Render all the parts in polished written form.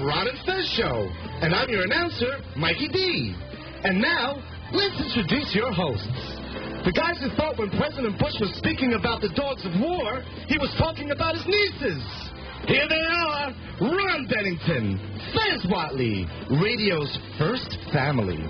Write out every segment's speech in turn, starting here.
Ron and Fez show. And I'm your announcer, Mikey D. And now, let's introduce your hosts. The guys who thought when President Bush was speaking about the dogs of war, he was talking about his nieces. Here they are, Ron Bennington, Fez Watley, radio's first family.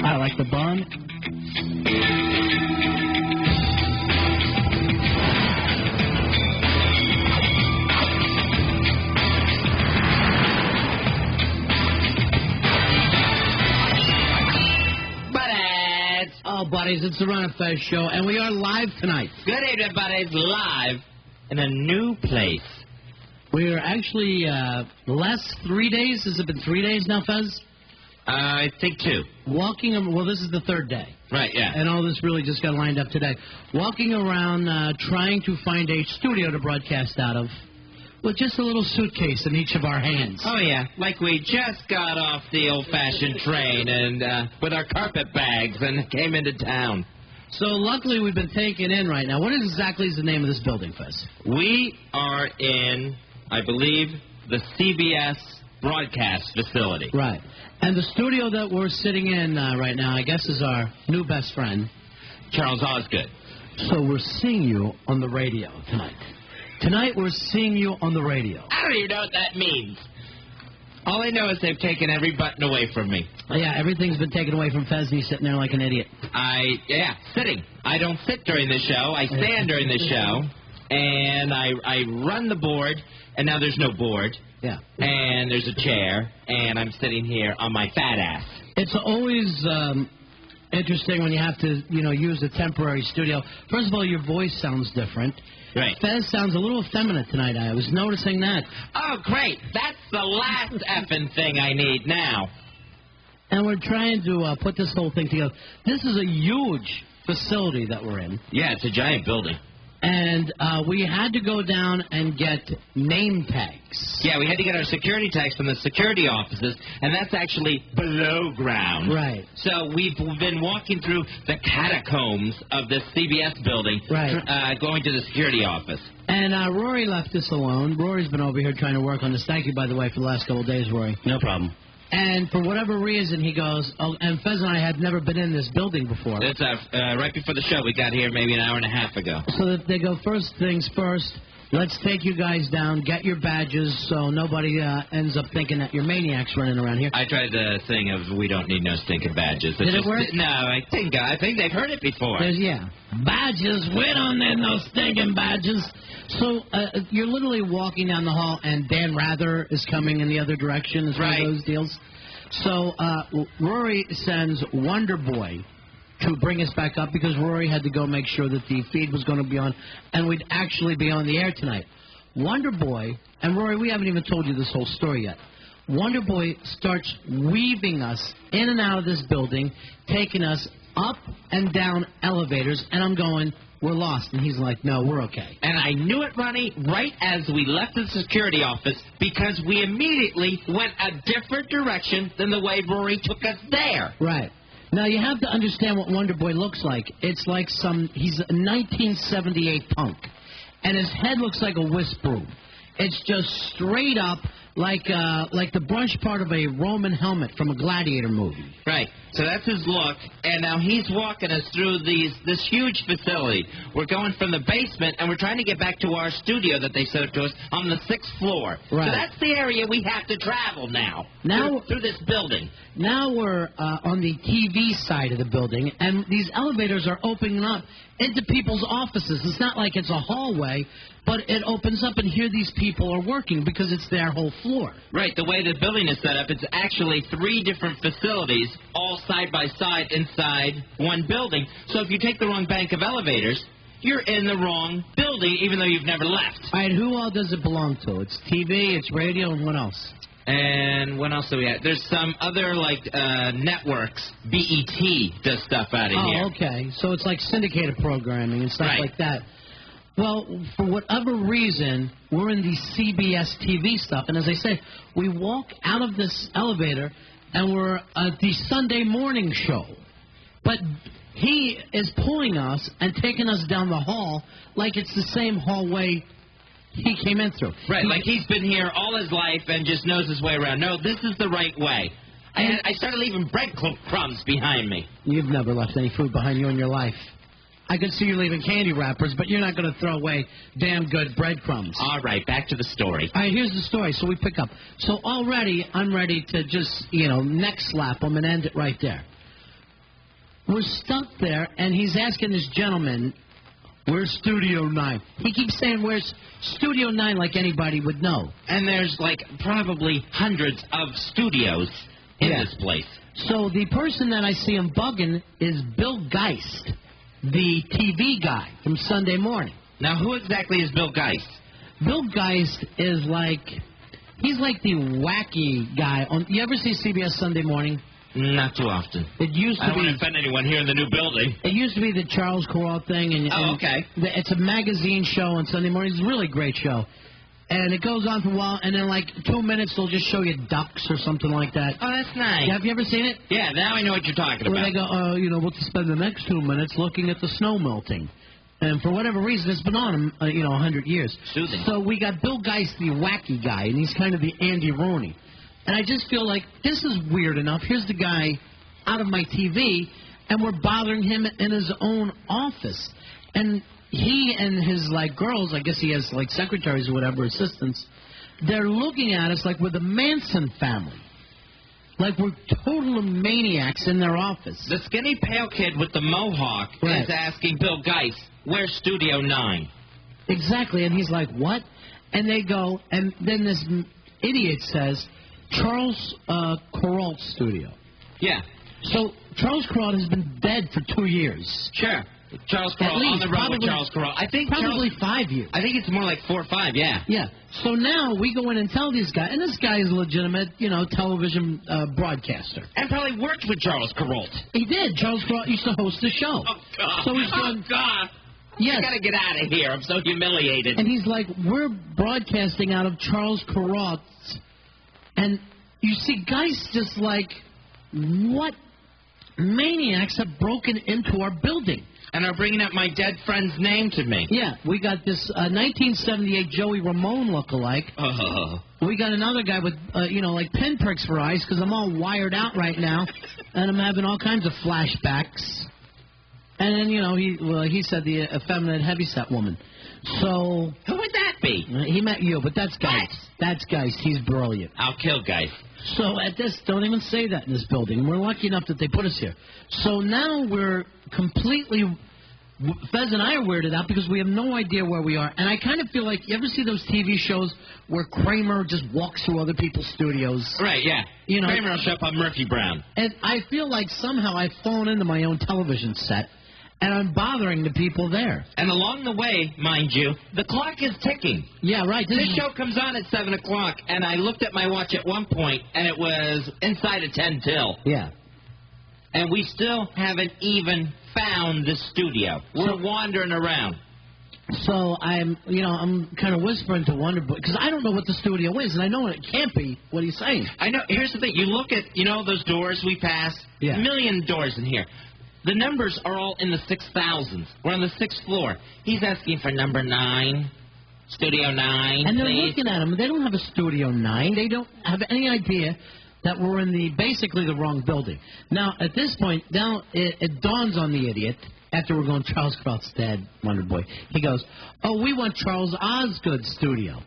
I like the bun. Oh, buddies, it's the Ron and Fez show, and we are live tonight. Good evening, buddies. Live in a new place. We are actually the last 3 days. Has it been 3 days now, Fez? I think 2. Well, this is the 3rd day. Right, yeah. And all this really just got lined up today. Walking around trying to find a studio to broadcast out of with just a little suitcase in each of our hands. Oh, yeah. Like we just got off the old-fashioned train and with our carpet bags and came into town. So luckily we've been taken in right now. What exactly is the name of this building, Fez? We are in, I believe, the CBS broadcast facility. Right. And the studio that we're sitting in right now, I guess, is our new best friend, Charles Osgood. So we're seeing you on the radio tonight. Tonight we're seeing you on the radio. I don't even know what that means. All I know is they've taken every button away from me. Yeah, everything's been taken away from Fez, and he's sitting there like an idiot. Sitting. I don't sit during the show. I stand during the show, and I run the board, and now there's no board. Yeah. And there's a chair, and I'm sitting here on my fat ass. It's always interesting when you have to, use a temporary studio. First of all, your voice sounds different. Right. Fez sounds a little effeminate tonight. I was noticing that. Oh, great. That's the last effing thing I need now. And we're trying to put this whole thing together. This is a huge facility that we're in. Yeah, it's a giant building. And we had to go down and get name tags. Yeah, we had to get our security tags from the security offices, and that's actually below ground. Right. So we've been walking through the catacombs of this CBS building, right. Going to the security office. And Rory left us alone. Rory's been over here trying to work on this. Thank you, by the way, for the last couple of days, Rory. No problem. And for whatever reason, he goes, oh, and Fez and I had never been in this building before. It's right before the show. We got here maybe an hour and a half ago. So that they go, first things first, let's take you guys down, get your badges so nobody ends up thinking that you're maniacs running around here. I tried the thing of we don't need no stinking badges. Did it work? No, I think they've heard it before. Badges, we don't need no stinking badges. So you're literally walking down the hall, and Dan Rather is coming in the other direction. Is one of those deals. So Rory sends Wonderboy to bring us back up because Rory had to go make sure that the feed was going to be on, and we'd actually be on the air tonight. Wonderboy, and Rory, we haven't even told you this whole story yet. Wonderboy starts weaving us in and out of this building, taking us up and down elevators, and I'm going, we're lost. And he's like, no, we're okay. And I knew it, Ronnie, right as we left the security office because we immediately went a different direction than the way Rory took us there. Right. Now, you have to understand what Wonderboy looks like. It's like he's a 1978 punk. And his head looks like a whisk broom. It's just straight up like the brunch part of a Roman helmet from a Gladiator movie. Right. So that's his look. And now he's walking us through this huge facility. We're going from the basement, and we're trying to get back to our studio that they set up to us on the 6th floor. Right. So that's the area we have to travel now through this building. Now we're on the TV side of the building, and these elevators are opening up into people's offices. It's not like it's a hallway, but it opens up, and here these people are working because it's their whole floor. Right. The way the building is set up, it's actually 3 different facilities, all side by side inside one building. So if you take the wrong bank of elevators, you're in the wrong building, even though you've never left. All right, who all does it belong to? It's TV, it's radio, and what else? And what else do we have? There's some other, networks. BET does stuff out of here. Oh, okay. So it's like syndicated programming and stuff like that. Well, for whatever reason, we're in the CBS TV stuff. And as I say, we walk out of this elevator, and we're at the Sunday morning show. But he is pulling us and taking us down the hall like it's the same hallway he came in through. Right, like he's been here all his life and just knows his way around. No, this is the right way. I started leaving breadcrumbs behind me. You've never left any food behind you in your life. I could see you leaving candy wrappers, but you're not going to throw away damn good breadcrumbs. All right, back to the story. All right, here's the story. So we pick up. So already I'm ready to just, neck slap him and end it right there. We're stuck there, and he's asking this gentleman, where's Studio 9? He keeps saying, where's Studio 9, like anybody would know. And there's, probably hundreds of studios in this place. So the person that I see him bugging is Bill Geist, the TV guy from Sunday Morning. Now, who exactly is Bill Geist? Bill Geist is he's like the wacky guy. You ever see CBS Sunday Morning? Not too often. It used to I don't want to offend anyone here in the new building. It used to be the Charles Corral thing. And okay. It's a magazine show on Sunday morning. It's a really great show. And it goes on for a while, and then 2 minutes they'll just show you ducks or something like that. Oh, that's nice. Have you ever seen it? Yeah, now I know what you're talking about. Where they go, we'll spend the next 2 minutes looking at the snow melting. And for whatever reason, it's been on 100 years. Soothing. So we got Bill Geist, the wacky guy, and he's kind of the Andy Rooney. And I just feel like this is weird enough. Here's the guy out of my TV, and we're bothering him in his own office. And he and his, girls, I guess he has, secretaries or whatever, assistants, they're looking at us like we're the Manson family. Like we're total maniacs in their office. The skinny, pale kid with the mohawk is asking Bill Geist, where's Studio 9? Exactly, and he's like, what? And they go, and then this idiot says, Charles Corralt's studio. Yeah. So Charles Corralt has been dead for 2 years. Sure. Charles Corralt, on the road with Charles Corralt. I think probably 5 years. I think it's more like 4 or 5, yeah. Yeah. So now we go in and tell these guys, and this guy is a legitimate, television broadcaster. And probably worked with Charles Corralt. He did. Charles Corralt used to host the show. Oh, God. So he's going, God. Yes. I got to get out of here. I'm so humiliated. And he's like, we're broadcasting out of Charles Corralt's. And you see guys just what maniacs have broken into our building? And are bringing up my dead friend's name to me. Yeah, we got this 1978 Joey Ramone lookalike. We got another guy with, pinpricks for eyes because I'm all wired out right now, and I'm having all kinds of flashbacks. And then, he said the effeminate heavyset woman. So who would that be? He met you, but that's Geist. That's Geist. He's brilliant. I'll kill Geist. So don't even say that in this building. We're lucky enough that they put us here. So now we're completely, Fez and I are weirded out because we have no idea where we are. And I kind of feel like, you ever see those TV shows where Kramer just walks through other people's studios? Right, yeah. Kramer will show up on Murphy Brown. And I feel like somehow I've fallen into my own television set. And I'm bothering the people there. And along the way, mind you, the clock is ticking. Yeah, right. This show comes on at 7 o'clock, and I looked at my watch at one point, and it was inside of 10 till. Yeah. And we still haven't even found the studio. We're wandering around. So I'm kind of whispering to Wonderboy, because I don't know what the studio is, and I know it can't be what he's saying. I know. Here's the thing. You look at, those doors we pass. Yeah. A million doors in here. The numbers are all in the 6,000s. We're on the 6th floor. He's asking for number 9, Studio 9. And they're please. looking at him. They don't have a Studio 9. They don't have any idea that we're in basically the wrong building. Now, at this point, it dawns on the idiot, after we're going, Charles Croft's dead, Wonderboy. He goes, oh, we want Charles Osgood's studio.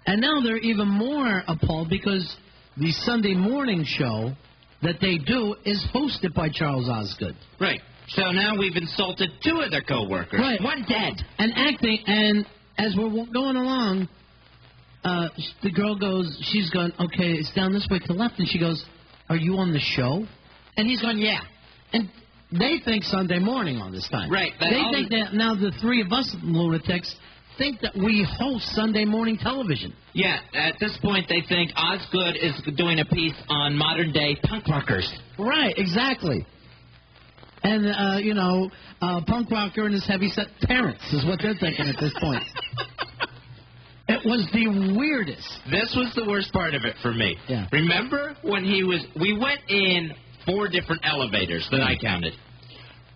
And now they're even more appalled because the Sunday morning show that they do is hosted by Charles Osgood. Right. So now we've insulted 2 of their co-workers. Right. 1 dead. And as we're going along, the girl goes, she's going, okay, it's down this way to the left. And she goes, are you on the show? And he's going, yeah. And they think Sunday morning all this time. Right. They think that now the 3 of us lunatics think that we host Sunday morning television. Yeah, at this point they think Osgood is doing a piece on modern-day punk rockers. Right, exactly. And, punk rocker and his heavy-set parents is what they're thinking at this point. It was the weirdest. This was the worst part of it for me. Yeah. Remember when we went in 4 different elevators that I counted.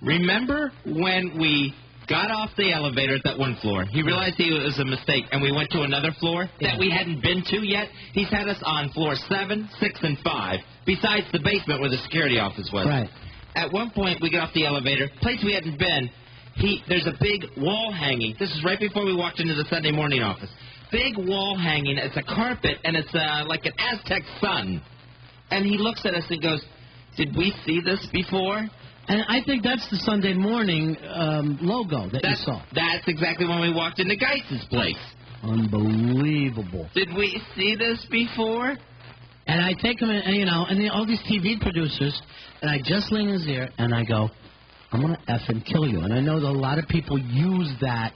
Remember when we got off the elevator at that one floor, he realized it was a mistake, and we went to another floor that we hadn't been to yet? He's had us on floor 7, 6, and 5, besides the basement where the security office was. Right. At one point, we get off the elevator, place we hadn't been, there's a big wall hanging. This is right before we walked into the Sunday morning office. Big wall hanging. It's a carpet, and it's like an Aztec sun. And he looks at us and goes, did we see this before? And I think that's the Sunday morning logo that you saw. That's exactly when we walked into Geis's place. Unbelievable. Did we see this before? And I take him, and all these TV producers, and I just lean in his ear, and I go, I'm going to effing kill you. And I know that a lot of people use that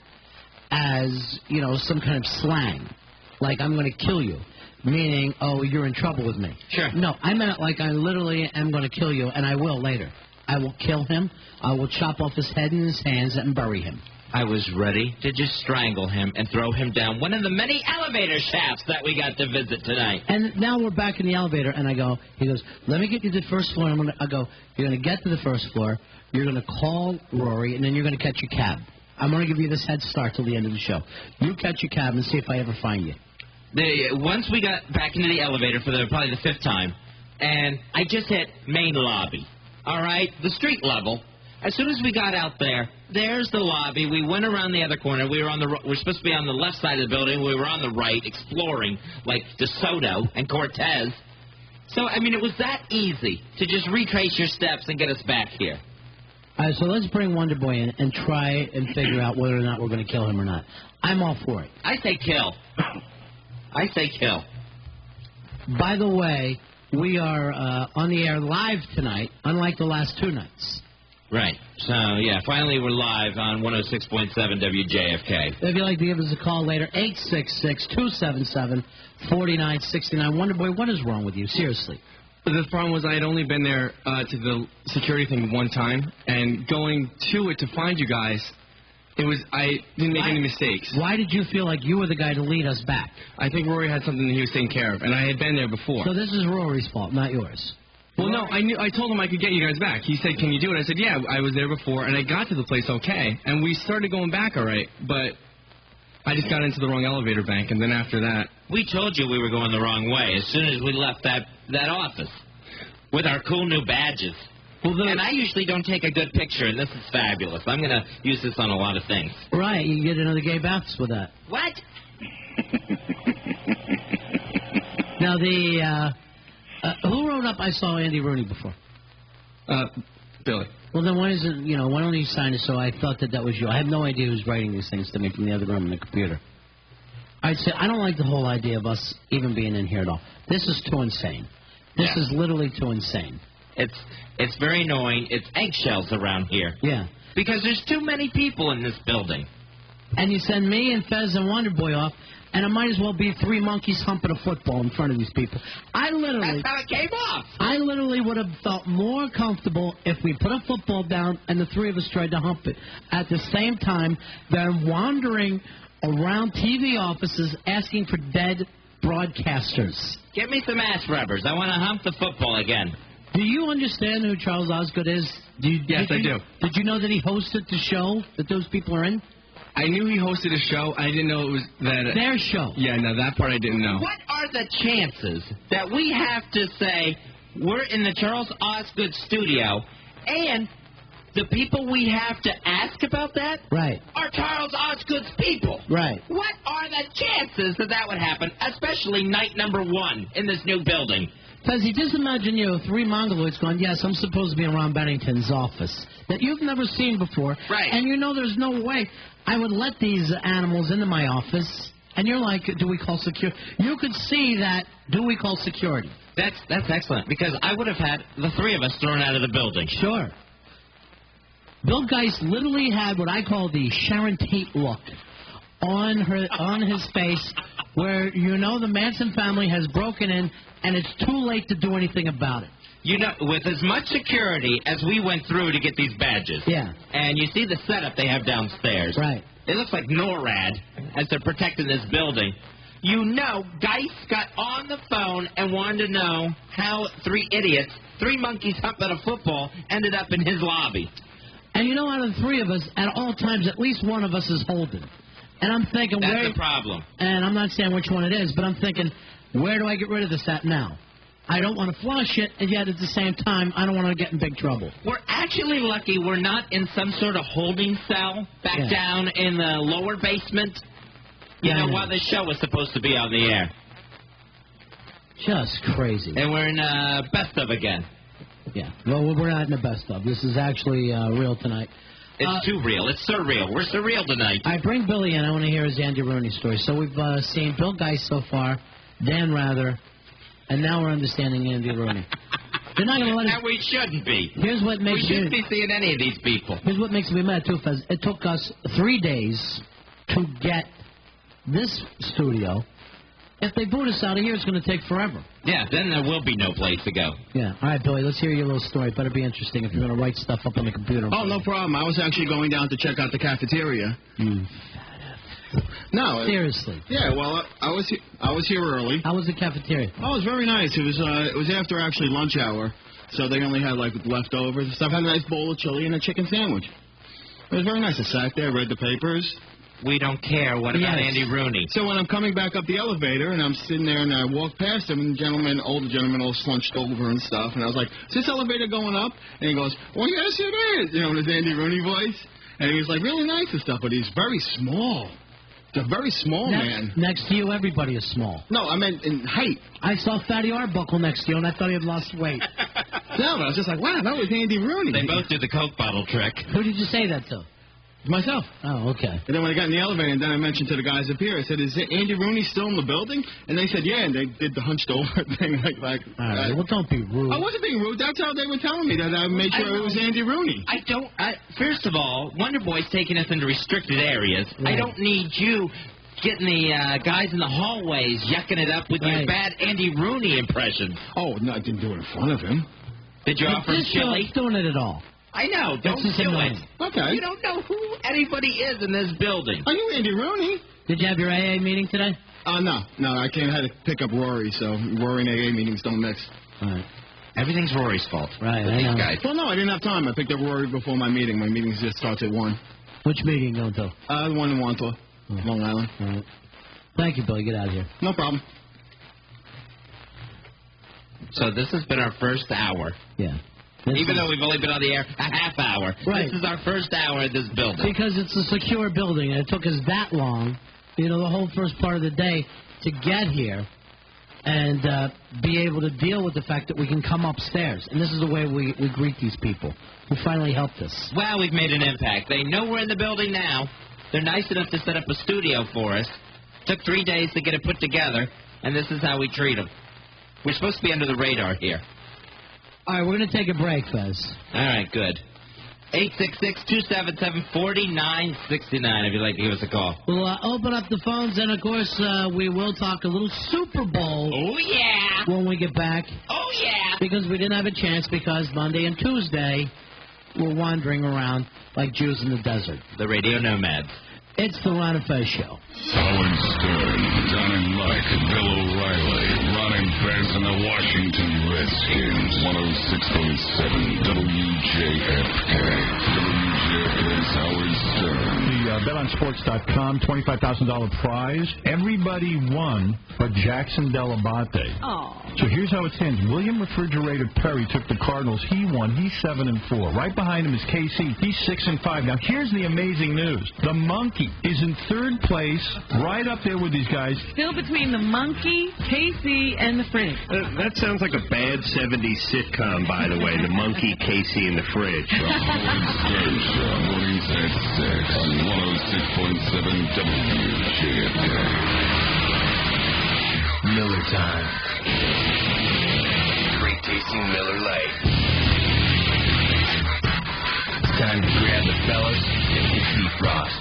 as, some kind of slang. Like, I'm going to kill you. Meaning, oh, you're in trouble with me. Sure. No, I meant it like I literally am going to kill you, and I will later. I will kill him. I will chop off his head and his hands and bury him. I was ready to just strangle him and throw him down one of the many elevator shafts that we got to visit tonight. And now we're back in the elevator, and he goes, let me get you to the first floor. I go, you're going to get to the first floor. You're going to call Rory, and then you're going to catch your cab. I'm going to give you this head start till the end of the show. You catch your cab and see if I ever find you. Once we got back into the elevator for probably the 5th time, and I just hit main lobby. All right, the street level. As soon as we got out there, there's the lobby. We went around the other corner. We were supposed to be on the left side of the building. We were on the right, exploring like DeSoto and Cortez. So it was that easy to just retrace your steps and get us back here. All right, so let's bring Wonderboy in and try and figure out whether or not we're going to kill him or not. I'm all for it. I say kill. I say kill. By the way, we are on the air live tonight, unlike the last 2 nights. Right. So, yeah, finally we're live on 106.7 WJFK. If you'd like to give us a call later, 866-277-4969. Wonderboy, what is wrong with you? Seriously. The problem was I had only been there to the security thing one time, and going to it to find you guys, I didn't make any mistakes. Why did you feel like you were the guy to lead us back? I think Rory had something that he was taking care of, and I had been there before. So this is Rory's fault, not yours. Well, no, I told him I could get you guys back. He said, can you do it? I said, yeah, I was there before, and I got to the place okay, and we started going back all right, but I just got into the wrong elevator bank, and then after that... We told you we were going the wrong way as soon as we left that office with our cool new badges. And I usually don't take a good picture, and this is fabulous. I'm going to use this on a lot of things. Right, you can get another gay Baptist with that. What? Now, who wrote up I Saw Andy Rooney before? Billy. Well, then why don't you sign it? So I thought that was you. I have no idea who's writing these things to me from the other room on the computer. I'd say I don't like the whole idea of us even being in here at all. This is too insane. This is literally too insane. It's very annoying. It's eggshells around here. Yeah. Because there's too many people in this building. And you send me and Fez and Wonderboy off, and it might as well be 3 monkeys humping a football in front of these people. That's how it came off. I literally would have felt more comfortable if we put a football down and the 3 of us tried to hump it at the same time than wandering around TV offices asking for dead broadcasters. Get me some ass rubbers. I want to hump the football again. Do you understand who Charles Osgood is? Yes, I do. Did you know that he hosted the show that those people are in? I knew he hosted a show. I didn't know it was that. Their show. Yeah, no, that part I didn't know. What are the chances that we have to say we're in the Charles Osgood studio and the people we have to ask about that are Charles Osgood's people? Right. What are the chances that that would happen, especially night number 1 in this new building? Fezzy, just imagine 3 mongoloids going, yes, I'm supposed to be in Ron Bennington's office that you've never seen before. Right. And there's no way I would let these animals into my office. And you're like, do we call security? You could see that, do we call security? That's excellent, because I would have had the 3 of us thrown out of the building. Sure. Bill Geist literally had what I call the Sharon Tate look on his face, where the Manson family has broken in, and it's too late to do anything about it. With as much security as we went through to get these badges. Yeah. And you see the setup they have downstairs. Right. It looks like NORAD as they're protecting this building. Geist got on the phone and wanted to know how 3 idiots, 3 monkeys humping a football, ended up in his lobby. And out of the 3 of us, at all times, at least one of us is holding. And I'm thinking, that's the problem. And I'm not saying which one it is, but I'm thinking, where do I get rid of this at now? I don't want to flush it, and yet at the same time, I don't want to get in big trouble. We're actually lucky we're not in some sort of holding cell back down in the lower basement. While the show was supposed to be on the air. Just crazy. And we're in best of again. Yeah. Well, we're not in the best of. This is actually real tonight. It's too real. It's surreal. We're surreal tonight. I bring Billy in. I want to hear his Andy Rooney story. So we've seen Bill Geist so far, Dan Rather, and now we're understanding Andy Rooney. They're not going to let us. And we shouldn't be. Here's what makes we shouldn't be seeing any of these people. Here's what makes me mad, too, Fez. It took us 3 days to get this studio. If they boot us out of here, it's going to take forever. Yeah, then there will be no place to go. Yeah. All right, Billy, let's hear your little story. Better be interesting if you're going to write stuff up on the computer. Oh, no problem. I was actually going down to check out the cafeteria. No. Seriously. Yeah, well, I was here early. How was the cafeteria? Oh, it was very nice. It was after actually lunch hour, so they only had, leftovers and stuff. I had a nice bowl of chili and a chicken sandwich. It was very nice. I sat there, read the papers. We don't care. What about Andy Rooney? So when I'm coming back up the elevator, and I'm sitting there, and I walk past him, and the older gentleman all slunched over and stuff, and I was like, is this elevator going up? And he goes, well, yes, it is, in his Andy Rooney voice. And he was, really nice and stuff, but he's very small. He's a very small man. Next to you, everybody is small. No, I meant in height. I saw Fatty Arbuckle next to you, and I thought he had lost weight. No, but I was just like, wow, that was Andy Rooney. They both did the Coke bottle trick. Who did you say that to? Myself. Oh, okay. And then when I got in the elevator, and then I mentioned to the guys up here, I said, is Andy Rooney still in the building? And they said, yeah, and they did the hunched over thing. All right, well, don't be rude. I wasn't being rude. That's how they were telling me, that I made sure it was Andy Rooney. First of all, Wonderboy's taking us into restricted areas. Right. I don't need you getting the guys in the hallways yucking it up with your bad Andy Rooney impression. Oh, no, I didn't do it in front of him. Did you offer him chili? Not doing it at all. I know. Don't do it. Okay. You don't know who anybody is in this building. I knew Andy Rooney. Did you have your AA meeting today? No. I can't. I had to pick up Rory, so Rory and AA meetings don't mix. All right. Everything's Rory's fault. Right, I know. Guys. Well, no, I didn't have time. I picked up Rory before my meeting. My meeting just starts at 1. Which meeting you going to? The one in Wantaw, Long Island. All right. Thank you, Billy. Get out of here. No problem. So this has been our first hour. Yeah. Even though we've only been on the air a half hour. Right. This is our first hour at this building. Because it's a secure building, and it took us that long, the whole first part of the day, to get here and be able to deal with the fact that we can come upstairs. And this is the way we greet these people who finally helped us. Well, we've made an impact. They know we're in the building now. They're nice enough to set up a studio for us. Took 3 days to get it put together, and this is how we treat them. We're supposed to be under the radar here. All right, we're going to take a break, Fez. All right, good. 866-277-4969 if you'd like to give us a call. We'll open up the phones, and, of course, we will talk a little Super Bowl. Oh, yeah. When we get back. Oh, yeah. Because we didn't have a chance because Monday and Tuesday we're wandering around like Jews in the desert. The radio nomads. It's the Ron and Fez Show. Howard Stern, Don and Mike, Bill O'Reilly, Ron and Fez, and the Washington Redskins. 106.7 WJFK. WJFK's Howard Stern. The BetOnSports.com $25,000 prize. Everybody won but Jackson Delabate. Oh. So here's how it stands. William Refrigerator Perry took the Cardinals. He won. He's 7-4. Right behind him is KC. He's 6-5. Now here's the amazing news. The Monkey is in third place, right up there with these guys. Still between the Monkey, KC, and the Fridge. That sounds like a bad 70s sitcom, by the way. The Monkey, Casey, and the Fridge. The Howard Stern Show, mornings at 6 on 106.7 WJFK. Miller time. Great tasting Miller Lite. It's time to grab the fellas and get defrost.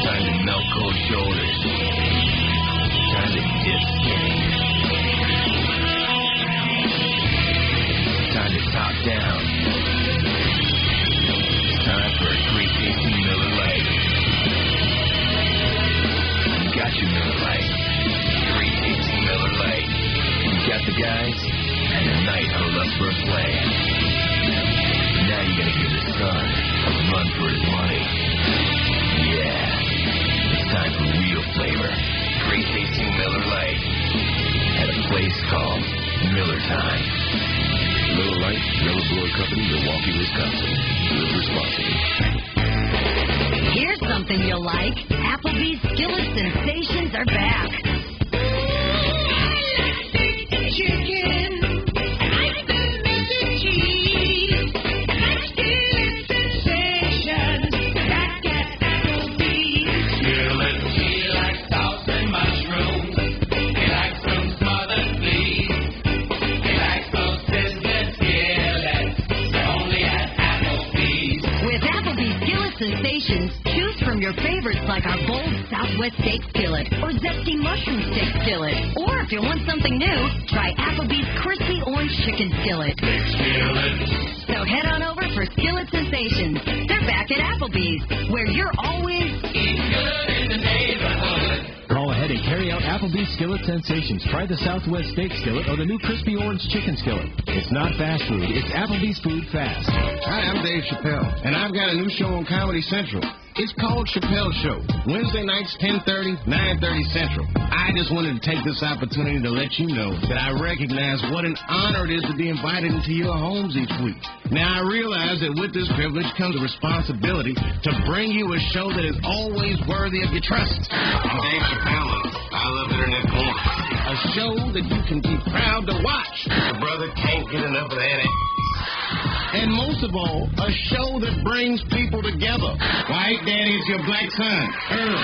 Time to melt cold shoulders. Time to dip skin. Time to top down. It's time for a great tasting Miller Lite. You got your Miller Lite. Great tasting Miller Lite. You got the guys, and the night huddled up for a play. Now you gotta give the son a run for his money. Yeah, it's time for real flavor. Great tasting Miller Lite at a place called Miller Time. Miller Lite, Miller Brewing Company, Milwaukee, Wisconsin. Live responsibly. Here's something you'll like. Applebee's Skillet Sensations are back. Chicken. Choose from your favorites like our bold Southwest steak skillet or zesty mushroom steak skillet. Or if you want something new, try Applebee's crispy orange chicken skillet. So head on over for Skillet Sensations. They're back at Applebee's, where you're always eat good in the neighborhood. Call ahead and carry out Applebee's Skillet Sensations. Try the Southwest Steak Skillet or the new Crispy Orange Chicken Skillet. It's not fast food. It's Applebee's Food Fast. Hi, I'm Dave Chappelle, and I've got a new show on Comedy Central. It's called Chappelle Show. Wednesday nights, 10:30, 9:30 Central. I just wanted to take this opportunity to let you know that I recognize what an honor it is to be invited into your homes each week. Now, I realize that with this privilege comes a responsibility to bring you a show that is always worthy of your trust. I'm Dave Chappelle. I love Internet Porn. A show that you can be proud to watch. Your brother can't get enough of that. And most of all, a show that brings people together. White Daddy's your black son, Earl.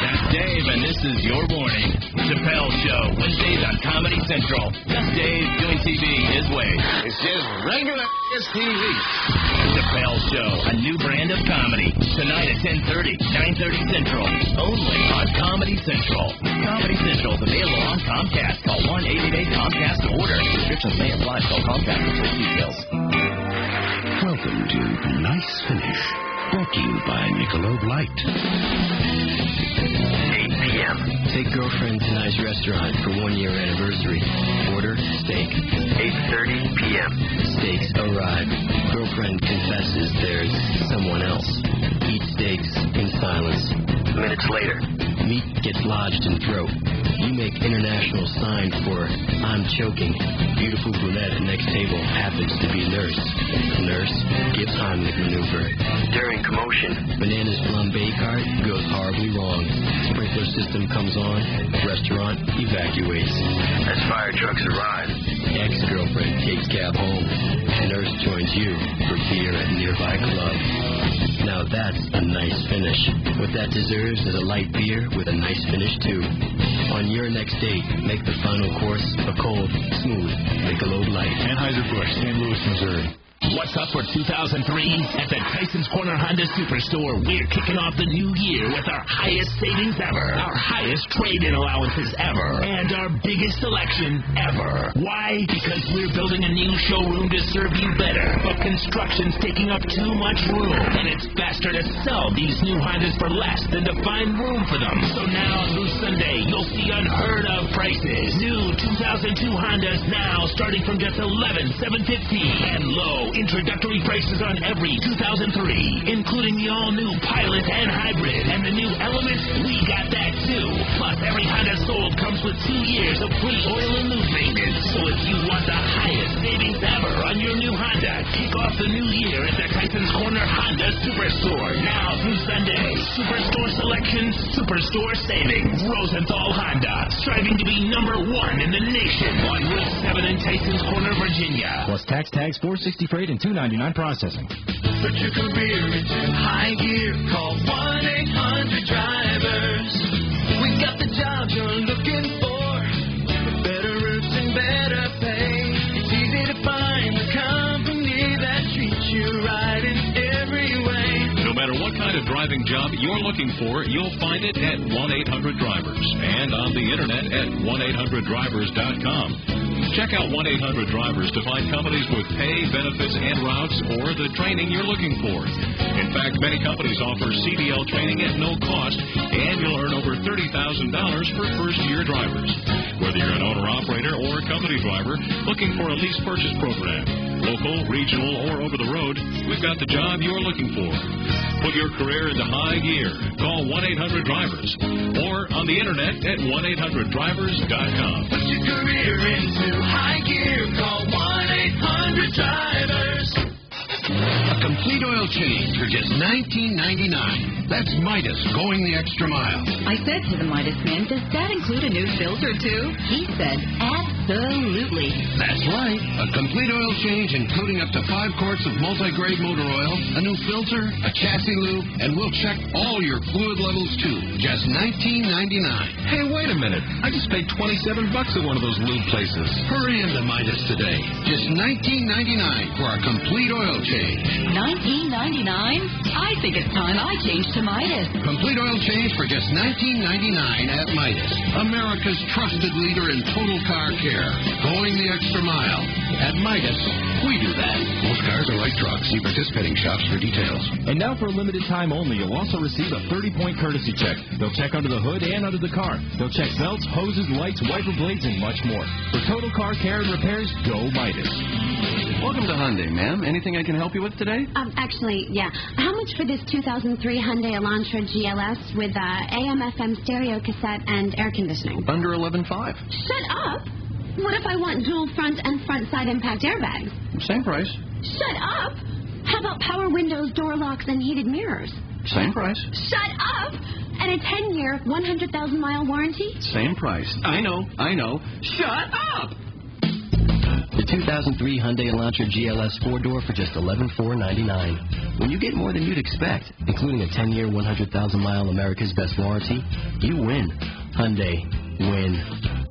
That's Dave, and this is your warning. Chappelle Show, Wednesdays on Comedy Central. Just Dave doing TV his way. It's just regular TV. Chappelle Show, a new brand of comedy. Tonight at 10:30, 9:30 Central. Only on Comedy Central. Comedy Central is available on Comcast. Call 1-888-COMCAST to order. Restrictions may apply. Call Comcast for details. Welcome to Nice Finish, brought to you by Michelob Light. 8 p.m. Take girlfriend to Nice Restaurant for 1-year anniversary. Order steak. 8:30 p.m. Steaks arrive. Girlfriend confesses there's someone else. Eat steaks in silence. Minutes later. Meat gets lodged in throat. You make international sign for I'm choking. Beautiful brunette at next table happens to be nurse. Nurse gives Heimlich maneuver. During commotion, Banana's flambe cart goes horribly wrong. Sprinkler system comes on. Restaurant evacuates. As fire trucks arrive, ex-girlfriend takes cab home. Nurse joins you for beer at nearby club. Now that's a nice finish. What that deserves is a light beer with a nice finish too. On your next date, make the final course a cold, smooth Michelob Light. Anheuser-Busch, St. Louis, Missouri. What's up for 2003? At the Tyson's Corner Honda Superstore, we're kicking off the new year with our highest savings ever, our highest trade-in allowances ever, and our biggest selection ever. Why? Because we're building a new showroom to serve you better, but construction's taking up too much room, and it's faster to sell these new Hondas for less than to find room for them. So now through Sunday, you'll see unheard of prices. New 2002 Hondas now starting from just $11,750, and low introductory prices on every 2003, including the all-new Pilot and Hybrid, and the new Element. We got that too. Plus, every Honda sold comes with 2 years of free oil and lube maintenance. So if you want the highest savings ever on your new Honda, kick off the new year at the Tyson's Corner Honda Superstore. Now through Sunday, Superstore selection, Superstore savings. Rosenthal Honda, striving to be #1 in the nation on Route 7 in Tyson's Corner, Virginia. Plus tax tags, $460 freight, and $299 processing. Put your career into high gear. Call 1-800-DRIVERS. We got the jobs you're looking for. Better routes and better pay. It's easy to find the company that treats you right in every way. No matter what kind of driving job you're looking for, you'll find it at 1-800-DRIVERS and on the internet at 1-800-DRIVERS.com. Check out 1-800-DRIVERS to find companies with pay, benefits, and routes, or the training you're looking for. In fact, many companies offer CDL training at no cost, and you'll earn over $30,000 for first-year drivers. Whether you're an owner-operator or a company driver looking for a lease purchase program, local, regional, or over the road, we've got the job you're looking for. Put your career into high gear. Call 1-800-DRIVERS or on the internet at 1-800-DRIVERS.com. Put your career into high gear. Call 1-800-DRIVERS. A complete oil change for just $19.99. That's Midas going the extra mile. I said to the Midas man, does that include a new filter too? He said, absolutely. That's right. A complete oil change including up to 5 quarts of multi-grade motor oil, a new filter, a chassis lube, and we'll check all your fluid levels too. Just $19.99. Hey, wait a minute. I just paid $27 at one of those lube places. Hurry into Midas today. Just $19.99 for a complete oil change. $19.99? I think it's time I changed to Midas. Complete oil change for just $19.99 at Midas. America's trusted leader in total car care. Going the extra mile. At Midas, we do that. Most cars are like trucks. See participating shops for details. And now for a limited time only, you'll also receive a 30-point courtesy check. They'll check under the hood and under the car. They'll check belts, hoses, lights, wiper blades, and much more. For total car care and repairs, go Midas. Welcome to Hyundai, ma'am. Anything I can help you with today? Actually, yeah. How much for this 2003 Hyundai Elantra GLS with AM/FM stereo cassette and air conditioning? Under $11,500. Shut up! What if I want dual front and front side impact airbags? Same price. Shut up! How about power windows, door locks, and heated mirrors? Same price. Shut up! And a 10-year, 100,000-mile warranty? Same price. I know. Shut up! The 2003 Hyundai Elantra GLS 4-door for just $11,499. When you get more than you'd expect, including a 10-year, 100,000-mile America's Best warranty, you win. Hyundai. Win.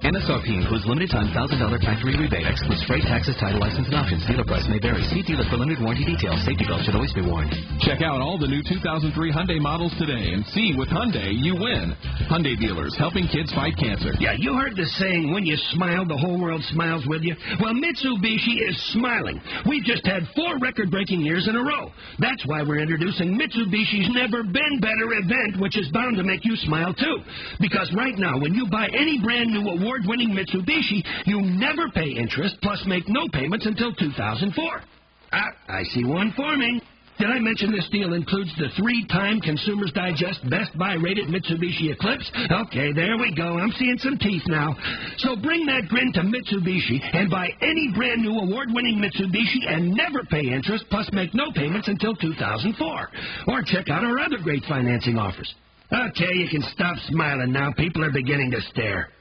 MSRP includes limited time $1,000 factory rebate, excludes freight, taxes, title, license, and options. Dealer price may vary. See dealer for limited warranty details. Safety belt should always be worn. Check out all the new 2003 Hyundai models today and see with Hyundai you win. Hyundai dealers helping kids fight cancer. Yeah, you heard the saying, when you smile, the whole world smiles with you. Well, Mitsubishi is smiling. We've just had 4 record-breaking years in a row. That's why we're introducing Mitsubishi's Never Been Better event, which is bound to make you smile, too. Because right now, when you buy any brand-new award-winning Mitsubishi, you never pay interest, plus make no payments until 2004. I see one forming. Did I mention this deal includes the 3-time Consumers Digest Best Buy rated Mitsubishi Eclipse? Okay, there we go. I'm seeing some teeth now. So bring that grin to Mitsubishi and buy any brand new award-winning Mitsubishi and never pay interest, plus make no payments until 2004. Or check out our other great financing offers. Okay, you can stop smiling now. People are beginning to stare.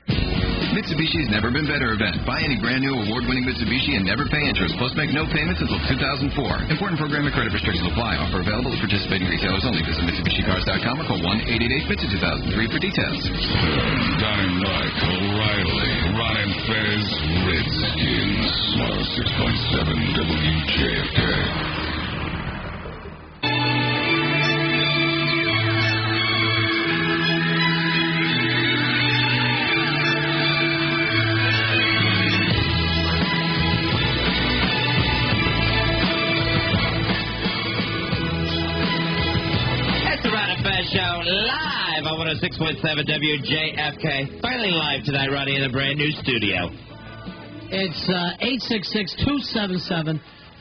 Mitsubishi's Never Been Better event. Buy any brand new award-winning Mitsubishi and never pay interest, plus make no payments until 2004. Important program and credit restrictions apply. Offer available at participating retailers only. Visit MitsubishiCars.com or call 1-888-MITSU-2003 for details. Don and Mike, O'Reilly, Ron and Fez, Redskins, 106.7 WJFK. Show live on 106.7 WJFK. Finally live tonight, Ronnie, in the brand new studio. It's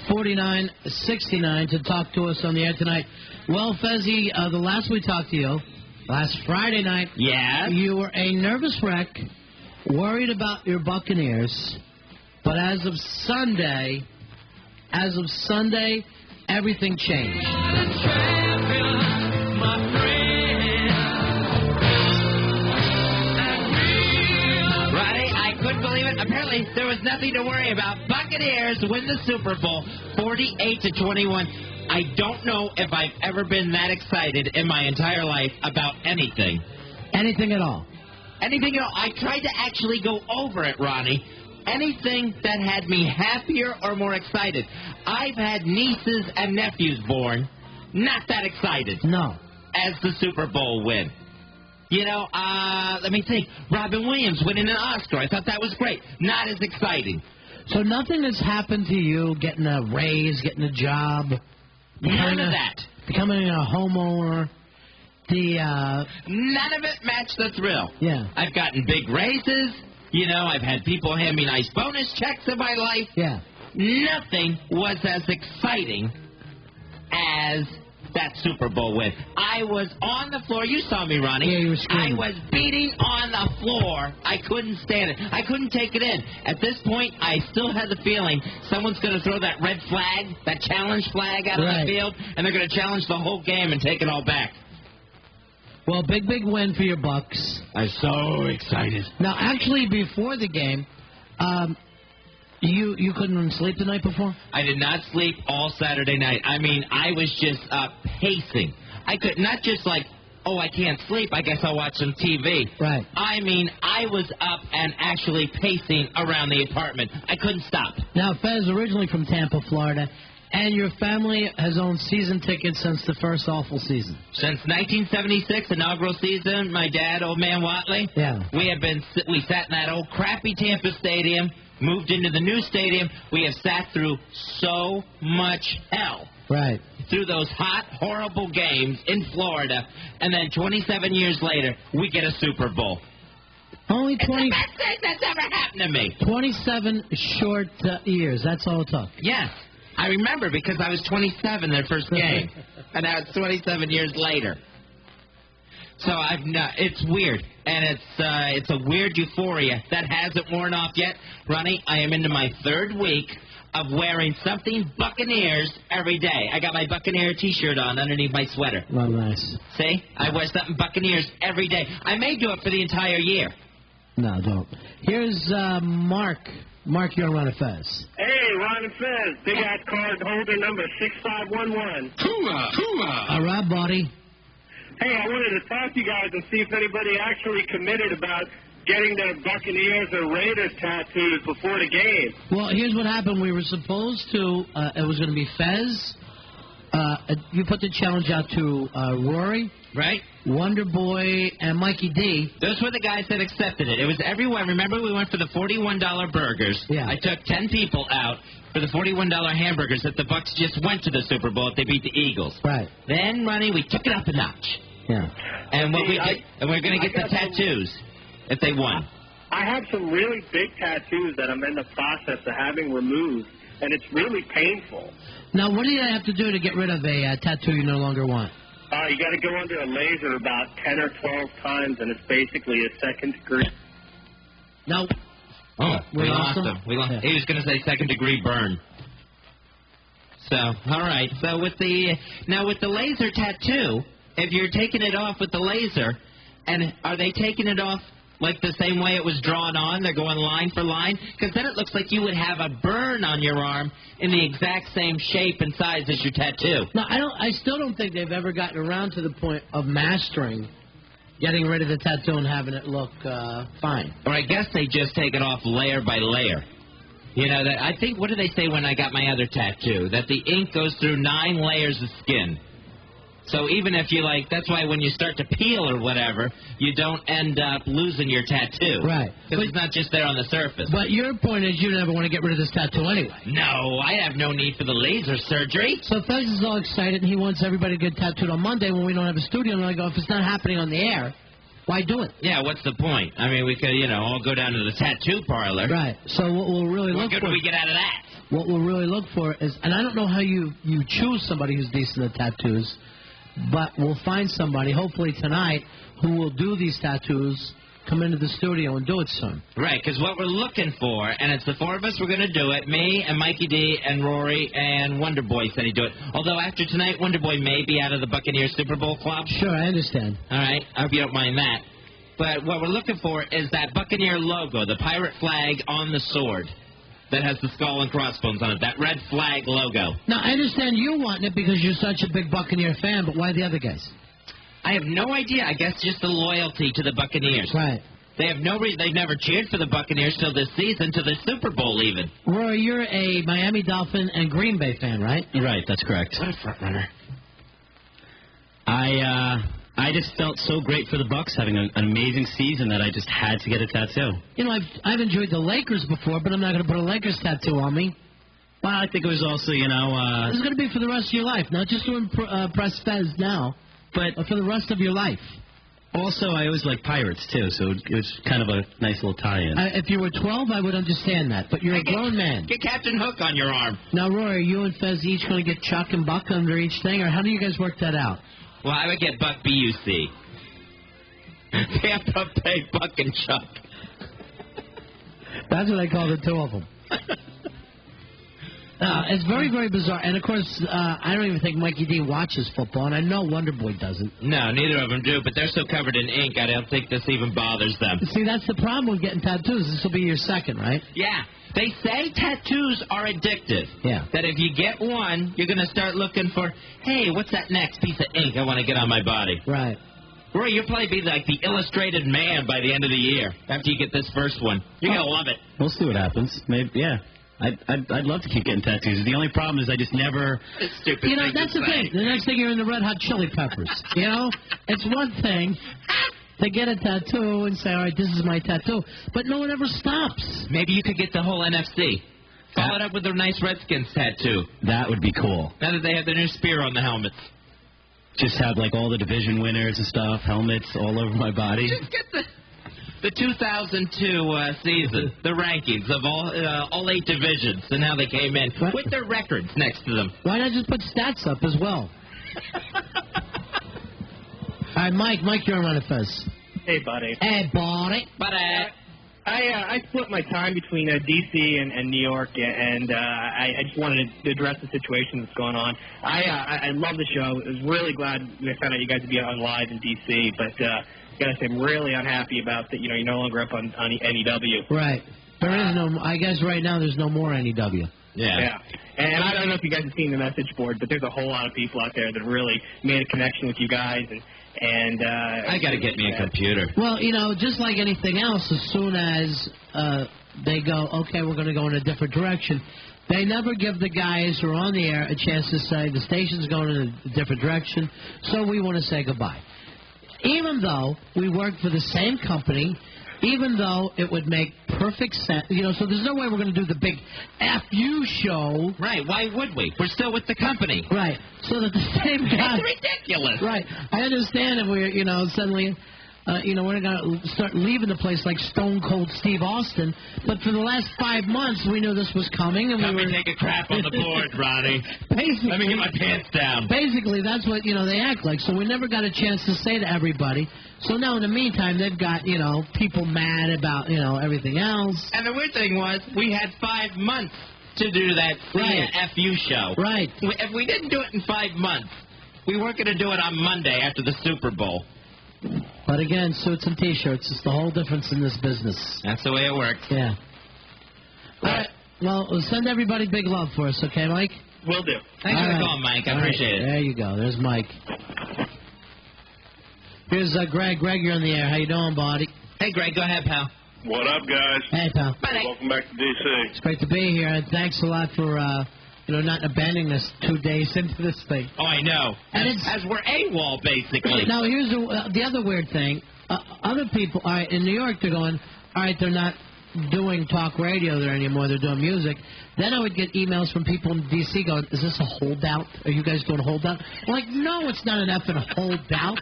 866-277-4969 to talk to us on the air tonight. Well, Fezzy, the last we talked to you, last Friday night, you were a nervous wreck, worried about your Buccaneers, but as of Sunday, everything changed. Apparently, there was nothing to worry about. Buccaneers win the Super Bowl, 48-21. I don't know if I've ever been that excited in my entire life about anything. Anything at all? Anything at all. I tried to actually go over it, Ronnie. Anything that had me happier or more excited. I've had nieces and nephews born, not that excited. No. As the Super Bowl win. You know, let me think. Robin Williams winning an Oscar. I thought that was great. Not as exciting. So nothing has happened to you, getting a raise, getting a job? None of that. Becoming a homeowner? None of it matched the thrill. Yeah. I've gotten big raises. You know, I've had people hand me nice bonus checks in my life. Yeah. Nothing was as exciting as that Super Bowl win. I was on the floor. You saw me, Ronnie. Yeah, you were screaming. I was beating on the floor. I couldn't stand it. I couldn't take it in. At this point, I still had the feeling someone's going to throw that red flag, that challenge flag out of the field, and they're going to challenge the whole game and take it all back. Well, big win for your Bucs. I'm so excited. Now, actually, before the game, You couldn't sleep the night before? I did not sleep all Saturday night. I mean, I was just pacing. I could not just like, oh, I can't sleep, I guess I'll watch some TV. Right. I mean, I was up and actually pacing around the apartment. I couldn't stop. Now, Fez, originally from Tampa, Florida, and your family has owned season tickets since the first awful season. Since 1976, inaugural season, my dad, old man Watley. Yeah. We sat in that old crappy Tampa stadium. Moved into the new stadium. We have sat through so much hell. Right. Through those hot, horrible games in Florida. And then 27 years later, we get a Super Bowl. Only 20. It's the best thing that's ever happened to me. 27 short years. That's all it took. Yes. I remember because I was 27 their first game. And now it's 27 years later. So it's weird, and it's a weird euphoria that hasn't worn off yet. Ronnie, I am into my third week of wearing something Buccaneers every day. I got my Buccaneer T-shirt on underneath my sweater. Well, nice. See? I wear something Buccaneers every day. I may do it for the entire year. No, don't. Here's Mark. Mark, you're on Ron and Fez. Hey, Ron and Fez. Big ass card holder number 6511. Kuma. All right, buddy. Hey, I wanted to talk to you guys and see if anybody actually committed about getting their Buccaneers or Raiders tattoos before the game. Well, here's what happened. We were supposed to, it was going to be Fez. You put the challenge out to Rory. Right. Wonderboy and Mikey D. Those were the guys that accepted it. It was everyone. Remember, we went for the $41 burgers. Yeah. I took 10 people out for the $41 hamburgers that the Bucs just went to the Super Bowl if they beat the Eagles. Right. Then, Ronnie, we took it up a notch. Yeah. And we're going to get the tattoos if they won. I have some really big tattoos that I'm in the process of having removed, and it's really painful. Now, what do you have to do to get rid of a tattoo you no longer want? You got to go under a laser about 10 or 12 times, and it's basically a second degree. No. Oh, we lost him. him. We lost. He was going to say second degree burn. So, all right. So with the laser tattoo, if you're taking it off with the laser, and are they taking it off like the same way it was drawn on? They're going line for line? Because then it looks like you would have a burn on your arm in the exact same shape and size as your tattoo. No, I still don't think they've ever gotten around to the point of mastering getting rid of the tattoo and having it look fine. Or I guess they just take it off layer by layer. You know, that I think, what did they say when I got my other tattoo? That the ink goes through 9 layers of skin. So even if you that's why when you start to peel or whatever, you don't end up losing your tattoo. Right. Because it's not just there on the surface. But your point is you never want to get rid of this tattoo anyway. No, I have no need for the laser surgery. So Fez is all excited, and he wants everybody to get tattooed on Monday when we don't have a studio. And I go, if it's not happening on the air, why do it? Yeah, what's the point? I mean, we could, all go down to the tattoo parlor. Right. So what we'll really look for... What good do we get out of that? What we'll really look for is... And I don't know how you choose somebody who's decent at tattoos, but we'll find somebody, hopefully tonight, who will do these tattoos, come into the studio and do it soon. Right, because what we're looking for, and it's the 4 of us, we're going to do it, me and Mikey D and Rory and Wonderboy said he'd do it. Although after tonight, Wonderboy may be out of the Buccaneers Super Bowl club. Sure, I understand. All right, I hope you don't mind that. But what we're looking for is that Buccaneer logo, the pirate flag on the sword that has the skull and crossbones on it, that red flag logo. Now, I understand you want it because you're such a big Buccaneer fan, but why the other guys? I have no idea. I guess just the loyalty to the Buccaneers. Right. They have no reason. They've never cheered for the Buccaneers till this season, till the Super Bowl even. Roy, you're a Miami Dolphin and Green Bay fan, right? Right, that's correct. What a front runner. I just felt so great for the Bucs having an amazing season that I just had to get a tattoo. You know, I've enjoyed the Lakers before, but I'm not going to put a Lakers tattoo on me. Well, I think it was also, It's going to be for the rest of your life, not just to impress Fez now, but for the rest of your life. Also, I always like pirates, too, so it was kind of a nice little tie-in. If you were 12, I would understand that, but you're a grown man. Get Captain Hook on your arm. Now, Roy, are you and Fez each going to get Chuck and Buck under each thing, or how do you guys work that out? Well, I would get Buck B-U-C. Tampa Bay Buck and Chuck. That's what I call the two of them. It's very, very bizarre. And, of course, I don't even think Mikey D watches football, and I know Wonderboy doesn't. No, neither of them do, but they're so covered in ink, I don't think this even bothers them. See, that's the problem with getting tattoos. This will be your second, right? Yeah. They say tattoos are addictive. Yeah. That if you get one, you're going to start looking for, hey, what's that next piece of ink I want to get on my body? Right. Roy, you'll probably be like the illustrated man by the end of the year after you get this first one. You're going to love it. We'll see what happens. Maybe, yeah. I'd love to keep getting tattoos. The only problem is I just never... It's stupid. You know, that's the thing. The next thing you're in the Red Hot Chili Peppers. You know? It's one thing to get a tattoo and say, all right, this is my tattoo. But no one ever stops. Maybe you could get the whole NFC. Follow it up with a nice Redskins tattoo. That would be cool. Now that they have the new spear on the helmets. Just have, like, all the division winners and stuff, helmets all over my body. Just get the 2002 season, the rankings of all 8 divisions and how they came in with their records next to them. Why not just put stats up as well? All right, Mike, you're on Ron and Fez. Hey, buddy. Hey, buddy. I split my time between D.C. and New York, and I just wanted to address the situation that's going on. I love the show. I was really glad I found out you guys would be on live in D.C., but gotta say I'm really unhappy about that. You're no longer up on NEW. Right. There is no. I guess right now there's no more NEW. Yeah. And I don't know if you guys have seen the message board, but there's a whole lot of people out there that really made a connection with you guys, and I got to get me a computer. Well, just like anything else, as soon as they go, okay, we're going to go in a different direction, they never give the guys who are on the air a chance to say the station's going in a different direction, so we want to say goodbye. Even though we work for the same company, even though it would make perfect sense, so there's no way we're going to do the big FU show. Right, why would we? We're still with the company. Right, so that the same guy... It's ridiculous. Right, I understand if we're, suddenly... we're going to start leaving the place like Stone Cold Steve Austin. But for the last 5 months, we knew this was coming. And Come and take a crap on the board, Ronnie. Basically, let me get my pants down. Basically, that's what, they act like. So we never got a chance to say to everybody. So now, in the meantime, they've got, people mad about, everything else. And the weird thing was, we had 5 months to do that FU show. Right. If we didn't do it in 5 months, we weren't going to do it on Monday after the Super Bowl. But again, suits and T-shirts, it's the whole difference in this business. That's the way it works. Yeah. All right. Well, send everybody big love for us, okay, Mike? Will do. Thanks for the call, Mike. I appreciate it. There you go. There's Mike. Here's Greg. Greg, you're on the air. How you doing, buddy? Hey, Greg, go ahead, pal. What up, guys? Hey, pal. Welcome back to D.C. It's great to be here, and thanks a lot for not abandoning us 2 days into this thing. Oh, I know. And as we're AWOL, basically. Now, here's the other weird thing. Other people, all right, in New York, they're going, all right, they're not doing talk radio there anymore. They're doing music. Then I would get emails from people in D.C. going, is this a holdout? Are you guys doing a holdout? I'm like, no, it's not an effing holdout.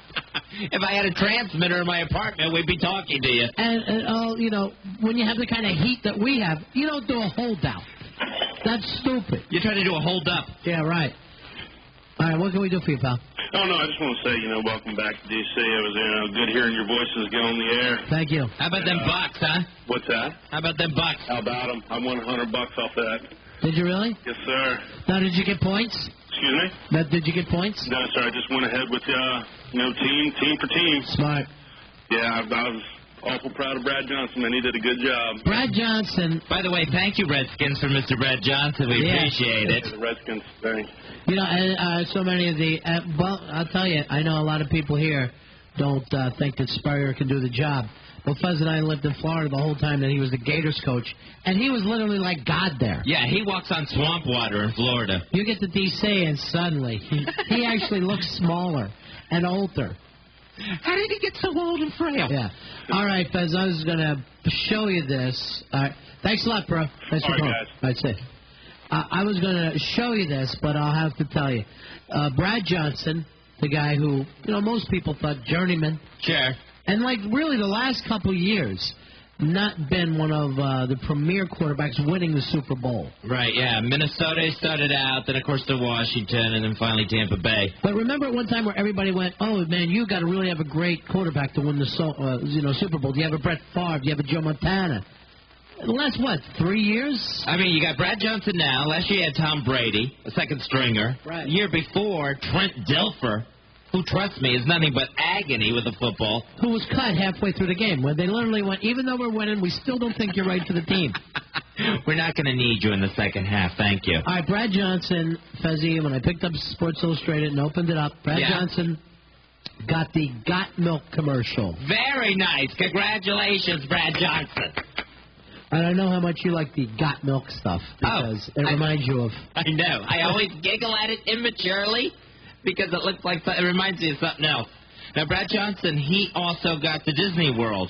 If I had a transmitter in my apartment, we'd be talking to you. And when you have the kind of heat that we have, you don't do a holdout. That's stupid. You're trying to do a hold up. Yeah, right. All right, what can we do for you, pal? Oh, no, I just want to say, welcome back to D.C. It was good hearing your voices get on the air. Thank you. How about them Bucs, huh? What's that? How about them Bucs? How about them? I won $100 off that. Did you really? Yes, sir. Now, did you get points? Excuse me? Did you get points? No, sir. I just went ahead with, team for team. Smart. Yeah, I was awful proud of Brad Johnson, man. He did a good job. Brad Johnson. By the way, thank you, Redskins, for Mr. Brad Johnson. We appreciate it. The Redskins, thanks. So many of the... I'll tell you, I know a lot of people here don't think that Spurrier can do the job. Well, Fez and I lived in Florida the whole time that he was the Gators coach, and he was literally like God there. Yeah, he walks on swamp water in Florida. You get to D.C. and suddenly he actually looks smaller and older. How did he get so old and frail? Yeah. All right, Fez, I was going to show you this. All right. Thanks a lot, bro. Thanks for calling. All right, say. I was going to show you this, but I'll have to tell you. Brad Johnson, the guy who, most people thought journeyman. Sure. And, really the last couple years, not been one of the premier quarterbacks winning the Super Bowl. Right, yeah. Minnesota started out, then, of course, to Washington, and then finally Tampa Bay. But remember at one time where everybody went, oh, man, you got to really have a great quarterback to win the Super Bowl. Do you have a Brett Favre? Do you have a Joe Montana? The last, 3 years? I mean, you got Brad Johnson now. Last year you had Tom Brady, a second stringer. Right. The year before, Trent Dilfer, who, trust me, is nothing but agony with the football. Who was cut halfway through the game, where they literally went, even though we're winning, we still don't think you're right for the team. We're not going to need you in the second half. Thank you. All right, Brad Johnson, Fezzi, when I picked up Sports Illustrated and opened it up, Brad Johnson got the Got Milk commercial. Very nice. Congratulations, Brad Johnson. I don't know how much you like the Got Milk stuff, because it reminds you of... I know. I always giggle at it immaturely, because it looks like it reminds me of something else. Now, Brad Johnson, he also got the Disney World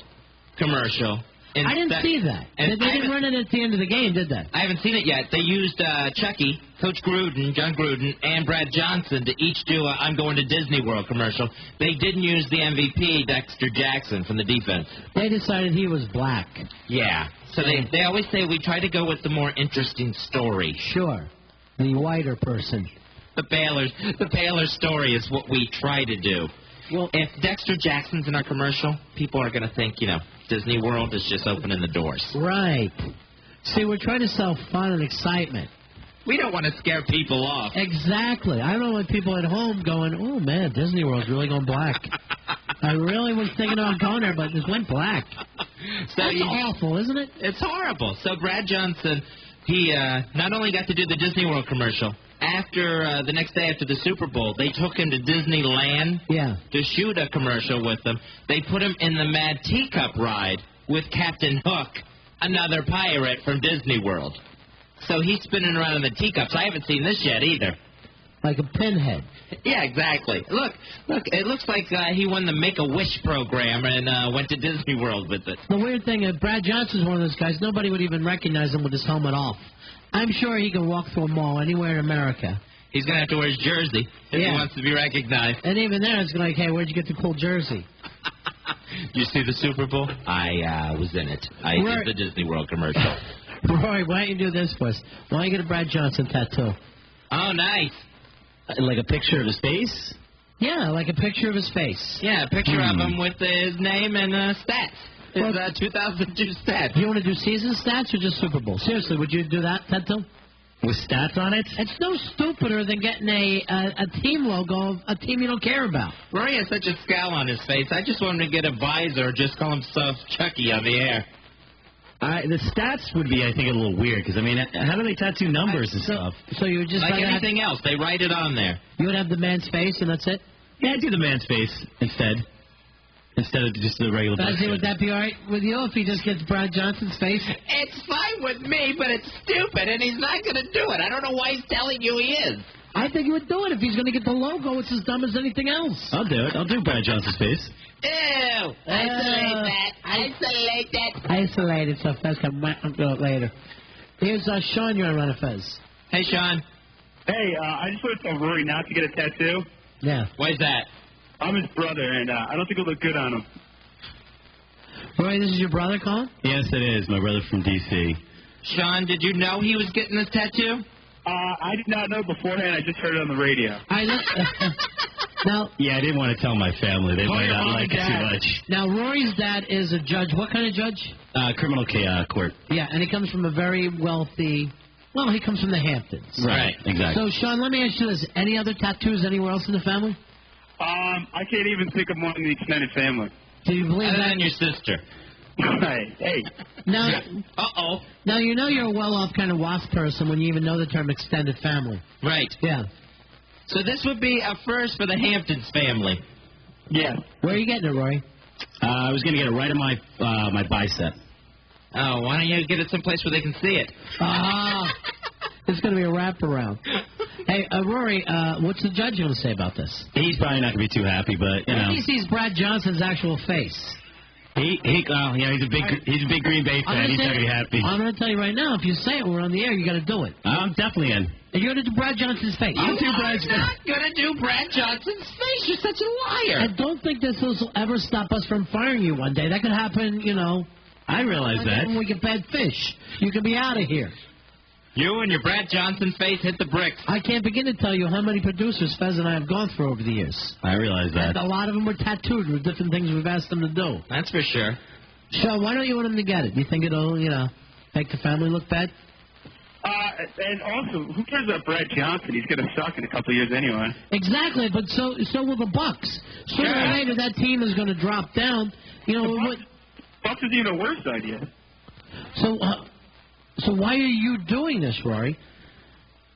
commercial. I didn't see that. They didn't run it at the end of the game, did they? I haven't seen it yet. They used Chucky, Coach Gruden, John Gruden, and Brad Johnson to each do a I'm going to Disney World commercial. They didn't use the MVP, Dexter Jackson, from the defense. They decided he was black. Yeah. So they always say we try to go with the more interesting story. Sure. The whiter person. The Baylor story is what we try to do. Well, if Dexter Jackson's in our commercial, people are going to think, Disney World is just opening the doors. Right. See, we're trying to sell fun and excitement. We don't want to scare people off. Exactly. I don't want people at home going, oh, man, Disney World's really going black. I really was thinking about going there, but it just went black. That's awful, isn't it? It's horrible. So Brad Johnson, he not only got to do the Disney World commercial, after the next day after the Super Bowl, they took him to Disneyland to shoot a commercial with them. They put him in the Mad Teacup ride with Captain Hook, another pirate from Disney World. So he's spinning around in the teacups. I haven't seen this yet either. Like a pinhead. Yeah, exactly. Look, it looks like he won the Make-A-Wish program and went to Disney World with it. The weird thing is Brad Johnson's one of those guys, nobody would even recognize him with his helmet off. I'm sure he can walk through a mall anywhere in America. He's going to have to wear his jersey if he wants to be recognized. And even there, it's like, hey, where'd you get the cool jersey? You see the Super Bowl? I was in it. I did the Disney World commercial. Roy, why don't you do this for us? Why don't you get a Brad Johnson tattoo? Oh, nice. Like a picture of his face? Yeah, like a picture of his face. Yeah, a picture of him with his name and stats. His 2002 stats. Do you want to do season stats or just Super Bowl? Seriously, would you do that, tattoo? With stats on it? It's no stupider than getting a team logo of a team you don't care about. Rory has such a scowl on his face. I just want him to get a visor or just call himself Chucky on the air. The stats would be, I think, a little weird, because, I mean, how do they tattoo numbers and stuff? So you would just... Like anything else, they write it on there. You would have the man's face and that's it? Yeah, I'd do the man's face instead. instead of just the regular Fezzy, would that be all right with you if he just gets Brad Johnson's face? It's fine with me, but it's stupid, and he's not going to do it. I don't know why he's telling you he is. I think he would do it if he's going to get the logo. It's as dumb as anything else. I'll do it. I'll do Brad Johnson's face. Ew! Isolate that. Isolate that. Isolated, so Fez can do it later. Here's Sean, you're on Ron and Fez. Hey, Sean. Hey, I just want to tell Rory not to get a tattoo. Yeah. Why is that? I'm his brother, and I don't think it'll look good on him. Rory, this is your brother, Colin? Yes, it is. My brother from D.C. Sean, did you know he was getting this tattoo? I did not know beforehand. I just heard it on the radio. Now, yeah, I didn't want to tell my family. They might not like it too much. Now, Rory's dad is a judge. What kind of judge? Criminal court. Yeah, and he comes from a very wealthy... Well, he comes from the Hamptons. Right, exactly. So, Sean, let me ask you this. Any other tattoos anywhere else in the family? I can't even think of one in the extended family. Do you believe that? And your sister. Hey. Now, uh-oh. Now, you know you're a well-off kind of wasp person when you even know the term extended family. Right. Yeah. So this would be a first for the Hamptons family. Yeah. Where are you getting it, Rory? I was going to get it right on my bicep. Oh, why don't you get it someplace where they can see it? It's going to be a wraparound. Hey, Rory, what's the judge going to say about this? He's probably not going to be too happy, but, you know. He sees Brad Johnson's actual face. He's a big Green Bay fan. He's not going to be happy. I'm going to tell you right now, if you say it, we're on the air, you got to do it. I'm definitely in. And you're going to do Brad Johnson's face. I'm not going to do Brad Johnson's face. You're such a liar. I don't think this will ever stop us from firing you one day. That could happen, you know. I realize that. When we get bad fish, you can be out of here. You and your Brad Johnson face hit the bricks. I can't begin to tell you how many producers Fez and I have gone through over the years. I realize that. And a lot of them were tattooed with different things we've asked them to do. That's for sure. So why don't you want them to get it? You think it'll, make the family look bad? And also, who cares about Brad Johnson? He's going to suck in a couple of years anyway. Exactly, but so will the Bucs. Sooner or later, that team is going to drop down. Bucs is even a worse idea. So why are you doing this, Rory?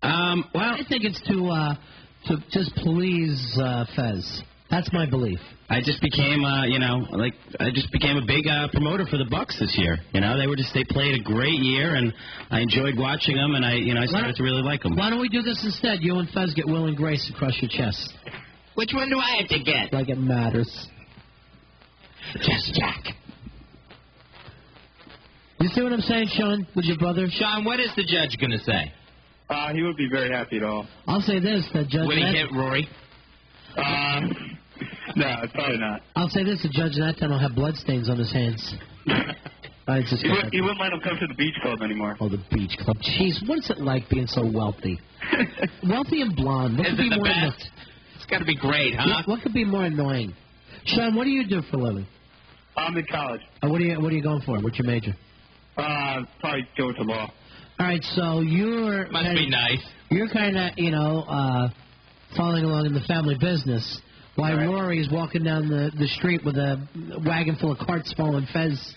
Well, I think it's to just please Fez. That's my belief. I just became, I just became a big promoter for the Bucs this year. They played a great year, and I enjoyed watching them, and I started to really like them. Why don't we do this instead? You and Fez get Will and Grace across your chest. Which one do I have to get? Like it matters. Just Jack. You see what I'm saying, Sean, with your brother? Sean, what is the judge going to say? He would be very happy at all. I'll say this, the judge... Would he hit Rory? No, probably not. I'll say this, the judge that time will have bloodstains on his hands. He wouldn't let him come to the beach club anymore. Oh, the beach club. Jeez, what's it like being so wealthy? Wealthy and blonde. What Is could be it the more best? It's got to be great, huh? What could be more annoying? Sean, what do you do for a living? I'm in college. What are you going for? What's your major? Probably go to law. All right, so you're... Must be nice. You're kind of, following along in the family business while Rory is walking down the street with a wagon full of carts full and Fez...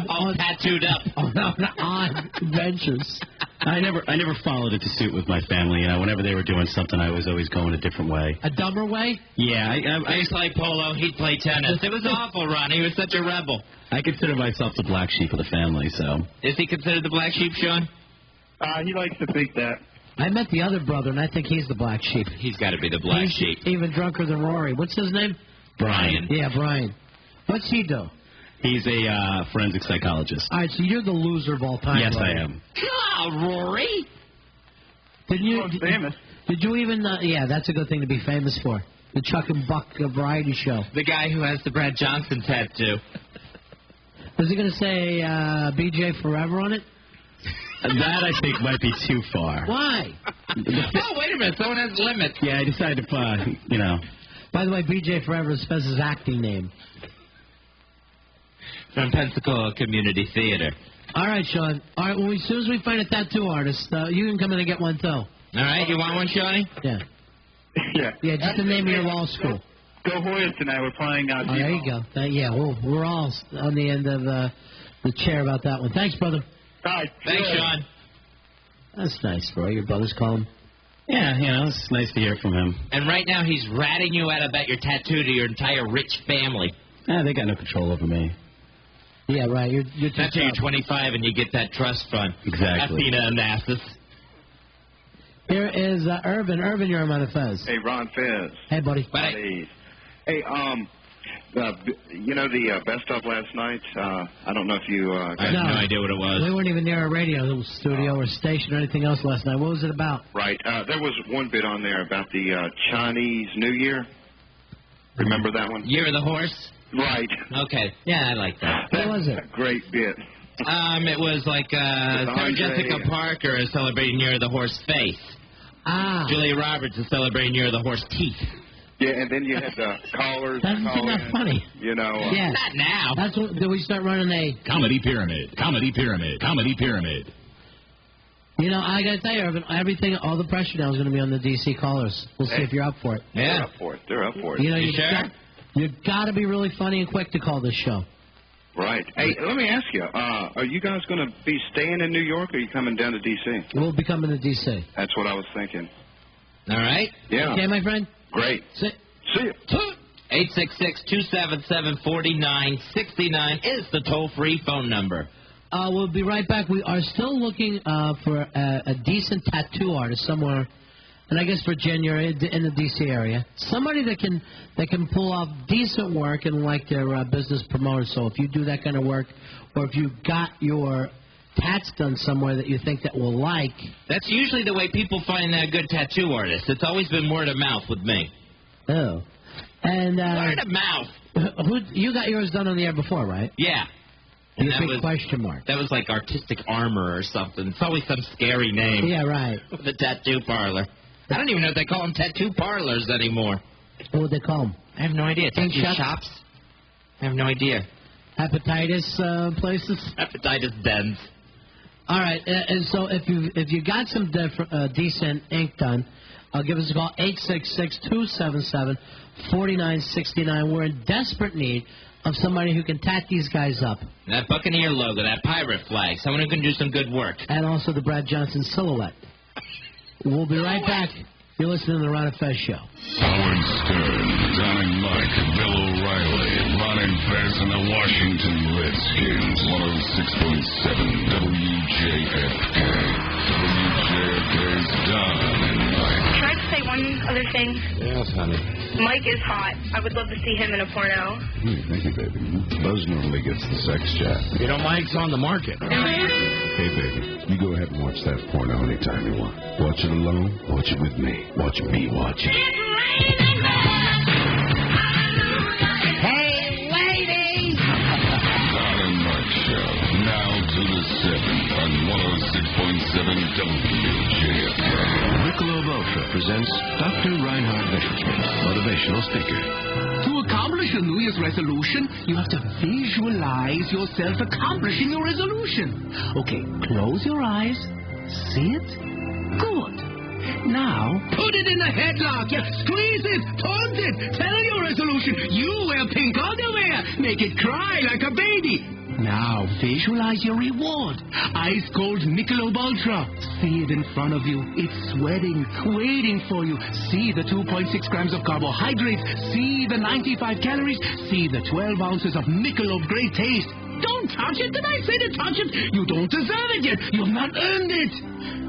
all tattooed up. On adventures. I never followed it to suit with my family. Whenever they were doing something, I was always going a different way. A dumber way? Yeah. I used to play polo. He'd play tennis. It was awful, Ron. He was such a rebel. I consider myself the black sheep of the family, so... Is he considered the black sheep, Sean? He likes to think that. I met the other brother, and I think he's the black sheep. He's got to be the black sheep. Even drunker than Rory. What's his name? Brian. Yeah, Brian. What's he do? He's a forensic psychologist. All right, so you're the loser of all time. Yes, Rory. I am. God, Rory. Famous. Did you even... yeah, that's a good thing to be famous for. The Chuck and Buck variety show. The guy who has the Brad Johnson tattoo. Was he going to say BJ Forever on it? That, I think, might be too far. Why? Oh, wait a minute. Someone has limits. Yeah, I decided to, By the way, BJ Forever is Fez's acting name. From Pensacola Community Theater. All right, Sean. All right, well, as soon as we find a tattoo artist, you can come in and get one, too. All right, you want one, Shawnee? Yeah. Yeah, just the name of your law school. Go Hoyas tonight. We're playing on there you go. We're all on the end of the chair about that one. Thanks, brother. All right. Thanks, Sean. That's nice, bro. Your brothers call him. Yeah, you know, it's nice to hear from him. And right now he's ratting you out about your tattoo to your entire rich family. Yeah, they got no control over me. Yeah, right. You're That's till you're 25 and you get that trust fund. Exactly. Athena Onassis. Here is Irvin. Irvin, you're on Ron and Fez. Hey, Ron Fez. Hey, buddy. Buddy. Hey, you know the best of last night? I don't know if you... I have no idea what it was. We weren't even near a radio studio or station or anything else last night. What was it about? Right. There was one bit on there about the Chinese New Year. Remember that one? Year of the Horse? Right. Okay. Yeah, I like that. What was it? A great bit. It was like Sarah Jessica Parker is celebrating Year of the Horse face. Ah. Julia Roberts is celebrating Year of the Horse teeth. Yeah, and then you had the callers. That's call not in, funny. You know. Yeah. Not now. That's what. Did we start running a Comedy Pyramid, Comedy Pyramid, Comedy Pyramid. You know, I got to tell you, Irvin, everything, all the pressure now is going to be on the DC callers. We'll see if you're up for it. Yeah. They're up for it. They're up for it. You know, you sure? You've got to be really funny and quick to call this show. Right. Hey, let me ask you, are you guys going to be staying in New York or are you coming down to D.C.? We'll be coming to D.C. That's what I was thinking. All right. Yeah. Okay, my friend? Great. See you. 866-277-4969 is the toll-free phone number. We'll be right back. We are still looking for a decent tattoo artist somewhere, and I guess Virginia in the D.C. area. Somebody that can pull off decent work and like their business promoter. So if you do that kind of work, or if you got your tats done somewhere that you think that will like. That's usually the way people find a good tattoo artist. It's always been word of mouth with me. Oh. And word of mouth. You got yours done on the air before, right? Yeah. And that was question mark. That was like Artistic Armor or something. It's always some scary name. Yeah, right. The tattoo parlor. I don't even know if they call them tattoo parlors anymore. What would they call them? I have no idea. Tattoo shops? I have no idea. Hepatitis places? Hepatitis dens. All right, and so if you got some decent ink done, give us a call, 866-277-4969. We're in desperate need of somebody who can tat these guys up. That Buccaneer logo, that pirate flag, someone who can do some good work. And also the Brad Johnson silhouette. We'll be right back. You're listening to the Ron and Fez Show. Howard Stern, Don and Mike, Bill O'Reilly, Ron and Fez and the Washington Redskins, 106.7 WJFK. WJFK's Don and Mike. Can I just say one other thing? Yes, honey. Mike is hot. I would love to see him in a porno. Thank you, baby. Buzz normally gets the sex chat. You know, Mike's on the market. Hey, baby, you go ahead and watch that porno anytime you want. Watch it alone, watch it with me. Watch me watch it. Hey, ladies! Don and Mike Show, now to the 7 on 106.7 WJFK. Michelob Ultra presents Dr. Reinhard Messerschmidt, motivational speaker. To accomplish a New Year's resolution, you have to visualize yourself accomplishing your resolution. Okay, close your eyes. See it? Good. Now, put it in a headlock. Yeah, squeeze it, taunt it. Tell your resolution. You wear pink underwear. Make it cry like a baby. Now, visualize your reward. Ice cold Michelob Ultra. See it in front of you. It's sweating, waiting for you. See the 2.6 grams of carbohydrates. See the 95 calories. See the 12 ounces of Michelob great taste. Don't touch it. Did I say to touch it? You don't deserve it yet. You've not earned it.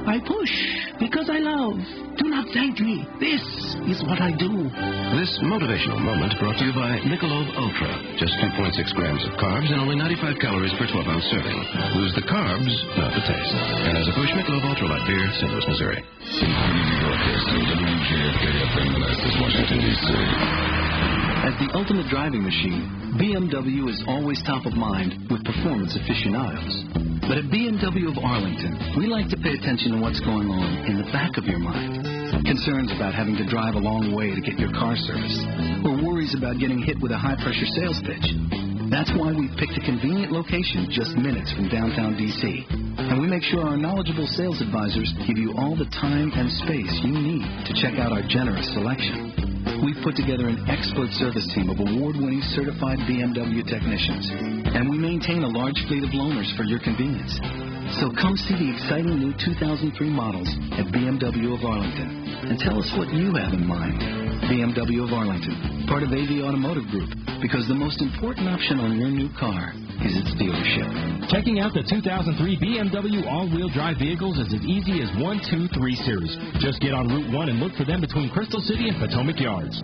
I push because I love. Do not thank me. This is what I do. This motivational moment brought to you by Michelob Ultra. Just 2.6 grams of carbs and only 95 calories per 12-ounce serving. Lose the carbs, not the taste. And as a push, Michelob Ultra Light Beer, St. Louis, Missouri. Broadcasting WJFK FM Manassas, Washington, D.C. As the ultimate driving machine, BMW is always top of mind with performance aficionados. But at BMW of Arlington, we like to pay attention to what's going on in the back of your mind. Concerns about having to drive a long way to get your car serviced, or worries about getting hit with a high-pressure sales pitch. That's why we've picked a convenient location just minutes from downtown D.C. And we make sure our knowledgeable sales advisors give you all the time and space you need to check out our generous selection. We've put together an expert service team of award-winning certified BMW technicians, and we maintain a large fleet of loaners for your convenience. So come see the exciting new 2003 models at BMW of Arlington. and tell us what you have in mind. BMW of Arlington, part of AV Automotive Group, because the most important option on your new car is its dealership. Checking out the 2003 BMW all-wheel drive vehicles is as easy as 1, 2, 3 series. Just get on Route 1 and look for them between Crystal City and Potomac Yards.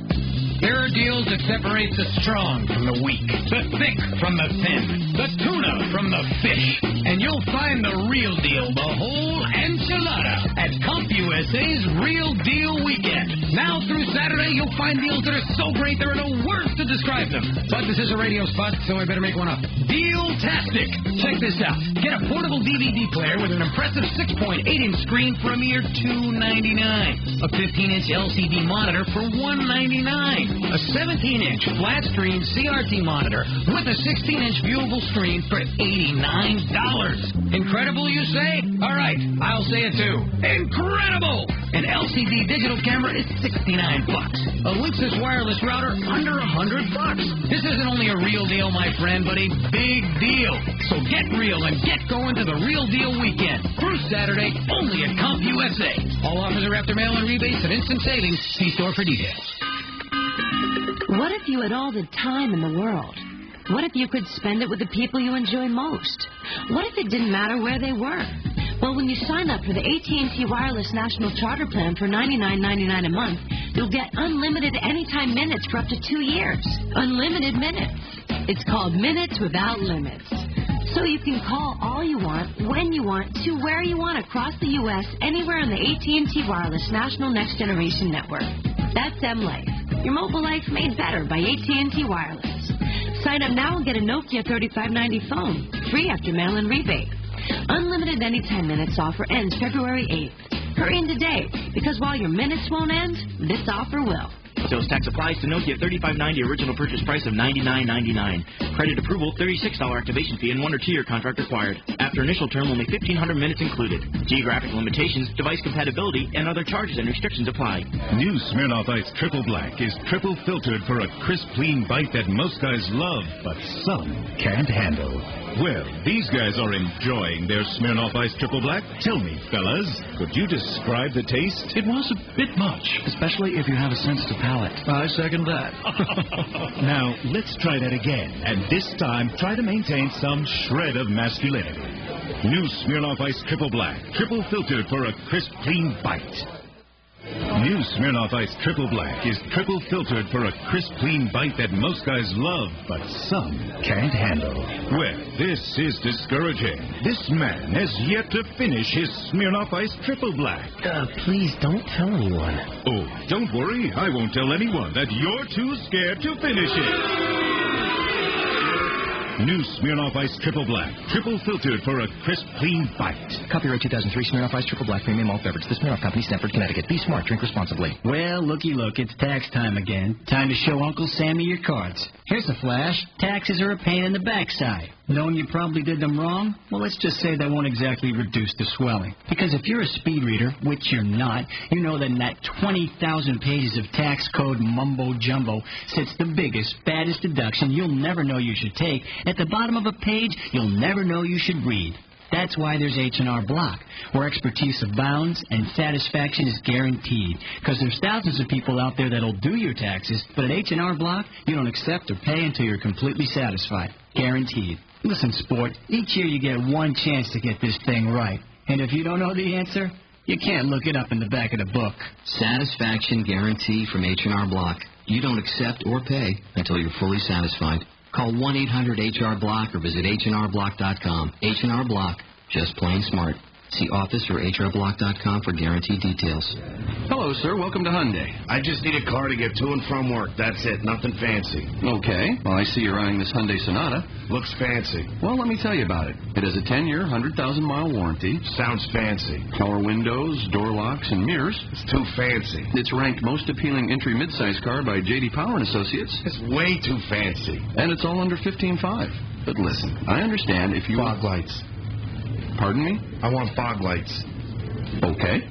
There are deals that separate the strong from the weak, the thick from the thin, the tuna from the fish. And you'll find the real deal, the whole enchilada, at CompUSA's Real Deal Weekend. Now through Saturday, you'll find deals that are so great there are no words to describe them. But this is a radio spot, so I better make one up. Deal-tastic! Check this out. Get a portable DVD player with an impressive 6.8-inch screen for a mere $2.99. A 15-inch LCD monitor for $1.99. A 17-inch flat-screen CRT monitor with a 16-inch viewable screen for $89. Incredible, you say? All right, I'll say it too. Incredible! An LCD digital camera is $69. A Linksys wireless router under $100. This isn't only a real deal, my friend, but a big deal. So get real and get going to the Real Deal Weekend through Saturday only at CompUSA. All offers are after mail-in rebates and instant savings. See store for details. What if you had all the time in the world? What if you could spend it with the people you enjoy most? What if it didn't matter where they were? Well, when you sign up for the AT&T Wireless National Charter Plan for $99.99 a month, you'll get unlimited anytime minutes for up to 2 years. Unlimited minutes. It's called Minutes Without Limits. So you can call all you want, when you want, to where you want across the U.S., anywhere on the AT&T Wireless National Next Generation Network. That's M-Life. Your mobile life made better by AT&T Wireless. Sign up now and get a Nokia 3590 phone, free after mail-in rebate. Unlimited anytime minutes offer ends February 8th. Hurry in today, because while your minutes won't end, this offer will. Sales tax applies to Nokia 3590 original purchase price of $99.99. Credit approval, $36 activation fee, and 1 or 2 year contract required. After initial term, only 1,500 minutes included. Geographic limitations, device compatibility, and other charges and restrictions apply. New Smirnoff Ice Triple Black is triple filtered for a crisp, clean bite that most guys love, but some can't handle. Well, these guys are enjoying their Smirnoff Ice Triple Black. Tell me, fellas, could you describe the taste? It was a bit much, especially if you have a sensitive palate. I second that. Now, let's try that again, and this time try to maintain some shred of masculinity. New Smirnoff Ice Triple Black, triple filtered for a crisp, clean bite. New Smirnoff Ice Triple Black is triple filtered for a crisp, clean bite that most guys love, but some can't handle. Well, this is discouraging. This man has yet to finish his Smirnoff Ice Triple Black. Please don't tell anyone. Oh, don't worry. I won't tell anyone that you're too scared to finish it. New Smirnoff Ice Triple Black, triple filtered for a crisp, clean bite. Copyright 2003 Smirnoff Ice Triple Black Premium Malt Beverage. The Smirnoff Company, Stamford, Connecticut. Be smart. Drink responsibly. Well, looky look. It's tax time again. Time to show Uncle Sammy your cards. Here's a flash. Taxes are a pain in the backside. Knowing you probably did them wrong? Well, let's just say that won't exactly reduce the swelling. Because if you're a speed reader, which you're not, you know that in that 20,000 pages of tax code mumbo-jumbo sits the biggest, baddest deduction you'll never know you should take. At the bottom of a page, you'll never know you should read. That's why there's H&R Block, where expertise abounds and satisfaction is guaranteed. Because there's thousands of people out there that'll do your taxes, but at H&R Block, you don't accept or pay until you're completely satisfied. Guaranteed. Listen, sport, each year you get one chance to get this thing right. And if you don't know the answer, you can't look it up in the back of the book. Satisfaction guarantee from H&R Block. You don't accept or pay until you're fully satisfied. Call 1-800-HR-BLOCK or visit hrblock.com. H&R Block, just plain smart. See office or hrblock.com for guaranteed details. Hello, sir. Welcome to Hyundai. I just need a car to get to and from work. That's it. Nothing fancy. Okay. Well, I see you're eyeing this Hyundai Sonata. Looks fancy. Well, let me tell you about it. It has a 10-year, 100,000-mile warranty. Sounds fancy. Power windows, door locks, and mirrors. It's too fancy. It's ranked most appealing entry midsize car by J.D. Power & Associates. It's way too fancy. And it's all under $15,500. But listen, I understand if you... Fog lights. Pardon me? I want fog lights. Okay.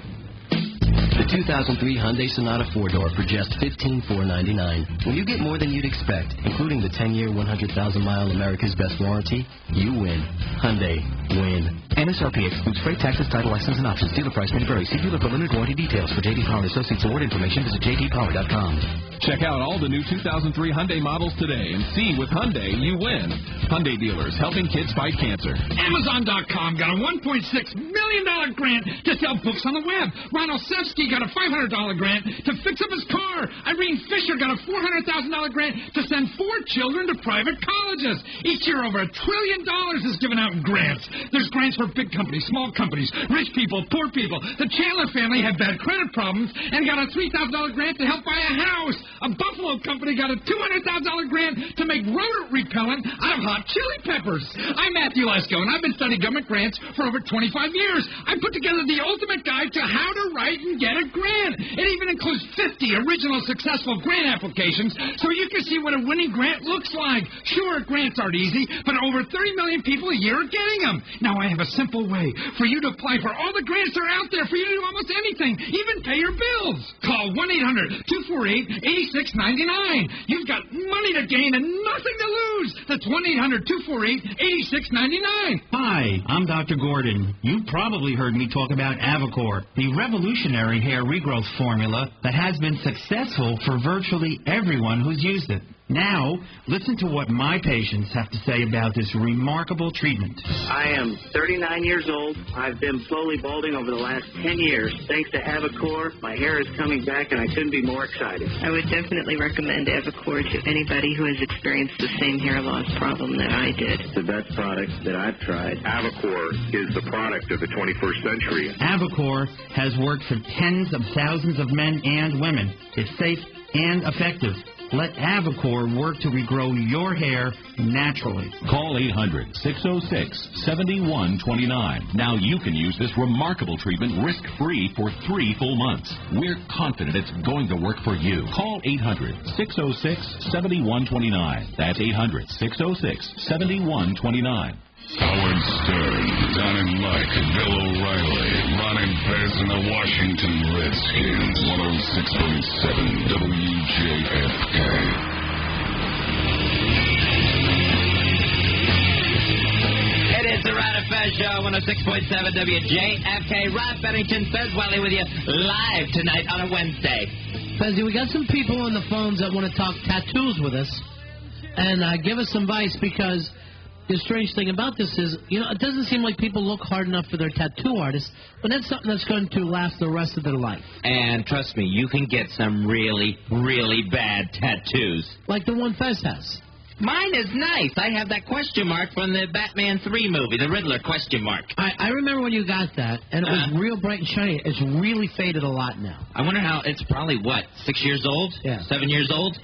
The 2003 Hyundai Sonata 4-door for just $15,499. When you get more than you'd expect, including the 10-year, 100,000-mile America's Best warranty, you win. Hyundai, win. MSRP excludes freight, taxes, title, license, and options. Dealer price may vary. See dealer for limited warranty details. For J.D. Power and Associates award information, visit jdpower.com. Check out all the new 2003 Hyundai models today and see with Hyundai, you win. Hyundai dealers, helping kids fight cancer. Amazon.com got a $1.6 million grant to sell books on the web. Ron Olszewski got a $500 grant to fix up his car. Irene Fisher got a $400,000 grant to send 4 children to private colleges. Each year, over $1 trillion is given out in grants. There's grants for big companies, small companies, rich people, poor people. The Chandler family had bad credit problems and got a $3,000 grant to help buy a house. A Buffalo company got a $200,000 grant to make rodent repellent out of hot chili peppers. I'm Matthew Lesko, and I've been studying government grants for over 25 years. I put together the ultimate guide to how to write and get a grant. It even includes 50 original successful grant applications so you can see what a winning grant looks like. Sure, grants aren't easy, but over 30 million people a year are getting them. Now, I have a simple way for you to apply for all the grants that are out there for you to do almost anything, even pay your bills. Call 1-800-248-8699. You've got money to gain and nothing to lose. That's 1-800-248-8699. Hi, I'm Dr. Gordon. You've probably heard me talk about Avacor, the revolutionary hair regrowth formula that has been successful for virtually everyone who's used it. Now, listen to what my patients have to say about this remarkable treatment. I am 39 years old. I've been slowly balding over the last 10 years. Thanks to Avacor, my hair is coming back, and I couldn't be more excited. I would definitely recommend Avacor to anybody who has experienced the same hair loss problem that I did. It's the best product that I've tried. Avacor is the product of the 21st century. Avacor has worked for tens of thousands of men and women. It's safe and effective. Let Avacor work to regrow your hair naturally. Call 800-606-7129. Now you can use this remarkable treatment risk-free for 3 full months. We're confident it's going to work for you. Call 800-606-7129. That's 800-606-7129. Howard Stern, Don and Mike, Bill O'Reilly, Ron and Fez, and the Washington Redskins, 106.7 WJFK. It is the Ron and Fez Show, 106.7 WJFK. Ron Bennington, Fez Wiley with you live tonight on a Wednesday. Fezzy, we got some people on the phones that want to talk tattoos with us and give us some advice because the strange thing about this is, it doesn't seem like people look hard enough for their tattoo artists, but that's something that's going to last the rest of their life. And trust me, you can get some really, really bad tattoos. Like the one Fez has. Mine is nice. I have that question mark from the Batman 3 movie, the Riddler question mark. I remember when you got that, and it was real bright and shiny. It's really faded a lot now. I wonder how, it's probably, 6 years old? Yeah. 7 years old?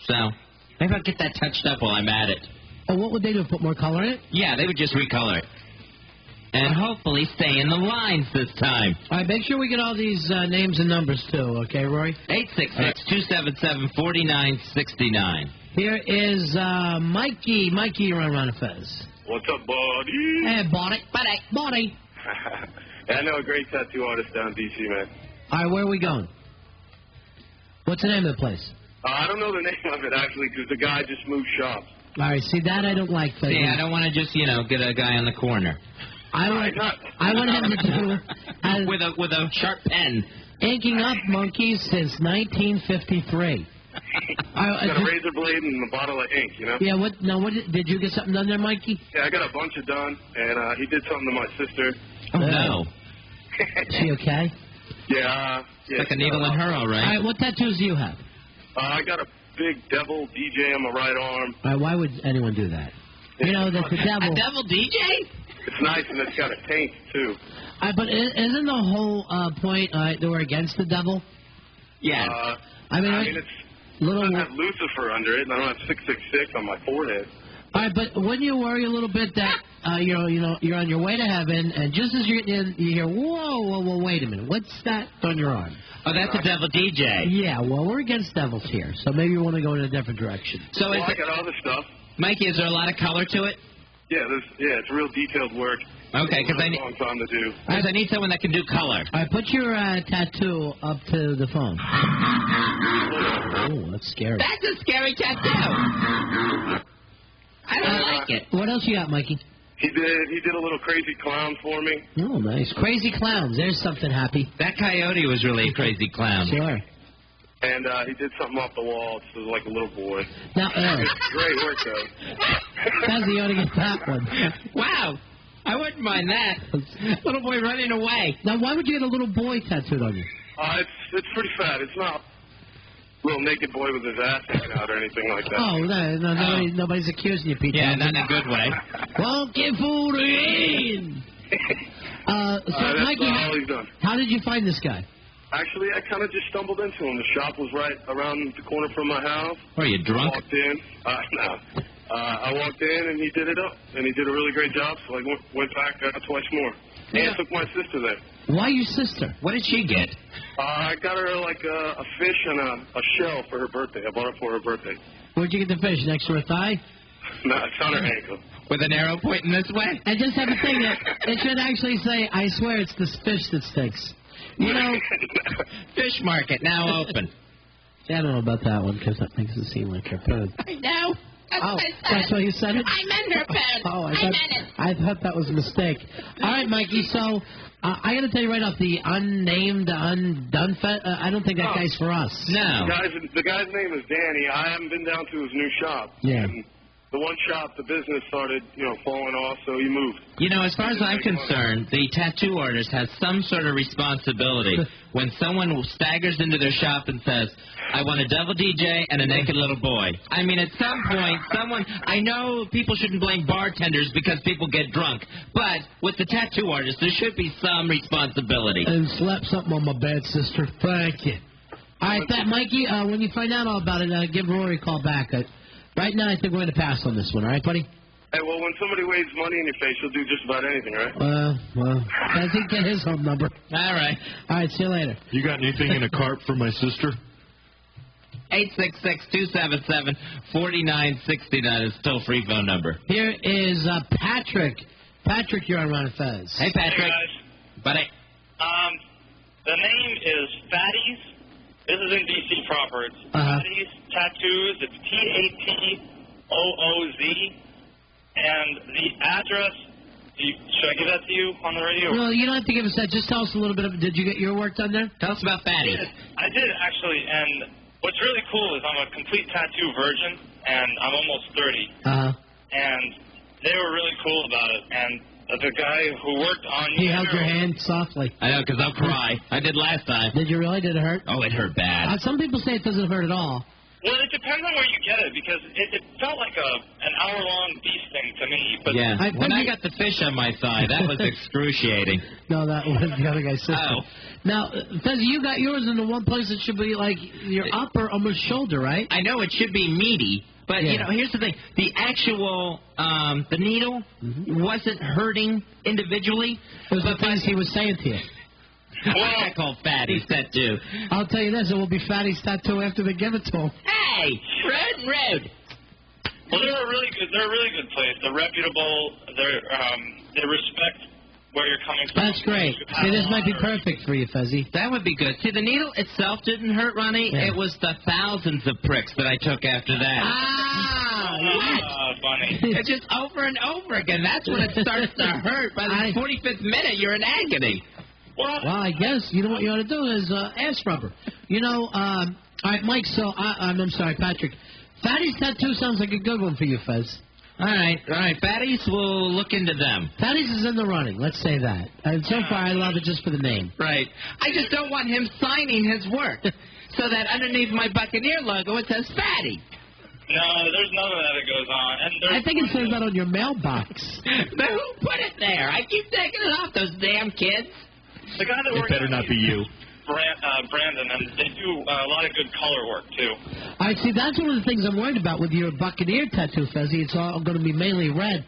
So, maybe I'll get that touched up while I'm at it. Oh, what would they do? Put more color in it? Yeah, they would just recolor it. And hopefully stay in the lines this time. All right, make sure we get all these names and numbers, too, okay, Roy? 866-277-4969. Here is Mikey. Mikey, you're on Ron and Fez. What's up, buddy? Hey, buddy. Buddy. I know a great tattoo artist down in D.C., man. All right, where are we going? What's the name of the place? I don't know the name of it, actually, because the guy just moved shops. All right, see, that I don't like. See, I don't want to just, get a guy on the corner. I want him to do... with a sharp pen. Inking up monkeys since 1953. Got a razor blade and a bottle of ink, Yeah, what did you get something done there, Mikey? Yeah, I got a bunch of done, and he did something to my sister. Oh, no. Is she okay? Yeah. Like a needle in her, all right. All right, what tattoos do you have? I got a big devil DJ on my right arm. All right, why would anyone do that? That's the devil. A devil DJ? It's nice, and it's got a taint, too. All right, but isn't the whole point that we're against the devil? Yeah. I mean, it's... I don't have Lucifer under it, and I don't have 666 on my forehead. All right, but wouldn't you worry a little bit that you're on your way to heaven, and just as you're in, you hear, whoa, wait a minute, what's that on your arm? Oh, that's a devil DJ. Yeah, well, we're against devils here, so maybe you want to go in a different direction. So I got other stuff. Mikey, is there a lot of color to it? it's real detailed work. Okay, because I long time to do. I need someone that can do color. All right, put your tattoo up to the phone. Oh, that's scary. That's a scary tattoo. I don't like it. What else you got, Mikey? He did a little crazy clown for me. Oh, nice. Crazy clowns. There's something happy. That coyote was really a crazy clown. Sure. And he did something off the wall. It was like a little boy. Now, great work, though. That's the ought to get that one. Wow. I wouldn't mind that. Little boy running away. Now, why would you get a little boy tattooed on you? It's pretty fat. It's not a little naked boy with his ass hanging out or anything like that. Oh, nobody's accusing you, Pete. Yeah, not in a good way. Won't give food again. That's Mikey, all he's done. how did you find this guy? Actually, I kind of just stumbled into him. The shop was right around the corner from my house. Are you drunk? I walked in. No. I walked in, and he did it up. And he did a really great job, so I went back twice more. And I took my sister there. Why your sister? What did she get? I got her, like, a fish and a shell for her birthday. I bought it for her birthday. Where'd you get the fish? Next to her thigh? No, it's on her ankle. With an arrow pointing this way? I just have a thing that it should actually say, I swear it's this fish that stinks. You know, fish market now open. I don't know about that one because that makes it seem like her food. I know. That's why you said it? I meant her food. Oh, I meant it. I thought that was a mistake. All right, Mikey, so I got to tell you right off, the unnamed, undone, I don't think that guy's for us. No. The guy's name is Danny. I haven't been down to his new shop. Yeah. And the one shop, the business started, falling off, so he moved. As far as I'm concerned, the tattoo artist has some sort of responsibility when someone staggers into their shop and says, I want a double DJ and a naked little boy. I mean, at some point, I know people shouldn't blame bartenders because people get drunk, but with the tattoo artist, there should be some responsibility. And slap something on my bad sister. Thank you. All right, Mikey, when you find out all about it, give Rory a call back. Right now, I think we're going to pass on this one. All right, buddy? Hey, well, when somebody waves money in your face, you'll do just about anything, right? Well, I think get his home number. All right. All right, see you later. You got anything in a cart for my sister? 866-277-4969 is toll-free phone number. Here is Patrick. Patrick, you're on Ron and Fez. Hey, Patrick. Hey, guys. Buddy. The name is Fatty's. This is in D.C. proper. It's Fatty's Tattoos. It's T-A-T-O-O-Z. And the address, should I give that to you on the radio? No, you don't have to give us that. Just tell us a little bit of, did you get your work done there? Tell us about Fatty. I did, actually. And what's really cool is I'm a complete tattoo virgin, and I'm almost 30. And they were really cool about it. And the guy who worked on He held your hand softly. I know, because I'll cry. I did last time. Did you really? Did it hurt? Oh, it hurt bad. Some people say it doesn't hurt at all. Well, it depends on where you get it, because it felt like an hour-long bee sting to me. But yeah, when I got the fish on my thigh, that was excruciating. No, that was the other guy's sister. Oh. Now, Fez, you got yours in the one place that should be like your upper, almost shoulder, right? I know it should be meaty, but, here's the thing. The actual, the needle wasn't hurting individually. It was the things he was saying to you. I call Fatty's tattoo. I'll tell you this, it will be Fatty's tattoo after they give it to him. Hey, rude. Well, they're a really good place. They're reputable. They respect where you're coming from. That's great. See, this might be perfect for you, Fezzy. That would be good. See, the needle itself didn't hurt, Ronnie. Yeah. It was the thousands of pricks that I took after that. Funny. It's just over and over again. That's when it starts to hurt. By the 45th minute, you're in agony. Well, I guess you know what you ought to do is ass rubber. All right, Mike. So I'm sorry, Patrick. Fatty's tattoo sounds like a good one for you, Fez. All right. Fatty's, we'll look into them. Fatty's is in the running. Let's say that. And so far, I love it just for the name. Right. I just don't want him signing his work so that underneath my Buccaneer logo it says Fatty. No, there's none of that goes on. And I think it says that on your mailbox. But who put it there? I keep taking it off, those damn kids. The guy that it works better not be you. Brandon, and they do a lot of good color work, too. All right, see, that's one of the things I'm worried about with your Buccaneer tattoo, Fezzy. It's all going to be mainly red.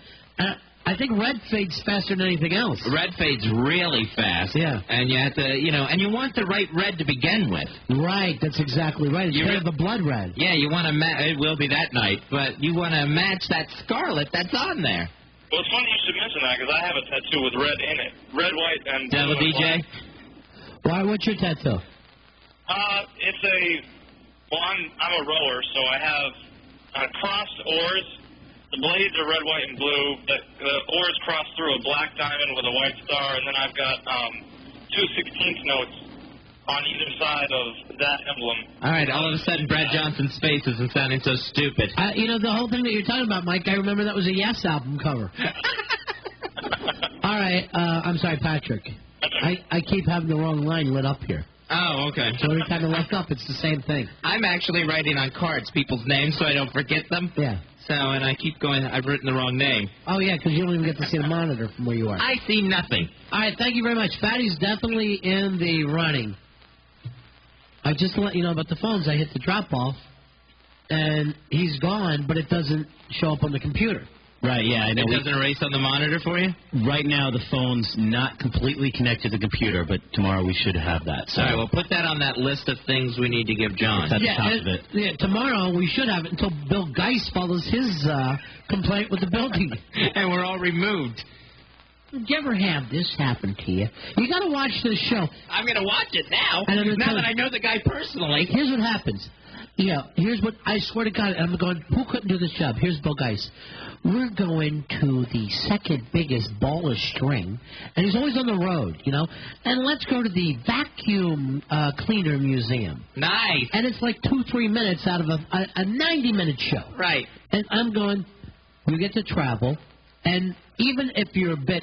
I think red fades faster than anything else. Red fades really fast. Yeah. And you have to, and you want the right red to begin with. Right, that's exactly right. It's kind of the blood red. Yeah, you want to it will be that night, but you want to match that scarlet that's on there. Well, it's funny you should mention that because I have a tattoo with red in it. Red, white, and blue. Devil DJ? Why? What's your tattoo? It's well, I'm a rower, so I have crossed oars. The blades are red, white, and blue. The oars cross through a black diamond with a white star, and then I've got 2 16th notes on either side of that emblem. All right, all of a sudden, Brad Johnson's face isn't sounding so stupid. The whole thing that you're talking about, Mike, I remember that was a Yes album cover. All right, I'm sorry, Patrick. I keep having the wrong line lit up here. Oh, okay. So every time I look up, it's the same thing. I'm actually writing on cards people's names so I don't forget them. Yeah. So, and I keep going, I've written the wrong name. Oh, yeah, because you don't even get to see the monitor from where you are. I see nothing. All right, thank you very much. Fatty's definitely in the running. I just to let you know about the phones, I hit the drop-off, and he's gone, but it doesn't show up on the computer. Right, yeah. I know. It doesn't erase on the monitor for you? Right now, the phone's not completely connected to the computer, but tomorrow we should have that. So. All right, well, put that on that list of things we need to give John. It's at the top of it. Yeah, tomorrow we should have it until Bill Geist follows his complaint with the building. And we're all removed. Did you ever have this happen to you? You got to watch this show. I'm going to watch it now. Now that I know the guy personally. Here's what happens. Yeah, here's what, I swear to God, I'm going, who couldn't do this job? Here's Bill Geist. We're going to the second biggest ball of string, and he's always on the road, and let's go to the vacuum cleaner museum. Nice. And it's like 2-3 minutes out of a 90-minute show. Right. And I'm going, you get to travel, and even if your bit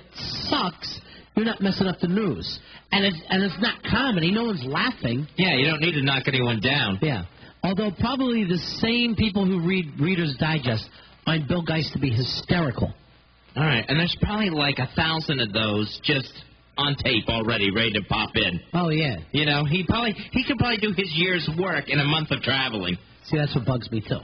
sucks, you're not messing up the news. And it's not comedy. No one's laughing. Yeah, you don't need to knock anyone down. Yeah. Although probably the same people who read Reader's Digest find Bill Geist to be hysterical. All right, and there's probably like 1,000 of those just on tape already, ready to pop in. Oh, yeah. He could probably do his year's work in a month of traveling. See, that's what bugs me, too.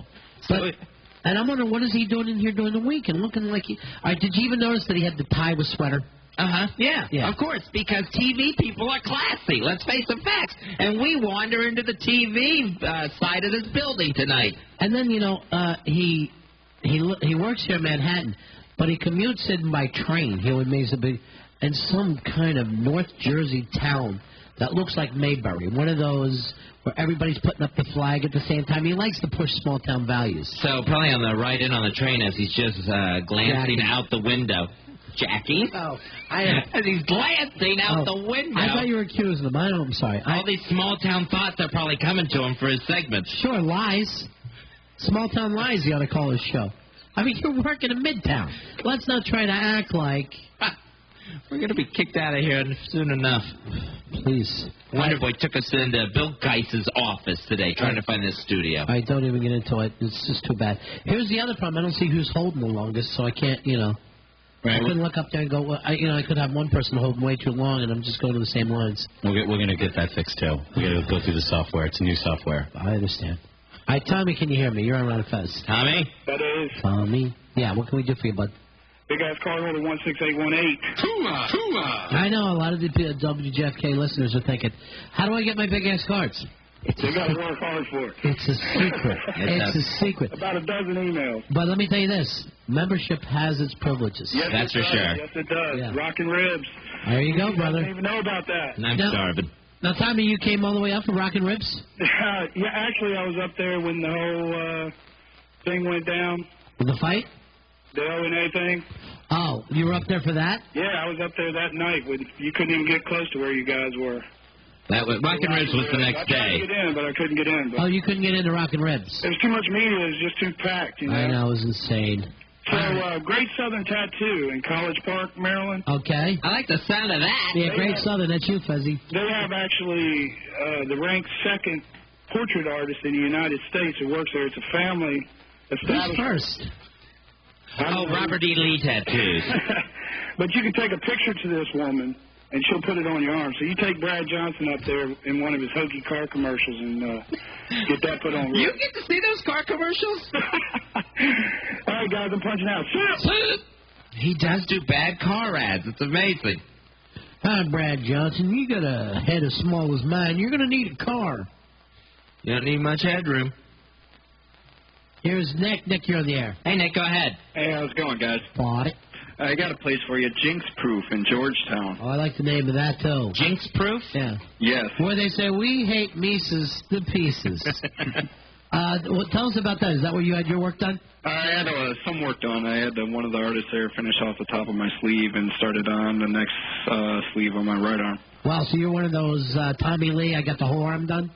And I'm wondering, what is he doing in here during the week? And looking like all right, did you even notice that he had the tie with sweater? Uh-huh. Yeah, of course, because TV people are classy. Let's face the facts. And we wander into the TV side of this building tonight. And then, he works here in Manhattan, but he commutes in by train. He would be in some kind of North Jersey town that looks like Mayberry, one of those where everybody's putting up the flag at the same time. He likes to push small-town values. So probably on the ride in on the train as he's just glancing out the window. Jackie? As he's glancing out the window. I thought you were accusing him. I'm sorry. All these small-town thoughts are probably coming to him for his segments. Sure, lies. Small-town lies, you ought to call his show. I mean, you're working in Midtown. Let's not try to act like... We're going to be kicked out of here soon enough. Please. Wonderboy took us into Bill Geist's office today trying to find this studio. I don't even get into it. It's just too bad. Here's the other problem. I don't see who's holding the longest, so I can't, Right. I couldn't look up there and go, well, I could have one person holding way too long, and I'm just going to the same lines. We're going to get that fixed, too. We're going to go through the software. It's new software. I understand. All right, Tommy, can you hear me? You're on Ron and Fez. Tommy? That is. Tommy? Yeah, what can we do for you, bud? Big ass car holder 16818. Hooah! I know a lot of the WJFK listeners are thinking, how do I get my big ass cards? You got to work hard for it. It's a secret. It's a secret. About a dozen emails. But let me tell you this. Membership has its privileges. Yes, that's for sure. Yes, it does. Yeah. Rockin' ribs. There you go, brother. I didn't even know about that. And I'm starving. Now, Tommy, you came all the way up for Rockin' Ribs? Yeah, actually, I was up there when the whole thing went down. The fight? The O&A thing. Oh, you were up there for that? Yeah, I was up there that night when you couldn't even get close to where you guys were. That was Rockin' Ribs was the next day. I tried to get in, but I couldn't get in. Oh, you couldn't get into Rockin' Ribs? There's too much media. It was just too packed, I know, it was insane. So, Great Southern Tattoo in College Park, Maryland. Okay. I like the sound of that. Yeah, Great Southern. That's you, Fezzy. They have actually the ranked second portrait artist in the United States who works there. It's a family establishment. Who's first? Robert E. Lee tattoos. But you can take a picture to this woman, and she'll put it on your arm. So you take Brad Johnson up there in one of his hokey car commercials and get that put on. You get to see those car commercials? All right, guys, I'm punching out. He does do bad car ads. It's amazing. Hi, Brad Johnson. You got a head as small as mine. You're going to need a car. You don't need much headroom. Here's Nick. Nick, you're on the air. Hey, Nick, go ahead. Hey, how's it going, guys? Bought it. I got a place for you, Jinx Proof in Georgetown. Oh, I like the name of that, too. Jinx Proof? Yeah. Yes. Where they say, we hate Mises to pieces. Well, tell us about that. Is that where you had your work done? I had some work done. I had one of the artists there finish off the top of my sleeve and started on the next sleeve on my right arm. Wow, so you're one of those Tommy Lee, I got the whole arm done?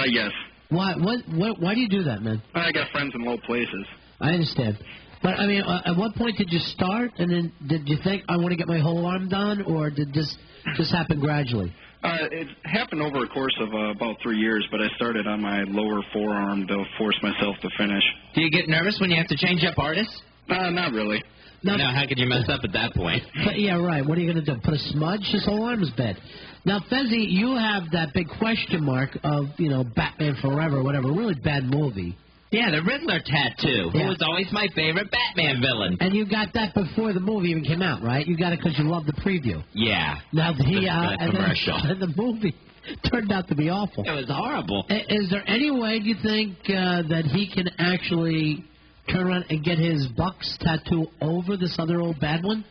Yes. Why do you do that, man? I got friends in low places. I understand. But, I mean, at what point did you start, and then did you think, I want to get my whole arm done, or did this just happen gradually? It happened over a course of about 3 years, but I started on my lower forearm to force myself to finish. Do you get nervous when you have to change up artists? Not really. No, how could you mess up at that point? But, yeah, right. What are you going to do? Put a smudge? His whole arm is bad. Now, Fezzy, you have that big question mark of, Batman Forever, whatever, really bad movie. Yeah, the Riddler tattoo, who was always my favorite Batman villain. And you got that before the movie even came out, right? You got it because you loved the preview. Yeah. Now, the commercial. And the movie turned out to be awful. It was horrible. Is there any way, do you think, that he can actually turn around and get his Bucs tattoo over this other old bad one?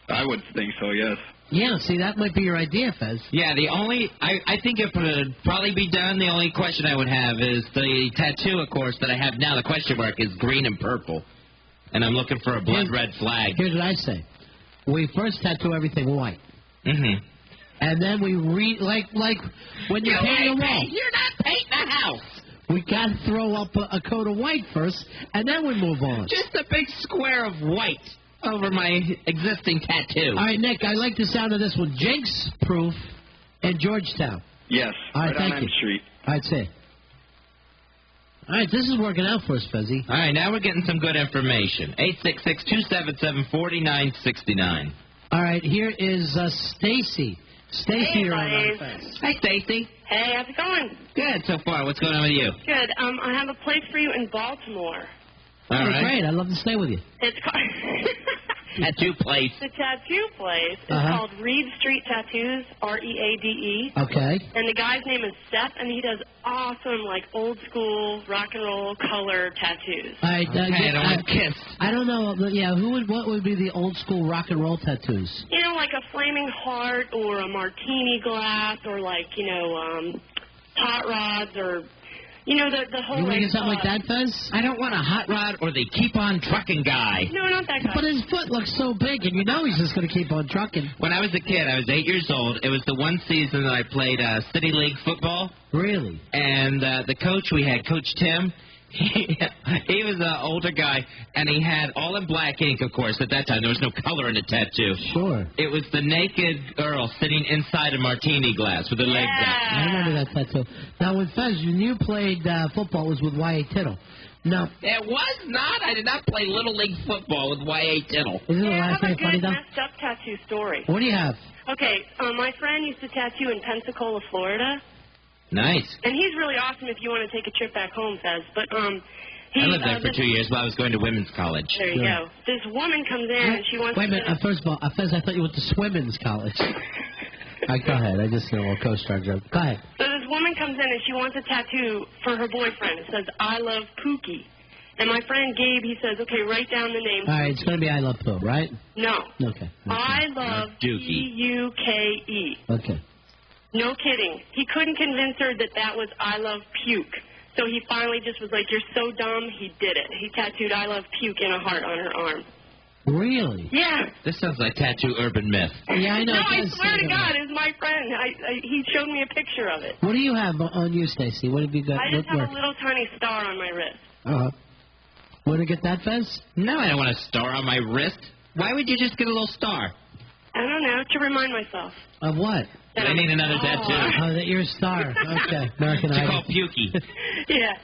I would think so, yes. Yeah, see, that might be your idea, Fez. Yeah, I think it would probably be done. The only question I would have is the tattoo, of course, that I have now. The question mark is green and purple. And I'm looking for a blood red flag. Here's what I say. We first tattoo everything white. Mm-hmm. And then we like when you paint a wall. You're not painting a house. We got to throw up a coat of white first, and then we move on. Just a big square of white over my existing tattoo. All right, Nick, I like the sound of this one. Jinx Proof in Georgetown. Yes, all right, right thank on you. M Street. All right, say. All right, this is working out for us, Fezzy. All right, now we're getting some good information. 866-277-4969. All right, here is Stacy. Stacy, hey, you're on buddies. Fez. Hi, Stacy. Hey, how's it going? Good so far. What's going on with you? Good. I have a place for you in Baltimore. All right. Great. I'd love to stay with you. It's called Tattoo place. The tattoo place is called Reed Street Tattoos, Reade. Okay. And the guy's name is Seth, and he does awesome, old school rock and roll color tattoos. All right. I don't want to kiss. I don't know. But yeah, what would be the old school rock and roll tattoos? Like a flaming heart or a martini glass or hot rods or. The whole. You want to get something like that, Fez? I don't want a hot rod or the keep on trucking guy. No, not that guy. But his foot looks so big, and he's just going to keep on trucking. When I was a kid, I was 8 years old. It was the one season that I played City League football. Really? And the coach we had, Coach Tim, he was an older guy, and he had all in black ink, of course. At that time, there was no color in the tattoo. Sure. It was the naked girl sitting inside a martini glass with her legs up. I remember that tattoo. Now, with Fez, when you played football, it was with Y.A. Tittle. No. It was not. I did not play Little League football with Y.A. Tittle. Isn't the I last have a name funny, good though? messed up tattoo story. What do you have? Okay, my friend used to tattoo in Pensacola, Florida. Nice. And he's really awesome if you want to take a trip back home, Fez. But I lived there for 2 years while I was going to women's college. There you go. This woman comes in and she wants Wait a minute. First of all, Fez, I thought you went to women's college. All right, go ahead. I just did a little co-star joke. Go ahead. So this woman comes in and she wants a tattoo for her boyfriend. It says, I love Pookie. And my friend Gabe, he says, okay, write down the name. All right, it's going to be I Love Pooh, right? No. Okay. I love P-U-K-E. Okay. No kidding. He couldn't convince her that was I love puke. So he finally just was like, you're so dumb, he did it. He tattooed I love puke in a heart on her arm. Really? Yeah. This sounds like tattoo urban myth. Yeah, I know. No, I swear to God, it's my friend. He showed me a picture of it. What do you have on you, Stacy? What have you got? I just have a little tiny star on my wrist. Uh-huh. Want to get that, Fez? No, I don't want a star on my wrist. Why would you just get a little star? I don't know, to remind myself. Of what? I need another tattoo. Oh, that you're a star. Okay. American It's Idol. called Pukey. Yeah.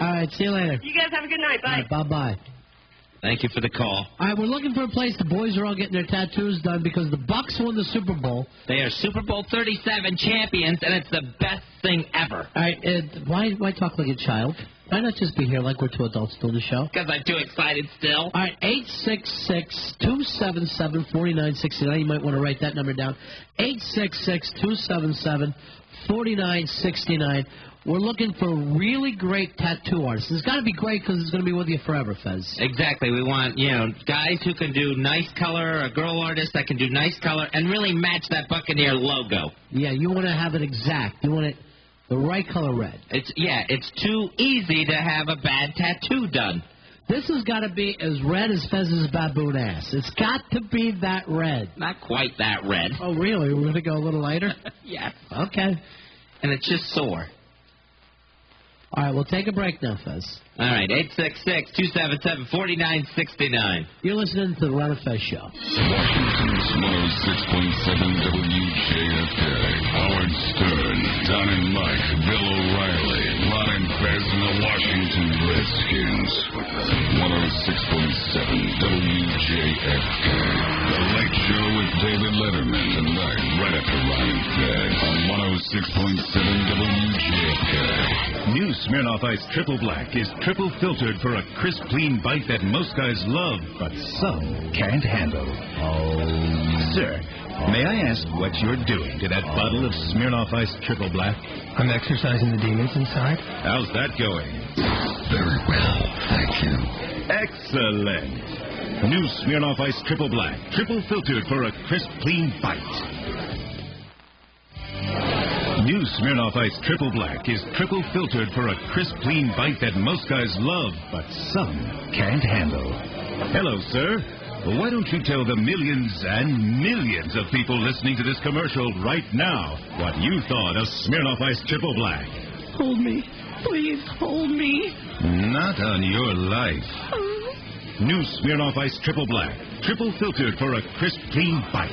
All right, see you later. You guys have a good night. Bye. All right, bye-bye. Thank you for the call. All right, we're looking for a place. The boys are all getting their tattoos done because the Bucs won the Super Bowl. They are Super Bowl 37 champions, and it's the best thing ever. All right, why talk like a child? Why not just be here like we're two adults doing the show? Because I'm too excited still. All right, 866-277-4969. You might want to write that number down. 866-277-4969. we're looking for really great tattoo artists. It's got to be great because it's going to be with you forever, Fez. Exactly. We want, guys who can do nice color, a girl artist that can do nice color, and really match that Buccaneer logo. Yeah, you want to have it exact. You want it the right color red. It's too easy to have a bad tattoo done. This has got to be as red as Fez's baboon ass. It's got to be that red. Not quite that red. Oh, really? We're going to go a little lighter? Yeah. Okay. And it's just sore. All right, we'll take a break now, Fez. All right, 866-277-4969. You're listening to the Ron and Fez Show. Washington's 106.7 WJFK. Howard Stern, Don and Mike, Bill O'Reilly, Ron and Fez and the Washington Redskins. 106.7 WJFK. The Late Show with David Letterman tonight, right after Ron and Fez on 106.7 WJFK. New Smirnoff Ice Triple Black is triple filtered for a crisp, clean bite that most guys love, but some can't handle. Oh, sir, may I ask what you're doing to that bottle of Smirnoff Ice Triple Black? I'm exercising the demons inside. How's that going? Very well, thank you. Excellent. New Smirnoff Ice Triple Black, triple filtered for a crisp, clean bite. New Smirnoff Ice Triple Black is triple filtered for a crisp, clean bite that most guys love, but some can't handle. Hello, sir. Why don't you tell the millions and millions of people listening to this commercial right now what you thought of Smirnoff Ice Triple Black? Hold me. Please hold me. Not on your life. New Smirnoff Ice Triple Black, triple filtered for a crisp, clean bite.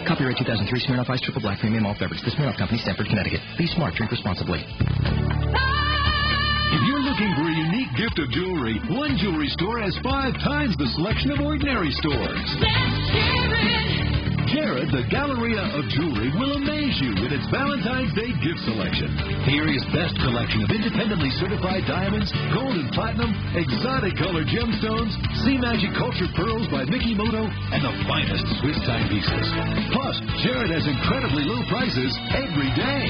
Copyright 2003 Smirnoff Ice Triple Black Premium Malt Beverage. The Smirnoff Company, Stamford, Connecticut. Be smart. Drink responsibly. If you're looking for a unique gift of jewelry, one jewelry store has 5 times the selection of ordinary stores. Jared, the Galleria of Jewelry, will amaze you with its Valentine's Day gift selection. Here is best collection of independently certified diamonds, gold and platinum, exotic colored gemstones, sea magic cultured pearls by Mickey Moto, and the finest Swiss timepieces. Plus, Jared has incredibly low prices every day.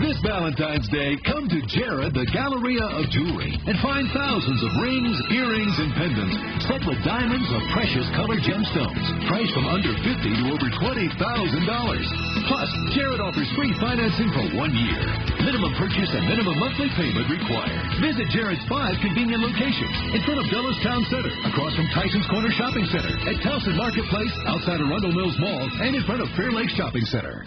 This Valentine's Day, come to Jared, the Galleria of Jewelry, and find thousands of rings, earrings, and pendants set with diamonds or precious colored gemstones, priced from under $50 to over $20,000. Plus, Jared offers free financing for 1 year. Minimum purchase and minimum monthly payment required. Visit Jared's 5 convenient locations in front of Dulles Town Center, across from Tyson's Corner Shopping Center, at Towson Marketplace, outside of Rundle Mills Mall, and in front of Fair Lake Shopping Center.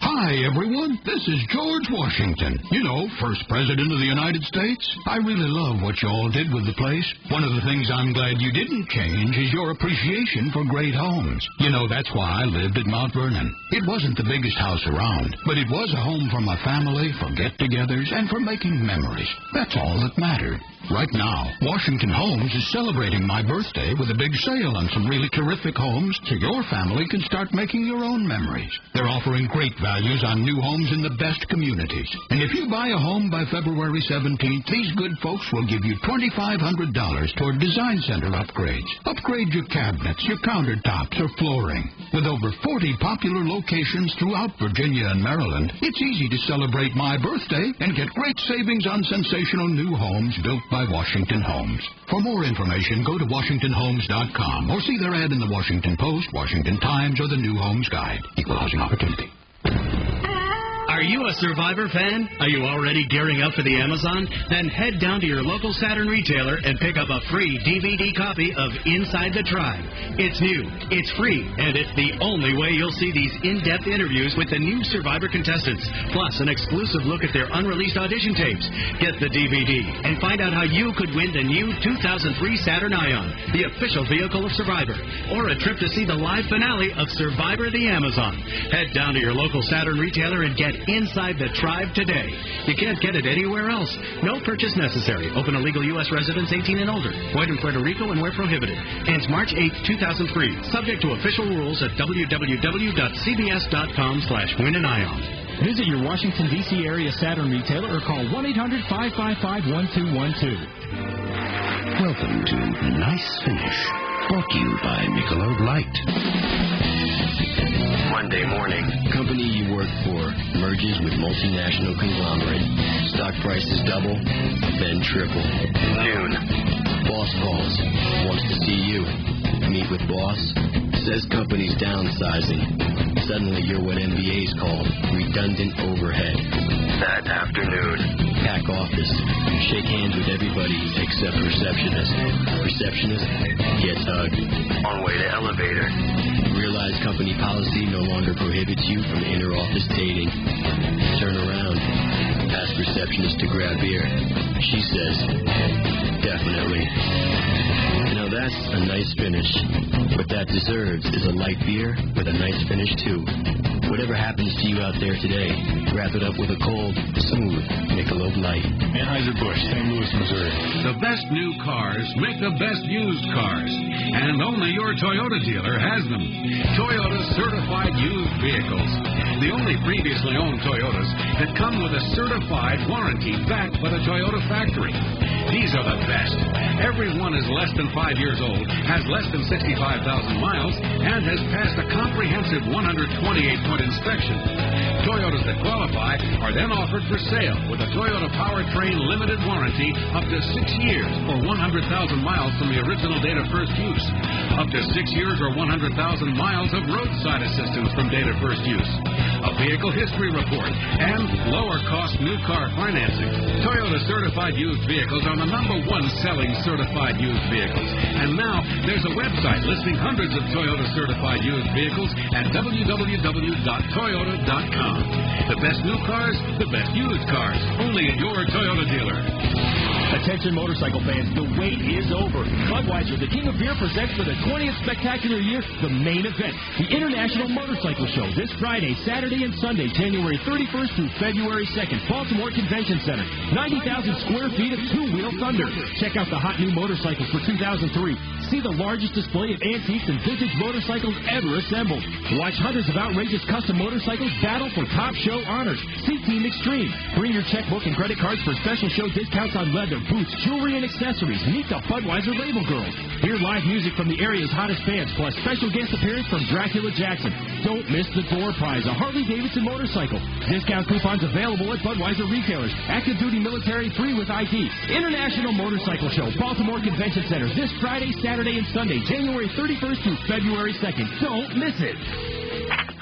Hi, everyone. This is George Washington. You know, first president of the United States. I really love what you all did with the place. One of the things I'm glad you didn't change is your appreciation for great homes. You know, that's why I lived at Mount Vernon. It wasn't the biggest house around, but it was a home for my family, for get-togethers, and for making memories. That's all that mattered. Right now, Washington Homes is celebrating my birthday with a big sale on some really terrific homes so your family can start making your own memories. They're offering great values on new homes in the best communities. And if you buy a home by February 17th, these good folks will give you $2,500 toward design center upgrades. Upgrade your cabinets, your countertops, or flooring. With over 40 popular locations throughout Virginia and Maryland, it's easy to celebrate my birthday and get great savings on sensational new homes built by Washington Homes. For more information, go to WashingtonHomes.com or see their ad in the Washington Post, Washington Times, or the New Homes Guide. Equal housing opportunity. Are you a Survivor fan? Are you already gearing up for the Amazon? Then head down to your local Saturn retailer and pick up a free DVD copy of Inside the Tribe. It's new, it's free, and it's the only way you'll see these in-depth interviews with the new Survivor contestants, plus an exclusive look at their unreleased audition tapes. Get the DVD and find out how you could win the new 2003 Saturn Ion, the official vehicle of Survivor, or a trip to see the live finale of Survivor the Amazon. Head down to your local Saturn retailer and get Inside the Tribe today. You can't get it anywhere else. No purchase necessary. Open to legal U.S. residents 18 and older. Void in Puerto Rico and where prohibited. Ends March 8, 2003. Subject to official rules at www.cbs.com/winanion. Visit your Washington, D.C. area Saturn retailer or call 1-800-555-1212. Welcome to Nice Finish, brought to you by Michelob Light. When Monday morning. Company you work for merges with multinational conglomerate. Stock prices double, then triple. Noon. Boss calls. Wants to see you. Meet with boss. Says company's downsizing. Suddenly you're what MBA's call redundant overhead. That afternoon. Pack office. Shake hands with everybody except receptionist. Receptionist gets hugged. On way to elevator. Realize company policy no longer prohibits you from inter-office dating. Turn around. Ask receptionist to grab beer. She says, definitely. Now that's a nice finish. What that deserves is a light beer with a nice finish too. Whatever happens to you out there today, wrap it up with a cold, smooth Michelob Light. Anheuser-Busch, St. Louis, Missouri. The best new cars make the best used cars. And only your Toyota dealer has them. Toyota certified used vehicles. The only previously owned Toyotas that come with a certified warranty backed by the Toyota factory. These are the best. Every one is less than 5 years old, has less than 65,000 miles, and has passed a comprehensive 128-point inspection. Toyotas that qualify are then offered for sale with a Toyota Powertrain limited warranty up to 6 years or 100,000 miles from the original date of first use. Up to 6 years or 100,000 miles of roadside assistance from date of first use. A vehicle history report, and lower-cost new car financing. Toyota certified used vehicles are the #1 selling certified used vehicles. And now there's a website listing hundreds of Toyota certified used vehicles at www.toyota.com. The best new cars, the best used cars, only at your Toyota dealer. Attention motorcycle fans, the wait is over. Budweiser, the king of beer, presents for the 20th spectacular year the main event, the International Motorcycle Show, this Friday, Saturday, and Sunday, January 31st through February 2nd, Baltimore Convention Center. 90,000 square feet of two-wheel thunder. Check out the hot new motorcycles for 2003. See the largest display of antiques and vintage motorcycles ever assembled. Watch hundreds of outrageous custom motorcycles battle for top show honors. See Team Extreme. Bring your checkbook and credit cards for special show discounts on leather, boots, jewelry, and accessories. Meet the Budweiser Label Girls. Hear live music from the area's hottest bands, plus special guest appearance from Dracula Jackson. Don't miss the door prize, a Harley-Davidson motorcycle. Discount coupons available at Budweiser retailers. Active duty military free with ID. International Motorcycle Show, Baltimore Convention Center, this Friday, Saturday, and Sunday, January 31st through February 2nd. Don't miss it.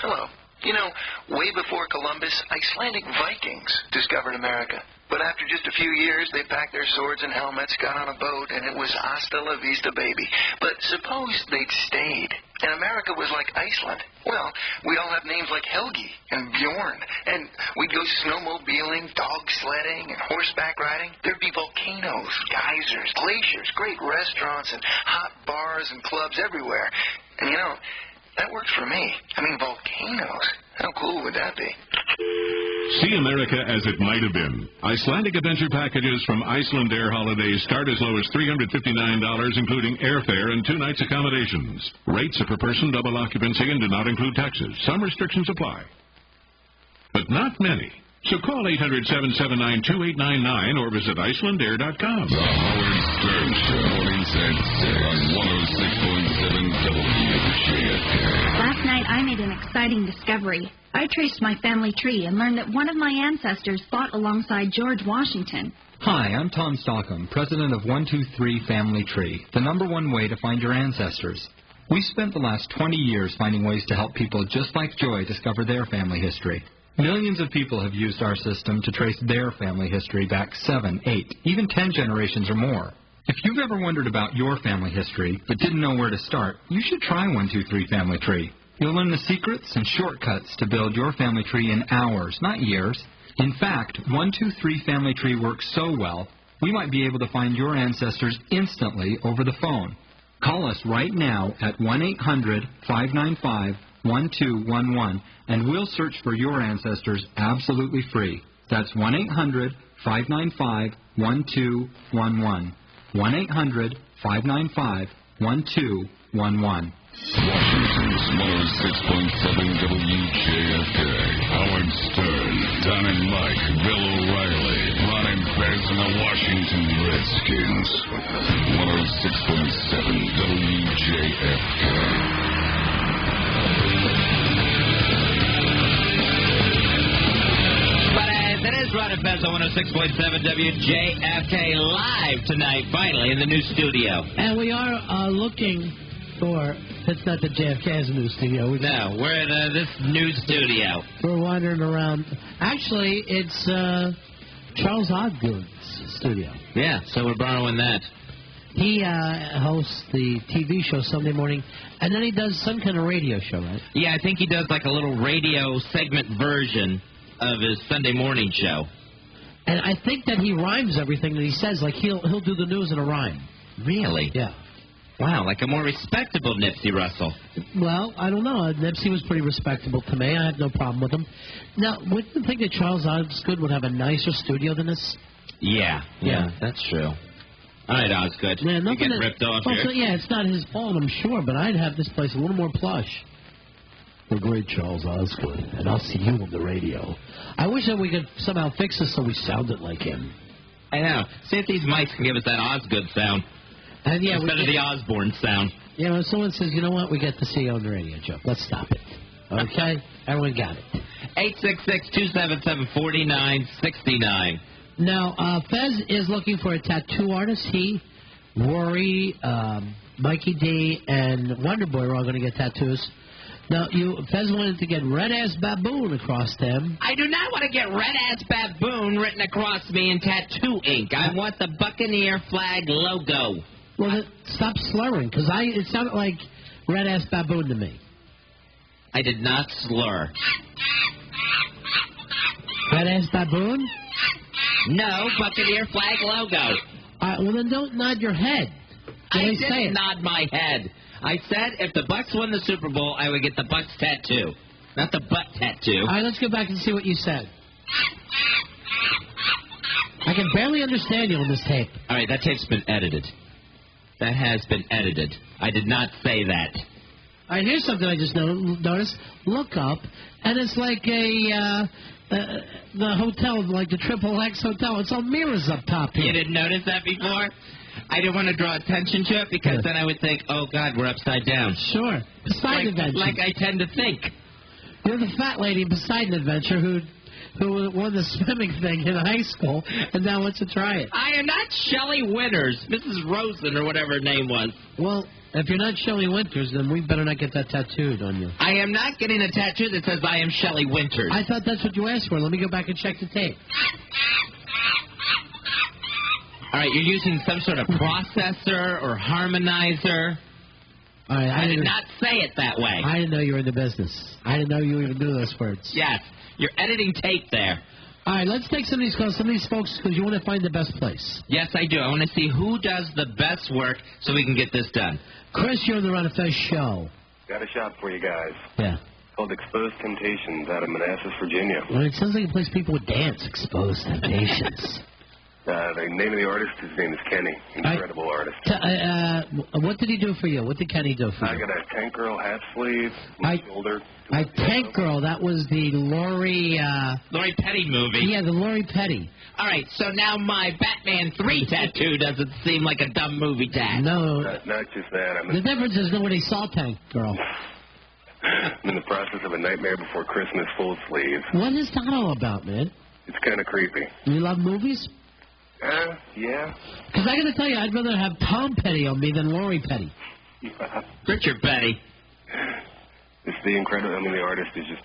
Hello. You know, way before Columbus, Icelandic Vikings discovered America. But after just a few years, they packed their swords and helmets, got on a boat, and it was hasta la vista, baby. But suppose they'd stayed, and America was like Iceland. Well, we'd all have names like Helgi and Bjorn, and we'd go snowmobiling, dog sledding, and horseback riding. There'd be volcanoes, geysers, glaciers, great restaurants, and hot bars and clubs everywhere. And, you know, that worked for me. I mean, volcanoes. How cool would that be? See America as it might have been. Icelandic adventure packages from Iceland Air Holidays start as low as $359, including airfare and 2 nights accommodations. Rates are per person, double occupancy, and do not include taxes. Some restrictions apply. But not many. So call 800-779-2899 or visit IcelandAir.com. The Howard Stern Show, mornings at 6 on 106.7 WJFK. Last night I made an exciting discovery. I traced my family tree and learned that one of my ancestors fought alongside George Washington. Hi, I'm Tom Stockham, president of 123 Family Tree, the #1 way to find your ancestors. We spent the last 20 years finding ways to help people just like Joy discover their family history. Millions of people have used our system to trace their family history back 7, 8, even 10 generations or more. If you've ever wondered about your family history but didn't know where to start, you should try 123 Family Tree. You'll learn the secrets and shortcuts to build your family tree in hours, not years. In fact, 123 Family Tree works so well, we might be able to find your ancestors instantly over the phone. Call us right now at 1-800-595-1211, and we'll search for your ancestors absolutely free. That's 1-800-595-1211. Washington's 1-800-595-1211. 106.7 WJFK. Howard Stern, Don and Mike, Bill O'Reilly, Ron and Fez, and the Washington Redskins. 106.7 WJFK. Stars on 106.7 WJFK live tonight, finally, in the new studio. And we are looking for... It's not that JFK has a new studio. No, we're in this new studio. We're wandering around. Actually, it's Charles Osgood's studio. Yeah, so we're borrowing that. He hosts the TV show Sunday morning, and then he does some kind of radio show, right? Yeah, I think he does like a little radio segment version of his Sunday morning show. And I think that he rhymes everything that he says. Like, he'll do the news in a rhyme. Really? Yeah. Wow, like a more respectable Nipsey Russell. Well, I don't know. Nipsey was pretty respectable to me. I have no problem with him. Now, wouldn't you think that Charles Osgood would have a nicer studio than this? Yeah, that's true. All right, Osgood. Yeah, you're getting ripped off also, here. Yeah, it's not his fault, I'm sure, but I'd have this place a little more plush. The great Charles Osgood, and I'll see you on the radio. I wish that we could somehow fix this so we sounded like him. I know. See if these mics can give us that Osgood sound. And yeah, instead of the Osborne sound. You know, if someone says, you know what, we get to see you on the radio, Joe. Let's stop it. Okay? Everyone got it. 866-277-4969. Now, Fez is looking for a tattoo artist. He, Rory, Mikey D, and Wonderboy are all going to get tattoos. Now, Fez wanted to get red-ass baboon across them. I do not want to get red-ass baboon written across me in tattoo ink. I want the Buccaneer flag logo. Well, then stop slurring, because it sounded like red-ass baboon to me. I did not slur. Red-ass baboon? No, Buccaneer flag logo. All right, well, then don't nod your head. I didn't nod my head. I said if the Bucs won the Super Bowl, I would get the Bucs tattoo, not the butt tattoo. All right, let's go back and see what you said. I can barely understand you on this tape. All right, that tape's been edited. That has been edited. I did not say that. All right, here's something I just noticed. Look up, and it's like the hotel, like the Triple X Hotel. It's all mirrors up top here. You didn't notice that before? I didn't want to draw attention to it because then I would think, oh, God, we're upside down. Sure. Poseidon Adventure. Like I tend to think. You're the fat lady in Poseidon Adventure who won the swimming thing in high school and now wants to try it. I am not Shelley Winters, Mrs. Rosen or whatever her name was. Well, if you're not Shelley Winters, then we better not get that tattooed on you. I am not getting a tattoo that says I am Shelley Winters. I thought that's what you asked for. Let me go back and check the tape. All right, you're using some sort of processor or harmonizer. All right, I did not say it that way. I didn't know you were in the business. I didn't know you even knew those words. Yes, you're editing tape there. All right, let's take some of these calls, some of these folks, because you want to find the best place. Yes, I do. I want to see who does the best work so we can get this done. Chris, you're on the Ron and Fez show. Got a shop for you guys. Yeah. Called Exposed Temptations out of Manassas, Virginia. Well, it sounds like a place people would dance. Exposed Temptations. The name of the artist, his name is Kenny. Incredible artist. What did he do for you? What did Kenny do for you? I got a Tank Girl half sleeve, shoulder. Tank Girl, that was the Lori Petty movie. Yeah, the Lori Petty. All right, so now my Batman 3 tattoo doesn't seem like a dumb movie tag. No. Not just that. The difference is nobody saw Tank Girl. I'm in the process of a Nightmare Before Christmas full sleeve. What is that all about, man? It's kind of creepy. You love movies? Yeah. Because I got to tell you, I'd rather have Tom Petty on me than Lori Petty. Richard Petty. It's the incredible. I mean, the artist is just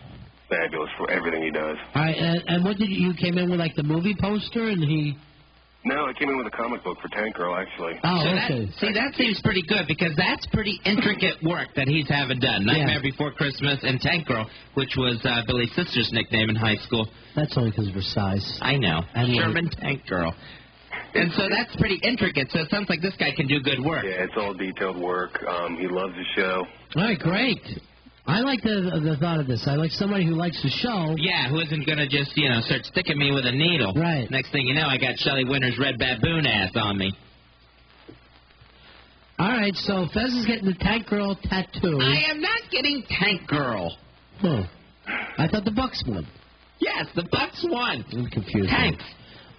fabulous for everything he does. All right, and what did you came in with, like the movie poster, and he? No, I came in with a comic book for Tank Girl, actually. Oh, okay. That seems pretty good because that's pretty intricate work that he's having done. Nightmare Before Christmas and Tank Girl, which was Billy's sister's nickname in high school. That's only because of her size. I know. And Sherman Tank Girl. And so that's pretty intricate, so it sounds like this guy can do good work. Yeah, it's all detailed work. He loves the show. All right, great. I like the thought of this. I like somebody who likes the show. Yeah, who isn't going to just, start sticking me with a needle. Right. Next thing you know, I got Shelley Winters' red baboon ass on me. All right, so Fez is getting the Tank Girl tattoo. I am not getting Tank Girl. Oh. I thought the Bucs won. Yes, the Bucs won. I'm confused. Tanks.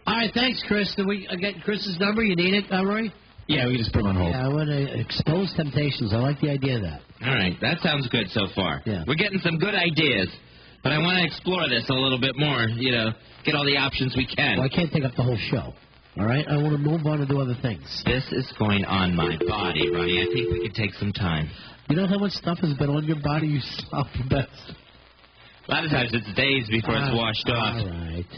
All right, thanks, Chris. Did we get Chris's number? You need it, Roy? Yeah, we can just put him on hold. Yeah, I want to expose temptations. I like the idea of that. All right, that sounds good so far. Yeah. We're getting some good ideas. But I want to explore this a little bit more, get all the options we can. Well, I can't take up the whole show. All right? I want to move on and do other things. This is going on my body, Ronnie. I think we could take some time. You know how much stuff has been on your body, you sloppy bastard? A lot of times it's days before it's washed off. All right.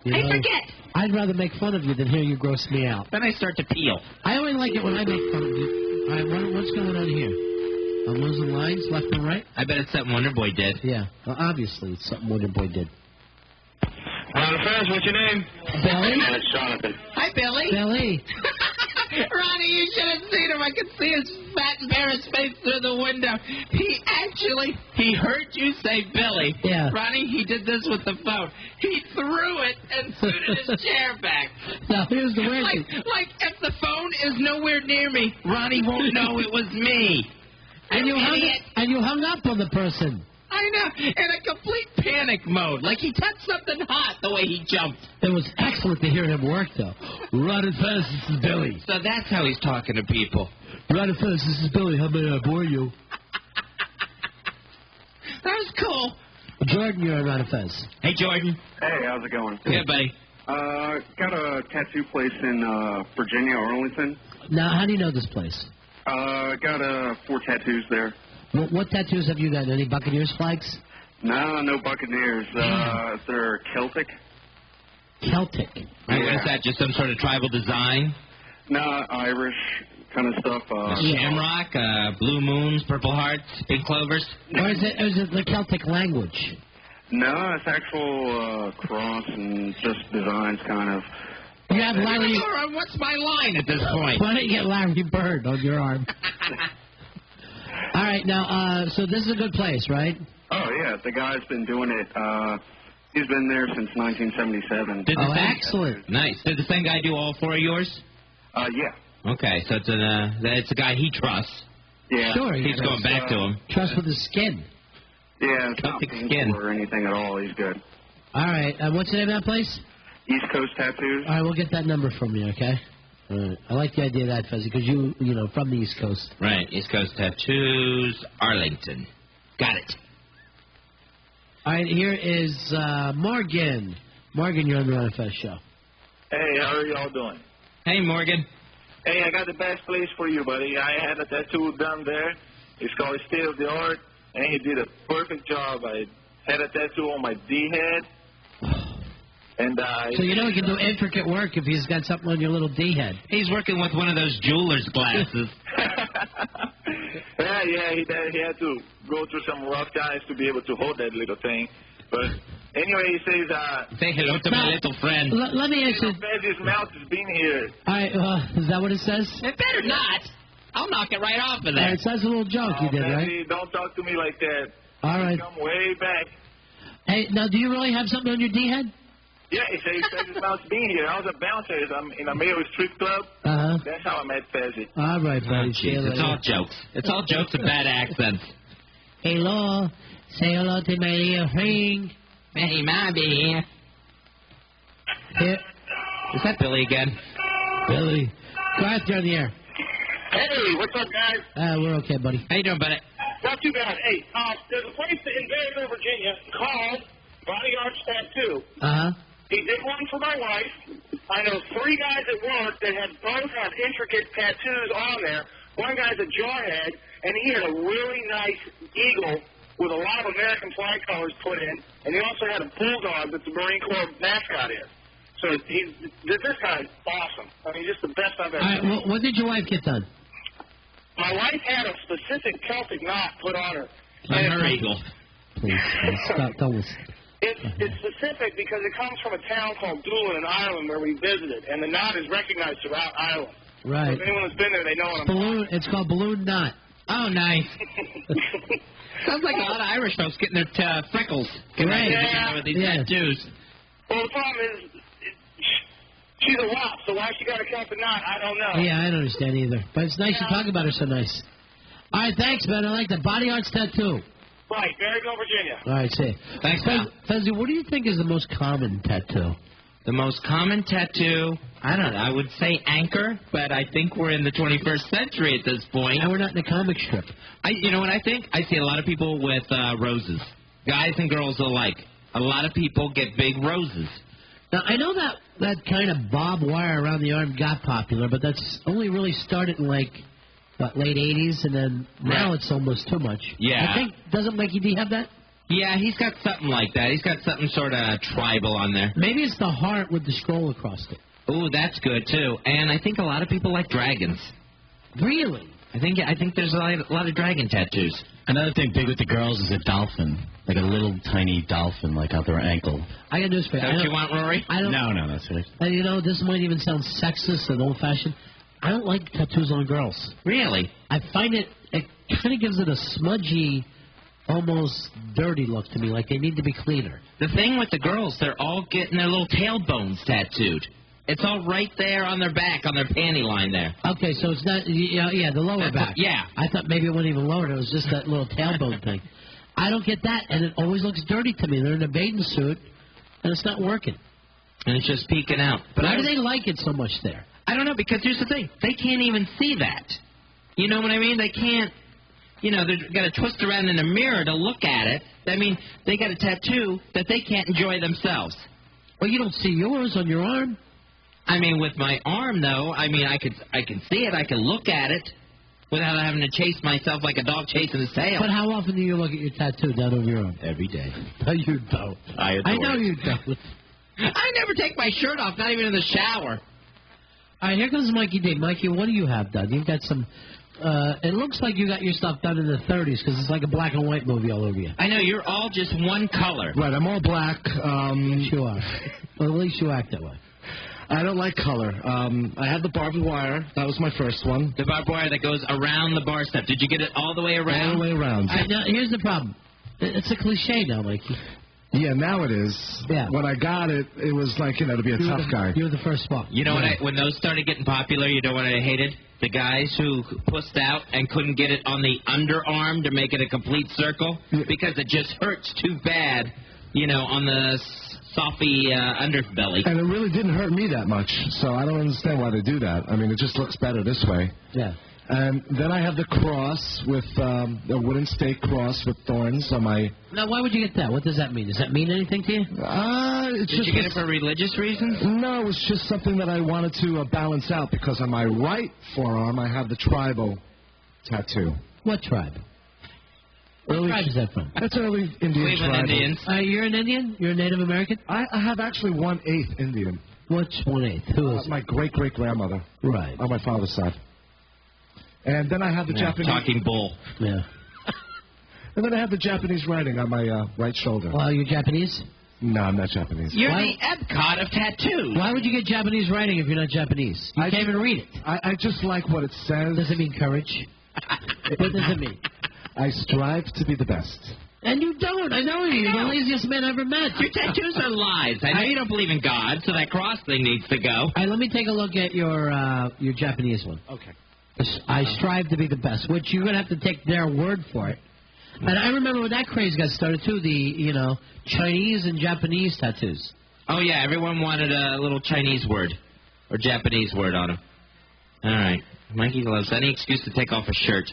I forget. I'd rather make fun of you than hear you gross me out. Then I start to peel. I only like it when I make fun of you. All right, what's going on here? I'm losing lines left and right? I bet it's something Wonderboy did. Yeah, well, obviously it's something Wonderboy did. Ron and Fez, what's your name? Billy. And it's Jonathan. Hi, Billy. Billy. Ronnie, you should have seen him. I could see his fat, embarrassed face through the window. He heard you say Billy. Yeah. Ronnie, he did this with the phone. He threw it and scooted his chair back. Now, here's the weird thing. Like, if the phone is nowhere near me, Ronnie won't know it was me. And you hung up on the person. I know, in a complete panic mode. Like he touched something hot the way he jumped. It was excellent to hear him work, though. Ron and Fez, this is Billy. So that's how he's talking to people. Ron and Fez, this is Billy. How may I bore you? That was cool. Jordan, you're on Ron and Fez. Hey, Jordan. Hey, how's it going? Good, buddy. Got a tattoo place in Virginia, Arlington. Now, how do you know this place? Got 4 tattoos there. What tattoos have you got? Any Buccaneers flags? No Buccaneers. They're Celtic. Celtic? Right, what is that, just some sort of tribal design? No, Irish kind of stuff. Shamrock, blue moons, purple hearts, pink clovers? Or is it the Celtic language? No, it's actual cross and just designs kind of. You have Larry. What's my line at this point? Why don't you get Larry Bird on your arm? All right, now, so this is a good place, right? Oh, yeah. The guy's been doing it. He's been there since 1977. Excellent. Nice. Did the same guy do all 4 of yours? Yeah. Okay, so it's a guy he trusts. Yeah. Sure. He's going back to him. Trust with his skin. Yeah, it's not Celtic painful skin. or anything at all. He's good. All right, what's the name of that place? East Coast Tattoos. All right, we'll get that number from you, okay? All right. I like the idea of that, Fezzi, because you from the East Coast. Right, East Coast Tattoos, Arlington. Got it. All right, here is Morgan. Morgan, you're on the Ron and Fez show. Hey, how are y'all doing? Hey, Morgan. Hey, I got the best place for you, buddy. I had a tattoo done there. It's called State of the Art, and he did a perfect job. I had a tattoo on my D-head. And so you know he can do intricate work if he's got something on your little D-head. He's working with one of those jeweler's glasses. yeah, he had to go through some rough times to be able to hold that little thing. But anyway, he says... Say hello to my little friend. Let me ask you... His mouth has been here. All right, is that what it says? It better not. I'll knock it right off of there. It says a little joke you did, right? Don't talk to me like that. All right. Come way back. Hey, now, do you really have something on your D-head? Yeah, he says his mouth's been here. I was a bouncer in a Mayo strip club. That's how I met Fezzi. All right, buddy. It's all jokes. It's all jokes and bad accents. Hello. Say hello to my little friend. Hey, Mommy. Here. Is that Billy again? Billy. Garth, you're on the air. Hey, what's up, guys? We're okay, buddy. How you doing, buddy? Not too bad. Hey, there's a place in Vanderbilt, Virginia called Body Arts Tattoo. He did one for my wife. I know 3 guys at work that both have intricate tattoos on there. One guy's a jawhead, and he had a really nice eagle with a lot of American flag colors put in, and he also had a bulldog that the Marine Corps mascot is. So this guy's awesome. I mean, just the best I've ever seen. All right, what did your wife get done? My wife had a specific Celtic knot put on her. And her eagle. Please, stop. Don't listen. It's specific because it comes from a town called Doolin in Ireland where we visited, and the knot is recognized throughout Ireland. Right. So if anyone has been there, they know what I'm talking about. It's called balloon knot. Oh, nice. Sounds like a lot of Irish folks getting their freckles. Right. With these tattoos. Well, the problem is, she's a wop, so why she got a Celtic knot, I don't know. Yeah, I don't understand either. But it's nice you talk about her so nice. All right, thanks, man. I like the Body Arts Tattoo. Right, Maryville, Virginia. All right, see. Thanks, pal. Fezzi, what do you think is the most common tattoo? The most common tattoo, I don't know, I would say anchor, but I think we're in the 21st century at this point. And we're not in a comic strip. You know what I think? I see a lot of people with roses. guys and girls alike. A lot of people get big roses. Now, I know that kind of barbed wire around the arm got popular, but that's only really started in, like, what, late 80s, and then now it's almost too much. Yeah. I think, doesn't Mikey D have that? Yeah, he's got something like that. He's got something sort of tribal on there. Maybe it's the heart with the scroll across it. Ooh, that's good, too. And I think a lot of people like dragons. Really? I think there's a lot of dragon tattoos. Another thing big with the girls is a dolphin, like a little tiny dolphin, like out their ankle. I got news for you. Don't you want, Rory? No, that's right. And you know, this might even sound sexist and old-fashioned. I don't like tattoos on girls. Really? I find it kind of gives it a smudgy, almost dirty look to me, like they need to be cleaner. The thing with the girls, they're all getting their little tailbones tattooed. It's all right there on their back, on their panty line there. Okay, so it's not, the lower back. Yeah. I thought maybe it wasn't even lower. It was just that little tailbone thing. I don't get that, and it always looks dirty to me. They're in a bathing suit, and it's not working. And it's just peeking out. But why do they like it so much there? I don't know, because here's the thing. They can't even see that. You know what I mean? They can't, they've got to twist around in a mirror to look at it. I mean, they got a tattoo that they can't enjoy themselves. Well, you don't see yours on your arm. I mean, with my arm, though, I can see it. I can look at it without having to chase myself like a dog chasing his tail. But how often do you look at your tattoo down over your arm? Every day. No, you don't. I know you don't. I never take my shirt off, not even in the shower. All right, here comes Mikey D. Mikey, what do you have done? You've got some... it looks like you got your stuff done in the 30s because it's like a black and white movie all over you. I know, you're all just one color. Right, I'm all black. Yes, you are. Well, at least you act that way. I don't like color. I had the barbed wire. That was my first one. The barbed wire that goes around the bar step. Did you get it all the way around? All the way around. Now, here's the problem. It's a cliche now, Mikey. Yeah, now it is. Yeah. When I got it, it was like, to be a tough guy. You were the first spot. You know what? When those started getting popular, you know what I hated? The guys who pussed out and couldn't get it on the underarm to make it a complete circle because it just hurts too bad, on the softy underbelly. And it really didn't hurt me that much, so I don't understand why they do that. I mean, it just looks better this way. Yeah. And then I have the cross with a wooden stake cross with thorns on my... Now, why would you get that? What does that mean? Does that mean anything to you? Did you get it for religious reasons? No, it was just something that I wanted to balance out because on my right forearm I have the tribal tattoo. What tribe? What tribe is that from? That's early Indian tribe. Indians. You're an Indian? You're a Native American? I have actually 1/8 Indian. What's 1/8? Who is my great-great-grandmother. Right. On my father's side. And then I have the Japanese... Talking bull. Yeah. And then I have the Japanese writing on my right shoulder. Well, you're Japanese? No, I'm not Japanese. You're the Epcot of tattoos. Why would you get Japanese writing if you're not Japanese? You can't even read it. I just like what it says. Does it mean courage? What does it mean? I strive to be the best. And you don't. I know you. You're the laziest man I ever met. Your tattoos are lies. I know you don't believe in God, so that cross thing needs to go. All right, let me take a look at your Japanese one. Okay. I strive to be the best, which you're going to have to take their word for it. And I remember when that craze got started, too, the, Chinese and Japanese tattoos. Oh, yeah, everyone wanted a little Chinese word or Japanese word on them. All right. Mikey loves any excuse to take off a shirt.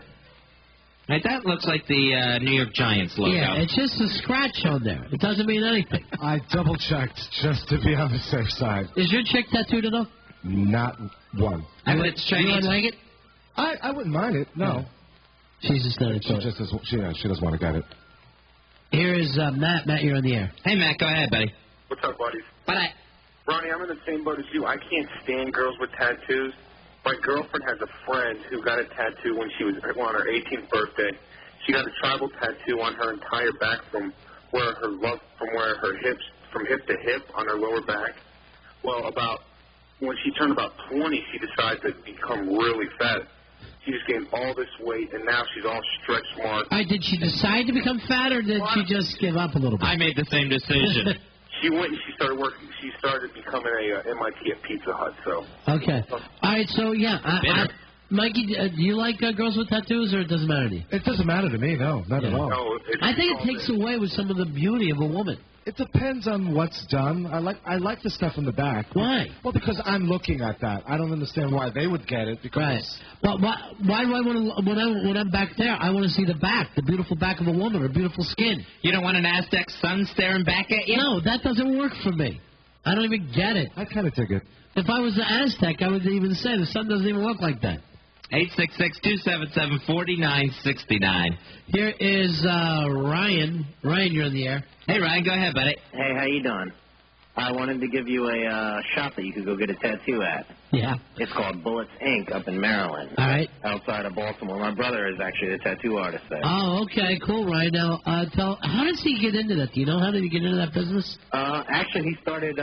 Right, that looks like the New York Giants logo. Yeah, it's just a scratch on there. It doesn't mean anything. I double-checked just to be on the safe side. Is your chick tattooed at all? Not one. And it's Chinese. You wouldn't like it? I wouldn't mind it, no. She's just not into it. She doesn't want to get it. Here is Matt. Matt, you're on the air. Hey, Matt, go ahead, buddy. What's up, buddies? Bye. Ronnie, I'm in the same boat as you. I can't stand girls with tattoos. My girlfriend has a friend who got a tattoo when she was on her 18th birthday. She got a tribal tattoo on her entire back from hip to hip on her lower back. Well, when she turned about 20, she decided to become really fat. She just gained all this weight, and now she's all stretch marked. Did she decide to become fat, or did she just give up a little bit? I made the same decision. She went and she started working. She started becoming a MIT at Pizza Hut. So okay. All right. So yeah, Mikey, do you like girls with tattoos, or it doesn't matter to you? It doesn't matter to me, no, not at all. No, I think it takes away with some of the beauty of a woman. It depends on what's done. I like the stuff in the back. Why? Well, because I'm looking at that. I don't understand why they would get it. Because Right. But why do I want to? When I'm back there, I want to see the back, the beautiful back of a woman, her beautiful skin. You don't want an Aztec sun staring back at you? No, that doesn't work for me. I don't even get it. I kind of dig it. If I was an Aztec, I would even say the sun doesn't even look like that. 866-277-4969. Here is Ryan. Ryan, you're on the air. Hey, Ryan, go ahead, buddy. Hey, how you doing? I wanted to give you a shop that you could go get a tattoo at. Yeah. It's called Bullets Inc. up in Maryland. All right. Outside of Baltimore. My brother is actually a tattoo artist there. Oh, okay, cool, Ryan. Now, how does he get into that? Do you know how did he get into that business? Actually, he started,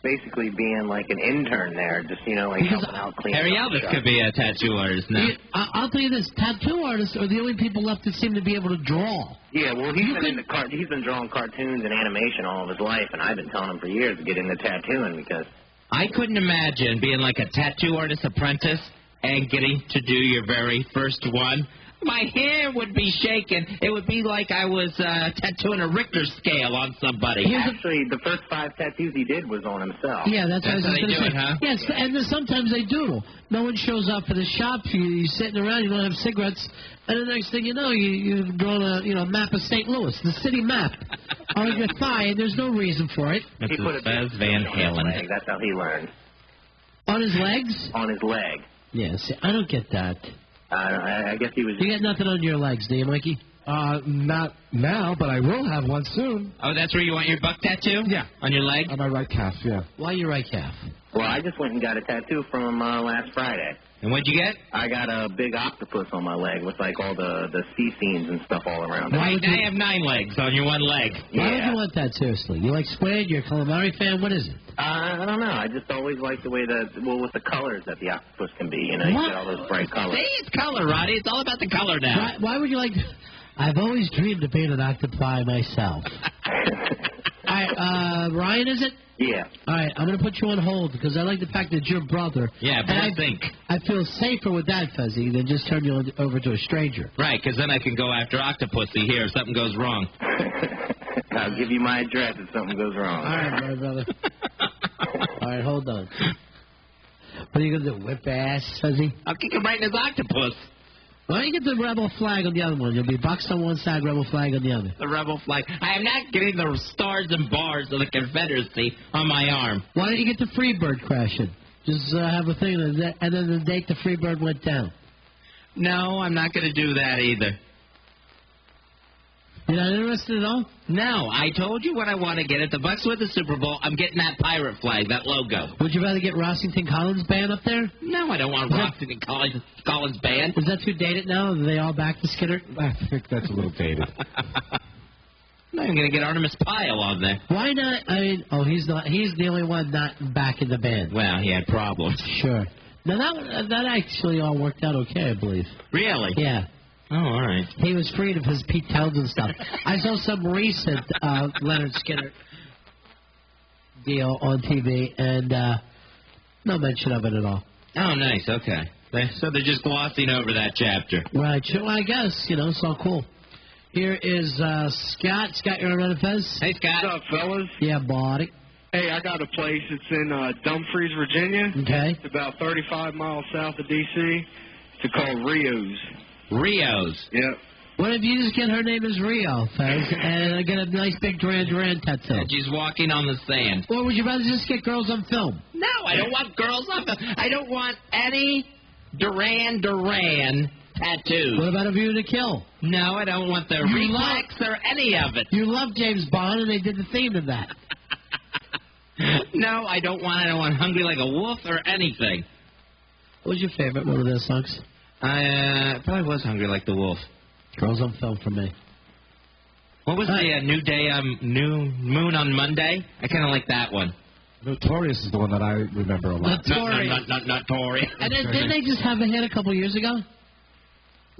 basically being like an intern there, just, helping out cleaning Harry up Elvis stuff. could be a tattoo artist now. I'll tell you this, tattoo artists are the only people left that seem to be able to draw. Yeah, well, he's been drawing cartoons and animation all of his life, and I've been telling him for years to get into tattooing because... I couldn't imagine being like a tattoo artist apprentice and getting to do your very first one. My hair would be shaking. It would be like I was tattooing a Richter scale on somebody. Actually, the first 5 tattoos he did was on himself. Yeah, that's what I was how just they going to do say. it, huh? Yes, and then sometimes they doodle. No one shows up for the shop. You're sitting around. You don't have cigarettes, and the next thing you know, you've drawn a map of St. Louis, the city map, on your thigh, and there's no reason for it. He put it Fez Van Halen. That's how he learned. On his legs? On his leg. Yes, I don't get that. I guess he was... You got nothing on your legs, do you, Mikey? Not now, but I will have one soon. Oh, that's where you want your buck tattoo? Yeah. On your leg? On my right calf, yeah. Why your right calf? Well, I just went and got a tattoo from him last Friday. And what'd you get? I got a big octopus on my leg with, like, all the sea scenes and stuff all around it. I have 9 legs on your one leg. Why would you want that, seriously? You like squid? You're a calamari fan? What is it? I don't know. I just always like the way with the colors that the octopus can be. You get all those bright colors. See, it's color, Roddy. It's all about the color now. Why would you like... I've always dreamed of being an octopi myself. All right, Ryan, is it? Yeah. All right, I'm going to put you on hold because I like the fact that you're brother. Yeah, but I think. I feel safer with that, Fezzy, than just turn you over to a stranger. Right, because then I can go after Octopussy here if something goes wrong. I'll give you my address if something goes wrong. All right, my brother. All right, hold on. What are you going to do, whip ass, Fezzy? I'll kick him right in his octopus. Why don't you get the rebel flag on the other one? You'll be Bucs on one side, rebel flag on the other. The rebel flag. I am not getting the stars and bars of the Confederacy on my arm. Why don't you get the Freebird crashing? Just have a thing, and then the date the Freebird went down. No, I'm not going to do that either. You're not interested at all? No, I told you what I want to get. If the Bucs win the Super Bowl, I'm getting that pirate flag, that logo. Would you rather get Rossington Collins Band up there? No, I don't want Rossington Collins Band. Is that too dated now? Are they all back to Skinner? I think that's a little dated. I'm going to get Artemis Pyle on there. Why not? I mean, he's not. He's the only one not back in the band. Well, he had problems. Sure. Now, that actually all worked out okay, I believe. Really? Yeah. Oh, all right. He was freed of his Pete Townsend stuff. I saw some recent Leonard Skinner deal on TV, and no mention of it at all. Oh, nice. Okay. So they're just glossing over that chapter. Right. Well, I guess, it's all cool. Here is Scott. Scott, you're on Ron and Fez. Hey, Scott. What's up, fellas? Yeah, buddy. Hey, I got a place. It's in Dumfries, Virginia. Okay. It's about 35 miles south of D.C. It's called Rio's. Rio's? Yep. What if you just get her name as Rio, Fez, and get a nice big Duran Duran tattoo? And she's walking on the sand. Or would you rather just get girls on film? No, I don't want girls on film. I don't want any Duran Duran tattoos. What about A View to Kill? No, I don't want the reflex or any of it. You love James Bond, and they did the theme of that. No, I don't want Hungry Like a Wolf or anything. What was your favorite one of those songs? I probably was Hungry Like the Wolf. Girls on Film for me. What was the New Moon on Monday? I kind of like that one. Notorious is the one that I remember a lot. Notorious. And then, didn't they just have a hit a couple years ago?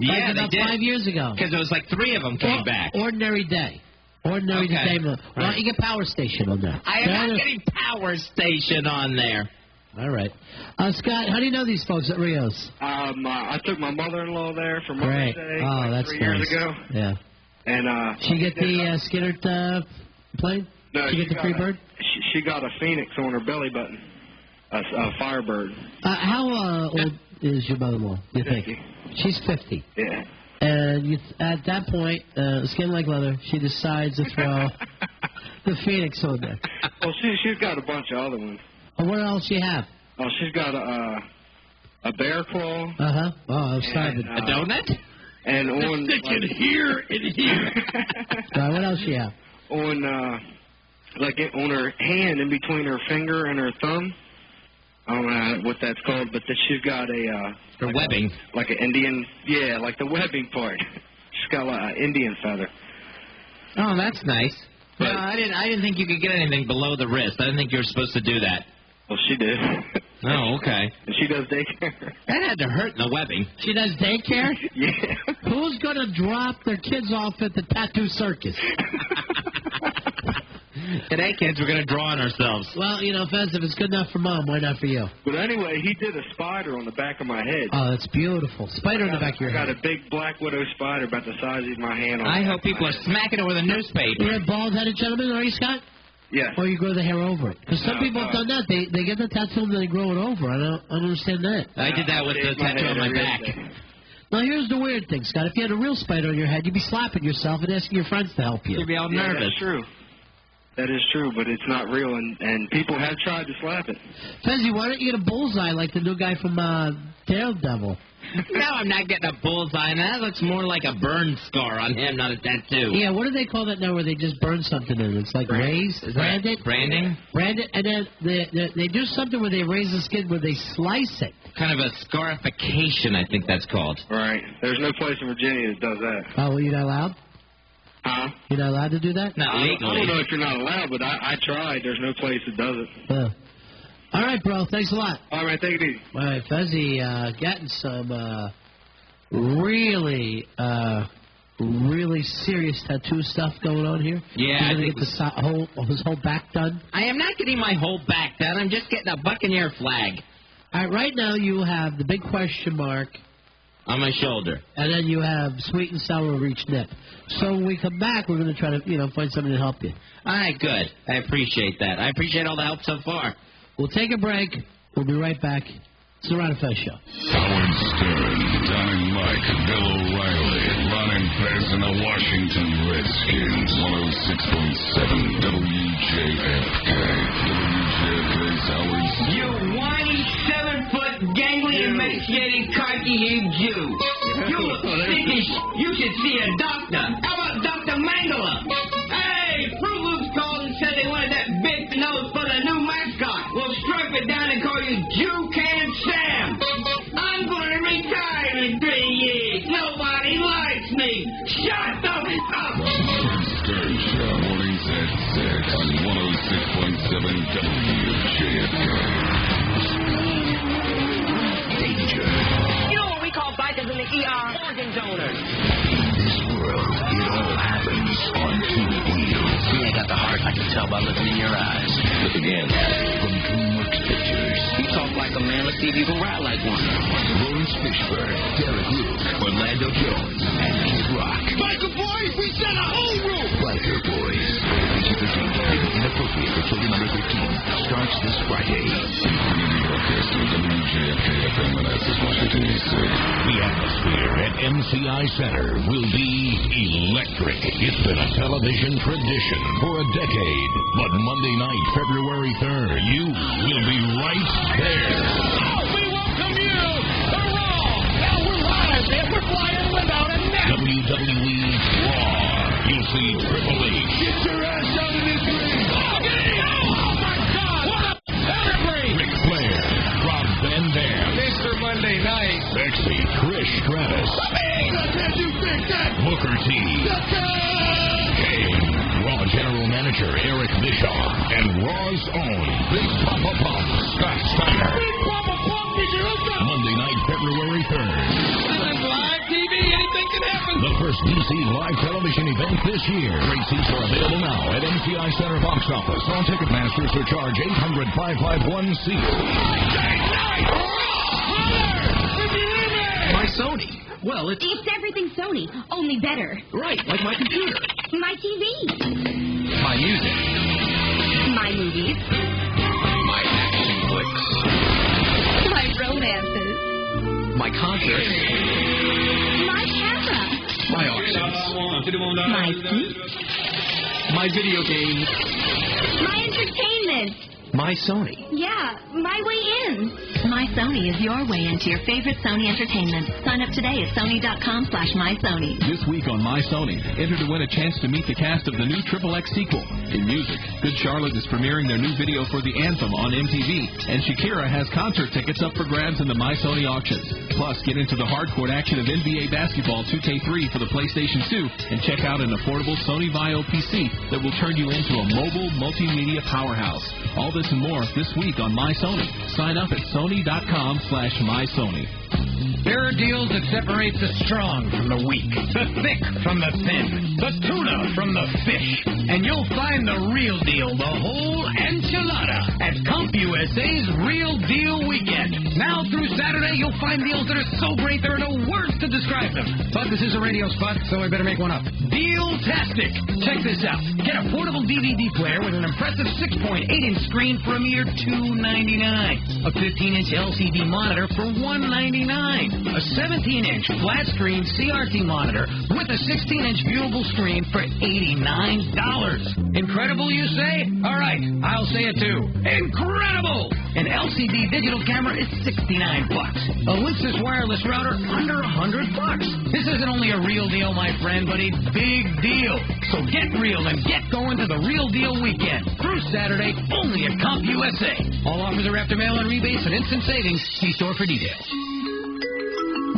Yeah, about they did. 5 years ago. Because it was like 3 of them came back. Ordinary Day. Ordinary Day. Why don't you get Power Station on there? I am not getting Power Station on there. All right. Scott, how do you know these folks at Rio's? I took my mother-in-law there for Great. Mother's Day Oh, that's 3 nice. years ago. Yeah. And She get the Skinner plane? No, She get the got Freebird? She got a phoenix on her belly button, a firebird. How old is your mother-in-law, you think? 50. She's 50. Yeah. And at that point, skin like leather, she decides to throw the phoenix on there. Well, she's got a bunch of other ones. What else she have? Oh, she's got a bear claw. Uh-huh. Oh, I'm starving. A donut? And on... Stick it here and here. What else she have? On, on her hand, in between her finger and her thumb. I don't know what that's called, but she's got her webbing. Like an Indian... Yeah, like the webbing part. She's got an Indian feather. Oh, that's nice. No, I didn't think you could get anything below the wrist. I didn't think you were supposed to do that. Well, she did. Oh, okay. And she does daycare. That had to hurt in the webbing. She does daycare? Yeah. Who's going to drop their kids off at the tattoo circus? Today, kids, we're going to draw on ourselves. Well, you know, Fez, if it's good enough for Mom, why not for you? But anyway, he did a spider on the back of my head. Oh, that's beautiful. Spider on the back of your head. I got a big black widow spider about the size of my hand. I hope people are smacking it with a newspaper. You're a bald-headed gentleman, are you, Scott? Yes. Or you grow the hair over it? Because some people have done that. They get the tattoo and then they grow it over. I don't understand that. I did that with the tattoo on my back. Now, here's the weird thing, Scott. If you had a real spider on your head, you'd be slapping yourself and asking your friends to help you. You'd be all nervous. That's true. That is true, but it's not real, and people have tried to slap it. Fezzy, why don't you get a bullseye like the new guy from Daredevil? No, I'm not getting a bullseye. That looks more like a burn scar on him, not a tattoo. Yeah, what do they call that now where they just burn something in? It's like raised? Branded? Branding? Branded, and then they do something where they raise the skin where they slice it. Kind of a scarification, I think that's called. Right. There's no place in Virginia that does that. Oh, well, you're not allowed? Huh? You're not allowed to do that? Not legally. I don't know if you're not allowed, but I tried. There's no place that does it. Yeah. All right, bro. Thanks a lot. All right, take it easy. All right, Fezzy, getting some really serious tattoo stuff going on here. Yeah, You're going to get his whole back done? I am not getting my whole back done. I'm just getting a Buccaneer flag. All right, right now you have the big question mark on my shoulder. And then you have sweet and sour reach nip. So when we come back, we're going to try to, find something to help you. All right, good. I appreciate that. I appreciate all the help so far. We'll take a break. We'll be right back. It's the Ron and Fez Show. Howard Stern, Don and Mike, Bill O'Reilly, Ron and Fez and the Washington Redskins, 106.7 WJFK. WJFK's Howard Stern. You whiny 7-foot gangly emaciated cocky you Jew. You look sickish. You should see a doctor. How about Dr. Mangala? Hey, Fruit Loops called and said they wanted that big nose for the new mascot. We'll stripe it down and call you Jew Can Sam. I'm going to retire in 3 years. Nobody likes me. Shut the up. The Howard Stern Show, mornings at 6 on 106.7 WJFK. Danger. You know what we call bikers in the ER? Organ donors. In this world, it all happens on 2 wheels. You ain't got the heart, I can tell by looking in your eyes. Look again. From DreamWorks Pictures. You talk like a man, let's see if you can ride like one. Lawrence Fishburne, Derek Luke, Orlando Jones, and Kid Rock. Biker boys, we set a whole room! Biker Boys. PG-13, rated inappropriate for children under 13. Starts this Friday. Broadcasting WJFK FM Manassas, Washington, D.C. The atmosphere at MCI Center will be electric. It's been a television tradition for a decade. But Monday night, February 3rd, you will be right there. We welcome you to Raw! Now we're live, man. We're flying without a net. WWE Raw. You'll see Triple H. Get your ass out of this ring! Oh, my God! What a celebrate! Ric Flair. Rob Van Dam. Mr. Monday Night. Sexy Trish Stratus. Can you fix that? Booker T. Kane. Raw General Manager Eric Bischoff. And Raw's own Big Papa Pump, Scott Steiner. Big Papa Pump, did you hook up? Monday night, February 3rd. This is live TV. Anything can happen. The first DC live television event this year. Great seats are available now at MTI Center box office. On Ticketmaster, surcharge 800-551-SEAT. My Sony. Well, it's everything Sony, only better. Right, like my computer. My TV. My music. My movies. My action flicks. My romances. My concerts. My camera. My auctions. My feet. My video games. My entertainment. My Sony. Yeah, my way in. My Sony is your way into your favorite Sony entertainment. Sign up today at sony.com/mysony. This week on My Sony, enter to win a chance to meet the cast of the new XXX sequel. In music, Good Charlotte is premiering their new video for The Anthem on MTV, and Shakira has concert tickets up for grabs in the My Sony auctions. Plus, get into the hardcore action of NBA basketball 2K3 for the PlayStation 2, and check out an affordable Sony Vaio PC that will turn you into a mobile multimedia powerhouse. All this and more this week on My Sony. Sign up at sony.com/mysony. There are deals that separate the strong from the weak, the thick from the thin, the tuna from the fish. And you'll find the real deal, the whole enchilada, at CompUSA's Real Deal Weekend. Now through Saturday, you'll find deals that are so great there are no words to describe them. But this is a radio spot, so I better make one up. Deal-tastic! Check this out. Get a portable DVD player with an impressive 6.8-inch screen for a mere $2.99. A 15-inch LCD monitor for $1.99. A 17-inch flat-screen CRT monitor with a 16-inch viewable screen for $89. Incredible, you say? All right, I'll say it too. Incredible! An LCD digital camera is $69. A Linksys wireless router under $100. This isn't only a real deal, my friend, but a big deal. So get real and get going to the Real Deal Weekend through Saturday only at CompUSA. All offers are after mail and rebates and instant savings. See store for details.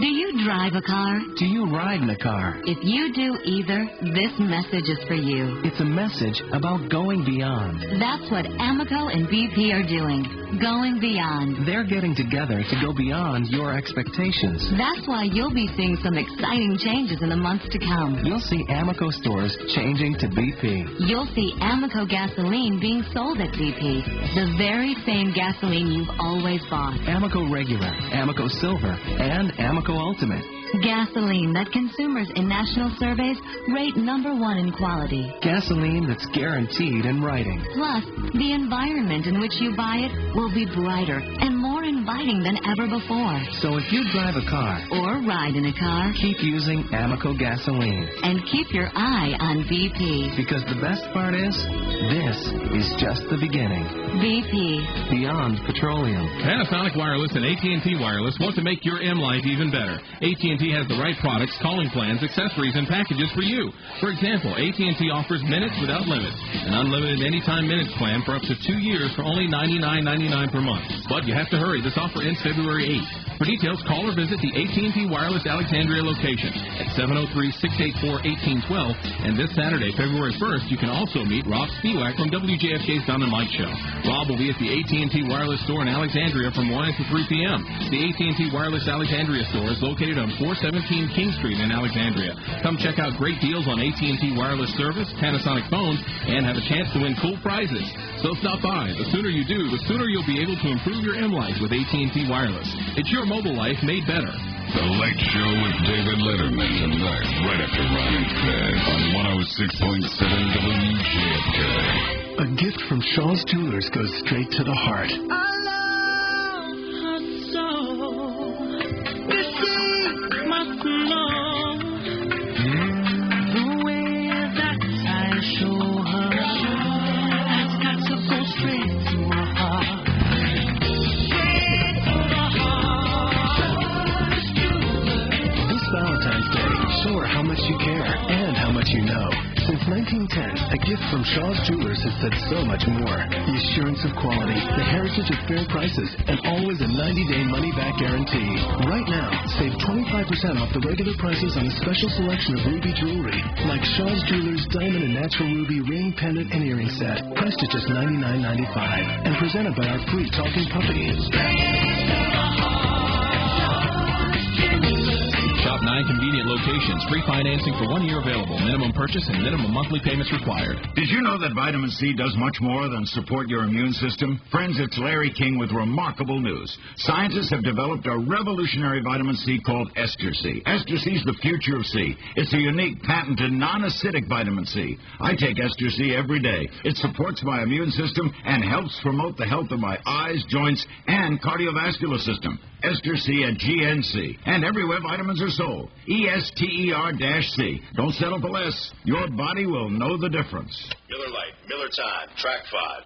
Do you drive a car? Do you ride in a car? If you do either, this message is for you. It's a message about going beyond. That's what Amoco and BP are doing. Going beyond. They're getting together to go beyond your expectations. That's why you'll be seeing some exciting changes in the months to come. You'll see Amoco stores changing to BP. You'll see Amoco gasoline being sold at BP. The very same gasoline you've always bought. Amoco Regular, Amoco Silver, and Amoco Ultimate. Gasoline that consumers in national surveys rate #1 in quality. Gasoline that's guaranteed in writing. Plus, the environment in which you buy it will be brighter and more inviting than ever before. So if you drive a car or ride in a car, keep using Amoco gasoline. And keep your eye on BP. Because the best part is, this is just the beginning. BP. Beyond petroleum. Panasonic Wireless and AT&T Wireless want to make your M life even better. AT&T has the right products, calling plans, accessories, and packages for you. For example, AT&T offers minutes without limits, an unlimited anytime minutes plan for up to 2 years for only $99.99 per month. But you have to hurry. This offer ends February 8th. For details, call or visit the AT&T Wireless Alexandria location at 703-684-1812. And this Saturday, February 1st, you can also meet Rob Spiewak from WJFK's Don and Mike Show. Rob will be at the AT&T Wireless store in Alexandria from 1 to 3 p.m. The AT&T Wireless Alexandria store is located on 417 King Street in Alexandria. Come check out great deals on AT&T Wireless service, Panasonic phones, and have a chance to win cool prizes. So stop by. The sooner you do, the sooner you'll be able to improve your M life with AT&T Wireless. It's your mobile life made better. The Late Show with David Letterman tonight, right after Ron and Fez on 106.7 WJFK. A gift from Shaw's Jewelers goes straight to the heart. How much you care and how much you know. Since 1910, a gift from Shaw's Jewelers has said so much more. The assurance of quality, the heritage of fair prices, and always a 90-day money-back guarantee. Right now, save 25% off the regular prices on a special selection of ruby jewelry, like Shaw's Jewelers Diamond and Natural Ruby Ring, Pendant, and Earring Set, priced at just $99.95, and presented by our free talking puppy. Shop about 9 convenient locations. Free financing for 1 year available. Minimum purchase and minimum monthly payments required. Did you know that vitamin C does much more than support your immune system? Friends, it's Larry King with remarkable news. Scientists have developed a revolutionary vitamin C called Ester C. Ester C is the future of C. It's a unique, patented, non-acidic vitamin C. I take Ester C every day. It supports my immune system and helps promote the health of my eyes, joints, and cardiovascular system. Ester C at GNC. And everywhere vitamins are sold. ESTER-C. Don't settle for less. Your body will know the difference. Miller Lite, Miller Time, Track 5.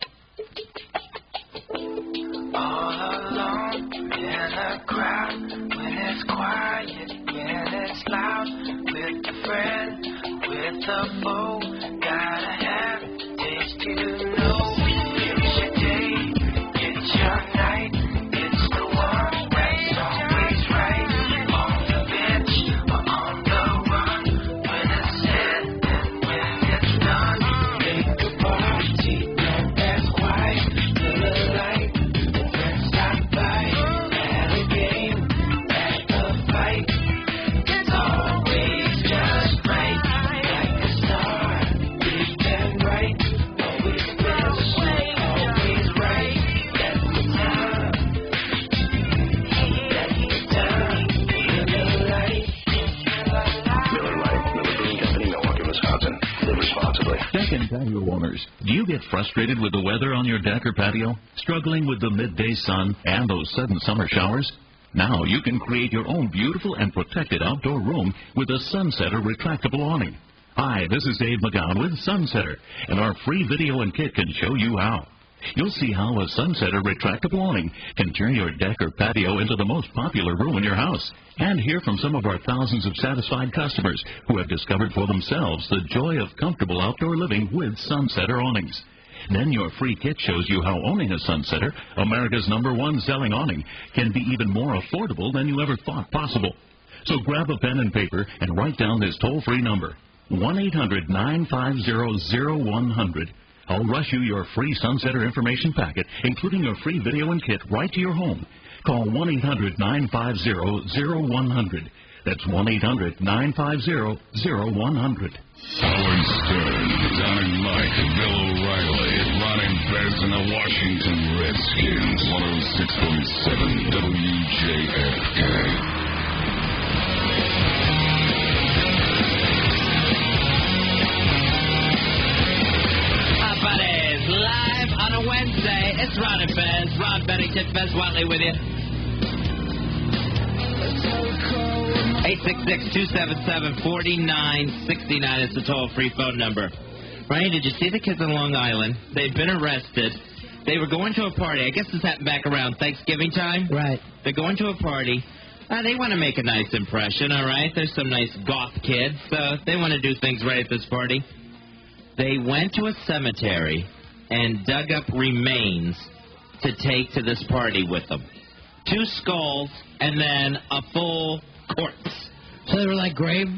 All alone in a crowd, when it's quiet, when it's loud, with a friend, with a foe, gotta have taste to know. It's your day, it's your night, it's the one that's always right. On the bench or on the run, when it's said and when it's done, make a party, don't ask why. Miller Lite, friends stop by, at a game, at a fight. It's always just right, like a star, big and bright. Always best, always right. That's the time. That's the time. Miller Lite. Miller Lite, Miller Brewing Company, Milwaukee, Wisconsin. Live responsibly. Deck and patio owners, do you get frustrated with the weather on your deck or patio? Struggling with the midday sun and those sudden summer showers? Now you can create your own beautiful and protected outdoor room with a Sunsetter retractable awning. Hi, this is Dave McGowan with Sunsetter, and our free video and kit can show you how. You'll see how a Sunsetter retractable awning can turn your deck or patio into the most popular room in your house. And hear from some of our thousands of satisfied customers who have discovered for themselves the joy of comfortable outdoor living with Sunsetter awnings. Then your free kit shows you how owning a Sunsetter, America's #1 selling awning, can be even more affordable than you ever thought possible. So grab a pen and paper and write down this toll-free number, 1-800-950-0100. I'll rush you your free Sunsetter information packet, including your free video and kit, right to your home. Call 1-800-950-0100. That's 1-800-950-0100. Howard Stern, Don and Mike, Bill O'Reilly, Ron and Fez, and the Washington Redskins. 106.7 WJFK. Buddies, live on a Wednesday. It's Ron and Fez. Ron Bennington, Fez Watley with you. 866-277-4969 is the toll-free phone number. Ryan, did you see the kids on Long Island? They've been arrested. They were going to a party. I guess this happened back around Thanksgiving time. Right. They're going to a party. They want to make a nice impression, all right? There's some nice goth kids, so they want to do things right at this party. They went to a cemetery and dug up remains to take to this party with them. 2 skulls and then a full corpse. So they were like grave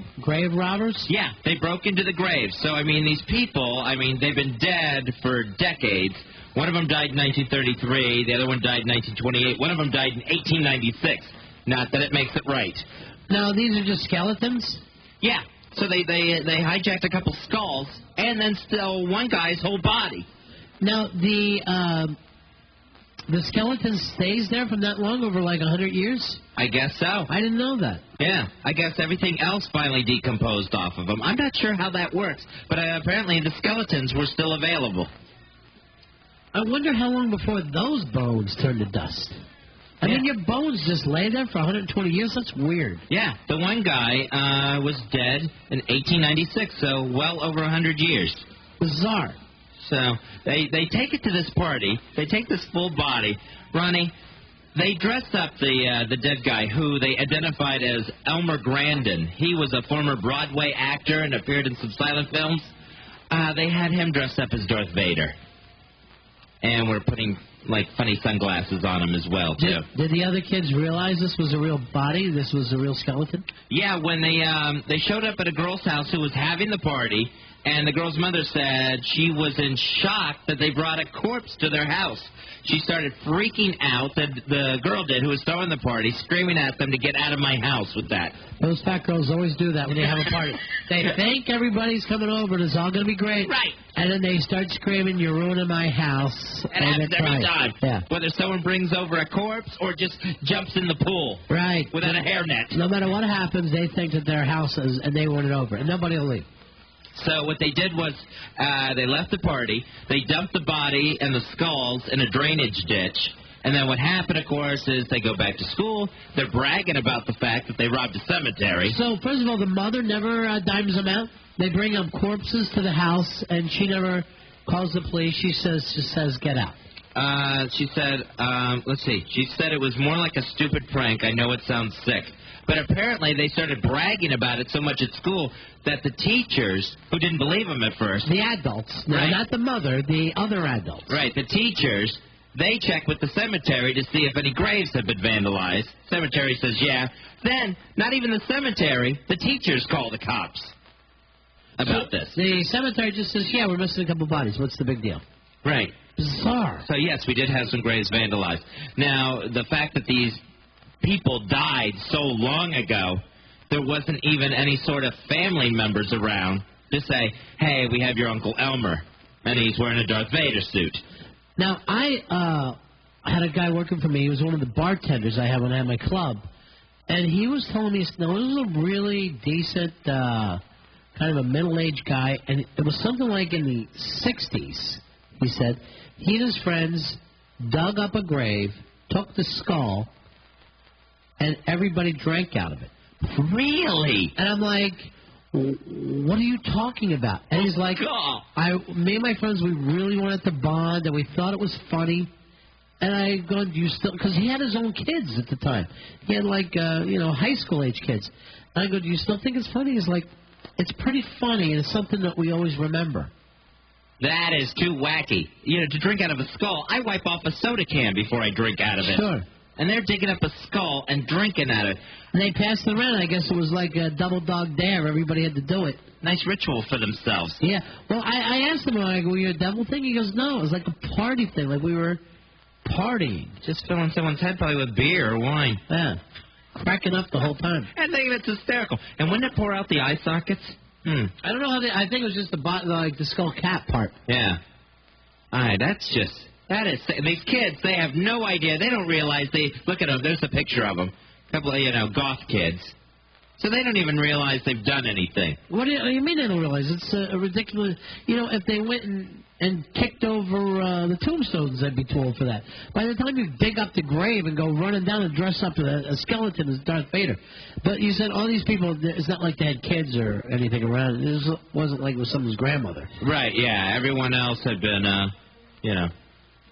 robbers? Yeah, they broke into the graves. So, I mean, these people, they've been dead for decades. One of them died in 1933. The other one died in 1928. One of them died in 1896. Not that it makes it right. Now, these are just skeletons? Yeah. So they hijacked a couple skulls and then stole one guy's whole body. Now, the skeleton stays there for that long, over like 100 years? I guess so. I didn't know that. Yeah, I guess everything else finally decomposed off of them. I'm not sure how that works, but apparently the skeletons were still available. I wonder how long before those bones turn to dust. I mean, your bones just lay there for 120 years? That's weird. Yeah, the one guy was dead in 1896, so well over 100 years. Bizarre. So they take it to this party. They take this full body. Ronnie, they dressed up the dead guy, who they identified as Elmer Grandin. He was a former Broadway actor and appeared in some silent films. They had him dressed up as Darth Vader. And we're putting like funny sunglasses on them as well, too. Did the other kids realize this was a real body? This was a real skeleton? Yeah, when they showed up at a girl's house who was having the party, and the girl's mother said she was in shock that they brought a corpse to their house. She started freaking out, the girl did, who was throwing the party, screaming at them to get out of my house with that. Those fat girls always do that when they have a party. They think everybody's coming over and it's all going to be great. Right. And then they start screaming, "You're ruining my house." It happens every time. Yeah. Whether someone brings over a corpse or just jumps in the pool. Right. Without a hairnet. No matter what happens, they think that their house is, and they want it over. And nobody will leave. So what they did was they left the party, they dumped the body and the skulls in a drainage ditch, and then what happened, of course, is they go back to school. They're bragging about the fact that they robbed a cemetery. So, first of all, the mother never dimes them out. They bring up corpses to the house, and she never calls the police. She says, "Get out." She said, let's see, she said it was more like a stupid prank. I know it sounds sick. But apparently they started bragging about it so much at school that the teachers, who didn't believe them at first. The adults. No, right. Not the mother, the other adults. Right, the teachers, they check with the cemetery to see if any graves have been vandalized. Cemetery says, yeah. Then, not even the cemetery, the teachers call the cops about this. The cemetery just says, yeah, we're missing a couple bodies. What's the big deal? Right. Bizarre. So, yes, we did have some graves vandalized. Now, the fact that these people died so long ago, there wasn't even any sort of family members around to say, hey, we have your Uncle Elmer, and he's wearing a Darth Vader suit. Now, I had a guy working for me. He was one of the bartenders I had when I had my club. And he was telling me, now, this was a really decent, kind of a middle-aged guy. And it was something like in the 60s, he said. He and his friends dug up a grave, took the skull, and everybody drank out of it. Really? And I'm like, what are you talking about? And he's like, me and my friends, we really wanted to bond, and we thought it was funny. And I go, do you still, because he had his own kids at the time. He had like, high school age kids. And I go, do you still think it's funny? He's like, it's pretty funny, and it's something that we always remember. That is too wacky. To drink out of a skull, I wipe off a soda can before I drink out of it. Sure. And they're digging up a skull and drinking out of it. And they passed it around. I guess it was like a double dog dare. Everybody had to do it. Nice ritual for themselves. Yeah. Well, I asked him, I go, were you a devil thing? He goes, no. It was like a party thing. Like we were partying. Just filling someone's head probably with beer or wine. Yeah. Cracking up the whole time. I think that's hysterical. And wouldn't it pour out the eye sockets? I don't know how they... I think it was just the skull cap part. Yeah. All right, that is... These kids, they have no idea. They don't realize look at them. There's a picture of them. A couple of, goth kids. So they don't even realize they've done anything. What do you mean they don't realize? It's a ridiculous... if they went and kicked over the tombstones, I'd be too old for that. By the time you dig up the grave and go running down and dress up a skeleton as Darth Vader. But you said all these people, it's not like they had kids or anything around. It wasn't like it was someone's grandmother. Right, yeah. Everyone else had been,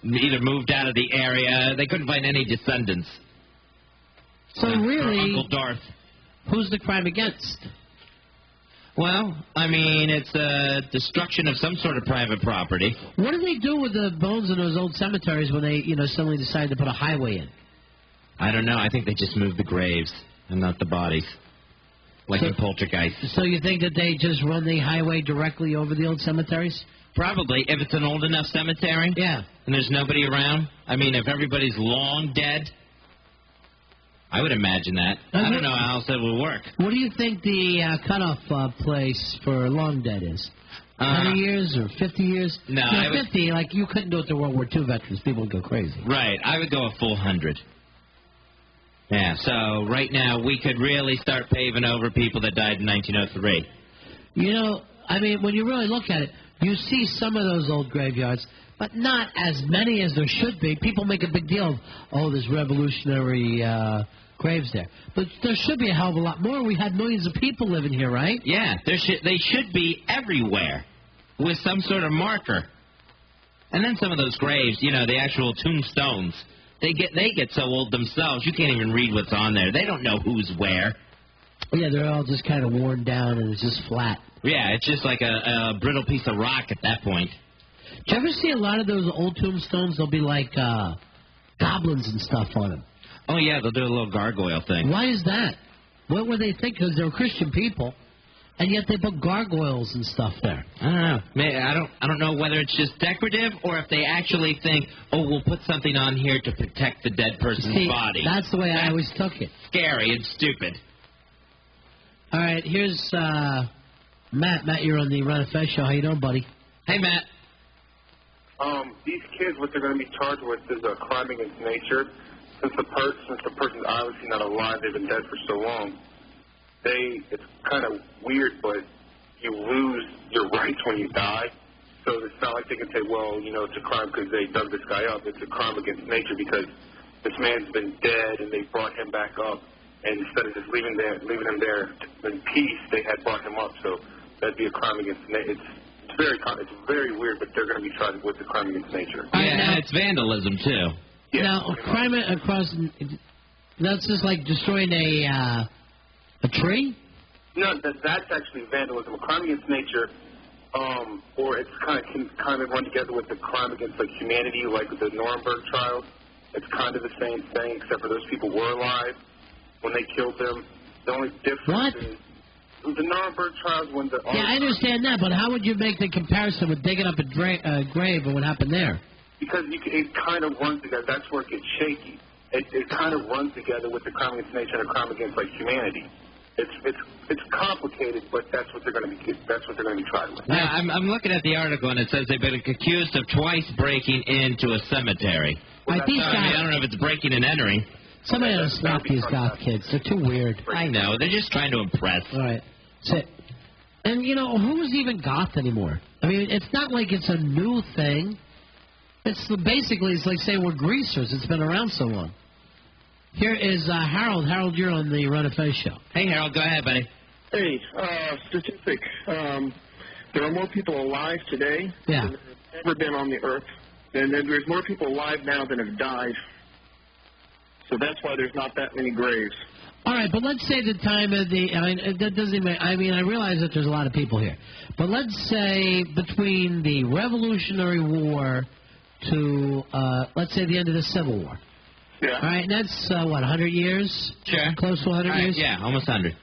either moved out of the area. They couldn't find any descendants. So really, Uncle Darth. Who's the crime against? Well, I mean, it's a destruction of some sort of private property. What do they do with the bones in those old cemeteries when they, suddenly decide to put a highway in? I don't know. I think they just move the graves and not the bodies, like in Poltergeist. So you think that they just run the highway directly over the old cemeteries? Probably, if it's an old enough cemetery. Yeah. And there's nobody around. I mean, if everybody's long dead, I would imagine that. I don't know how else that would work. What do you think the cutoff place for long dead is? 20 years or 50 years? No, 50, like you couldn't do it to World War II veterans. People would go crazy. Right. I would go a full 100. Yeah, so right now we could really start paving over people that died in 1903. I mean, when you really look at it, you see some of those old graveyards, but not as many as there should be. People make a big deal of, there's revolutionary graves there. But there should be a hell of a lot more. We had millions of people living here, right? Yeah, they should be everywhere with some sort of marker. And then some of those graves, the actual tombstones, they get so old themselves, you can't even read what's on there. They don't know who's where. Yeah, they're all just kind of worn down and it's just flat. Yeah, it's just like a brittle piece of rock at that point. Do you ever see a lot of those old tombstones? They'll be like goblins and stuff on them. Oh, yeah, they'll do a little gargoyle thing. Why is that? What were they thinking? Because they were Christian people, and yet they put gargoyles and stuff there. I don't know. Maybe, I don't know whether it's just decorative or if they actually think, oh, we'll put something on here to protect the dead person's body. That's the way I always took it. Scary and stupid. All right, here's Matt. Matt, you're on the Ron and Fez show. How you doing, buddy? Hey, Matt. These kids, what they're going to be charged with is a crime against nature. Since the person's obviously not alive, they've been dead for so long. It's kind of weird, but you lose your rights when you die. So it's not like they can say, well, it's a crime because they dug this guy up. It's a crime against nature because this man's been dead and they brought him back up. And instead of just leaving him there in peace, they had brought him up. So that'd be a crime against nature. It's very weird, but they're going to be charged with the crime against nature. Yeah, and it's vandalism, too. Yeah, now, crime across, that's just like destroying a tree? No, that's actually vandalism. A crime against nature, or it's kind of run together with the crime against humanity, like the Nuremberg trials. It's kind of the same thing, except for those people were alive when they killed them. The only difference is the Nuremberg trials when the... Yeah, I understand that, but how would you make the comparison with digging up a grave and what happened there? Because it kind of runs together. That's where it gets shaky. It kind of runs together with the crime against nature and a crime against humanity. It's complicated, but that's what they're going to be tried with. Yeah, I'm looking at the article and it says they've been accused of twice breaking into a cemetery. I don't know if it's breaking and entering. Somebody ought to slap these goth kids. They're too weird. I know. They're just trying to impress. All right. And who's even goth anymore? I mean, it's not like it's a new thing. It's like saying we're greasers. It's been around so long. Here is Harold. Harold, you're on the Ron and Fez show. Hey, Harold, go ahead, buddy. Hey, statistic. There are more people alive today than have ever been on the earth. And there's more people alive now than have died. So that's why there's not that many graves. All right, but let's say the time of that doesn't even, I realize that there's a lot of people here. But let's say between the Revolutionary War to, let's say, the end of the Civil War. Yeah. All right, and that's, 100 years? Sure. Close to 100 years? Yeah, almost 100.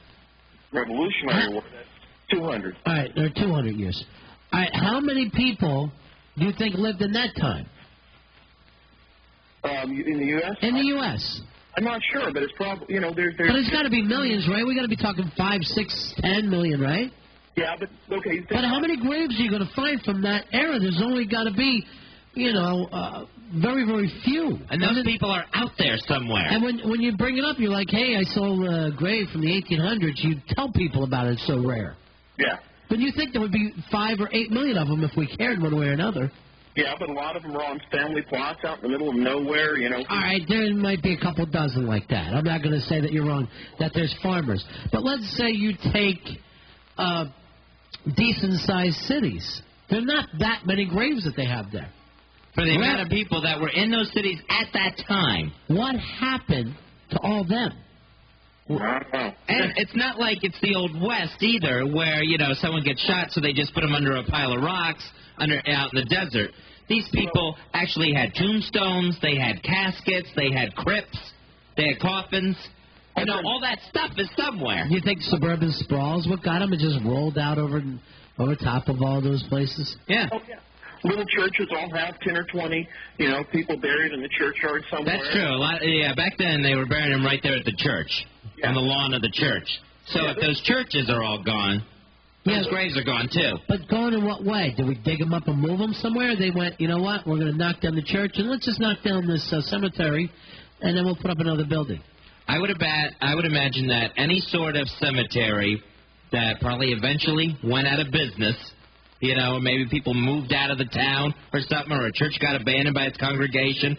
Revolutionary War, that's 200. All right, there are 200 years. All right, how many people do you think lived in that time? In the U.S.? In the U.S. I'm not sure, but it's probably, there's... But it's got to be millions, right? We got to be talking 5, 6, 10 million, right? Yeah, but, okay... But how many graves are you going to find from that era? There's only got to be, very, very few. And those people are out there somewhere. And when you bring it up, you're like, hey, I saw a grave from the 1800s. You tell people about it. It's so rare. Yeah. But you think there would be 5 or 8 million of them if we cared one way or another. Yeah, but a lot of them are on family plots out in the middle of nowhere, All right, there might be a couple dozen like that. I'm not going to say that you're wrong, that there's farmers. But let's say you take decent-sized cities. There are not that many graves that they have there. For the amount of people that were in those cities at that time. What happened to all them? And it's not like it's the Old West either, where, someone gets shot, so they just put them under a pile of rocks out in the desert. These people actually had tombstones, they had caskets, they had crypts, they had coffins. All that stuff is somewhere. You think suburban sprawls, what got them? It just rolled out over top of all those places? Yeah. Oh, yeah. Little churches all have 10 or 20, people buried in the churchyard somewhere. That's true. Back then they were burying them right there at the church, on the lawn of the church. So if those churches are all gone, those graves are gone too. But gone in what way? Did we dig them up and move them somewhere? They went, you know what, we're going to knock down the church, and let's just knock down this cemetery, and then we'll put up another building. I would imagine that any sort of cemetery that probably eventually went out of business, maybe people moved out of the town or something, or a church got abandoned by its congregation,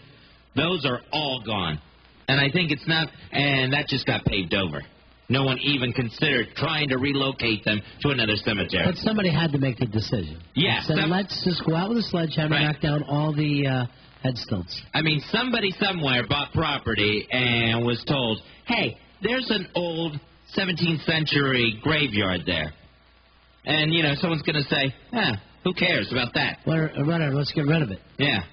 those are all gone. And I think it's not, and that just got paved over. No one even considered trying to relocate them to another cemetery. But somebody had to make the decision. Yeah. So let's just go out with a sledgehammer and knock down all the headstones. I mean, somebody somewhere bought property and was told, hey, there's an old 17th century graveyard there. And, someone's going to say, Who cares about that? Whatever, let's get rid of it. Yeah.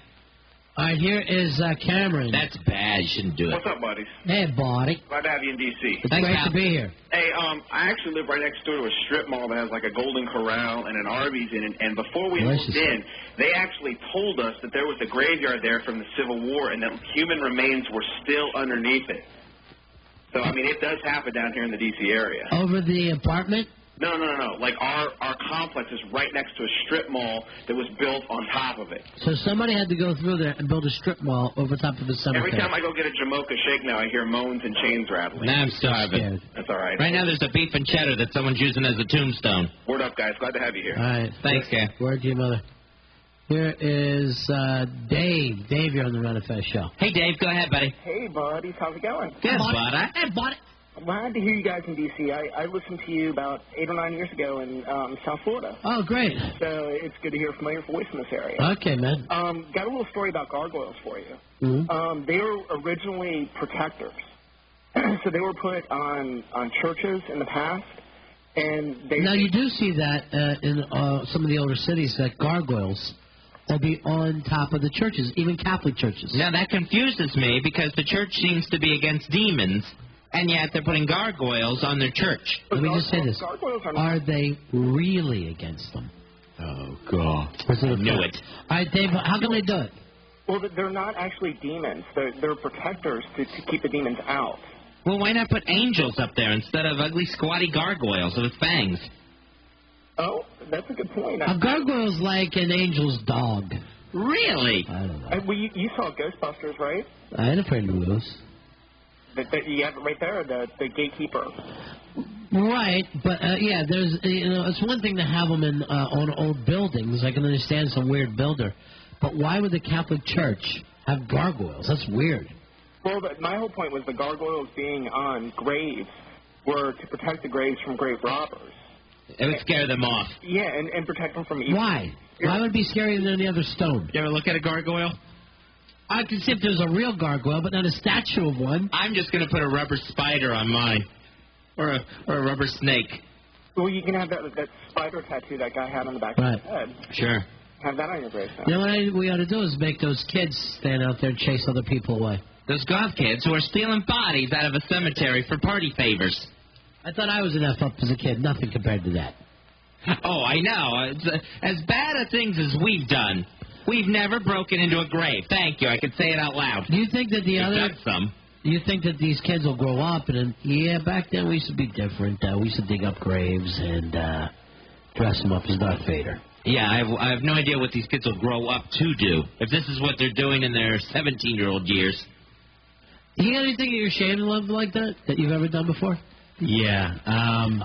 All right, here is Cameron. That's bad. You shouldn't do it. What's up, buddies? Hey, buddy. Glad to have you in D.C. It's great to be here. Hey, I actually live right next door to a strip mall that has like a Golden Corral and an Arby's in it. And before we moved in, they actually told us that there was a graveyard there from the Civil War and that human remains were still underneath it. So, I mean, it does happen down here in the D.C. area. Over the apartment? No. Like, our complex is right next to a strip mall that was built on top of it. So somebody had to go through there and build a strip mall over top of the cemetery. Every time I go get a Jamocha shake now, I hear moans and chains rattling. Now I'm starving. That's all right. Right now there's a beef and cheddar that someone's using as a tombstone. Word up, guys. Glad to have you here. All right. Thanks, Cam. Word to your mother. Here is Dave. Dave, you're on the Ron and Fez show. Hey, Dave. Go ahead, buddy. Hey, buddies. How's it going? Good, buddy. Hey, buddy. I'm glad to hear you guys in D.C. I listened to you about 8 or 9 years ago in South Florida. Oh, great. So it's good to hear a familiar voice in this area. Okay, man. Got a little story about gargoyles for you. Mm-hmm. They were originally protectors. So they were put on churches in the past. And they now, you do see that in some of the older cities, that gargoyles will be on top of the churches, even Catholic churches. Now, that confuses me because the church seems to be against demons, and yet they're putting gargoyles on their church. Let me just say this. Are they really against them? Oh, God. I knew it. All right, Dave, how can they do it? Well, they're not actually demons. They're protectors to keep the demons out. Well, why not put angels up there instead of ugly, squatty gargoyles with fangs? Oh, that's a good point. A gargoyle's like an angel's dog. Really? I don't know. Well, you saw Ghostbusters, right? I had a friend who was. You have it right there, the gatekeeper. Right, but yeah, there's it's one thing to have them in on old buildings. I can understand some weird builder, but why would the Catholic Church have gargoyles? That's weird. Well, my whole point was the gargoyles being on graves were to protect the graves from grave robbers. It would scare them off. Yeah, and protect them from evil. Why? Why would it be scarier than any other stone? You ever look at a gargoyle? I can see if there's a real gargoyle, but not a statue of one. I'm just going to put a rubber spider on mine, or a rubber snake. Well, you can have that spider tattoo that guy had on the back of his head. Sure. Have that on your gravestone. You know what we ought to do is make those kids stand out there and chase other people away. Those goth kids who are stealing bodies out of a cemetery for party favors. I thought I was an F-up as a kid. Nothing compared to that. Oh, I know. As bad a things as we've done, we've never broken into a grave. Thank you. I could say it out loud. Do you think that you think that these kids will grow up and back then we used to be different. We used to dig up graves and dress them up as Darth Vader. Yeah, I have no idea what these kids will grow up to do. If this is what they're doing in their 17-year-old years. You got anything you're ashamed of like that you've ever done before? Yeah.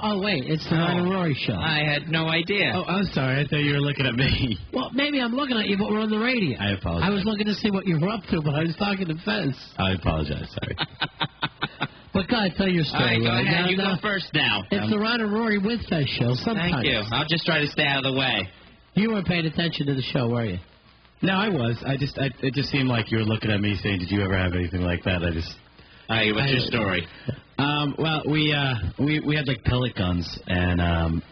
Oh, wait, it's the Ron and Rory show. I had no idea. Oh, I'm sorry. I thought you were looking at me. Well, maybe I'm looking at you, but we're on the radio. I apologize. I was looking to see what you were up to, but I was talking to Fez. I apologize. Sorry. But go ahead, tell your story. All right, go right? ahead. Now, you go first now. It's the Ron and Rory with Fez show. Sometimes. Thank you. I'll just try to stay out of the way. You weren't paying attention to the show, were you? No, I was. It just seemed like you were looking at me saying, "Did you ever have anything like that?" What's your story? Well, we had like pellet guns, and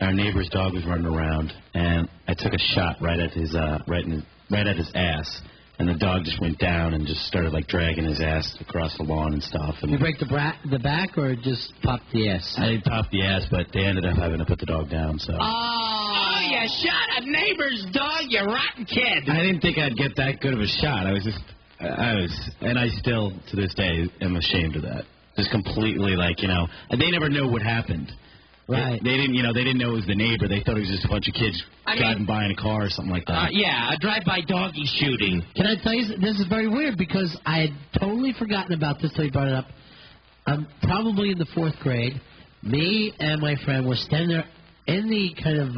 our neighbor's dog was running around, and I took a shot right at his ass, and the dog just went down and just started like dragging his ass across the lawn and stuff. And you break the back or just pop the ass? I popped the ass, but they ended up having to put the dog down. So. Oh, you shot a neighbor's dog, you rotten kid! I didn't think I'd get that good of a shot. And I still, to this day, am ashamed of that. Just completely, they never know what happened. Right. They didn't know it was the neighbor. They thought it was just a bunch of kids driving by in a car or something like that. Yeah, a drive-by doggy shooting. Can I tell you, this is very weird because I had totally forgotten about this till you brought it up. I'm probably in the 4th grade. Me and my friend were standing there in the kind of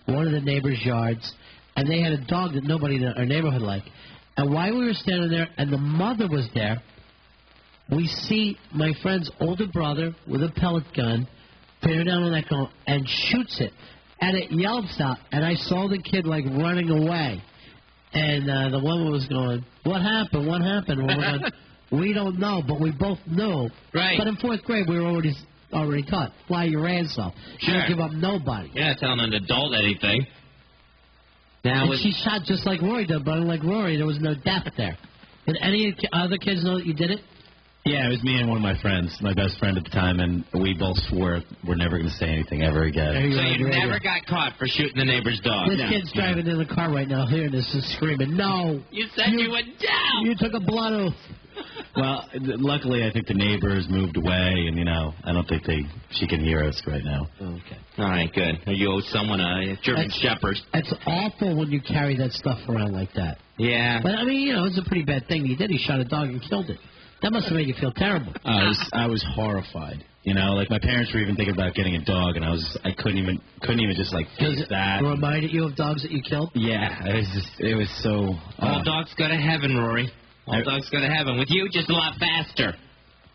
one of the neighbors' yards, and they had a dog that nobody in our neighborhood liked. And while we were standing there and the mother was there, we see my friend's older brother with a pellet gun pin down on that gun and shoots it. And it yelps out, and I saw the kid, running away. And the woman was going, what happened? What happened? Well, we're going, we don't know, but we both knew. Right. But in 4th grade, we were already taught, fly your ass off. Sure. Don't give up nobody. You're not telling an adult anything. And she shot just like Rory did, but unlike Rory, there was no death there. Did any other kids know that you did it? Yeah, it was me and one of my friends, my best friend at the time, and we both swore we're never going to say anything ever again. So you never got caught for shooting the neighbor's dog? This kid's driving in the car right now, hearing this and screaming, no! You said you went down! You took a blood oath. Well, luckily, I think the neighbors moved away, and, I don't think she can hear us right now. Okay. All right, good. You owe someone a German Shepherd. It's awful when you carry that stuff around like that. Yeah. But, it's a pretty bad thing he did. He shot a dog and killed it. That must have made you feel terrible. I was horrified. Like my parents were even thinking about getting a dog, and I couldn't even just face that. Reminded you of dogs that you killed? Yeah, it was so. All dogs go to heaven, Rory. All dogs go to heaven. With you, just a lot faster.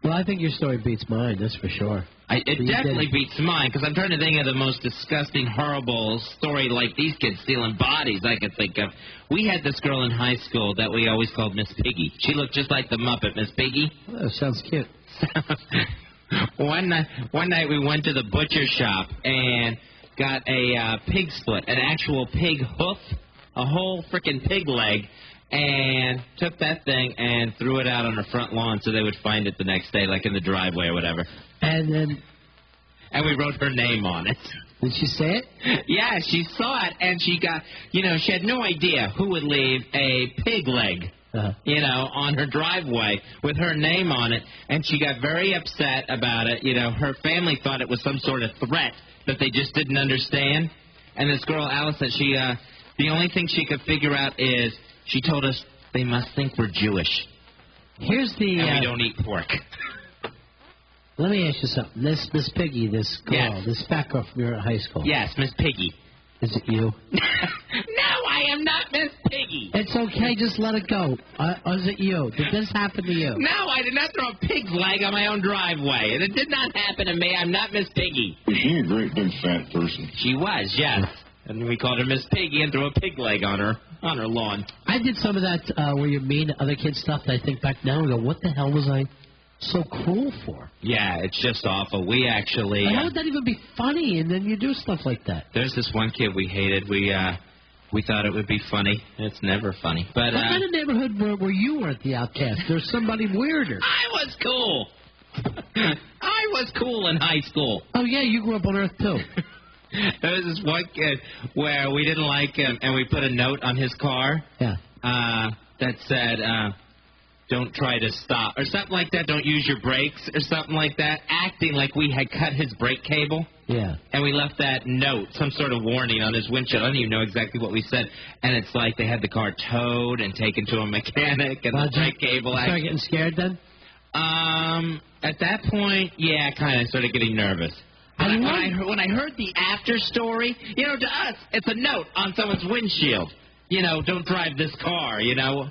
Well, I think your story beats mine, that's for sure. It definitely beats mine, because I'm trying to think of the most disgusting, horrible story like these kids stealing bodies I could think of. We had this girl in high school that we always called Miss Piggy. She looked just like the Muppet, Miss Piggy. Oh, sounds cute. One night we went to the butcher shop and got a pig split, an actual pig hoof, a whole freaking pig leg, and took that thing and threw it out on her front lawn so they would find it the next day, like in the driveway or whatever. And we wrote her name on it. Did she say it? Yeah, she saw it, and she got, she had no idea who would leave a pig leg, on her driveway with her name on it, and she got very upset about it. Her family thought it was some sort of threat that they just didn't understand. And this girl, Alice, said the only thing she could figure out is, she told us they must think we're Jewish. Here's the... And we don't eat pork. Let me ask you something. This Piggy, this girl, this fat girl from your high school. Yes, Miss Piggy. Is it you? No, I am not Miss Piggy. It's okay, just let it go. Or is it you? Did this happen to you? No, I did not throw a pig's leg on my own driveway. And it did not happen to me. I'm not Miss Piggy. Was she a great big fat person? She was, yes. And we called her Miss Piggy and threw a pig leg on her lawn. I did some of that where you mean to other kids stuff that I think back now and go, what the hell was I so cruel for? Yeah, it's just awful. We actually... How would that even be funny? And then you do stuff like that. There's this one kid we hated. We thought it would be funny. It's never funny. But what kind of neighborhood were you were at the Outcast? There's somebody weirder. I was cool. I was cool in high school. Oh, yeah, you grew up on Earth, too. There was this one kid where we didn't like him, and we put a note on his car that said, don't try to stop, or something like that, don't use your brakes, or something like that, acting like we had cut his brake cable. Yeah. And we left that note, some sort of warning on his windshield. I don't even know exactly what we said. And it's like they had the car towed and taken to a mechanic, and the brake cable... You started getting scared then? At that point, yeah, kind of started getting nervous. When I heard the after story, to us, it's a note on someone's windshield. Don't drive this car, And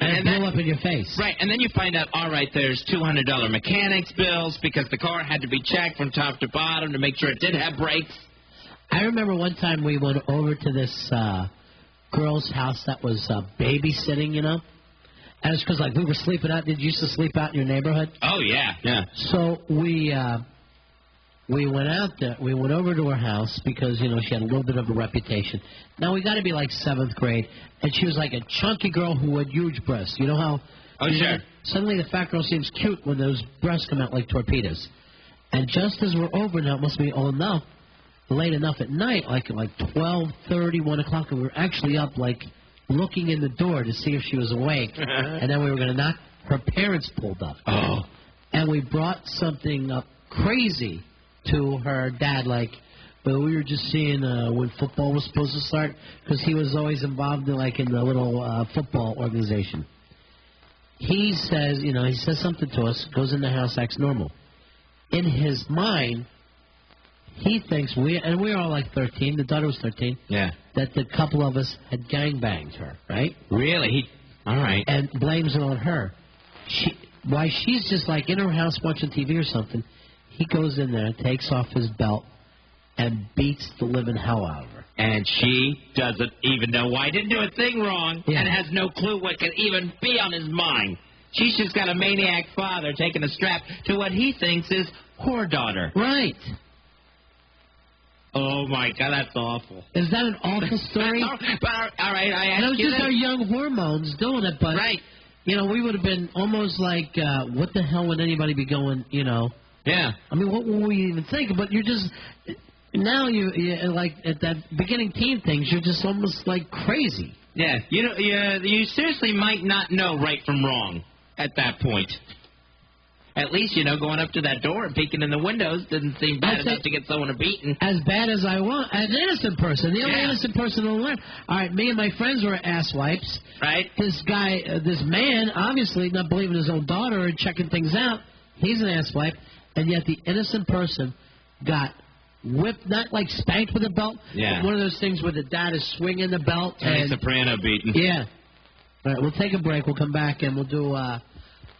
it blew up in your face. Right, and then you find out, all right, there's $200 mechanics bills because the car had to be checked from top to bottom to make sure it did have brakes. I remember one time we went over to this girl's house that was babysitting, And it's because, we were sleeping out. Did you used to sleep out in your neighborhood? Oh, yeah, yeah. So we went out there. We went over to her house because, she had a little bit of a reputation. Now, we got to be like 7th grade, and she was like a chunky girl who had huge breasts. You know how... Oh, sure. Suddenly the fat girl seems cute when those breasts come out like torpedoes. And just as we're over now, it must be late enough at night, like 12:30, 1 o'clock, and we were actually up, looking in the door to see if she was awake. And then we were going to knock. Her parents pulled up. Oh. And we brought something up crazy to her dad, but we were just seeing when football was supposed to start, because he was always involved in the little football organization. He says, he says something to us, goes in the house, acts normal. In his mind, he thinks we're all 13, the daughter was 13, yeah, that the couple of us had gangbanged her, right? Really? All right. And blames it on her. Why she's just in her house watching TV or something, he goes in there, takes off his belt, and beats the living hell out of her. And she doesn't even know why. Didn't do a thing wrong, and has no clue what could even be on his mind. She's just got a maniac father taking a strap to what he thinks is her daughter. Right. Oh, my God, that's awful. Is that an awful story? But, all right, I asked it was you just this. our young hormones doing it, but, you know, we would have been almost like, what the hell would anybody be going, you know? Yeah. I mean, what were we even thinking? But you're just, now you like, at that beginning teen things, you're just almost like crazy. Yeah, you know, you seriously might not know right from wrong at that point. At least, you know, going up to that door and peeking in the windows didn't seem bad enough to get someone a beating. As bad as I want, an innocent person. The only innocent person will learn. All right, me and my friends were ass wipes. Right. This guy, this man, obviously not believing his own daughter and checking things out. He's an ass wipe. And yet the innocent person got whipped, not like spanked with a belt, but one of those things where the dad is swinging the belt. Tony and Soprano beating. Yeah. All right, we'll take a break. We'll come back and we'll do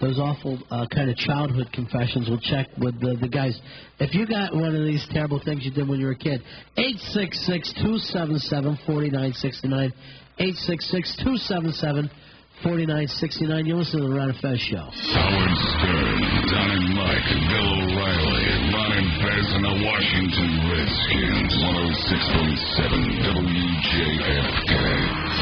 those awful kind of childhood confessions. We'll check with the guys. If you got one of these terrible things you did when you were a kid, 866-277-4969, 866-277-4969. You listen to the Ron and Fez Show. Howard Stern, Don and Mike, Bill O'Reilly, Ron and Fez and the Washington Redskins, 106.7 WJFK.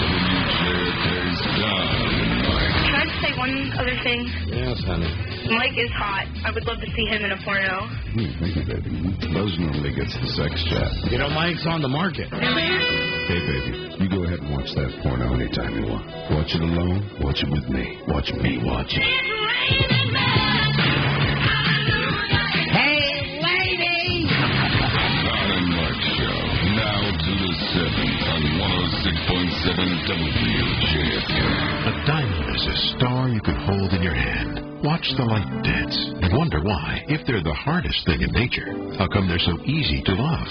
WJFK's Don and Mike. Can I just say one other thing? Yes, honey. Mike is hot. I would love to see him in a porno. Thank you, baby. Buzz normally gets the sex chat. You know, Mike's on the market. Hey, baby, you go ahead and watch that porno anytime you want. Watch it alone, watch it with me. Watch me watch it. Hey, lady! Don and Mike Show, now to the 7 on 106.7 WJFK. A diamond is a star you can hold in your hand. Watch the light dance and wonder why, if they're the hardest thing in nature, how come they're so easy to love?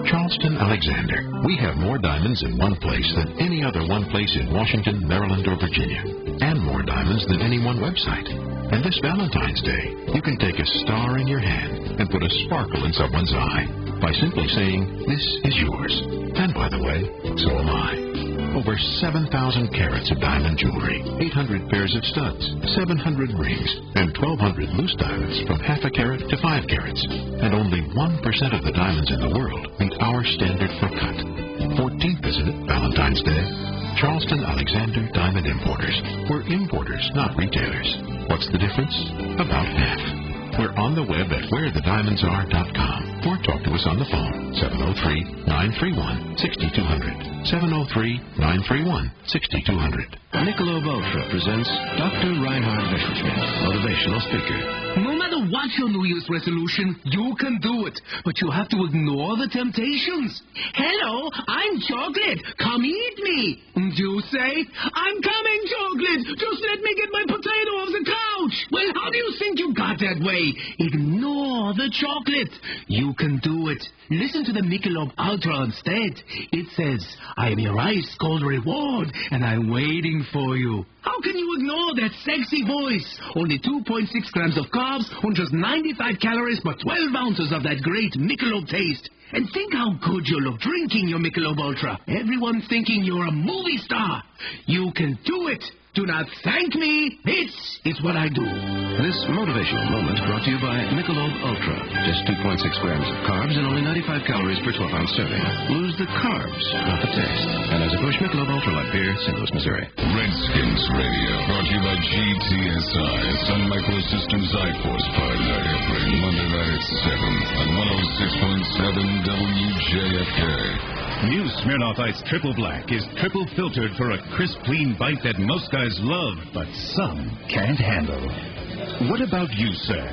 Charleston, Alexander. We have more diamonds in one place than any other one place in Washington, Maryland, or Virginia. And more diamonds than any one website. And this Valentine's Day, you can take a star in your hand and put a sparkle in someone's eye by simply saying, "This is yours." And by the way, so am I. Over 7,000 carats of diamond jewelry, 800 pairs of studs, 700 rings, and 1,200 loose diamonds from half a carat to 5 carats. And only 1% of the diamonds in the world meet our standard for cut. 14th visit, Valentine's Day. Charleston Alexander Diamond Importers. We're importers, not retailers. What's the difference? About half. We're on the web at wherethediamondsare.com or talk to us on the phone, 703-931-6200. 703-931-6200. Michelob Ultra presents Dr. Reinhard Messerschmidt, motivational speaker. No matter what your New Year's resolution, you can do it. But you have to ignore the temptations. Hello, I'm Chocolate. Come eat me. And you say, I'm coming, Chocolate. Just let me get my potato off the couch. Well, how do you think you got that way? Ignore the chocolate. You can do it. Listen to the Michelob Ultra instead. It says, I am your ice cold reward, and I'm waiting for you. How can you ignore that sexy voice? Only 2.6 grams of carbs, and just 95 calories, but 12 ounces of that great Michelob taste. And think how good you look drinking your Michelob Ultra. Everyone thinking you're a movie star. You can do it. Do not thank me. This is what I do. This motivational moment brought to you by Michelob Ultra. Just 2.6 grams of carbs and only 95 calories per 12-ounce serving. Lose the carbs, not the taste. And as a Busch Michelob Ultra Light Beer, St. Louis, Missouri. Redskins Radio, brought to you by GTSI, Sun Microsystems iForce partner, every Monday night at 7 on 106.7 WJFK. New Smirnoff Ice Triple Black is triple filtered for a crisp, clean bite that most guys love, but some can't handle. What about you, sir?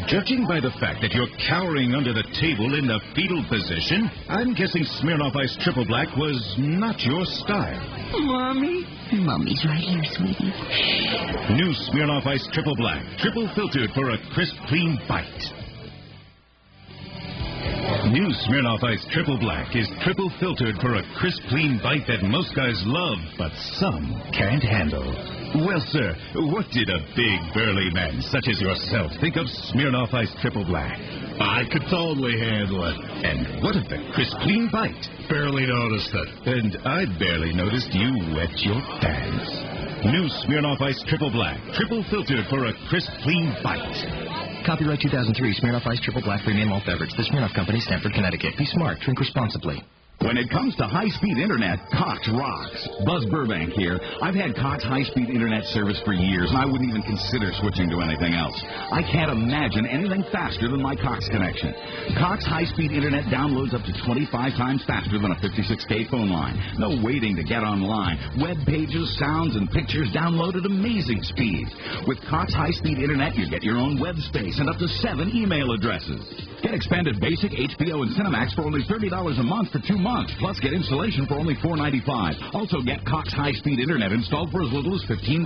Judging by the fact that you're cowering under the table in the fetal position, I'm guessing Smirnoff Ice Triple Black was not your style. Mommy? Mommy's right here, sweetie. New Smirnoff Ice Triple Black, triple filtered for a crisp, clean bite. New Smirnoff Ice Triple Black is triple filtered for a crisp, clean bite that most guys love, but some can't handle. Well, sir, what did a big, burly man such as yourself think of Smirnoff Ice Triple Black? I could totally handle it. And what of the crisp, clean bite? Barely noticed it. And I barely noticed you wet your pants. New Smirnoff Ice Triple Black, triple filtered for a crisp, clean bite. Copyright 2003, Smirnoff Ice Triple Black Premium Malt Beverage. The Smirnoff Company, Stamford, Connecticut. Be smart. Drink responsibly. When it comes to high-speed internet, Cox rocks. Buzz Burbank here. I've had Cox high-speed internet service for years, and I wouldn't even consider switching to anything else. I can't imagine anything faster than my Cox connection. Cox high-speed internet downloads up to 25 times faster than a 56K phone line. No waiting to get online. Web pages, sounds, and pictures download at amazing speeds. With Cox high-speed internet, you get your own web space and up to 7 email addresses. Get expanded basic, HBO, and Cinemax for only $30 a month for 2 months, plus get installation for only $4.95. Also get Cox high-speed internet installed for as little as $15.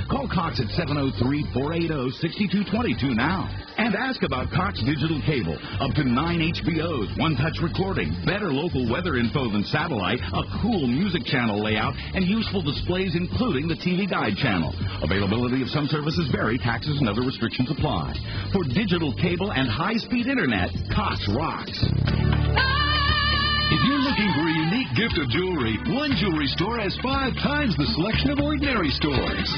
Call Cox at 703-480-6222 now. And ask about Cox digital cable. Up to 9 HBOs, one-touch recording, better local weather info than satellite, a cool music channel layout, and useful displays including the TV Guide channel. Availability of some services vary. Taxes and other restrictions apply. For digital cable and high-speed internet, Cox rocks. If you're looking for a unique gift of jewelry, one jewelry store has 5 times the selection of ordinary stores.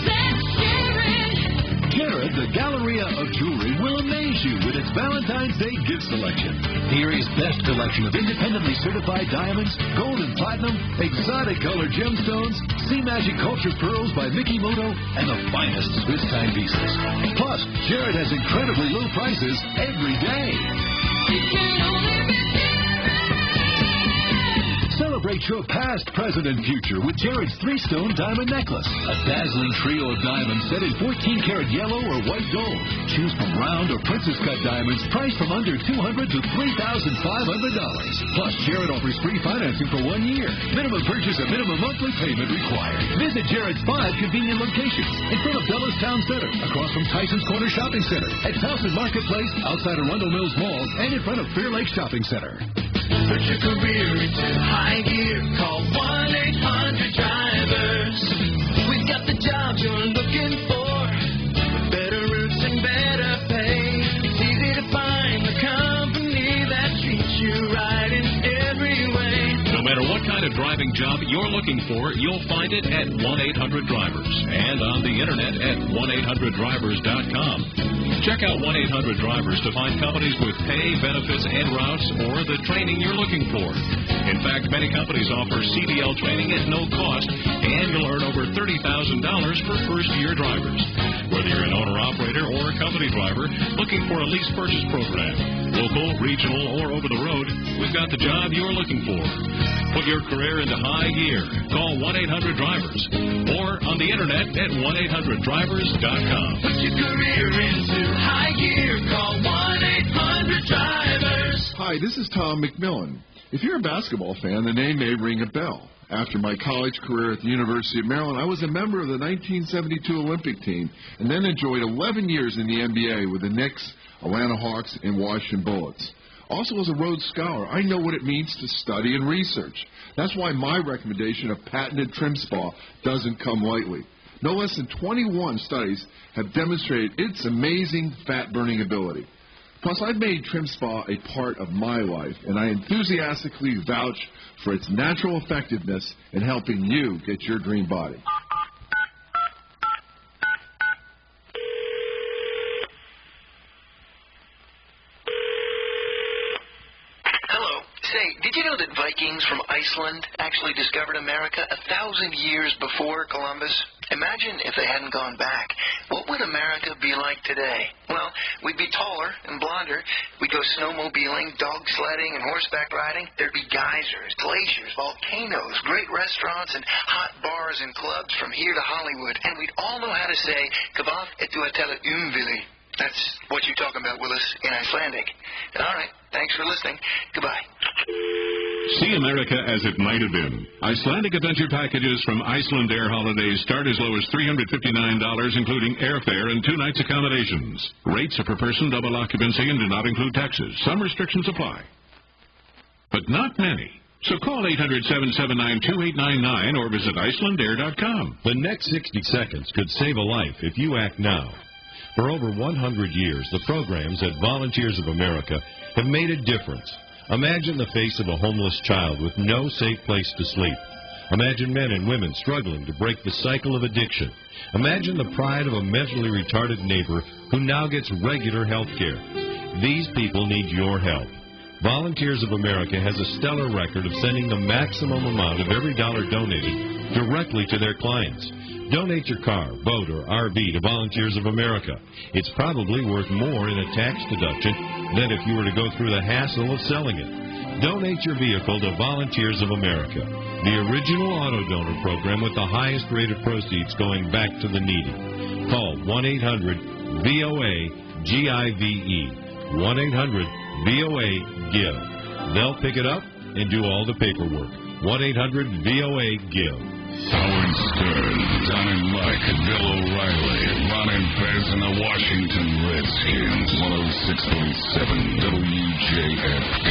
Jared, the Galleria of Jewelry, will amaze you with its Valentine's Day gift selection. The area's best collection of independently certified diamonds, gold and platinum, exotic colored gemstones, Sea Magic Culture Pearls by Mikimoto, and the finest Swiss timepieces. Plus, Jared has incredibly low prices every day. Celebrate your past, present, and future with Jared's 3-stone diamond necklace. A dazzling trio of diamonds set in 14-karat yellow or white gold. Choose from round or princess cut diamonds priced from under $200 to $3,500. Plus, Jared offers free financing for 1 year. Minimum purchase and minimum monthly payment required. Visit Jared's 5 convenient locations in front of Dulles Town Center, across from Tyson's Corner Shopping Center, at Towson Marketplace, outside of Rundle Mills Mall, and in front of Fair Lake Shopping Center. Put your career into high gear. Call 1-800-DRIVERS. We've got the jobs you're looking for. Better routes and better pay. It's easy to find the company that treats you right in every way. No matter what kind of driving job you're looking for, you'll find it at 1-800-DRIVERS and on the internet at 1-800-DRIVERS.com. Check out 1-800-DRIVERS to find companies with pay, benefits, and routes or the training you're looking for. In fact, many companies offer CDL training at no cost, and you'll earn over $30,000 for first-year drivers. Whether you're an owner-operator or a company driver looking for a lease purchase program, local, regional, or over the road, we've got the job you're looking for. Put your career into high gear. Call 1-800-DRIVERS or on the internet at 1-800-DRIVERS.com. Put your career into high gear. Call 1-800-DRIVERS. Hi, this is Tom McMillan. If you're a basketball fan, the name may ring a bell. After my college career at the University of Maryland, I was a member of the 1972 Olympic team and then enjoyed 11 years in the NBA with the Knicks, Atlanta Hawks, and Washington Bullets. Also, as a Rhodes Scholar, I know what it means to study and research. That's why my recommendation of patented Trim Spa doesn't come lightly. No less than 21 studies have demonstrated its amazing fat-burning ability. Plus, I've made Trim Spa a part of my life, and I enthusiastically vouch for its natural effectiveness in helping you get your dream body. Say, did you know that Vikings from Iceland actually discovered America 1,000 years before Columbus? Imagine if they hadn't gone back. What would America be like today? Well, we'd be taller and blonder. We'd go snowmobiling, dog sledding, and horseback riding. There'd be geysers, glaciers, volcanoes, great restaurants, and hot bars and clubs from here to Hollywood. And we'd all know how to say, "Kvath etu atella umvili." That's what you're talking about, Willis, in Icelandic. All right. Thanks for listening. Goodbye. See America as it might have been. Icelandic adventure packages from Iceland Air Holidays start as low as $359, including airfare and 2 nights accommodations. Rates are per person, double occupancy, and do not include taxes. Some restrictions apply, but not many. So call 800-779-2899 or visit IcelandAir.com. The next 60 seconds could save a life if you act now. For over 100 years, the programs at Volunteers of America have made a difference. Imagine the face of a homeless child with no safe place to sleep. Imagine men and women struggling to break the cycle of addiction. Imagine the pride of a mentally retarded neighbor who now gets regular health care. These people need your help. Volunteers of America has a stellar record of sending the maximum amount of every dollar donated directly to their clients. Donate your car, boat, or RV to Volunteers of America. It's probably worth more in a tax deduction than if you were to go through the hassle of selling it. Donate your vehicle to Volunteers of America, the original auto donor program with the highest rate of proceeds going back to the needy. Call 1-800-VOA-GIVE. 1-800-VOA-GIVE. They'll pick it up and do all the paperwork. 1-800-VOA-GIVE. Howard Stern, Don and Mike, Bill O'Reilly, Ron and Fez and the Washington Redskins, 106.7 WJFK.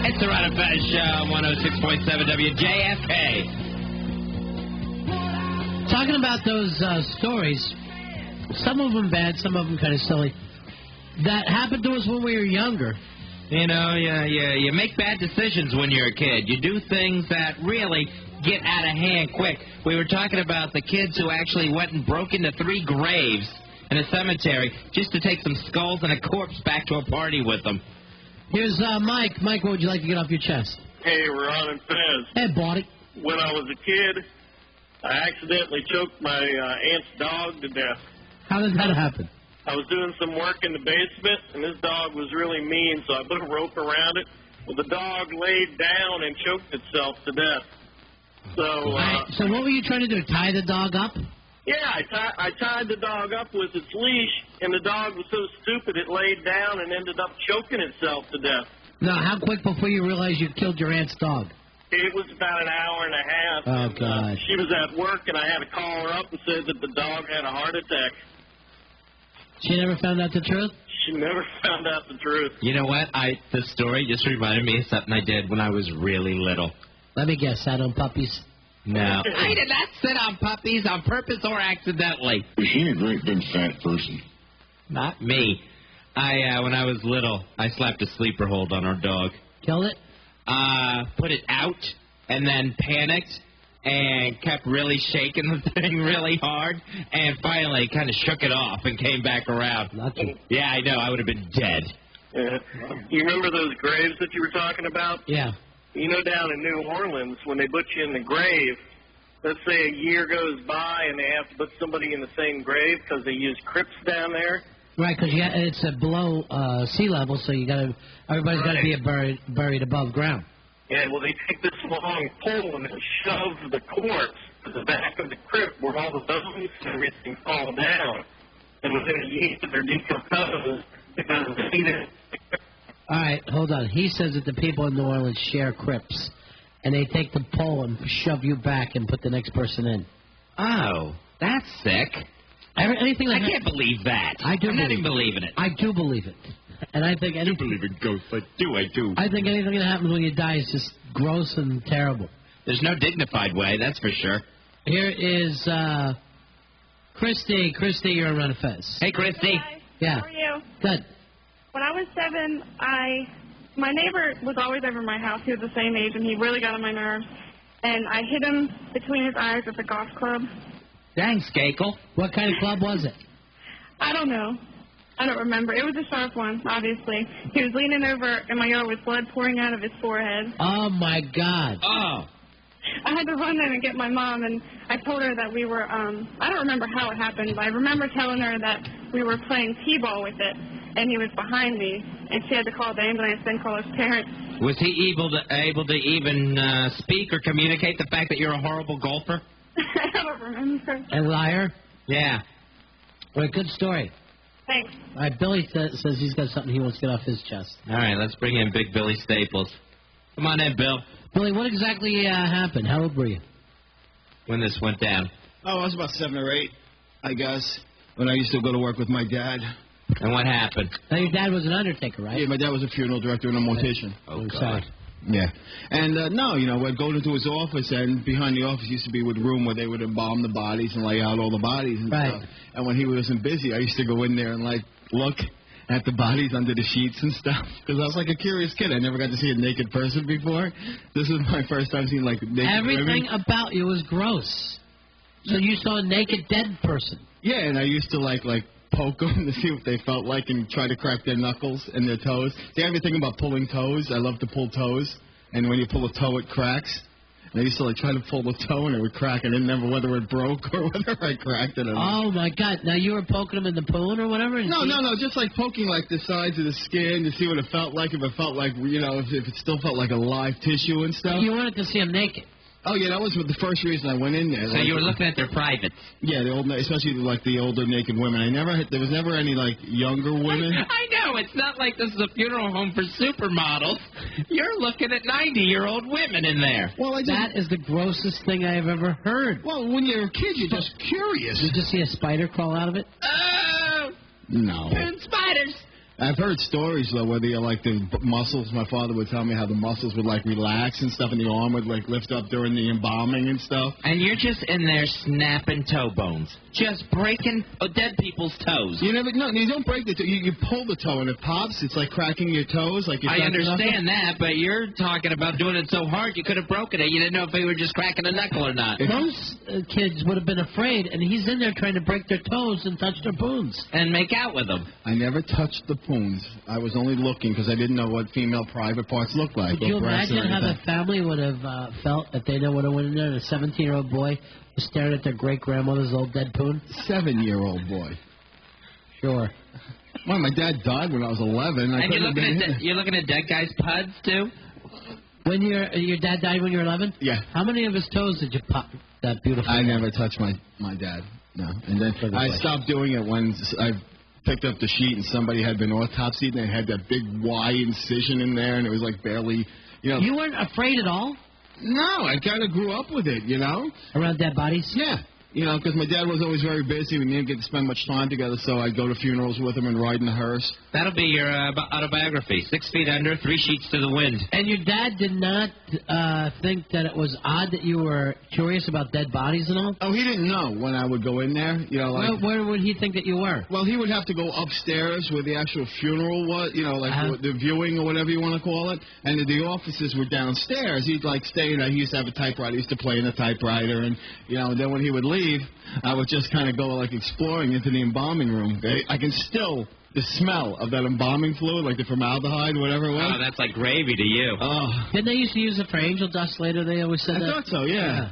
It's the Ron and Fez Show, 106.7 WJFK. Talking about those stories, some of them bad, some of them kind of silly, that happened to us when we were younger. You know, you make bad decisions when you're a kid. You do things that really get out of hand quick. We were talking about the kids who actually went and broke into 3 graves in a cemetery just to take some skulls and a corpse back to a party with them. Here's Mike. Mike, what would you like to get off your chest? Hey, Ron and Fez. Hey, buddy. When I was a kid, I accidentally choked my aunt's dog to death. How did that happen? I was doing some work in the basement, and this dog was really mean, so I put a rope around it. Well, the dog laid down and choked itself to death. So So what were you trying to do, tie the dog up? Yeah, I tied the dog up with its leash, and the dog was so stupid it laid down and ended up choking itself to death. Now, how quick before you realized you killed your aunt's dog? It was about an hour and a half. Oh, God. She was at work, and I had to call her up and said that the dog had a heart attack. She never found out the truth? She never found out the truth. You know what? The story just reminded me of something I did when I was really little. Let me guess, sat on puppies? No. I did not sit on puppies on purpose or accidentally. Was she a great big fat person? Not me. When I was little, I slapped a sleeper hold on our dog. Killed it? Put it out, and then panicked, and kept really shaking the thing really hard, and finally kind of shook it off and came back around. Lucky. Yeah, I know. I would have been dead. You remember those graves that you were talking about? Yeah. You know, down in New Orleans, when they put you in the grave, let's say a year goes by and they have to put somebody in the same grave because they use crypts down there. Right, because it's below sea level, so everybody's got to be buried above ground. Yeah, well, they take this long pole and they shove the corpse to the back of the crypt where all the bones and everything fall down. And within a year, they're decomposed because they eat it. All right, hold on. He says that the people in New Orleans share crypts, and they take the pole and shove you back and put the next person in. Oh, that's sick. I can't believe that. I'm not even believing it. I do believe it. And I think anything... You believe in ghosts. I do. I think anything that happens when you die is just gross and terrible. There's no dignified way, that's for sure. Here is Christy. Christy, you're on Ron and Fez. Hey, Christy. Hi. Yeah. How are you? Good. When I was 7, my neighbor was always over my house. He was the same age, and he really got on my nerves. And I hit him between his eyes at the golf club. Dang, Skakel. What kind of club was it? I don't know. I don't remember. It was a sharp one, obviously. He was leaning over in my yard with blood pouring out of his forehead. Oh, my God. Oh. I had to run in and get my mom, and I told her that we were, I don't remember how it happened, but I remember telling her that we were playing T-ball with it, and he was behind me, and she had to call the ambulance, then call his parents. Was he able to even speak or communicate the fact that you're a horrible golfer? I don't remember. A liar? Yeah. Well, good story. Thanks. All right, Billy says he's got something he wants to get off his chest. All right, let's bring in Big Billy Staples. Come on in, Bill. Billy, what exactly happened? How old were you? When this went down? Oh, I was about 7 or 8, I guess, when I used to go to work with my dad. And what happened? Now, your dad was an undertaker, right? Yeah, my dad was a funeral director and a mortician. Oh, God. Sorry. Yeah. And, no, we'd go into his office, and behind the office used to be a room where they would embalm the bodies and lay out all the bodies and stuff. And when he wasn't busy, I used to go in there and, look at the bodies under the sheets and stuff. Because I was like a curious kid. I never got to see a naked person before. This was my first time seeing, naked Everything women. about you was gross. So you saw a naked dead person. Yeah, and I used to, poke them to see what they felt like and try to crack their knuckles and their toes. See, I ever think about pulling toes? I love to pull toes. And when you pull a toe, it cracks. And I used to try to pull the toe and it would crack. And I didn't know whether it broke or whether I cracked it or not. Oh, my God. Now you were poking them in the poon or whatever? No, just poking the sides of the skin to see what it felt like. If it felt like, if it still felt like a live tissue and stuff. You wanted to see them naked. Oh, yeah, that was the first reason I went in there. So you were looking at their privates. Yeah, especially the older naked women. There was never any younger women. I know, it's not like this is a funeral home for supermodels. You're looking at 90-year-old women in there. Well, that is the grossest thing I have ever heard. Well, when you're a kid, you're just curious. Did you see a spider crawl out of it? Oh, no. Spiders. I've heard stories, though, where the muscles, my father would tell me how the muscles would, relax and stuff, and the arm would, lift up during the embalming and stuff. And you're just in there snapping toe bones. Just breaking dead people's toes. You don't break the toe. You pull the toe, and it pops. It's like cracking your toes. I understand that, but you're talking about doing it so hard you could have broken it. You didn't know if they were just cracking a knuckle or not. Most kids would have been afraid, and he's in there trying to break their toes and touch their boons. And make out with them. I never touched the poons. I was only looking because I didn't know what female private parts looked like. Could you imagine how the family would have felt if they would have went in there and a 17-year-old boy was staring at their great-grandmother's old dead poon? 7-year-old boy. Sure. Well, my dad died when I was 11. And you're looking at dead guys' puds, too? When your dad died when you were 11? Yeah. How many of his toes did you pop that beautiful? I never touched my dad, no. And then I stopped doing it when I picked up the sheet and somebody had been autopsied and they had that big Y incision in there and it was barely, You weren't afraid at all? No, I kind of grew up with it, Around dead bodies? Yeah. Because my dad was always very busy. We didn't get to spend much time together, so I'd go to funerals with him and ride in the hearse. That'll be your autobiography, 6 feet under, 3 sheets to the wind. And your dad did not think that it was odd that you were curious about dead bodies and all? Oh, he didn't know when I would go in there. Where would he think that you were? Well, he would have to go upstairs where the actual funeral was, the viewing or whatever you want to call it. And the offices were downstairs. He'd stay in there. He used to have a typewriter. He used to play in a typewriter. And, and then when he would leave, I would just kind of go exploring into the embalming room. I can still the smell of that embalming fluid, the formaldehyde, whatever it was. Oh, that's like gravy to you. Oh. Didn't they used to use it for angel dust later? They always said that. I thought so, yeah.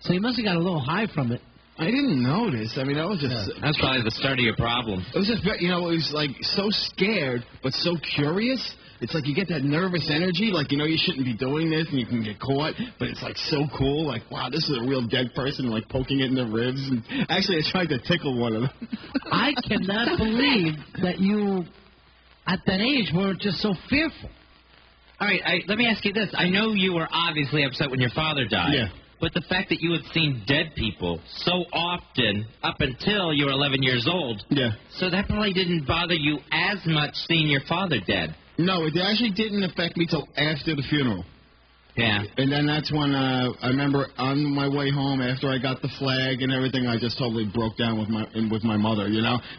So you must have got a little high from it. I didn't notice. I mean, that was just... That's probably the start of your problem. It was just, it was so scared, but so curious. It's you get that nervous energy, you shouldn't be doing this and you can get caught, but it's so cool, wow, this is a real dead person, poking it in the ribs. And actually, I tried to tickle one of them. I cannot believe that you, at that age, were just so fearful. All right, let me ask you this. I know you were obviously upset when your father died. Yeah. But the fact that you had seen dead people so often up until you were 11 years old. Yeah. So that probably didn't bother you as much seeing your father dead. No, it actually didn't affect me till after the funeral. Yeah. And then that's when I remember on my way home after I got the flag and everything, I just totally broke down with my mother,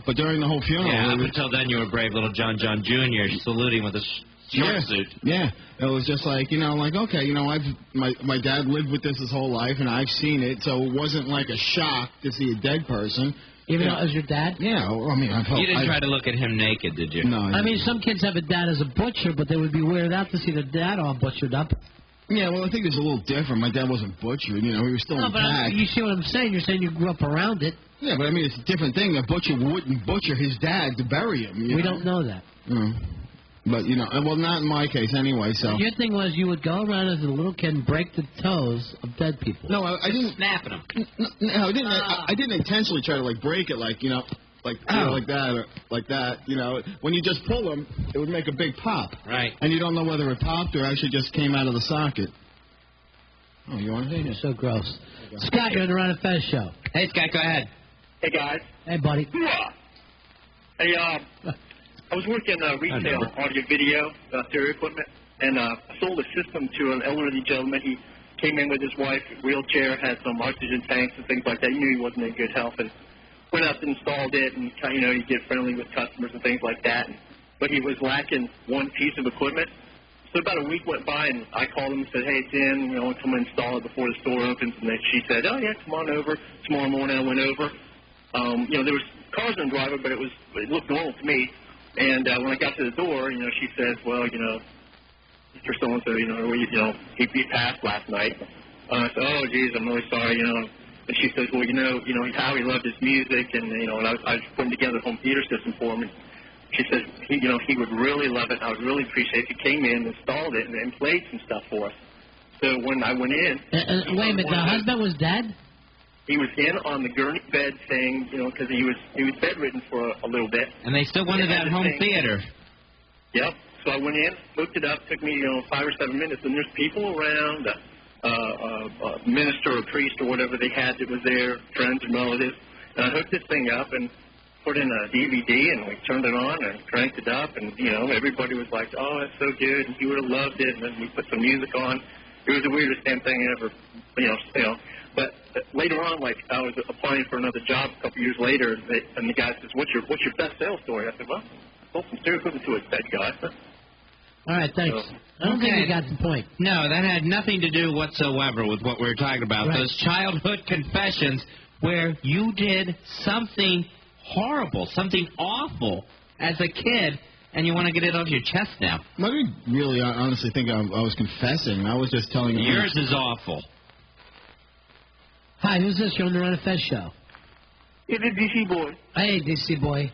But during the whole funeral. Yeah, up until then you were brave little John Jr. saluting with a short suit. Yeah. It was just okay, my dad lived with this his whole life and I've seen it, so it wasn't a shock to see a dead person. Even though it was your dad? Yeah, I mean, you didn't try to look at him naked, did you? No. I mean, some kids have a dad as a butcher, but they would be weirded out to see their dad all butchered up. Yeah, well, I think it's a little different. My dad wasn't butchered, he was still intact. But you see what I'm saying? You're saying you grew up around it. Yeah, but I mean, it's a different thing. A butcher wouldn't butcher his dad to bury him. We don't know that. But, well, not in my case anyway, so. Your thing was you would go around as a little kid and break the toes of dead people. No, I didn't. Snapping them. No, I didn't. I didn't intentionally try to, break it, like that, or like that. When you just pull them, it would make a big pop. Right. And you don't know whether it popped or actually just came out of the socket. Oh, you want to say? You're so gross. Scott, you're on the Ron and Fez show. Hey, Scott, go ahead. Hey, guys. Hey, buddy. Hey, I was working retail audio video stereo equipment, and sold a system to an elderly gentleman. He came in with his wife, wheelchair, had some oxygen tanks and things like that. You knew he wasn't in good health, and went up and installed it, and you get friendly with customers and things like that. But he was lacking one piece of equipment. So about a week went by, and I called him and said, hey, it's in, come and install it before the store opens. And then she said, oh, yeah, come on over. Tomorrow morning I went over. There was cars in the driveway, but it looked normal to me. And when I got to the door, she says, well, Mr. So-and-so, he passed last night. I said, oh, geez, I'm really sorry, And she says, well, how he loved his music, and, and I was putting together a home theater system for him. And she says, he would really love it, and I would really appreciate it if he came in, installed it, and played some stuff for us. So when I went in... wait a minute, the husband was dead? He was in on the gurney bed saying, because he was bedridden for a little bit. And they still wanted that home theater. Yep. So I went in, hooked it up, took me, 5 or 7 minutes, and there's people around, a minister or priest or whatever they had that was there, friends and relatives, and I hooked this thing up and put in a DVD, and we turned it on and cranked it up, and, everybody was like, oh, that's so good, and he would have loved it, and then we put some music on. It was the weirdest damn thing ever, But later on, I was applying for another job a couple years later, and the guy says, what's your best sales story? I said, well, I sold some stereo equipment to a dead guy. All right, thanks. I don't think you got the point. No, that had nothing to do whatsoever with what we were talking about. Right. Those childhood confessions where you did something horrible, something awful as a kid, and you want to get it off your chest now. I didn't really honestly think I was confessing. I was just telling you. Yours is awful. Hi, who's this? You're on the Ron and Fez show. It's the DC boy. Hey, DC boy.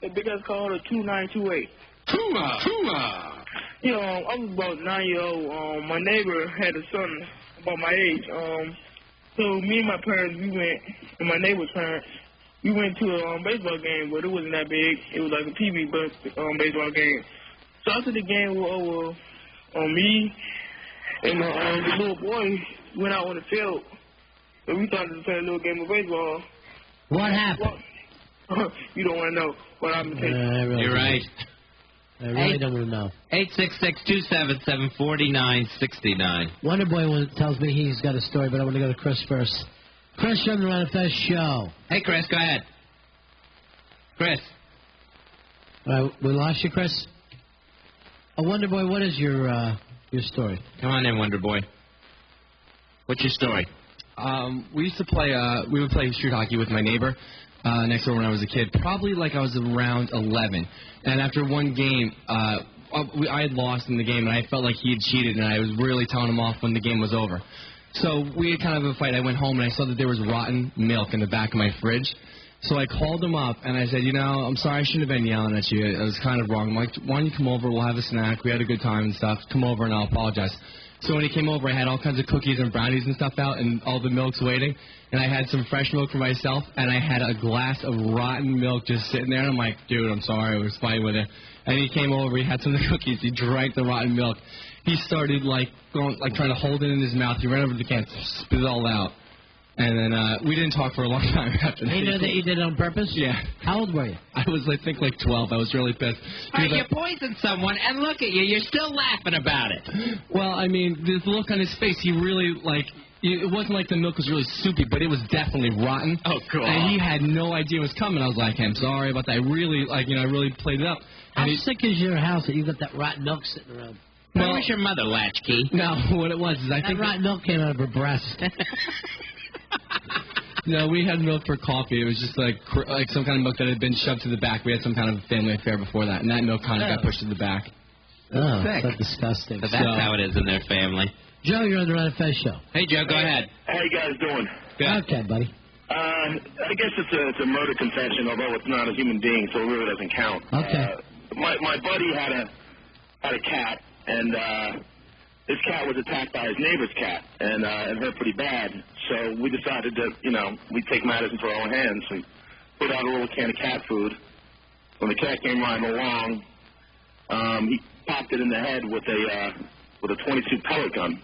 The big ass called a 2928. Tuma. I was about 9 years old. My neighbor had a son about my age. So me and my parents, we went, and my neighbor's parents, we went to a baseball game, but it wasn't that big. It was like a TV baseball game. So after the game was over, me and the little boy went out on the field, and we started to play a little game of baseball. What happened? You don't want to know what happened. You're right. I really don't want to know. 866-277-4969. Wonderboy tells me he's got a story, but I want to go to Chris first. Chris, you're on the Ron and Fez show. Hey, Chris, go ahead. Chris. We lost you, Chris? Wonderboy, what is your story? Come on in, Wonderboy. What's your story? We used to play, we would play street hockey with my neighbor next door when I was a kid, probably like I was around 11. And after one game, I had lost in the game, and I felt like he had cheated, and I was really telling him off when the game was over. So we had kind of a fight. I went home, and I saw that there was rotten milk in the back of my fridge. So I called him up, and I said, I'm sorry, I shouldn't have been yelling at you. It was kind of wrong. I'm like, why don't you come over? We'll have a snack. We had a good time and stuff. Come over, and I'll apologize. So when he came over, I had all kinds of cookies and brownies and stuff out, and all the milk's waiting. And I had some fresh milk for myself, and I had a glass of rotten milk just sitting there. And I'm like, dude, I'm sorry, I was fighting with it. And he came over, he had some of the cookies, he drank the rotten milk. He started trying to hold it in his mouth. He ran over to the can, spit it all out. And then we didn't talk for a long time after that. You know that you did it on purpose? Yeah. How old were you? I was, I think, 12. I was really pissed. All right, you poisoned someone, and look at you. You're still laughing about it. Well, I mean, the look on his face, he really, it wasn't like the milk was really soupy, but it was definitely rotten. Oh, God. And he had no idea it was coming. I was like, I'm sorry about that. I really, I really played it up. How sick is your house that you got that rotten milk sitting around? Where was your mother, Latchkey? No, what it was is I think... That rotten milk came out of her breast. No, we had milk for coffee. It was just like some kind of milk that had been shoved to the back. We had some kind of family affair before that, and that milk kind of got pushed to the back. Oh, sick. That's disgusting. But that's how it is in their family. Joe, you're on the Ron and Fez show. Hey, Joe, go ahead. How you guys doing? Good. Okay, buddy. I guess it's a murder confession, although it's not a human being, so it really doesn't count. Okay. My buddy had a cat, and this cat was attacked by his neighbor's cat, and hurt pretty bad. So we decided to, we'd take matters into our own hands. We put out a little can of cat food. When the cat came riding along, he popped it in the head with a 22 pellet gun.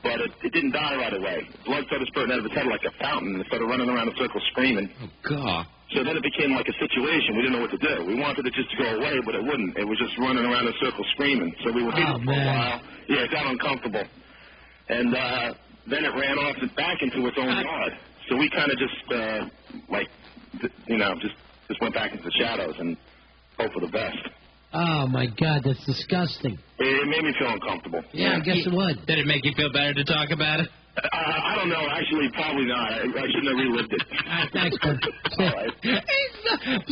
but it didn't die right away. Blood started spurting out of his head like a fountain, and it started running around in circles screaming. Oh, God. So then it became like a situation. We didn't know what to do. We wanted it just to go away, but it wouldn't. It was just running around in circles screaming. So we were hidden for a while. Yeah, it got uncomfortable. And then it ran off and back into its own yard. So we kind of just, just went back into the shadows and hope for the best. Oh, my God, that's disgusting. It made me feel uncomfortable. Yeah, I guess it would. Did it make you feel better to talk about it? I don't know. Actually, probably not. I shouldn't have relived it. Thanks, man.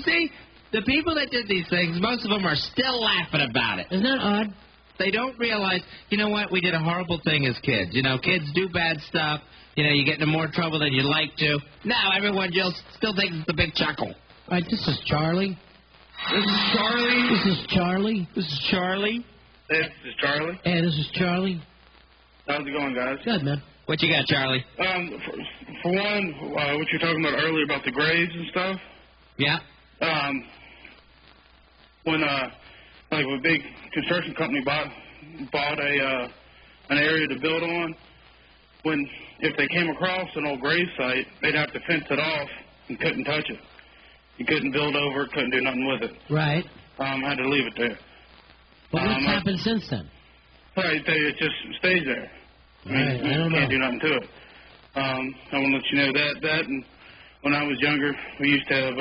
See, the people that did these things, most of them are still laughing about it. Isn't that odd? They don't realize, you know what, we did a horrible thing as kids. You know, kids do bad stuff. You know, you get into more trouble than you'd like to. Now everyone still thinks it's a big chuckle. All right, this is Charlie. This is Charlie. This is Charlie. This is Charlie. This is Charlie. Hey, this is Charlie. How's it going, guys? Good, man. What you got, Charlie? For one, what you're talking about earlier about the graves and stuff. Yeah. When like a big construction company bought an area to build on, if they came across an old grave site, they'd have to fence it off and couldn't touch it. You couldn't build over it, couldn't do nothing with it. Right. Had to leave it there. Well, what's happened since then? Right, it just stays there. I mean, can't do nothing to it. I want to let you know that. And when I was younger, we used to have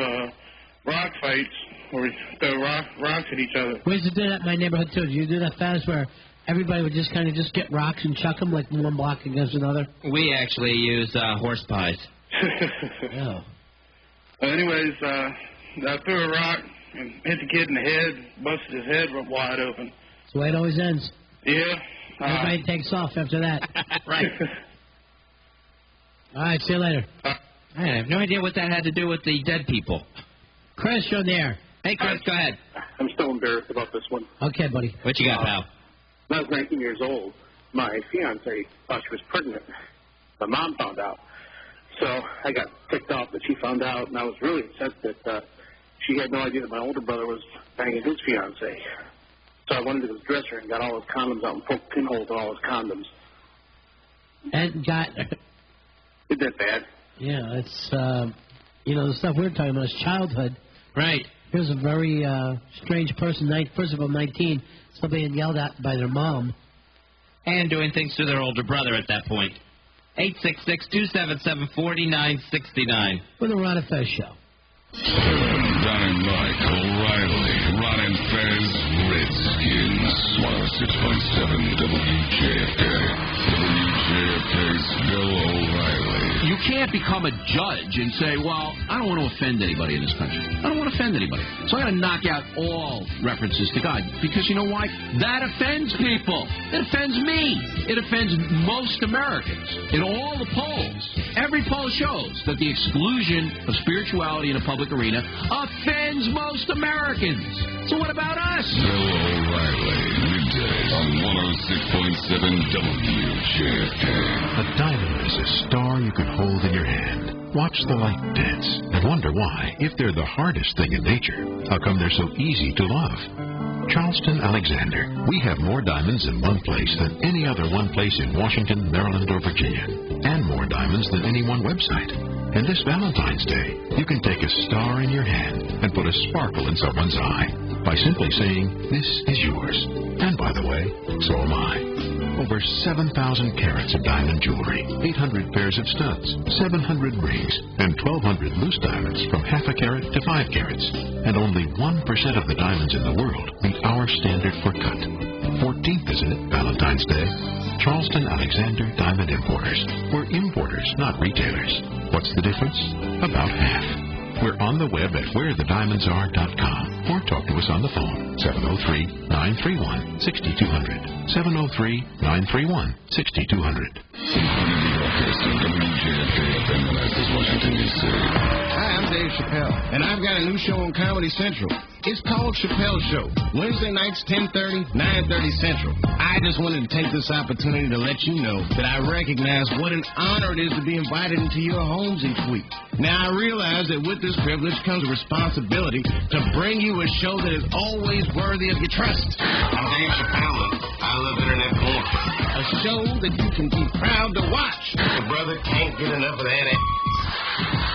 rock fights where we throw rocks at each other. We used to do that in my neighborhood, too. Did you do that fast where everybody would just kind of just get rocks and chuck them like one block against another? We actually use horse pies. Oh. Anyways, I threw a rock and hit the kid in the head, busted his head wide open. That's the way it always ends. Yeah. Everybody takes off after that. Right. All right, see you later. I have no idea what that had to do with the dead people. Chris, you're on the air. Hey, Chris, go ahead. I'm still embarrassed about this one. Okay, buddy. What you got, pal? When I was 19 years old, my fiancée thought she was pregnant. My mom found out. So I got ticked off that she found out, and I was really upset that she had no idea that my older brother was banging his fiancée. So I went into his dresser and got all his condoms out and poked pinholes in all his condoms. And got... Isn't that bad? Yeah, it's, the stuff we're talking about is childhood. Right. Here's a very strange person, first of all, 19, still being yelled at by their mom. And doing things to their older brother at that point. 866-277-4969. For the Ron and Fez Show. Don and Mike O'Reilly, Ron and Fez, Redskins, 106.7 WJFK, WJFK's Bill O'Reilly. You can't become a judge and say, well, I don't want to offend anybody in this country. I don't want to offend anybody. So I got to knock out all references to God. Because you know why? That offends people. It offends me. It offends most Americans. In all the polls, every poll shows that the exclusion of spirituality in a public arena offends most Americans. So what about us? Bill O'Reilly, middays on 106.7 WJFK. A diamond is a star you can hold in your hand. Watch the light dance and wonder why, if they're the hardest thing in nature, how come they're so easy to love? Charleston, Alexander. We have more diamonds in one place than any other one place in Washington, Maryland, or Virginia. And more diamonds than any one website. And this Valentine's Day, you can take a star in your hand and put a sparkle in someone's eye by simply saying, this is yours. And by the way, so am I. Over 7,000 carats of diamond jewelry, 800 pairs of studs, 700 rings, and 1,200 loose diamonds from half a carat to 5 carats. And only 1% of the diamonds in the world meet our standard for cut. 14th, isn't it, Valentine's Day? Charleston Alexander Diamond Importers. We're importers, not retailers. What's the difference? About half. We're on the web at wherethediamondsare.com or talk to us on the phone, 703-931-6200. 703-931-6200. Hi, I'm Dave Chappelle, and I've got a new show on Comedy Central. It's called Chappelle's Show. Wednesday nights, 10:30, 9:30 Central. I just wanted to take this opportunity to let you know that I recognize what an honor it is to be invited into your homes each week. Now, I realize that with this privilege comes a responsibility to bring you a show that is always worthy of your trust. I'm Dave Chappelle. I love internet porn. A show that you can be proud to watch. The brother can't get enough of that.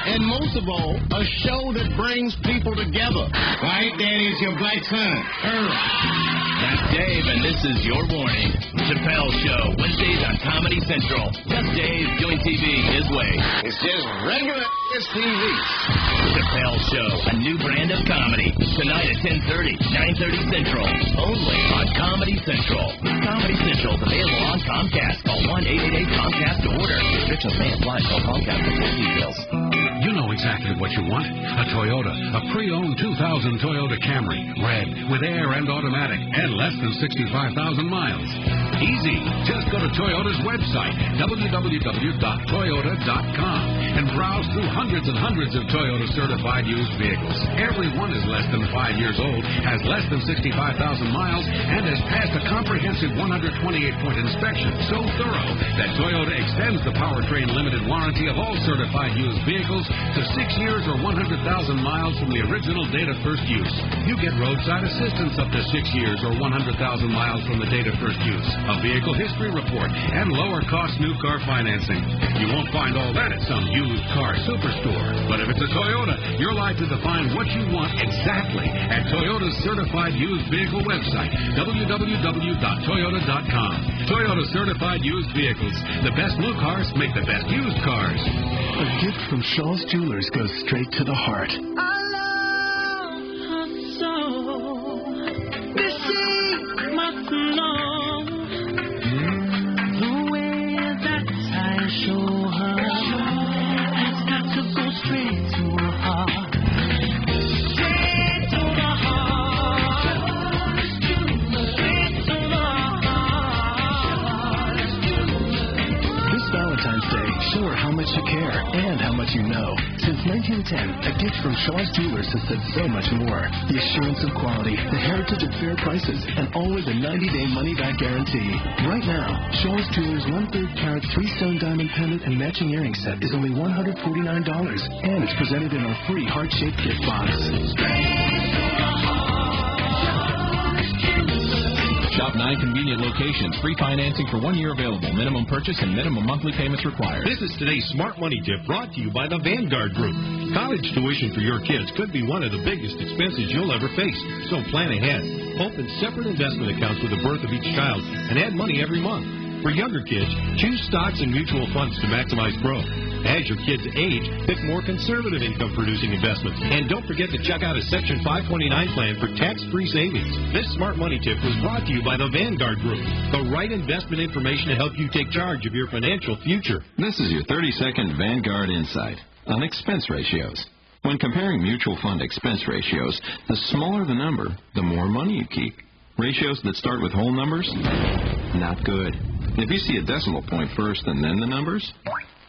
And most of all, a show that brings people together. Right, Daddy, it's your black son, Earl. That's Dave, and this is your warning. Chappelle Show, Wednesdays on Comedy Central. Just Dave doing TV his way. It's just regular TV. Chappelle Show, a new brand of comedy. Tonight at 10:30, 9:30 Central. Only on Comedy Central. Comedy Central is available on Comcast. Call 1-888-COMCAST to order. Restrictions may apply. Call Comcast for full details. You know exactly what you want. A Toyota. A pre-owned 2000 Toyota Camry. Red, with air and automatic, and less than 65,000 miles. Easy. Just go to Toyota's website, www.toyota.com, and browse through hundreds and hundreds of Toyota certified used vehicles. Every one is less than 5 years old, has less than 65,000 miles, and has passed a comprehensive 128-point inspection so thorough that Toyota extends the powertrain limited warranty of all certified used vehicles to 6 years or 100,000 miles from the original date of first use. You get roadside assistance up to 6 years or 100,000 miles from the date of first use, a vehicle history report, and lower cost new car financing. You won't find all that at some used car superstore. But if it's a Toyota, you're likely to find what you want exactly at Toyota's certified used vehicle website, www.toyota.com. Toyota certified used vehicles. The best new cars make the best used cars. A gift from Shaw's Jewelers goes straight to the heart. Show her how much you care and how much you know. Since 1910, a gift from Shaw's Jewelers has said so much more. The assurance of quality, the heritage of fair prices, and always a 90-day money-back guarantee. Right now, Shaw's Jewelers 1/3 carat 3-stone diamond pendant and matching earring set is only $149, and it's presented in our free heart-shaped gift box. Shop 9 convenient locations. Free financing for 1 year available. Minimum purchase and minimum monthly payments required. This is today's Smart Money Tip brought to you by the Vanguard Group. College tuition for your kids could be one of the biggest expenses you'll ever face. So plan ahead. Open separate investment accounts with the birth of each child and add money every month. For younger kids, choose stocks and mutual funds to maximize growth. As your kids age, pick more conservative income-producing investments. And don't forget to check out a Section 529 plan for tax-free savings. This Smart Money Tip was brought to you by the Vanguard Group, the right investment information to help you take charge of your financial future. This is your 30-second Vanguard Insight on expense ratios. When comparing mutual fund expense ratios, the smaller the number, the more money you keep. Ratios that start with whole numbers? Not good. If you see a decimal point first and then the numbers,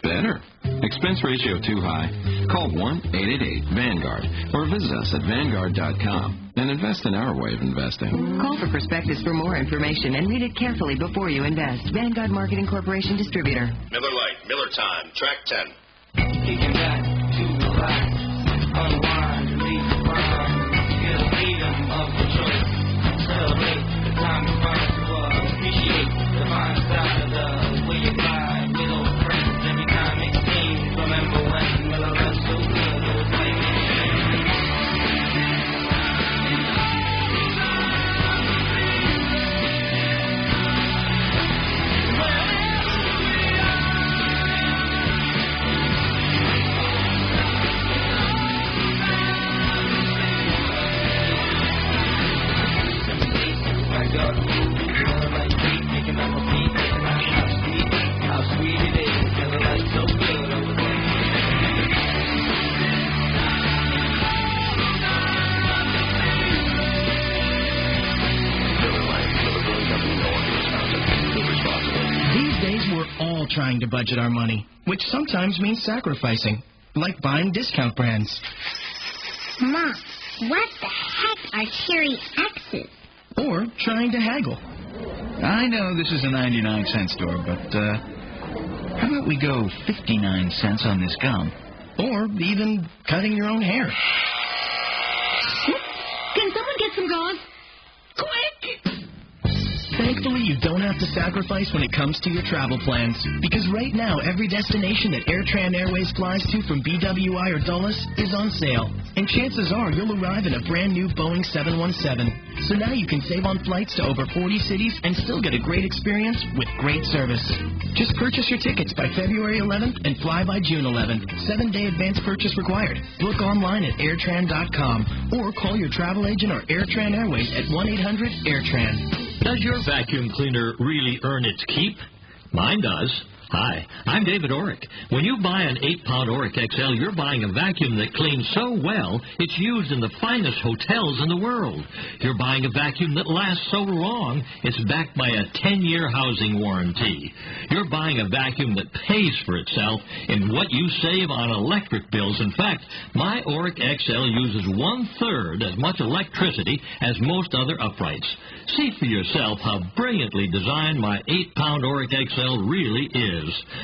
better. Expense ratio too high? Call 1-888-VANGUARD or visit us at Vanguard.com and invest in our way of investing. Call for prospectus for more information and read it carefully before you invest. Vanguard Marketing Corporation Distributor. Miller Lite, Miller Time, track 10. Kicking back to relax, unwind, release the mind, get a freedom of the choice. Celebrate the time you find to appreciate the fine side of the way you glide with old friends. Every time it seems, remember when Miller was so good, it was like trying to budget our money, which sometimes means sacrificing, like buying discount brands. Mom, what the heck are Cherry X's? Or trying to haggle. I know this is a 99-cent store, but how about we go 59 cents on this gum? Or even cutting your own hair. Can someone get some gauze? Quick! Thank Hopefully you don't have to sacrifice when it comes to your travel plans. Because right now, every destination that AirTran Airways flies to from BWI or Dulles is on sale. And chances are you'll arrive in a brand new Boeing 717. So now you can save on flights to over 40 cities and still get a great experience with great service. Just purchase your tickets by February 11th and fly by June 11th. 7-day advance purchase required. Book online at airtran.com or call your travel agent or AirTran Airways at 1-800-AirTran. Does your vacuum cleaner really earn its keep? Mine does. Hi, I'm David Orick. When you buy an 8-pound Orick XL, you're buying a vacuum that cleans so well, it's used in the finest hotels in the world. You're buying a vacuum that lasts so long, it's backed by a 10-year housing warranty. You're buying a vacuum that pays for itself in what you save on electric bills. In fact, my Orick XL uses 1/3 as much electricity as most other uprights. See for yourself how brilliantly designed my 8-pound Orick XL really is.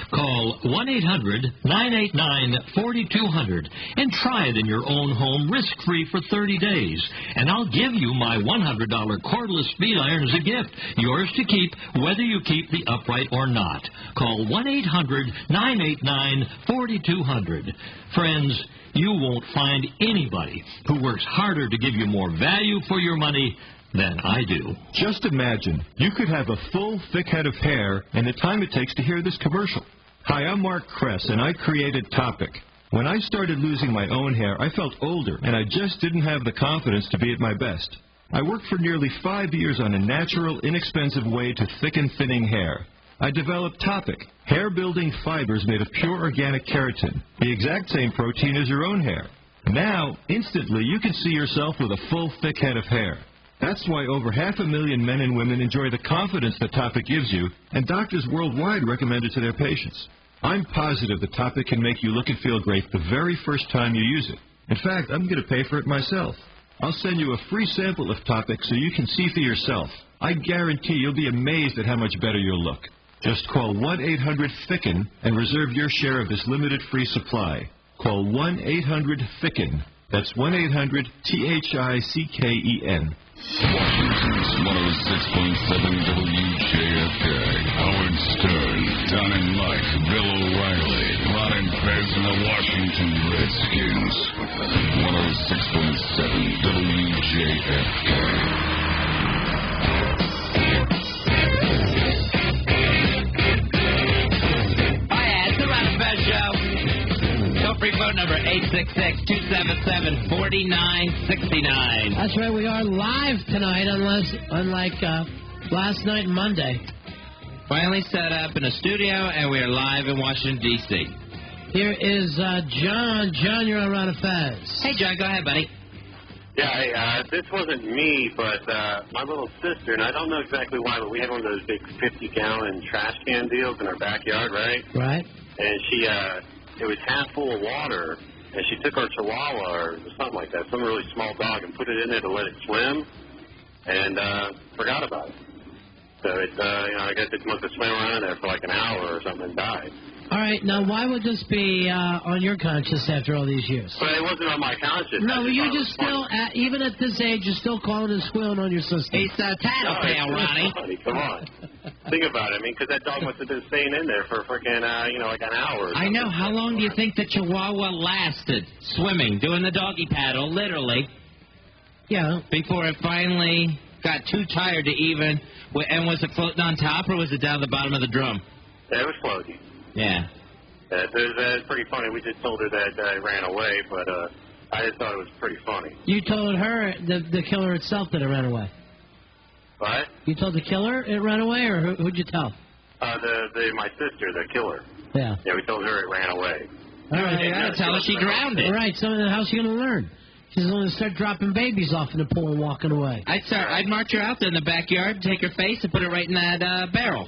Call 1-800-989-4200 and try it in your own home risk-free for 30 days. And I'll give you my $100 cordless speed iron as a gift, yours to keep whether you keep the upright or not. Call 1-800-989-4200. Friends, you won't find anybody who works harder to give you more value for your money than I do. Just imagine, you could have a full, thick head of hair in the time it takes to hear this commercial. Hi, I'm Mark Kress, and I created Topic. When I started losing my own hair, I felt older, and I just didn't have the confidence to be at my best. I worked for nearly 5 years on a natural, inexpensive way to thicken thinning hair. I developed Topic, hair-building fibers made of pure organic keratin, the exact same protein as your own hair. Now, instantly, you can see yourself with a full, thick head of hair. That's why over 500,000 men and women enjoy the confidence that Topic gives you, and doctors worldwide recommend it to their patients. I'm positive that Topic can make you look and feel great the very first time you use it. In fact, I'm going to pay for it myself. I'll send you a free sample of Topic so you can see for yourself. I guarantee you'll be amazed at how much better you'll look. Just call 1-800-THICKEN and reserve your share of this limited free supply. Call 1-800-THICKEN. That's 1-800-THICKEN. Washington's 106.7 WJFK. Howard Stern, Don and Mike, Bill O'Reilly, Ron and Fez and the Washington Redskins. 106.7 WJFK. Free phone number 866-277-4969. That's right, we are live tonight, unlike last night and Monday. Finally set up in a studio, and we are live in Washington, D.C. Here is John. John, you're on Ron and Fez. Hey, John, go ahead, buddy. Yeah, this wasn't me, but my little sister, and I don't know exactly why, but we had one of those big 50-gallon trash can deals in our backyard, right? Right. And she... it was half full of water, and she took our Chihuahua or something like that, some really small dog, and put it in there to let it swim, and forgot about it. So it, I guess it must have swam around there for like an hour or something and died. All right, now why would this be on your conscience after all these years? But it wasn't on my conscience. No, you just still, even at this age, you're still calling and squealing on your sister. He's a tattletale, Ronnie. Funny. Come on. Think about it. I mean, because that dog must have been staying in there for freaking, like an hour or something. I know. How long do you think the Chihuahua lasted swimming, doing the doggy paddle, literally? Yeah. Before it finally got too tired to even... And was it floating on top, or was it down the bottom of the drum? Yeah, it was floating. Yeah. It's pretty funny. We just told her that it ran away, but I just thought it was pretty funny. You told her, the killer itself, that it ran away. What? You told the killer it ran away, or who'd you tell? My sister, the killer. Yeah. Yeah, we told her it ran away. All right. You gotta tell her she drowned it. All right, so how's she going to learn? She's going to start dropping babies off in the pool and walking away. I'd march her out there in the backyard, take her face, and put it right in that barrel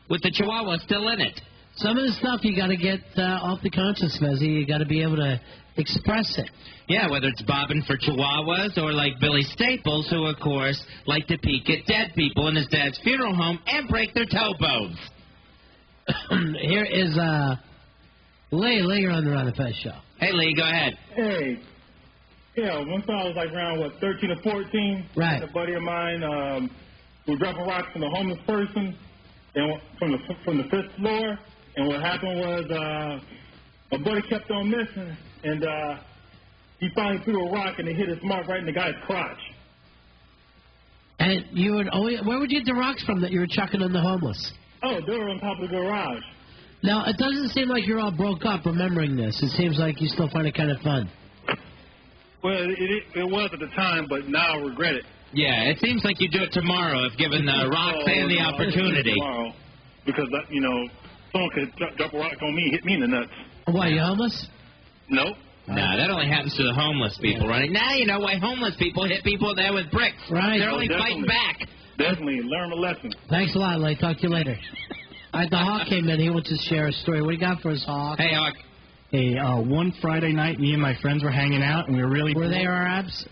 with the Chihuahua still in it. Some of the stuff you got to get off the conscience, Fezzy. You got to be able to express it. Yeah, whether it's bobbing for Chihuahuas or like Billy Staples, who, of course, like to peek at dead people in his dad's funeral home and break their toe bones. Here is Lee. Lee, you're on the Ron and Fez show. Hey, Lee, go ahead. Hey. Yeah, once I was like around, 13 or 14. Right. A buddy of mine, We were dropping rocks from the homeless person and from the 5th floor. And what happened was my buddy kept on missing, and he finally threw a rock and it hit his mark right in the guy's crotch. And you would where would you get the rocks from that you were chucking on the homeless? Oh, they were on top of the garage. Now, it doesn't seem like you're all broke up remembering this. It seems like you still find it kind of fun. Well, it was at the time, but now I regret it. Yeah, it seems like you do it tomorrow if given the rocks and the opportunity. Tomorrow, because, someone could drop a rock on me, hit me in the nuts. Why, you homeless? No. No, that only happens to the homeless people, right? Now you know why homeless people hit people there with bricks. Right. They're only fighting back. Definitely. Learn a lesson. Thanks a lot, Lay. Talk to you later. All right, the Hawk came in. He wants to share a story. What do you got for us, Hawk? Hey, Hawk. Hey, one Friday night, me and my friends were hanging out, and we were really... Were they Arabs?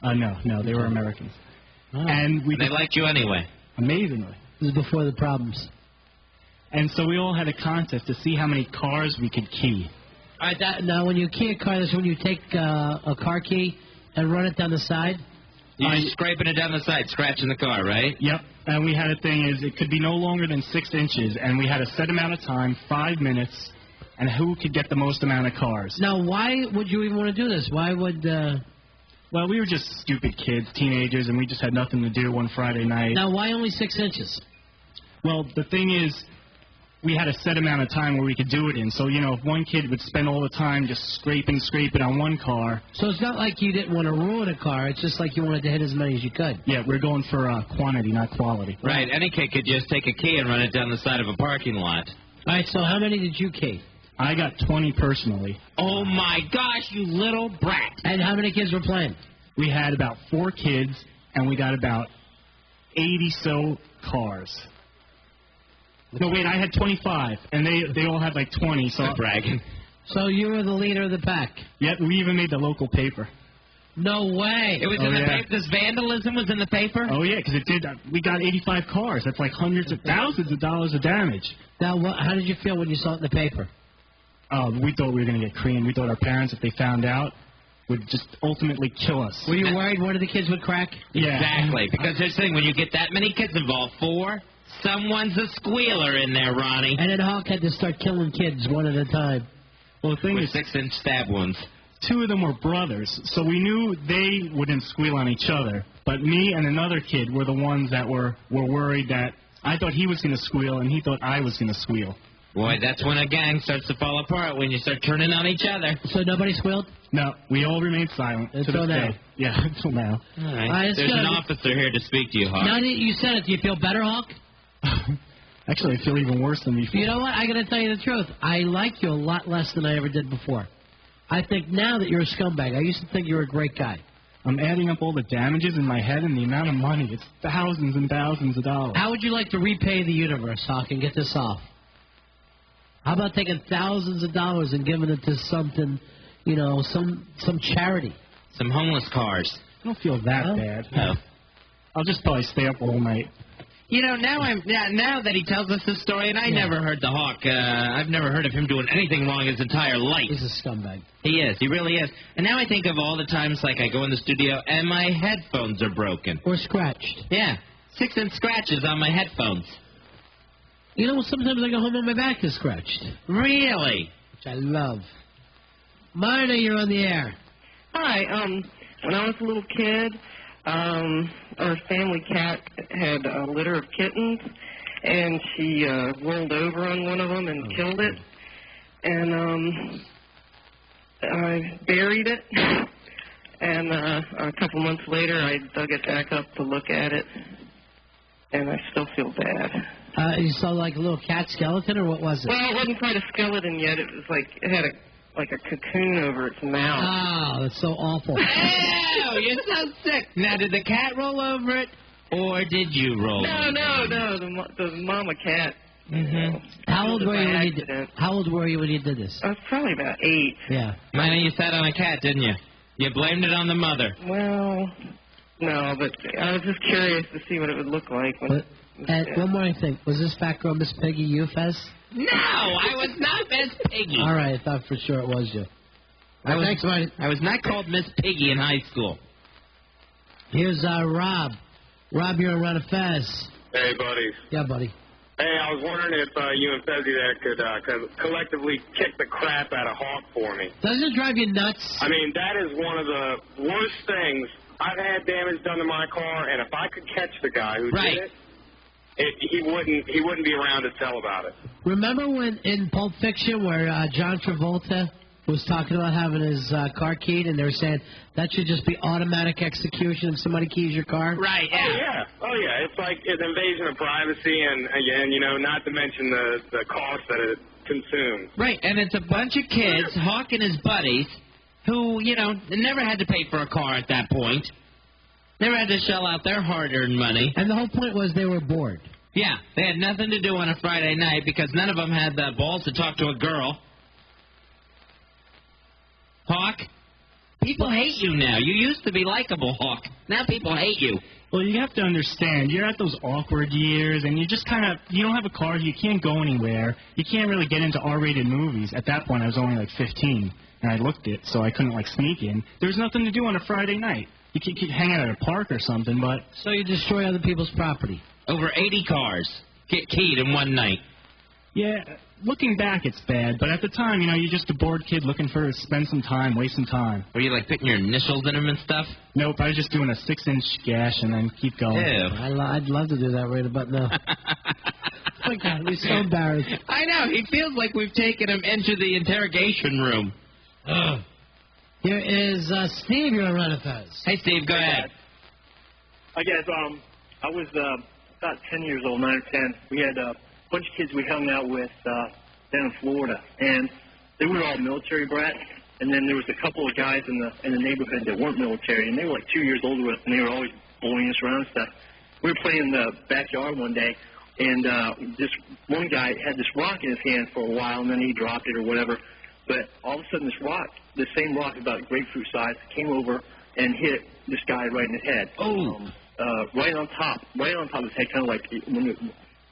No, they were Americans. Oh. And they liked you anyway. Amazingly. This is before the problems. And so we all had a contest to see how many cars we could key. All right, now when you key a car, that's when you take a car key and run it down the side? You're scraping it down the side, scratching the car, right? Yep. And we had a thing is it could be no longer than 6 inches, and we had a set amount of time, 5 minutes, and who could get the most amount of cars. Now, why would you even want to do this? Why would... Well, we were just stupid kids, teenagers, and we just had nothing to do one Friday night. Now, why only 6 inches? Well, the thing is, we had a set amount of time where we could do it in. So, if one kid would spend all the time just scraping on one car. So it's not like you didn't want to ruin a car. It's just like you wanted to hit as many as you could. Yeah, we're going for quantity, not quality. Right. Any kid could just take a key and run it down the side of a parking lot. All right, so how many did you key? I got 20 personally. Oh, my gosh, you little brat. And how many kids were playing? We had about 4 kids, and we got about 80 cars. No, wait, I had 25, and they all had like 20. So bragging. So you were the leader of the pack. Yep, we even made the local paper. No way. It was in the paper. This vandalism was in the paper? Oh, yeah, because it did. We got 85 cars. That's like hundreds of thousands of dollars of damage. Now, how did you feel when you saw it in the paper? We thought we were going to get creamed. We thought our parents, if they found out, would just ultimately kill us. Were you worried one of the kids would crack? Yeah. Exactly, because here's the thing. When you get that many kids involved, 4... someone's a squealer in there, Ronnie. And then Hawk had to start killing kids one at a time. Well, the thing with is, 6-inch stab wounds. 2 of them were brothers, so we knew they wouldn't squeal on each other. But me and another kid were the ones that were worried that I thought he was going to squeal and he thought I was going to squeal. Boy, that's when a gang starts to fall apart, when you start turning on each other. So nobody squealed? No, we all remained silent. Until now? Yeah, until now. All right. There's an officer here to speak to you, Hawk. Now that you said it, do you feel better, Hawk? Actually, I feel even worse than before. You know what? I got to tell you the truth. I like you a lot less than I ever did before. I think now that you're a scumbag. I used to think you were a great guy. I'm adding up all the damages in my head and the amount of money. It's thousands and thousands of dollars. How would you like to repay the universe, Hawk, and get this off? How about taking thousands of dollars and giving it to something, some charity? Some homeless cars. I don't feel that bad. No. I'll just probably stay up all night. Now that he tells us this story, and I never heard the Hawk, I've never heard of him doing anything wrong his entire life. He's a scumbag. He is. He really is. And now I think of all the times, like, I go in the studio and my headphones are broken. Or scratched. Yeah. 6-inch scratches on my headphones. Sometimes I go home and my back is scratched. Really? Which I love. Marta, you're on the air. Hi. When I was a little kid, our family cat had a litter of kittens, and she rolled over on one of them and killed it. And I buried it, and a couple months later I dug it back up to look at it, and I still feel bad. You saw like a little cat skeleton, or what was it? Well, it wasn't quite a skeleton yet. It was like it had a cocoon over its mouth. Oh, that's so awful. Ew, you're so sick. Now, did the cat roll over it, or did you roll over it? No, the mama cat. Mm-hmm. How old were you when you did this? I was probably about 8. Yeah. Man, you sat on a cat, didn't you? You blamed it on the mother. Well, no, but I was just curious to see what it would look like. And one more thing. Was this fat girl Miss Piggy you, Fez? No, I was not Miss Piggy. All right, I thought for sure it was you. I was not called Miss Piggy in high school. Here's Rob. Rob, you're on Ron and Fez. Hey, buddy. Yeah, buddy. Hey, I was wondering if you and Fezzy there could collectively kick the crap out of Hawk for me. Doesn't it drive you nuts? I mean, that is one of the worst things. I've had damage done to my car, and if I could catch the guy who did it, he wouldn't be around to tell about it. Remember when in Pulp Fiction where John Travolta was talking about having his car keyed, and they were saying that should just be automatic execution if somebody keys your car? Right, yeah. Oh, yeah. It's like an invasion of privacy, and you know, not to mention the cost that it consumes. Right, and it's a bunch of kids, Hawk and his buddies, who, you know, never had to pay for a car at that point. Never had to shell out their hard-earned money. And the whole point was they were bored. Yeah, they had nothing to do on a Friday night because none of them had the balls to talk to a girl. Hawk, people hate you now. You used to be likable, Hawk. Now people hate you. Well, you have to understand, you're at those awkward years, and you just kind of, you don't have a car, you can't go anywhere. You can't really get into R-rated movies. At that point, I was only like 15, and I looked it, so I couldn't, like, sneak in. There was nothing to do on a Friday night. You could hang out at a park or something, but... So you destroy other people's property. Over 80 cars get keyed in one night. Yeah, looking back, it's bad, but at the time, you know, you're just a bored kid looking to spend some time, waste some time. Were you, like, putting your initials in them and stuff? Nope, I was just doing a 6-inch gash and then keep going. Ew. I'd love to do that right about now. Oh, my God, we're so embarrassed. I know. He feels like we've taken him into the interrogation room. Ugh. Here is Steve, you're on Ron and Fez. Hey, Steve, go ahead. I guess I was about 10 years old, 9 or 10. We had a bunch of kids we hung out with down in Florida, and they were all military brats. And then there was a couple of guys in the neighborhood that weren't military, and they were like 2 years older with us, and they were always bullying us around and stuff. We were playing in the backyard one day, and this one guy had this rock in his hand for a while, and then he dropped it or whatever. But all of a sudden, this rock, the same rock about grapefruit size, came over and hit this guy right in the head. Oh. Right on top of his head, kind of like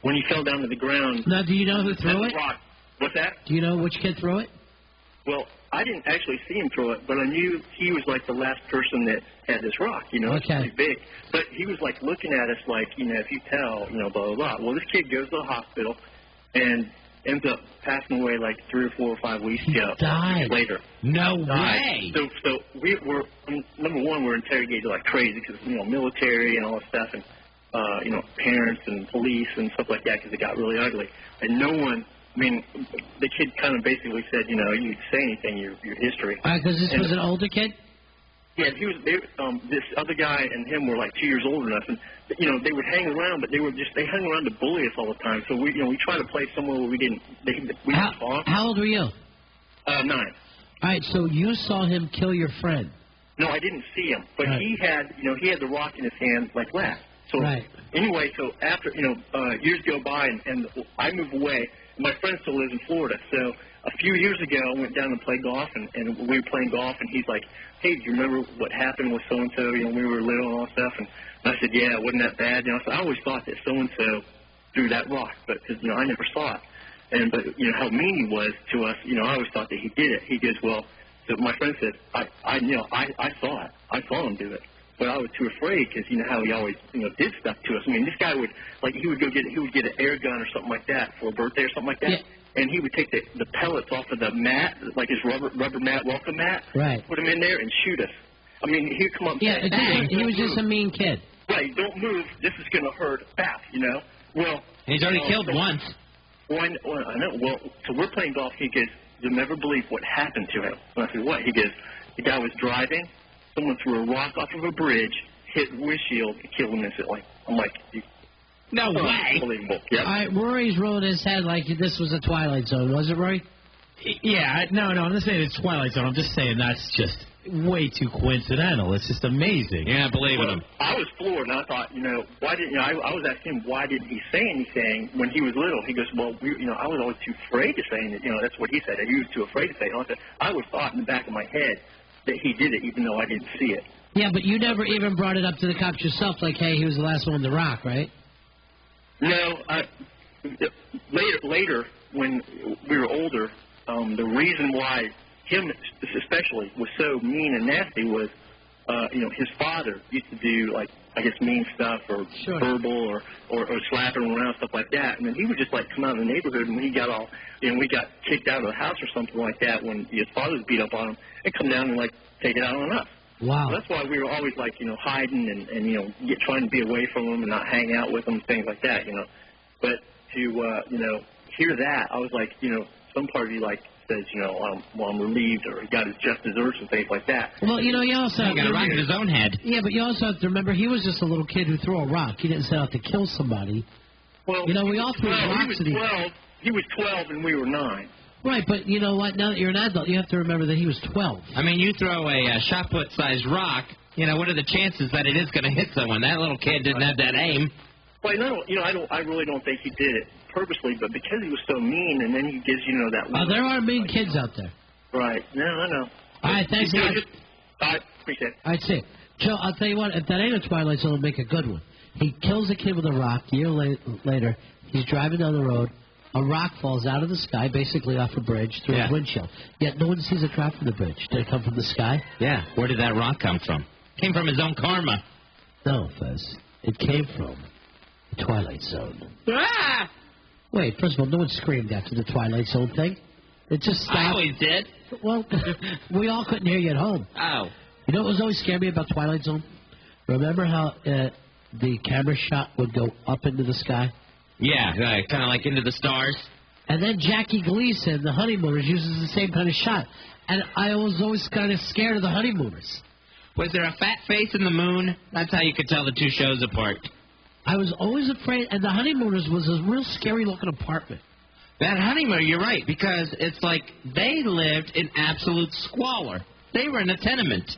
when he fell down to the ground. Now, do you know who threw it? Rock. What's that? Do you know which kid threw it? Well, I didn't actually see him throw it, but I knew he was like the last person that had this rock, you know, okay. It's pretty big. But he was like looking at us like, you know, if you tell, you know, blah, blah, blah. Well, this kid goes to the hospital and ends up passing away like 3 or 4 or 5 weeks later. No way. So we were, number one, we're interrogated like crazy because, you know, military and all that stuff, and, you know, parents and police and stuff like that because it got really ugly. And no one, I mean, the kid kind of basically said, you know, you say anything, your history. Because this was an older kid? Yeah, this other guy and him were like 2 years older than us, and you know they would hang around, but they hung around to bully us all the time. So we tried to play somewhere where we didn't fall. How old were you? 9. All right, so you saw him kill your friend. No, I didn't see him, but he had the rock in his hand like that. So anyway, so after years go by and I move away, and my friend still lives in Florida, so. A few years ago, I went down to play golf, and we were playing golf, and he's like, hey, do you remember what happened with so-and-so, you know, when we were little and all that stuff? And I said, yeah, wasn't that bad? You know, so I always thought that so-and-so threw that rock, but, because, you know, I never saw it. But, you know, how mean he was to us, you know, I always thought that he did it. He goes, well, so my friend said, I saw it. I saw him do it. But I was too afraid because, you know, how he always, you know, did stuff to us. I mean, this guy would, like, he would get an air gun or something like that for a birthday or something like that. Yeah. And he would take the pellets off of the mat, like his rubber mat, welcome mat, put them in there and shoot us. I mean, he'd come up and say, he was just a mean kid. Right, don't move. This is going to hurt. Bap, you know. Well, he's already killed once. Well, I know. Well, so we're playing golf. He goes, you'll never believe what happened to him. And I said, what? He goes, the guy was driving. Someone threw a rock off of a bridge, hit the windshield, and killed him instantly. I'm like, no way. Unbelievable. Yep. All right, Rory's rolling his head like this was a Twilight Zone, was it, Rory? Yeah, no, I'm not saying it's Twilight Zone. I'm just saying that's just way too coincidental. It's just amazing. Yeah, believe him. I was floored, and I thought, you know, why didn't I was asking him why didn't he say anything when he was little? He goes, well, I was always too afraid to say anything. You know, that's what he said. He was too afraid to say it. I always thought in the back of my head that he did it, even though I didn't see it. Yeah, but you never even brought it up to the cops yourself, like, hey, he was the last one with the rock, right? No, later when we were older, the reason why him especially was so mean and nasty was his father used to do, like, I guess, mean stuff or verbal or slapping him around, stuff like that. And then he would just, like, come out in the neighborhood, and when he got we got kicked out of the house or something like that when his father was beat up on him, and come down and, like, take it out on us. Wow. So that's why we were always, like, hiding and trying to be away from him and not hang out with him, things like that, But to, hear that, I was like, some part of you, like, says, I'm relieved, or he got his just desserts and things like that. Well, you also got a rock in his own head. Yeah, but you also have to remember he was just a little kid who threw a rock. He didn't set out to kill somebody. Well, we all threw rocks at each other. He was 12 and we were 9. Right, but you know what? Now that you're an adult, you have to remember that he was 12. I mean, you throw a shot put-sized rock. What are the chances that it is going to hit someone? That little kid didn't have that aim. Well, I really don't think he did it purposely, but because he was so mean, and then he gives that. Oh, there are mean kids out there. Right. No, I know. All right, thanks, guys. I appreciate it. All right, see. Joe, I'll tell you what. If that ain't a Twilight Zone, make a good one. He kills a kid with a rock. A year later, he's driving down the road. A rock falls out of the sky, basically off a bridge, through his windshield. Yet no one sees it drop from the bridge. Did it come from the sky? Yeah. Where did that rock come from? Came from his own karma. No, Fez. It came from the Twilight Zone. Ah! Wait, first of all, no one screamed after the Twilight Zone thing. It just stopped. I always did. Well, we all couldn't hear you at home. Oh. You know what was always scared me about Twilight Zone? Remember how the camera shot would go up into the sky? Yeah, kind of like into the stars. And then Jackie Gleason, the Honeymooners, uses the same kind of shot. And I was always kind of scared of the Honeymooners. Was there a fat face in the moon? That's how you could tell the two shows apart. I was always afraid, and the Honeymooners was a real scary-looking apartment. That Honeymooner, you're right, because it's like they lived in absolute squalor. They were in a tenement.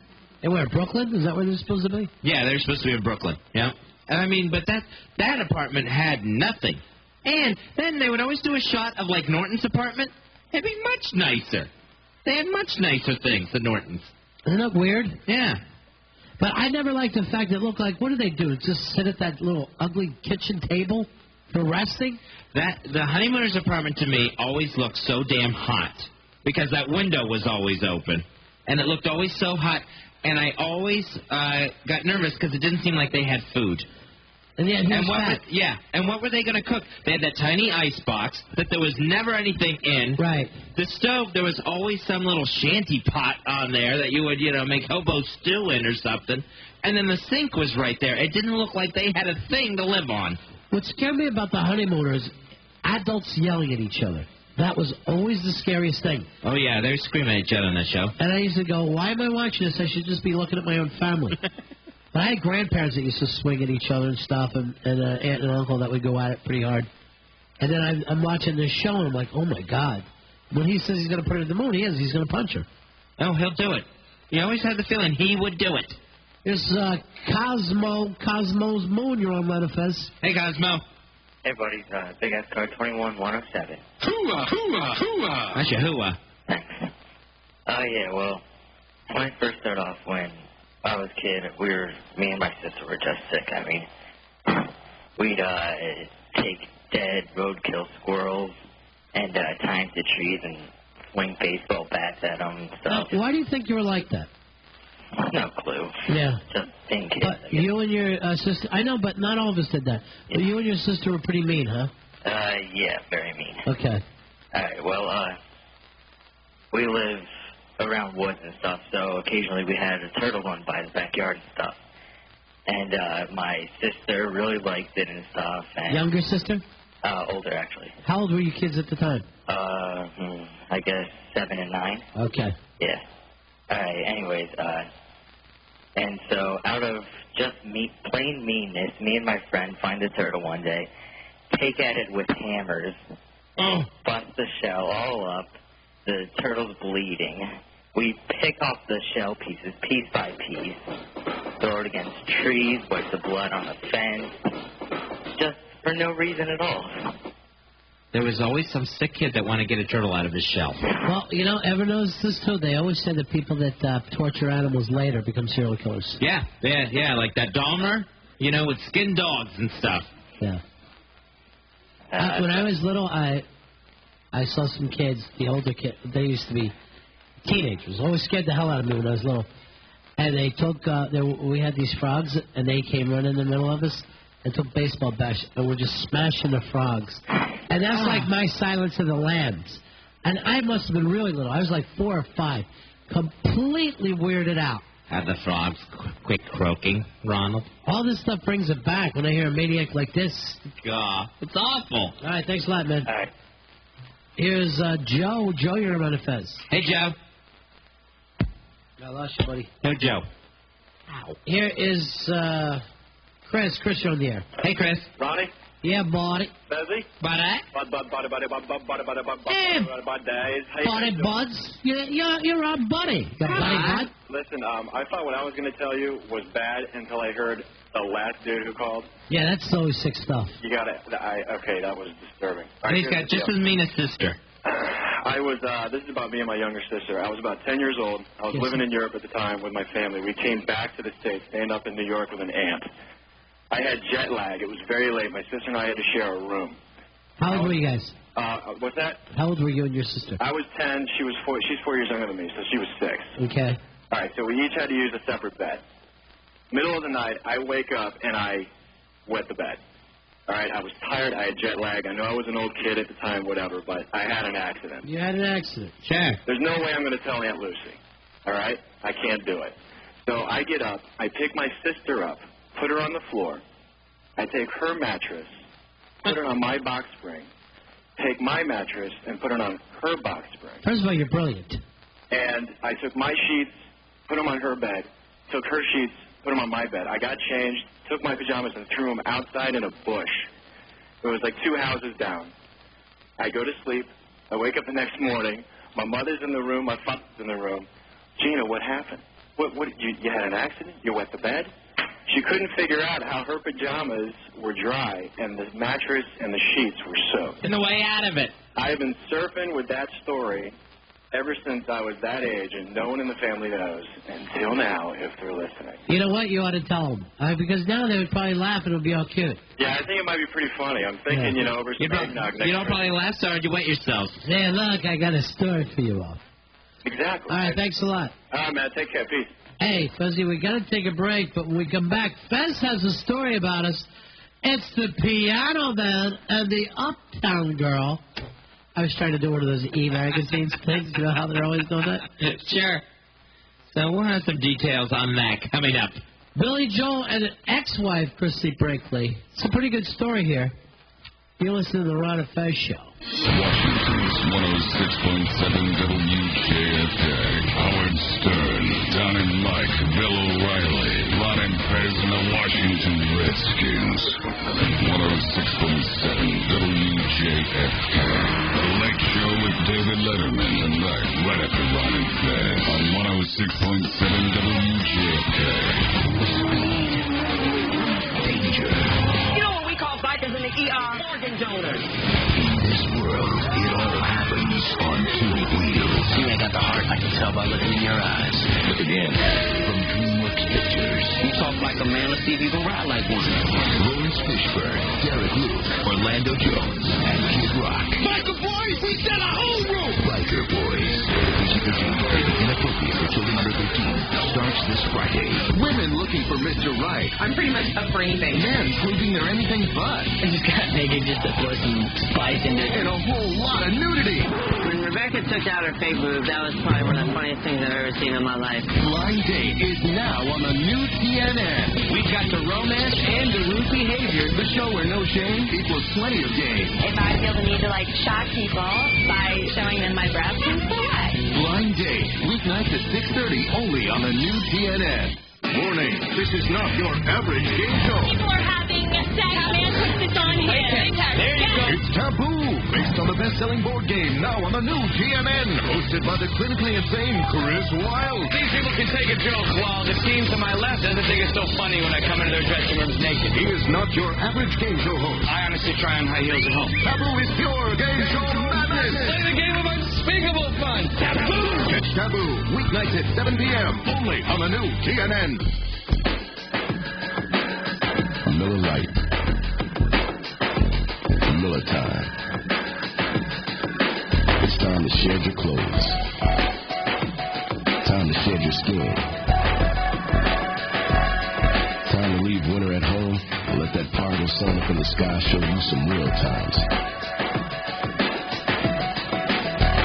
They were in Brooklyn? Is that where they're supposed to be? Yeah, they're supposed to be in Brooklyn, yeah. I mean, but that apartment had nothing. And then they would always do a shot of, like, Norton's apartment. It'd be much nicer. They had much nicer things than Norton's. Isn't that weird? Yeah. But I never liked the fact that it looked like, what do they do? Just sit at that little ugly kitchen table for resting? The Honeymooners apartment, to me, always looked so damn hot. Because that window was always open. And it looked always so hot. And I always got nervous because it didn't seem like they had food. And what were they going to cook? They had that tiny ice box that there was never anything in. Right. The stove, there was always some little shanty pot on there that you would, make hobo stew in or something. And then the sink was right there. It didn't look like they had a thing to live on. What scared me about the Honeymooners, adults yelling at each other. That was always the scariest thing. Oh, yeah, they were screaming at each other on that show. And I used to go, why am I watching this? I should just be looking at my own family. But I had grandparents that used to swing at each other and stuff, and an aunt and uncle that would go at it pretty hard. And then I'm watching this show, and I'm like, oh, my God. When he says he's going to put her in the moon, he's going to punch her. Oh, he'll do it. You always had the feeling he would do it. Here's Cosmo's Moon. You're on Ron and Fez. Hey, Cosmo. Hey, buddy. Big ass car 21107. Hooah, hooah, hooah. That's your hooah. Thanks. Yeah, well, when I first started off, when I was a kid, me and my sister were just sick. I mean, we'd take dead roadkill squirrels and tie them to trees and swing baseball bats at them and stuff. Why do you think you were like that? No clue. Yeah. Just being kids. But you and your sister, I know, but not all of us did that. Yeah. But you and your sister were pretty mean, huh? Yeah, very mean. Okay. All right, well, we live around woods and stuff, so occasionally we had a turtle run by the backyard and stuff. And my sister really liked it and stuff. And, younger sister? Older, actually. How old were you kids at the time? I guess 7 and 9. Okay. Yeah. All right, anyways, and so out of just plain meanness, me and my friend find the turtle one day, take at it with hammers, bust the shell all up, the turtle's bleeding. We pick off the shell pieces, piece by piece, throw it against trees, wipe the blood on the fence, just for no reason at all. There was always some sick kid that wanted to get a turtle out of his shell. Well, ever notice this, too? They always say that people that torture animals later become serial killers. Yeah, like that Dahmer, with skinned dogs and stuff. Yeah. When I was little, I saw some kids, the older kids, they used to be teenagers, always scared the hell out of me when I was little. and they took, we had these frogs, and they came running in the middle of us and took baseball bats, and we're just smashing the frogs. And that's like my Silence of the Lambs. And I must have been really little. I was like 4 or 5. Completely weirded out. Had the frogs quit croaking, Ronald? All this stuff brings it back when I hear a maniac like this. God, it's awful. All right, thanks a lot, man. All right. Here's Joe. Joe, you're on a Fez. Hey, Joe. I lost you, buddy. No, Joe. Ow. Here is Chris. Chris, you're on the air. Hey, Chris. Ronnie? Yeah, buddy. Fezzy? Buddy? Buddy Buds. You're on Buddy. You got Buddy Bud? Listen, I thought what I was going to tell you was bad until I heard the last dude who called. Yeah, that's always sick stuff. You got it. Okay, that was disturbing. He's got just as mean a sister. This is about me and my younger sister. I was about 10 years old. I was living in Europe at the time with my family. We came back to the States, staying up in New York with an aunt. I had jet lag. It was very late. My sister and I had to share a room. How old were you guys? What's that? How old were you and your sister? I was 10. She was 4. She's 4 years younger than me, so she was 6. Okay. All right, so we each had to use a separate bed. Middle of the night, I wake up and I wet the bed. All right, I was tired. I had jet lag. I know I was an old kid at the time, whatever, but I had an accident. You had an accident. Sure. There's no way I'm going to tell Aunt Lucy. All right? I can't do it. So I get up. I pick my sister up, put her on the floor. I take her mattress, put it on my box spring, take my mattress and put it on her box spring. First of all, you're brilliant. And I took my sheets, put them on her bed, took her sheets, put them on my bed. I got changed, took my pajamas and threw them outside in a bush. It was like 2 houses down. I go to sleep. I wake up the next morning. My mother's in the room. My father's in the room. Gina, what happened? What? You had an accident? You wet the bed? She couldn't figure out how her pajamas were dry and the mattress and the sheets were soaked. And the way out of it. I've been surfing with that story ever since I was that age, and no one in the family knows until now if they're listening. You know what? You ought to tell them. Because now they would probably laugh and it would be all cute. Yeah, I think it might be pretty funny. I'm thinking, over some eggnog next You don't probably laugh so hard you wet yourself. Hey, look, I got a story for you all. Exactly. All right, thanks a lot. All right, man. Take care. Peace. Hey, Fuzzy, we got to take a break, but when we come back, Fez has a story about us. It's the Piano Man and the Uptown Girl. I was trying to do one of those E-magazines things. You know how they're always doing that? Sure. So we'll have some details on that coming up. Billy Joel and ex-wife, Christy Brinkley. It's a pretty good story here. You're listening to the Ron and Fez Show. Washington's 106.7 WJFK. Howard Stern, Don and Mike, Bill O'Reilly, Ron and Fez and the Washington Redskins. 106.7 WJFK. The Late Show with David Letterman tonight, right after Ron and Fez on 106.7 WJFK. Danger. You know what we call bikers in the ER? Organ donors. In this world, it all happens on 2 wheels. You ain't got the heart, I can tell by looking in your eyes. Look again. From DreamWorks Pictures. You talk like a man, let's see if you can ride like one. Lawrence Fishburne, Derek Luke, Orlando Jones, and Kid Rock. Biker Boys, we set a whole room! Biker Boys. Rated inappropriate for children under 13. Starts this Friday. Women looking for Mr. Right. I'm pretty much up for anything. Men proving they're anything but. I just got naked just to throw some spice into it. And a whole lot of nudity. When Rebecca took out her fake boob, that was probably one of the funniest things I've ever seen in my life. Blind Date is now on the new CNN. We've got the romance and the rude behavior. The show where no shame equals plenty of game. If I feel the need to, shock people by showing them my breasts, then so what? Blind Date, weeknights at 6:30, only on the new CNN. Warning, this is not your average game show. People are having sex, man puts this on him. There you go. It's Taboo, based on the best-selling board game, now on the new TNN, hosted by the clinically insane Chris Wilde. These people can take a joke while the team to my left doesn't think it's so funny when I come into their dressing rooms naked. He is not your average game show host. I honestly try on high heels at home. Taboo is pure game show madness. Play the game of unspeakable fun. Taboo! Catch Taboo, weeknights at 7 p.m., only on the new TNN. Miller Lite. Miller time. It's time to shed your clothes. Time to shed your skin. leave winter at home and let that particle sun up in the sky show you some real times.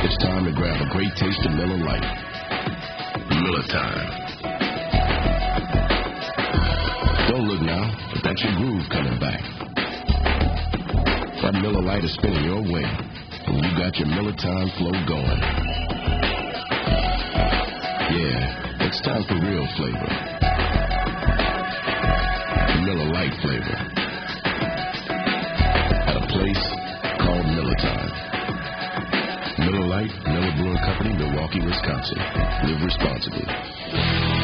It's time to grab a great taste of Miller Lite. Miller time. Don't look now, but that's your groove coming back. That Miller Lite is spinning your way, and you got your Miller time flow going. Yeah, it's time for real flavor. Miller Lite flavor. At a place called Miller Time. Miller Lite, Miller Brewing Company, Milwaukee, Wisconsin. Live responsibly.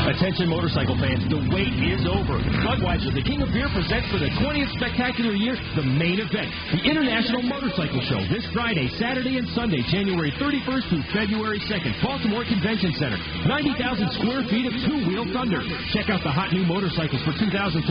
Attention motorcycle fans, the wait is over. Budweiser, the King of Beer, presents for the 20th spectacular year the main event, the International Motorcycle Show, this Friday, Saturday, and Sunday, January 31st through February 2nd, Baltimore Convention Center. 90,000 square feet of two-wheel thunder. Check out the hot new motorcycles for 2003.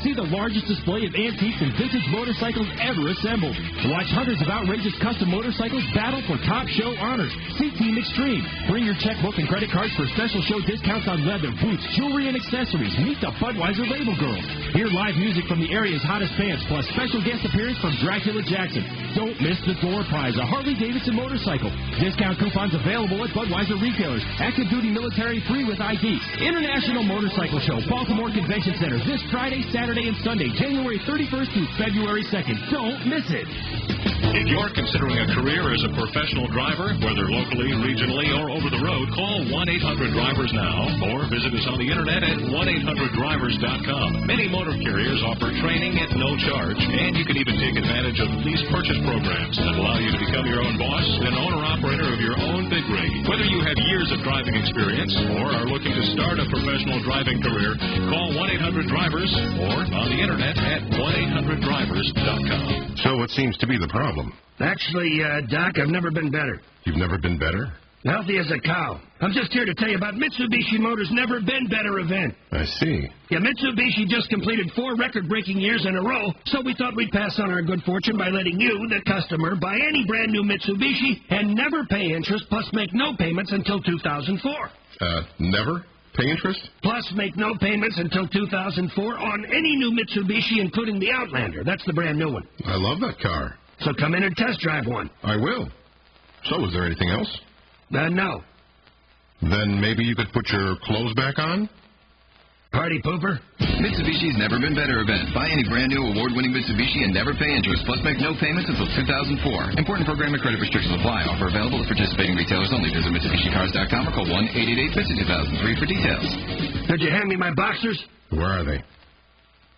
See the largest display of antiques and vintage motorcycles ever assembled. Watch hundreds of outrageous custom motorcycles battle for top show honors. See Team Extreme. Bring your checkbook and credit cards for special show discounts on leather, boots, jewelry, and accessories. Meet the Budweiser Label Girls. Hear live music from the area's hottest bands, plus special guest appearance from Dracula Jackson. Don't miss the door prize, a Harley-Davidson motorcycle. Discount coupons available at Budweiser retailers. Active duty military free with ID. International Motorcycle Show, Baltimore Convention Center, this Friday, Saturday, and Sunday, January 31st through February 2nd. Don't miss it. If you're considering a career as a professional driver, whether locally, regionally, or over the road, call 1-800-DRIVERS now or visit us on the internet at 1-800-DRIVERS.com. Many motor carriers offer training at no charge, and you can even take advantage of lease purchase programs that allow you to become your own boss and owner-operator of your own big rig. Whether you have years of driving experience or are looking to start a professional driving career, call 1-800-DRIVERS or on the internet at 1-800-DRIVERS.com. So what seems to be the problem? Actually, Doc, I've never been better. You've never been better? Healthy as a cow. I'm just here to tell you about Mitsubishi Motors' Never Been Better event. I see. Yeah, Mitsubishi just completed 4 record-breaking years in a row, so we thought we'd pass on our good fortune by letting you, the customer, buy any brand new Mitsubishi and never pay interest, plus make no payments until 2004. Never pay interest? Plus make no payments until 2004 on any new Mitsubishi, including the Outlander. That's the brand new one. I love that car. So come in and test drive one. I will. So is there anything else? No. Then maybe you could put your clothes back on? Party pooper. Mitsubishi's Never Been Better event. Buy any brand new award-winning Mitsubishi and never pay interest, plus make no payments until 2004. Important program and credit restrictions apply. Offer available at participating retailers only. Visit MitsubishiCars.com or call 1-888-50-2003 for details. Could you hand me my boxers? Where are they?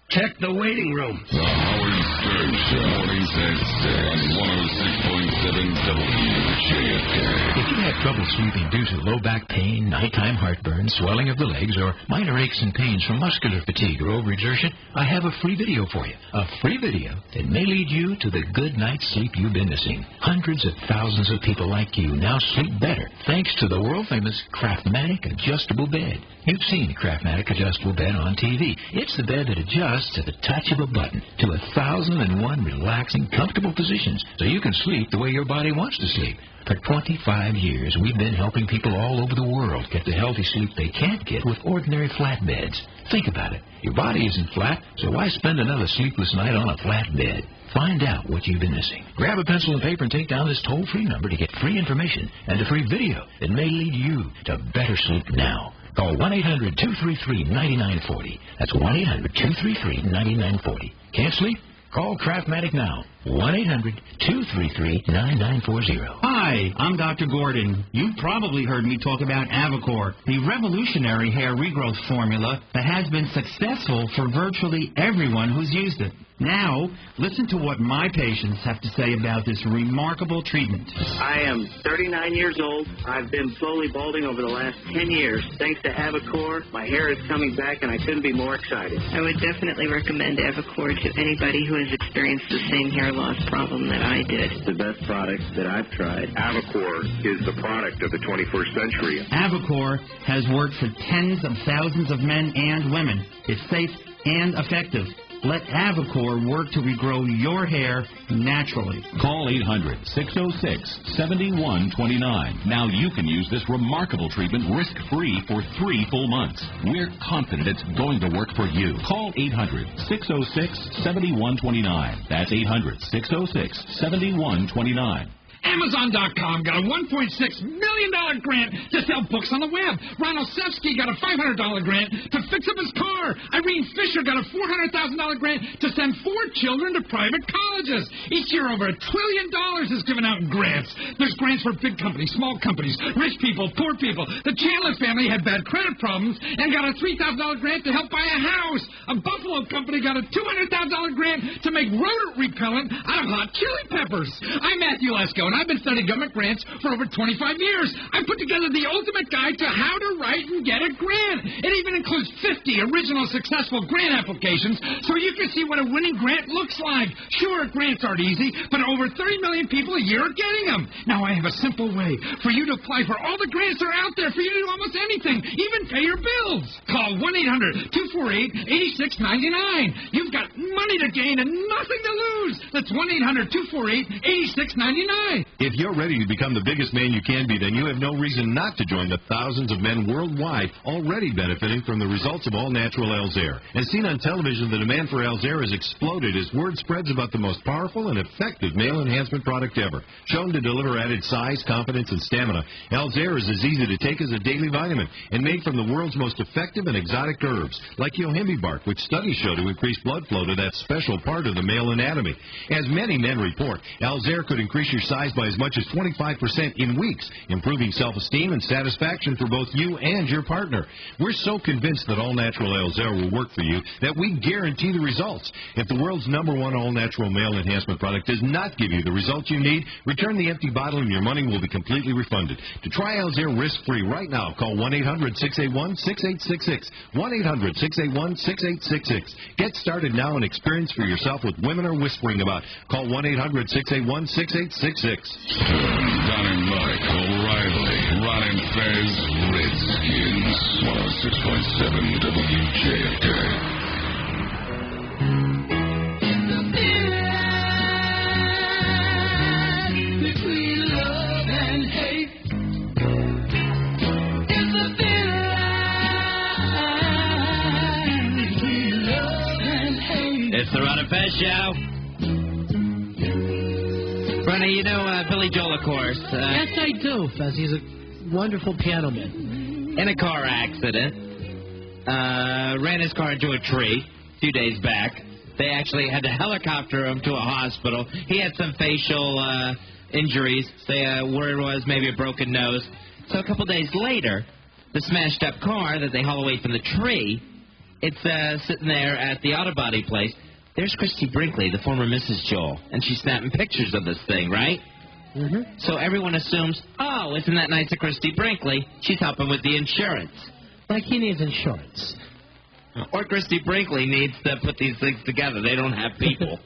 Check the waiting room. The Howard Stern Show, mornings at 6 on 106.7 WJFK. If you have trouble sleeping due to low back pain, nighttime heartburn, swelling of the legs, or minor aches and pains from muscular fatigue or overexertion, I have a free video for you. A free video that may lead you to the good night's sleep you've been missing. Hundreds of thousands of people like you now sleep better thanks to the world-famous Craftmatic adjustable bed. You've seen Craftmatic adjustable bed on TV. It's the bed that adjusts at the touch of a button to 1,001 relaxing, comfortable positions so you can sleep the way your body wants to sleep. For 25 years, we've been helping people all over the world get the healthy sleep they can't get with ordinary flat beds. Think about it. Your body isn't flat, so why spend another sleepless night on a flat bed? Find out what you've been missing. Grab a pencil and paper and take down this toll-free number to get free information and a free video that may lead you to better sleep now. Call 1-800-233-9940. That's 1-800-233-9940. Can't sleep? Call Craftmatic now. 1-800-233-9940. Hi, I'm Dr. Gordon. You've probably heard me talk about Avacor, the revolutionary hair regrowth formula that has been successful for virtually everyone who's used it. Now, listen to what my patients have to say about this remarkable treatment. I am 39 years old. I've been slowly balding over the last 10 years. Thanks to Avacor, my hair is coming back, and I couldn't be more excited. I would definitely recommend Avacor to anybody who has experienced the same hair loss problem that I did. It's the best product that I've tried. Avacor is the product of the 21st century. Avacor has worked for tens of thousands of men and women. It's safe and effective. Let Avocor work to regrow your hair naturally. Call 800-606-7129. Now you can use this remarkable treatment risk-free for 3 full months. We're confident it's going to work for you. Call 800-606-7129. That's 800-606-7129. Amazon.com got a $1.6 million grant to sell books on the web. Ron Osefsky got a $500 grant to fix up his car. Irene Fisher got a $400,000 grant to send 4 children to private colleges. Each year, over $1 trillion is given out in grants. There's grants for big companies, small companies, rich people, poor people. The Chandler family had bad credit problems and got a $3,000 grant to help buy a house. A Buffalo company got a $200,000 grant to make rodent repellent out of hot chili peppers. I'm Matthew Lesko, and I've been studying government grants for over 25 years. I put together the ultimate guide to how to write and get a grant. It even includes 50 original successful grant applications so you can see what a winning grant looks like. Sure, grants aren't easy, but over 30 million people a year are getting them. Now I have a simple way for you to apply for all the grants that are out there for you to do almost anything, even pay your bills. Call 1-800-248-8699. You've got money to gain and nothing to lose. That's 1-800-248-8699. If you're ready to become the biggest man you can be, then you have no reason not to join the thousands of men worldwide already benefiting from the results of all-natural Elzair. As seen on television, the demand for Elzair has exploded as word spreads about the most powerful and effective male enhancement product ever. Shown to deliver added size, confidence, and stamina, Elzair is as easy to take as a daily vitamin and made from the world's most effective and exotic herbs, like yohimbe bark, which studies show to increase blood flow to that special part of the male anatomy. As many men report, Elzair could increase your size by as much as 25% in weeks, improving self-esteem and satisfaction for both you and your partner. We're so convinced that all-natural Elzair will work for you that we guarantee the results. If the world's #1 all-natural male enhancement product does not give you the results you need, return the empty bottle and your money will be completely refunded. To try Elzair risk-free right now, call 1-800-681-6866. 1-800-681-6866. Get started now and experience for yourself what women are whispering about. Call 1-800-681-6866. Don and Mike O'Reilly, Ron and Fez, Redskins, 106.7 WJFK. Between love and hate, it's a thin line between love and hate. It's the Ron and Fez Show. Ronnie, you know Billy Joel, of course. Yes, I do, Fez. He's a wonderful piano man. In a car accident, ran his car into a tree a few days back. They actually had to helicopter him to a hospital. He had some facial injuries. Word was maybe a broken nose. So a couple days later, the smashed up car that they haul away from the tree, it's sitting there at the auto body place. There's Christy Brinkley, the former Mrs. Joel, and she's snapping pictures of this thing, right? Mm-hmm. So everyone assumes, oh, isn't that nice of Christy Brinkley? She's helping with the insurance. Like he needs insurance. Or Christy Brinkley needs to put these things together. They don't have people.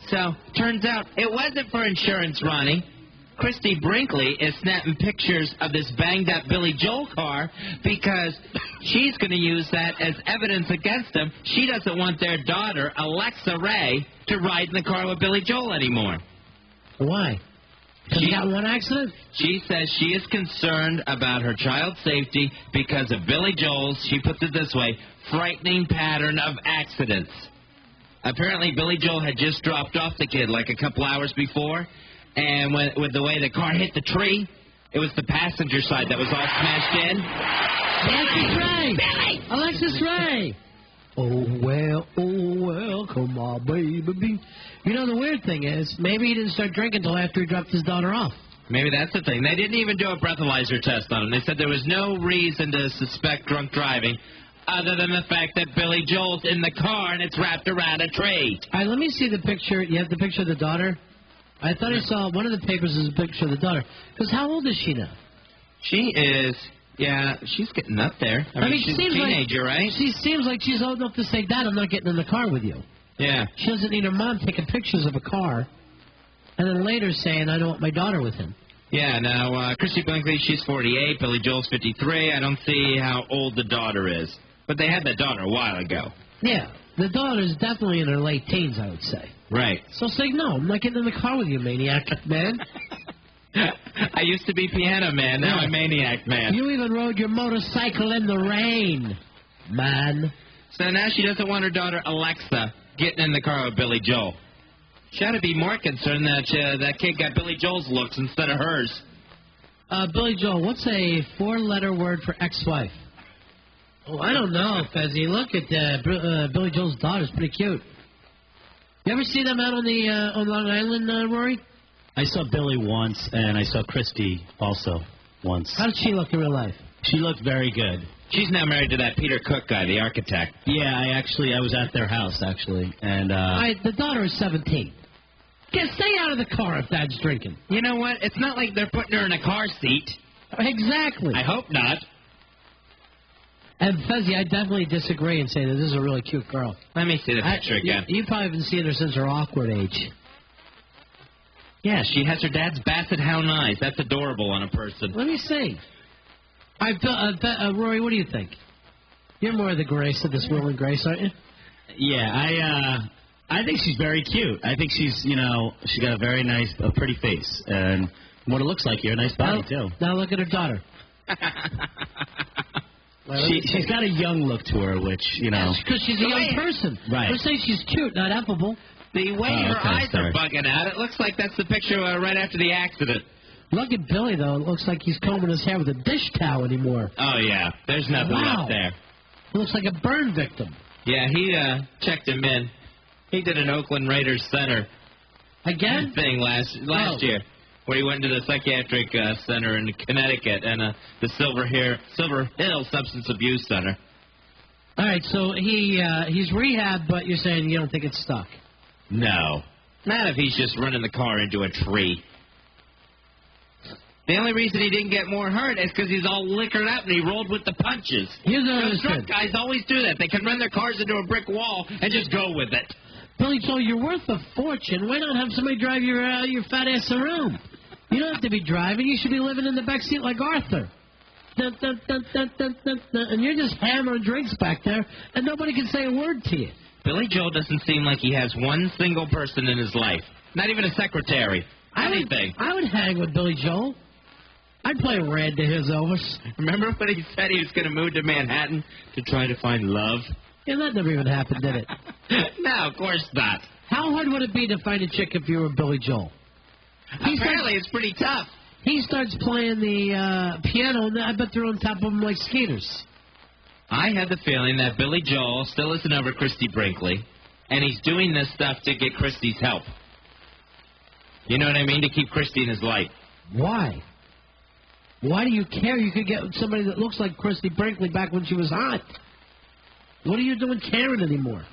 So, turns out, it wasn't for insurance, Ronnie. Christy Brinkley is snapping pictures of this banged-up Billy Joel car because she's going to use that as evidence against him. She doesn't want their daughter, Alexa Ray, to ride in the car with Billy Joel anymore. Why? She got one accident? She says she is concerned about her child's safety because of Billy Joel's, she puts it this way, frightening pattern of accidents. Apparently, Billy Joel had just dropped off the kid like a couple hours before, and with the way the car hit the tree, it was the passenger side that was all smashed in. Alexis Ray! Billy! Alexis Ray! Oh, well, come on, baby. You know, the weird thing is, maybe he didn't start drinking until after he dropped his daughter off. Maybe that's the thing. They didn't even do a breathalyzer test on him. They said there was no reason to suspect drunk driving other than the fact that Billy Joel's in the car and it's wrapped around a tree. All right, let me see the picture. You have the picture of the daughter? I thought I saw one of the papers is a picture of the daughter. Because how old is she now? She is... Yeah, she's getting up there. I mean she's a teenager, right? She seems like she's old enough to say, Dad, I'm not getting in the car with you. Yeah. She doesn't need her mom taking pictures of a car and then later saying, I don't want my daughter with him. Yeah, now, Christy Brinkley, she's 48. Billy Joel's 53. I don't see how old the daughter is. But they had that daughter a while ago. Yeah. The daughter's definitely in her late teens, I would say. Right. So say, no, I'm not getting in the car with you, maniac man. I used to be piano man, now I'm maniac man. You even rode your motorcycle in the rain, man. So now she doesn't want her daughter Alexa getting in the car with Billy Joel. She ought to be more concerned that that kid got Billy Joel's looks instead of hers. Billy Joel, what's a 4-letter word for ex-wife? Oh, I don't know, Fezzy. Look at Billy Joel's daughter's pretty cute. You ever see them out on the on Long Island, Rory? I saw Billy once, and I saw Christy also once. How did she look in real life? She looked very good. She's now married to that Peter Cook guy, the architect. Yeah, I was at their house, actually. And the daughter is 17. Stay out of the car if Dad's drinking. You know what? It's not like they're putting her in a car seat. Exactly. I hope not. And Fezzy, I definitely disagree and say that this is a really cute girl. Let me see the picture again. You probably haven't seen her since her awkward age. Yeah, she has her dad's basset hound eyes. That's adorable on a person. Let me see. Rory, what do you think? You're more the Grace of this Will and Grace, aren't you? Yeah, I think she's very cute. I think she's got a very nice, pretty face. And what it looks like here, a nice body, too. Now look at her daughter. She's got a young look to her, which, Because she's a young person. Right. We're saying she's cute, not affable. The way her eyes are bugging out, it looks like that's the picture right after the accident. Look at Billy, though. It looks like he's combing his hair with a dish towel anymore. Oh, yeah. There's nothing left there. He looks like a burn victim. Yeah, he checked him in. He did an Oakland Raiders center thing last year, where he went to the psychiatric center in Connecticut and the Silver Hill Substance Abuse Center. All right, so he's rehab, but you're saying you don't think it's stuck? No. Not if he's just running the car into a tree. The only reason he didn't get more hurt is because he's all liquored up and he rolled with the punches. Those drunk guys always do that. They can run their cars into a brick wall and just go with it. Billy Joel, you're worth a fortune. Why not have somebody drive your fat ass around? You don't have to be driving. You should be living in the back seat like Arthur. Dun, dun, dun, dun, dun, dun, dun, and you're just hammering drinks back there, and nobody can say a word to you. Billy Joel doesn't seem like he has one single person in his life. Not even a secretary. Anything. I would hang with Billy Joel. I'd play Red to his Elvis. Remember when he said he was going to move to Manhattan to try to find love? Yeah, that never even happened, did it? No, of course not. How hard would it be to find a chick if you were Billy Joel? Apparently, it's pretty tough. He starts playing the piano, and I bet they're on top of him like skaters. I had the feeling that Billy Joel still isn't over Christy Brinkley, and he's doing this stuff to get Christy's help. You know what I mean? To keep Christy in his life. Why? Why do you care? You could get somebody that looks like Christy Brinkley back when she was hot. What are you doing caring anymore?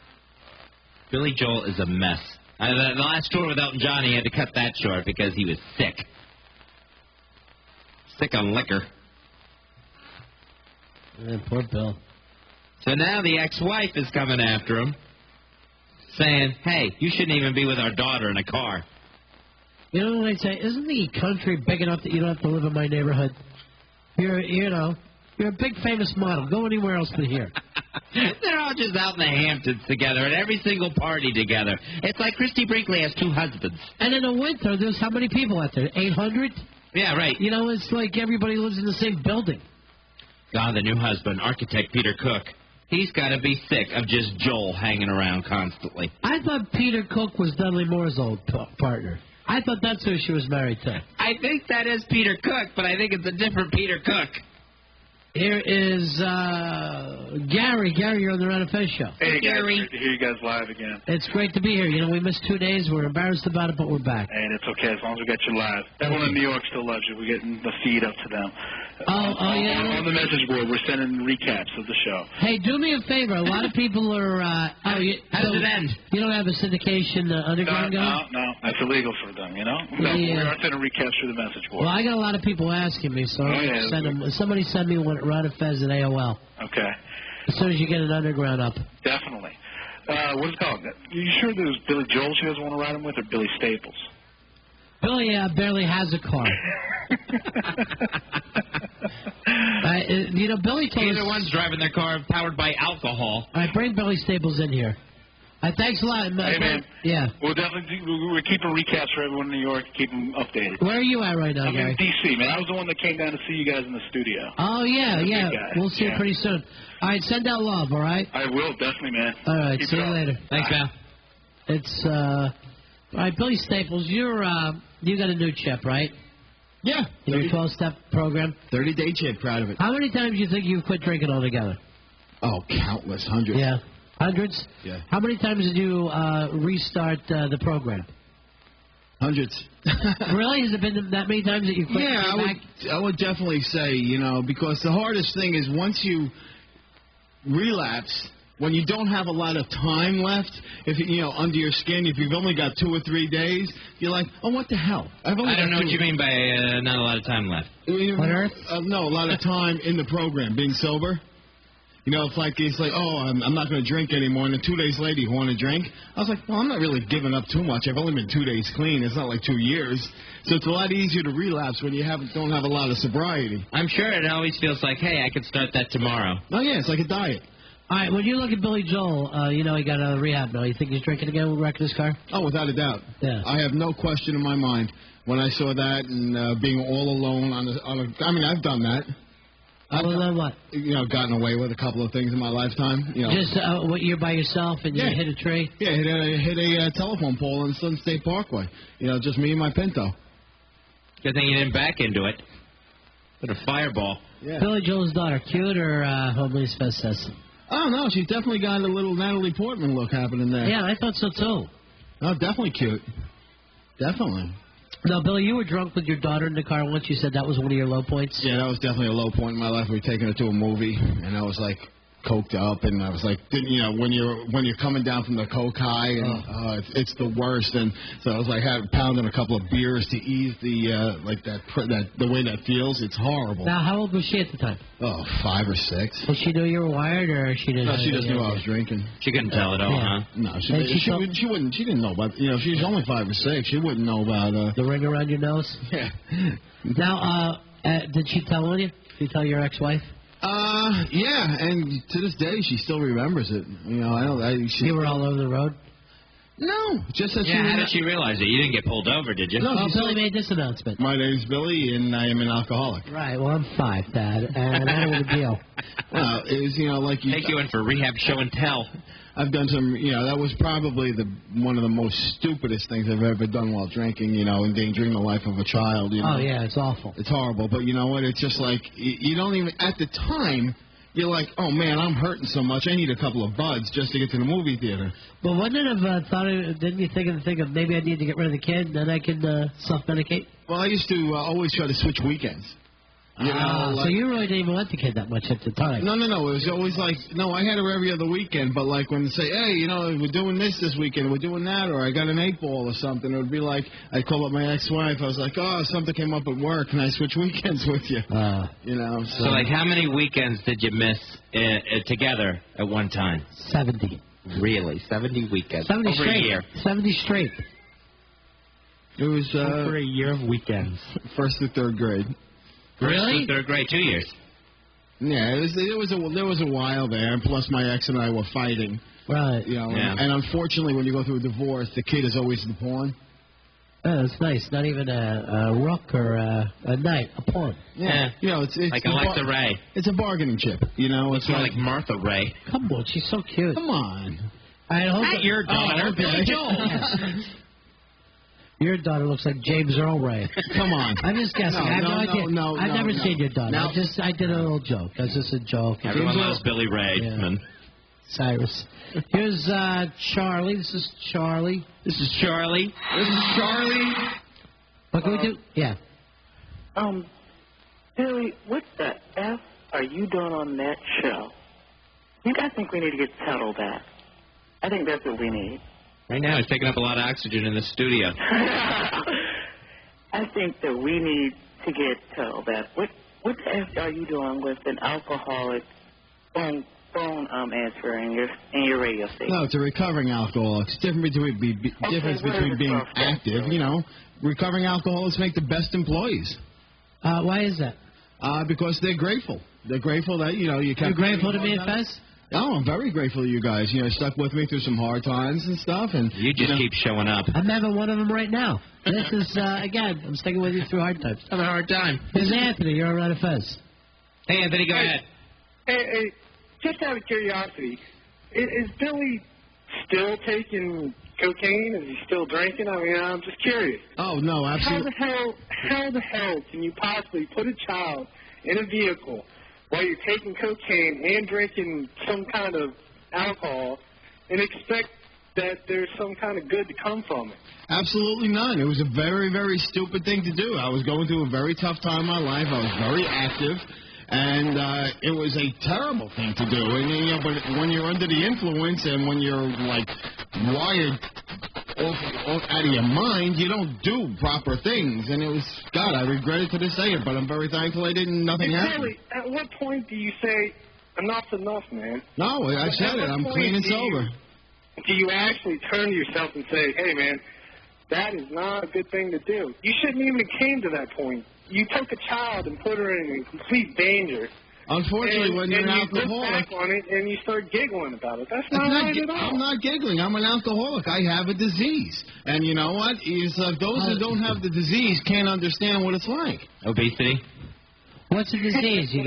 Billy Joel is a mess. The last tour with Elton John, he had to cut that short because he was sick. Sick on liquor. Yeah, poor Bill. So now the ex-wife is coming after him, saying, hey, you shouldn't even be with our daughter in a car. You know what I'd say? Isn't the country big enough that you don't have to live in my neighborhood? You're a big famous model. Go anywhere else but here. They're all just out in the Hamptons together at every single party together. It's like Christy Brinkley has 2 husbands. And in the winter, there's how many people out there? 800? Yeah, right. You know, it's like everybody lives in the same building. God, the new husband, architect Peter Cook. He's got to be sick of just Joel hanging around constantly. I thought Peter Cook was Dudley Moore's old partner. I thought that's who she was married to. I think that is Peter Cook, but I think it's a different Peter Cook. Here is Gary. Gary, you're on the Ron and Fez show. Hey, Gary. Great to hear you guys live again. It's great to be here. You know, we missed 2 days. We're embarrassed about it, but we're back. And it's okay as long as we get you live. Everyone in New York still loves you. We're getting the feed up to them. Yeah. On the message board, we're sending recaps of the show. Hey, do me a favor. A lot of people are... how does it end? You don't have a syndication underground going? No. That's illegal for them, you know? No, we are sending recaps through the message board. Well, I got a lot of people asking me, so send them. Somebody send me one at Ron and Fez at AOL. Okay. As soon as you get an underground up. Definitely. What's it called? You sure there's Billy Joel she doesn't want to ride him with, or Billy Staples? Billy barely has a car. Billy told us... Either one's driving their car powered by alcohol. All right, bring Billy Staples in here. Thanks a lot, man. Hey, man. Yeah. We'll definitely we're keeping recaps for everyone in New York. Keep them updated. Where are you at right now, I'm Gary? in D.C., man. I was the one that came down to see you guys in the studio. Oh, yeah, Big yeah. guy. We'll see you Yeah. pretty soon. All right, send out love, all right? I will, definitely, man. All right, Keep see it you up. later. Thanks, Bye. Val. It's, all right, Billy Staples, you got a new chip, right? Yeah. In your 12-step program? 30-day chip, proud of it. How many times do you think you quit drinking altogether? Oh, countless, hundreds. Yeah. Hundreds? Yeah. How many times did you restart the program? Hundreds. Really? Has it been that many times that you quit? Yeah, I would definitely say, because the hardest thing is once you relapse, when you don't have a lot of time left, if under your skin, if you've only got 2 or 3 days, you're like, oh, what the hell? I don't know what you mean by not a lot of time left. On Earth? No, a lot of time in the program, being sober. It's like, oh, I'm not going to drink anymore, and then 2 days later you want to drink. I was like, well, I'm not really giving up too much. I've only been 2 days clean. It's not like 2 years. So it's a lot easier to relapse when you don't have a lot of sobriety. I'm sure it always feels like, hey, I could start that tomorrow. Oh, yeah, it's like a diet. All right, when you look at Billy Joel, he got out of rehab now. You think he's drinking again with wrecking his car? Oh, without a doubt. Yeah. I have no question in my mind when I saw that and being all alone I mean, I've done that. What? Gotten away with a couple of things in my lifetime. Just what, you're by yourself and you hit a tree? Yeah, hit a telephone pole on Sun State Parkway. Just me and my Pinto. Good thing you didn't back into it. With a fireball. Yeah. Billy Joel's daughter, cute or homely, as Fez says? Oh, no, she's definitely got a little Natalie Portman look happening there. Yeah, I thought so, too. Oh, definitely cute. Definitely. No, Billy, you were drunk with your daughter in the car once. You said that was one of your low points? Yeah, that was definitely a low point in my life. We were taking her to a movie, and I was like coked up, and I was like, when you're coming down from the coke high, and it's the worst. And so I was like pounding a couple of beers to ease the the way that feels. It's horrible. Now, how old was she at the time? Oh, 5 or 6. Did she know you were wired, or she didn't? No, she just knew I was drinking. She couldn't tell it all, huh? No, she wouldn't. She didn't know about. She was only 5 or 6. She wouldn't know about the ring around your nose. Yeah. Now, did she tell on you? Did you tell your ex-wife? Yeah, and to this day she still remembers it. You were all over the road? No, just that how did she realize it? You didn't get pulled over, did you? No, Billy made this announcement. My name's Billy, and I am an alcoholic. Right, well, I'm 5, Dad, and I know the deal. Well, it was, take you in for rehab show and tell. I've done some, that was probably one of the most stupidest things I've ever done while drinking, endangering the life of a child. Oh, yeah, it's awful. It's horrible, but you know what? It's just like, you don't even, at the time, you're like, oh, man, I'm hurting so much, I need a couple of buds just to get to the movie theater. But wouldn't it have didn't you think of maybe I need to get rid of the kid, then I could self-medicate? Well, I used to always try to switch weekends. So you really didn't even want the kid that much at the time? No. It was always like, no, I had her every other weekend. But like when they say, hey, we're doing this weekend, we're doing that, or I got an 8-ball or something, it would be like, I'd call up my ex-wife. I was like, oh, something came up at work. Can I switch weekends with you? So like how many weekends did you miss together at one time? 70. Really? 70 weekends? 70 over straight. a year? 70 straight. It was over a year of weekends. 1st through 3rd grade. Really? 1st through 3rd grade, 2 years. Yeah, there was a while there, and plus my ex and I were fighting. Right. And unfortunately, when you go through a divorce, the kid is always the pawn. Oh, that's nice. Not even a rook or a knight, a pawn. Yeah. It's like Alexa Ray. It's a bargaining chip. It's more like Martha Ray. Come on, she's so cute. Come on. Not your daughter, Billy Joel. Your daughter looks like James Earl Ray. Come on. I'm just guessing. I have no idea. No, I've never seen your daughter. I did a little joke. That's just a joke. Everyone loves Billy Ray. Yeah. Cyrus. Here's Charlie. This is Charlie. This is Charlie. What can we do? Yeah. Billy, what the F are you doing on that show? I think we need to get Tuttle back. I think that's what we need. Right now, he's taking up a lot of oxygen in the studio. I think that we need to get Tuttle back. What the F are you doing with an alcoholic phone answer in your radio station? No, it's a recovering alcoholic. It's different between being active. Recovering alcoholics make the best employees. Why is that? Because they're grateful. They're grateful that you can. You're grateful to me and Fez? Oh, I'm very grateful to you guys. You know, stuck with me through some hard times and stuff. And you just keep showing up. I'm having one of them right now. This is, again, I'm sticking with you through hard times. Having a hard time. Here's Anthony. You're on Ron and Fez. Hey, Anthony, go ahead. Hey, just out of curiosity, is Billy still taking cocaine? Is he still drinking? I mean, I'm just curious. Oh, no, absolutely. How the hell can you possibly put a child in a vehicle while you're taking cocaine and drinking some kind of alcohol and expect that there's some kind of good to come from it? Absolutely none. It was a very, very stupid thing to do. I was going through a very tough time in my life. I was very active. And it was a terrible thing to do. And, you know, but when you're under the influence and when you're, like, wired off out of your mind, you don't do proper things. And it was, God, I regret it to this day, but I'm very thankful I didn't. Nothing happened. Really, at what point do you say, enough's enough, man? No, I said it. I'm clean and sober. Do you actually turn to yourself and say, hey, man, that is not a good thing to do? You shouldn't even have came to that point. You took a child and put her in complete danger. Unfortunately, when you're an alcoholic, you look back on it and you start giggling about it. That's not right at all. I'm not giggling. I'm an alcoholic. I have a disease, and you know what? Those who don't have the disease can't understand what it's like. Obesity. What's the disease? You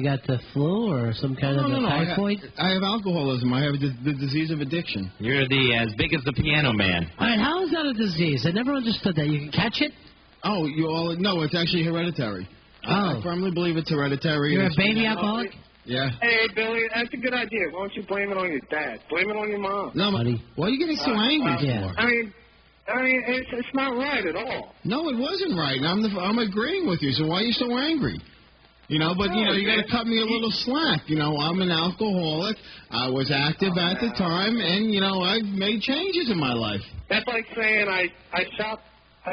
got the flu or some kind of typhoid? I have alcoholism. I have the disease of addiction. You're as big as the piano man. All right, how is that a disease? I never understood that. You can catch it? Oh, no, it's actually hereditary. Oh. I firmly believe it's hereditary. You're a baby alcoholic? Yeah. Hey, Billy, that's a good idea. Why don't you blame it on your dad? Blame it on your mom. No, buddy. Why are you getting so angry for? I mean, it's not right at all. No, it wasn't right. I'm agreeing with you. So why are you so angry? You know, but, you got to cut me a little slack. You know, I'm an alcoholic. I was active at the time, and, I've made changes in my life. That's like saying I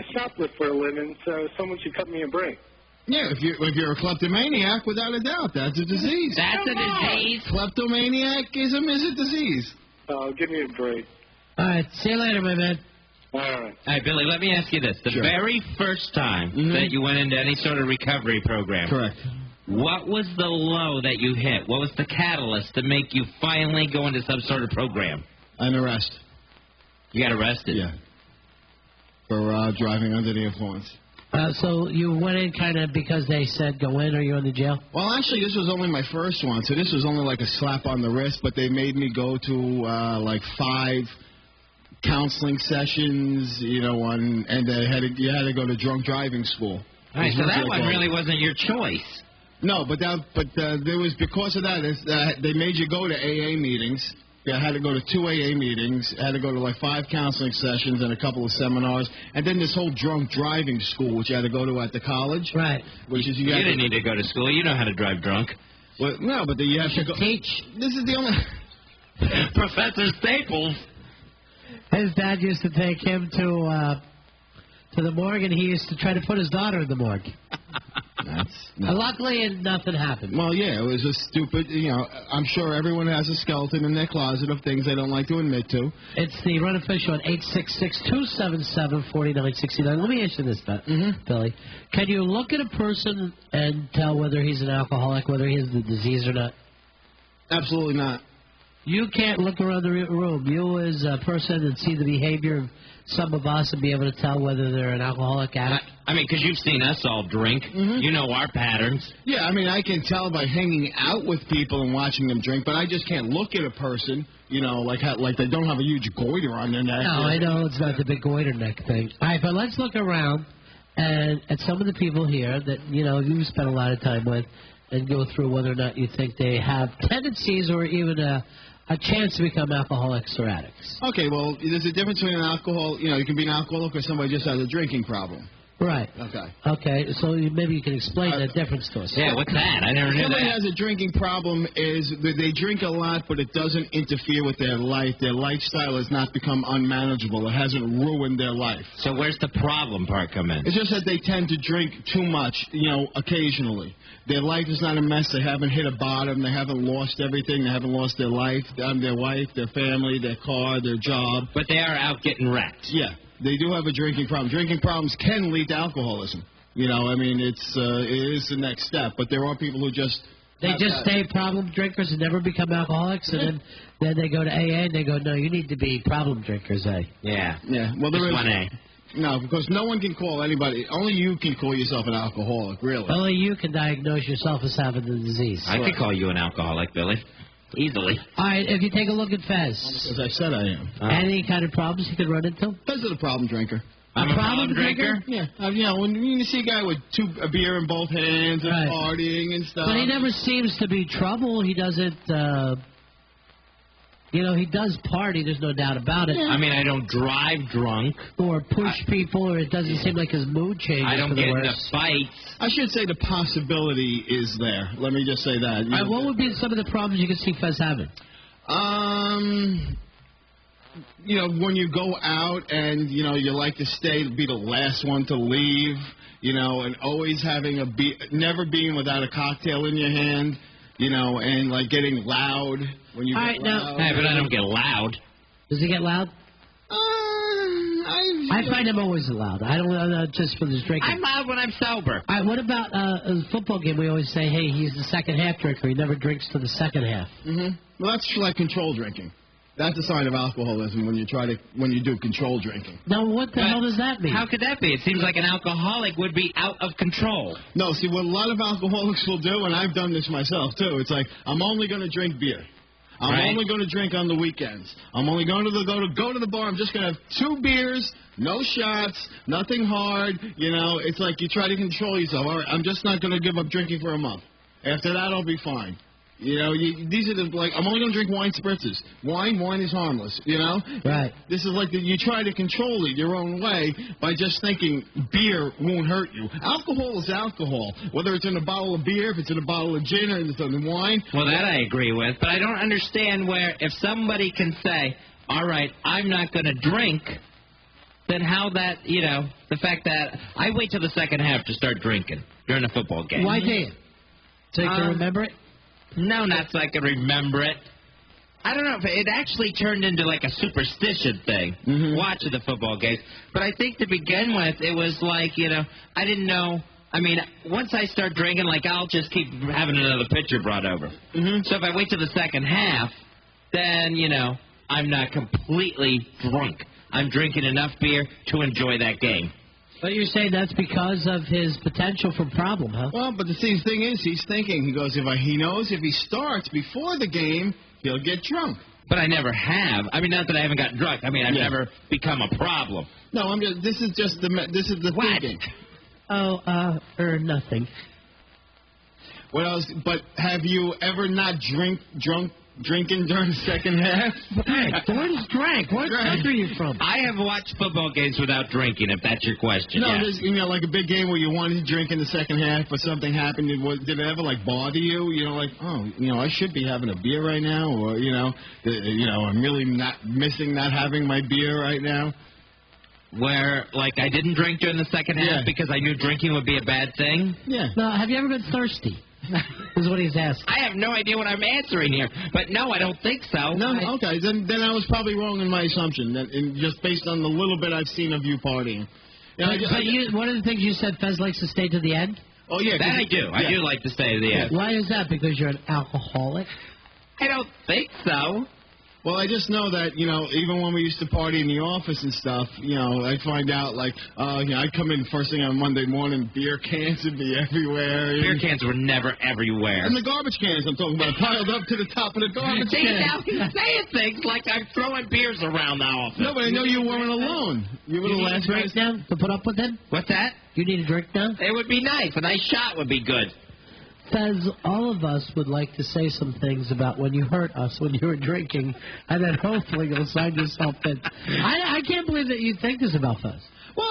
shoplift for a living, so someone should cut me a break. Yeah, if you're a kleptomaniac, without a doubt, that's a disease. That's a disease? Kleptomaniacism is a disease. Oh, give me a break. All right, see you later, my man. All right. All right, Billy, let me ask you this. The very first time that you went into any sort of recovery program. Correct. What was the low that you hit? What was the catalyst to make you finally go into some sort of program? An arrest. You got arrested? Yeah. For driving under the influence. So you went in kind of because they said go in or you're in the jail? Well, actually, this was only my first one, so this was only like a slap on the wrist, but they made me go to like 5 counseling sessions, and you had to go to drunk driving school. All right, so that one really wasn't your choice. No, but there was, because of that, they made you go to AA meetings. I had to go to 2 AA meetings. I had to go to like 5 counseling sessions and a couple of seminars, and then this whole drunk driving school, which you had to go to at the college. Right. Which is you didn't need to go to school. You know how to drive drunk. Well, no, but you have to go teach. This is the only Professor Staples. His dad used to take him to the morgue, and he used to try to put his daughter in the morgue. Luckily, nothing happened. Well, yeah, it was a stupid, I'm sure everyone has a skeleton in their closet of things they don't like to admit to. It's the Ron and Fez Show at 866-277-4969. Let me ask you this, Billy. Can you look at a person and tell whether he's an alcoholic, whether he has the disease or not? Absolutely not. You can't look around the room. You as a person and see the behavior of some of us and be able to tell whether they're an alcoholic addict? I mean, because you've seen us all drink. You know our patterns. Yeah, I mean, I can tell by hanging out with people and watching them drink, but I just can't look at a person, like they don't have a huge goiter on their neck. No, I know it's not the big goiter neck thing. All right, but let's look around and at some of the people here that, you spend a lot of time with and go through whether or not you think they have tendencies or even a chance to become alcoholics or addicts. Okay, well, there's a difference between an alcohol, you can be an alcoholic or somebody just has a drinking problem. Right. Okay, so maybe you can explain that difference to us. Yeah, what's that? I never knew that. Somebody has a drinking problem is that they drink a lot, but it doesn't interfere with their life. Their lifestyle has not become unmanageable. It hasn't ruined their life. So where's the problem part come in? It's just that they tend to drink too much, occasionally. Their life is not a mess. They haven't hit a bottom. They haven't lost everything. They haven't lost their life, their wife, their family, their car, their job. But they are out getting wrecked. Yeah. They do have a drinking problem. Drinking problems can lead to alcoholism. It is the next step. But there are people who just They just stay problem drinkers and never become alcoholics, and then they go to AA and they go, no, you need to be problem drinkers, A. Yeah. Yeah. Well, there is 1A. No, because no one can call anybody. Only you can call yourself an alcoholic, really. Only you can diagnose yourself as having the disease. I could call you an alcoholic, Billy. Easily. All right, if you take a look at Fez. As I said, I am. Any kind of problems you could run into? Fez is a problem drinker. I'm a problem drinker? Yeah. When you see a guy with a beer in both hands and partying and stuff. But he never seems to be trouble. He doesn't, he does party. There's no doubt about it. Yeah. I mean, I don't drive drunk. Or push people, or it doesn't seem like his mood changes. I don't get into fights. I should say the possibility is there. Let me just say that. All right, what would be some of the problems you could see Fez having? When you go out and, you like to be the last one to leave, and always having never being without a cocktail in your hand, and like getting loud when you get loud. Hey, but I don't get loud. Does he get loud? I find him always loud. I don't just for this drinking. I'm loud when I'm sober. All right, what about a football game? We always say, hey, he's the second half drinker. He never drinks to the second half. Mm-hmm. Well, that's like control drinking. That's a sign of alcoholism when you do control drinking. Now, what the hell does that mean? How could that be? It seems like an alcoholic would be out of control. No, see, what a lot of alcoholics will do, and I've done this myself, too, it's like, I'm only going to drink beer. I'm only going to drink on the weekends. I'm only going to go to the bar. I'm just going to have 2 beers, no shots, nothing hard. It's like you try to control yourself. All right, I'm just not going to give up drinking for a month. After that, I'll be fine. These are I'm only going to drink wine spritzes. Wine is harmless, Right. This is like you try to control it your own way by just thinking beer won't hurt you. Alcohol is alcohol. Whether it's in a bottle of beer, if it's in a bottle of gin, or if it's in wine. Well, that I agree with. But I don't understand where if somebody can say, all right, I'm not going to drink, then how that, the fact that I wait till the second half to start drinking during a football game. Why do you? So you can remember it? No, not so I can remember it. I don't know if it actually turned into like a superstition thing, watching the football games. But I think to begin with, it was like, I didn't know. I mean, once I start drinking, I'll just keep having another pitcher brought over. So if I wait till the second half, then, I'm not completely drunk. I'm drinking enough beer to enjoy that game. But you're saying that's because of his potential for problem, huh? Well, but the thing is, he's thinking. He goes, he knows if he starts before the game, he'll get drunk. But I never have. I mean, not that I haven't gotten drunk. I mean, I've never become a problem. No, I'm just. This is the thinking. Oh, nothing. What else? But have you ever not drinking during the second half? What is drank? What country are you from? I have watched football games without drinking, if that's your question. No, yeah. there's, like a big game where you wanted to drink in the second half or something happened. Did it ever, bother you? I should be having a beer right now, or, I'm really not missing not having my beer right now. Where, I didn't drink during the second half because I knew drinking would be a bad thing? Yeah. No, have you ever been thirsty? Is what he's asking. I have no idea what I'm answering here, but no, I don't think so. No, okay, then I was probably wrong in my assumption, just based on the little bit I've seen of you partying. One of the things you said, Fez likes to stay to the end? Oh, yeah. That I do. I do like to stay to the end. Why is that? Because you're an alcoholic? I don't think so. Well, I just know that, even when we used to party in the office and stuff, I'd find out, I'd come in first thing on Monday morning, beer cans would be everywhere. Beer cans were never everywhere. And the garbage cans, I'm talking about, piled up to the top of the garbage can. Now he's saying things like I'm throwing beers around the office. No, but I know you weren't alone. You were the last drink now to put up with him? What's that? You need a drink now? It would be nice. A nice shot would be good. Fez, all of us would like to say some things about when you hurt us when you were drinking, and then hopefully you'll sign yourself in. I can't believe that you think this about Fez. Well,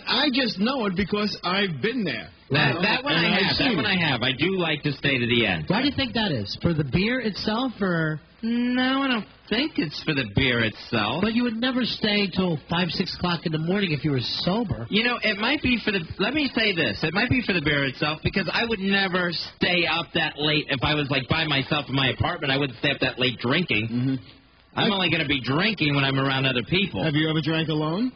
I just know it because I've been there. That one I have. I do like to stay to the end. Why do you think that is? For the beer itself, or? No, I don't think it's for the beer itself. But you would never stay till 5, 6 o'clock in the morning if you were sober. It might be for the. Let me say this: it might be for the beer itself because I would never stay up that late if I was by myself in my apartment. I wouldn't stay up that late drinking. Mm-hmm. I'm only going to be drinking when I'm around other people. Have you ever drank alone?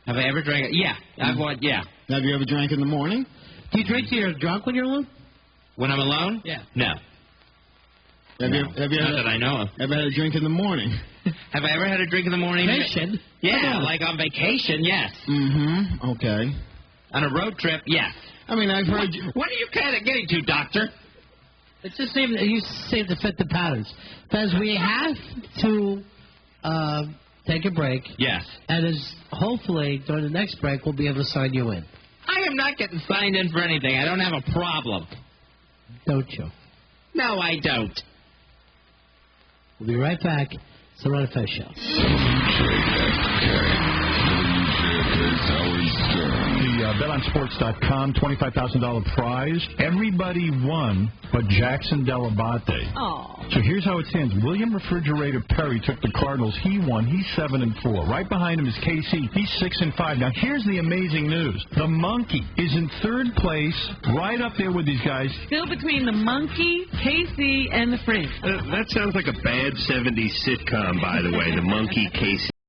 Have I ever drank? Yeah, I've yeah. Have you ever drank in the morning? Do you drink till you're drunk when you're alone? When I'm alone? Yeah. No. Have you Not ever, that I know of. ever had a drink in the morning? Have I ever had a drink in the morning? Vacation? Yeah, like on vacation, yes. Mm-hmm. Okay. On a road trip, yes. I mean, I've heard... What are you kind of getting to, Doctor? It's just you seem to fit the patterns. Because we have to take a break. Yes. And hopefully, during the next break, we'll be able to sign you in. I am not getting signed in for anything. I don't have a problem. Don't you? No, I don't. We'll be right back. It's the Ron and Fez Show. BetOnSports.com $25,000 prize. Everybody won but Jackson Delabate. Oh. So here's how it stands. William Refrigerator Perry took the Cardinals. He won. He's 7-4. Right behind him is KC. He's 6-5. Now here's the amazing news. The Monkey is in third place, right up there with these guys. Still between the Monkey, KC, and the Fringe. That sounds like a bad 70s sitcom, by the way. The Monkey, KC,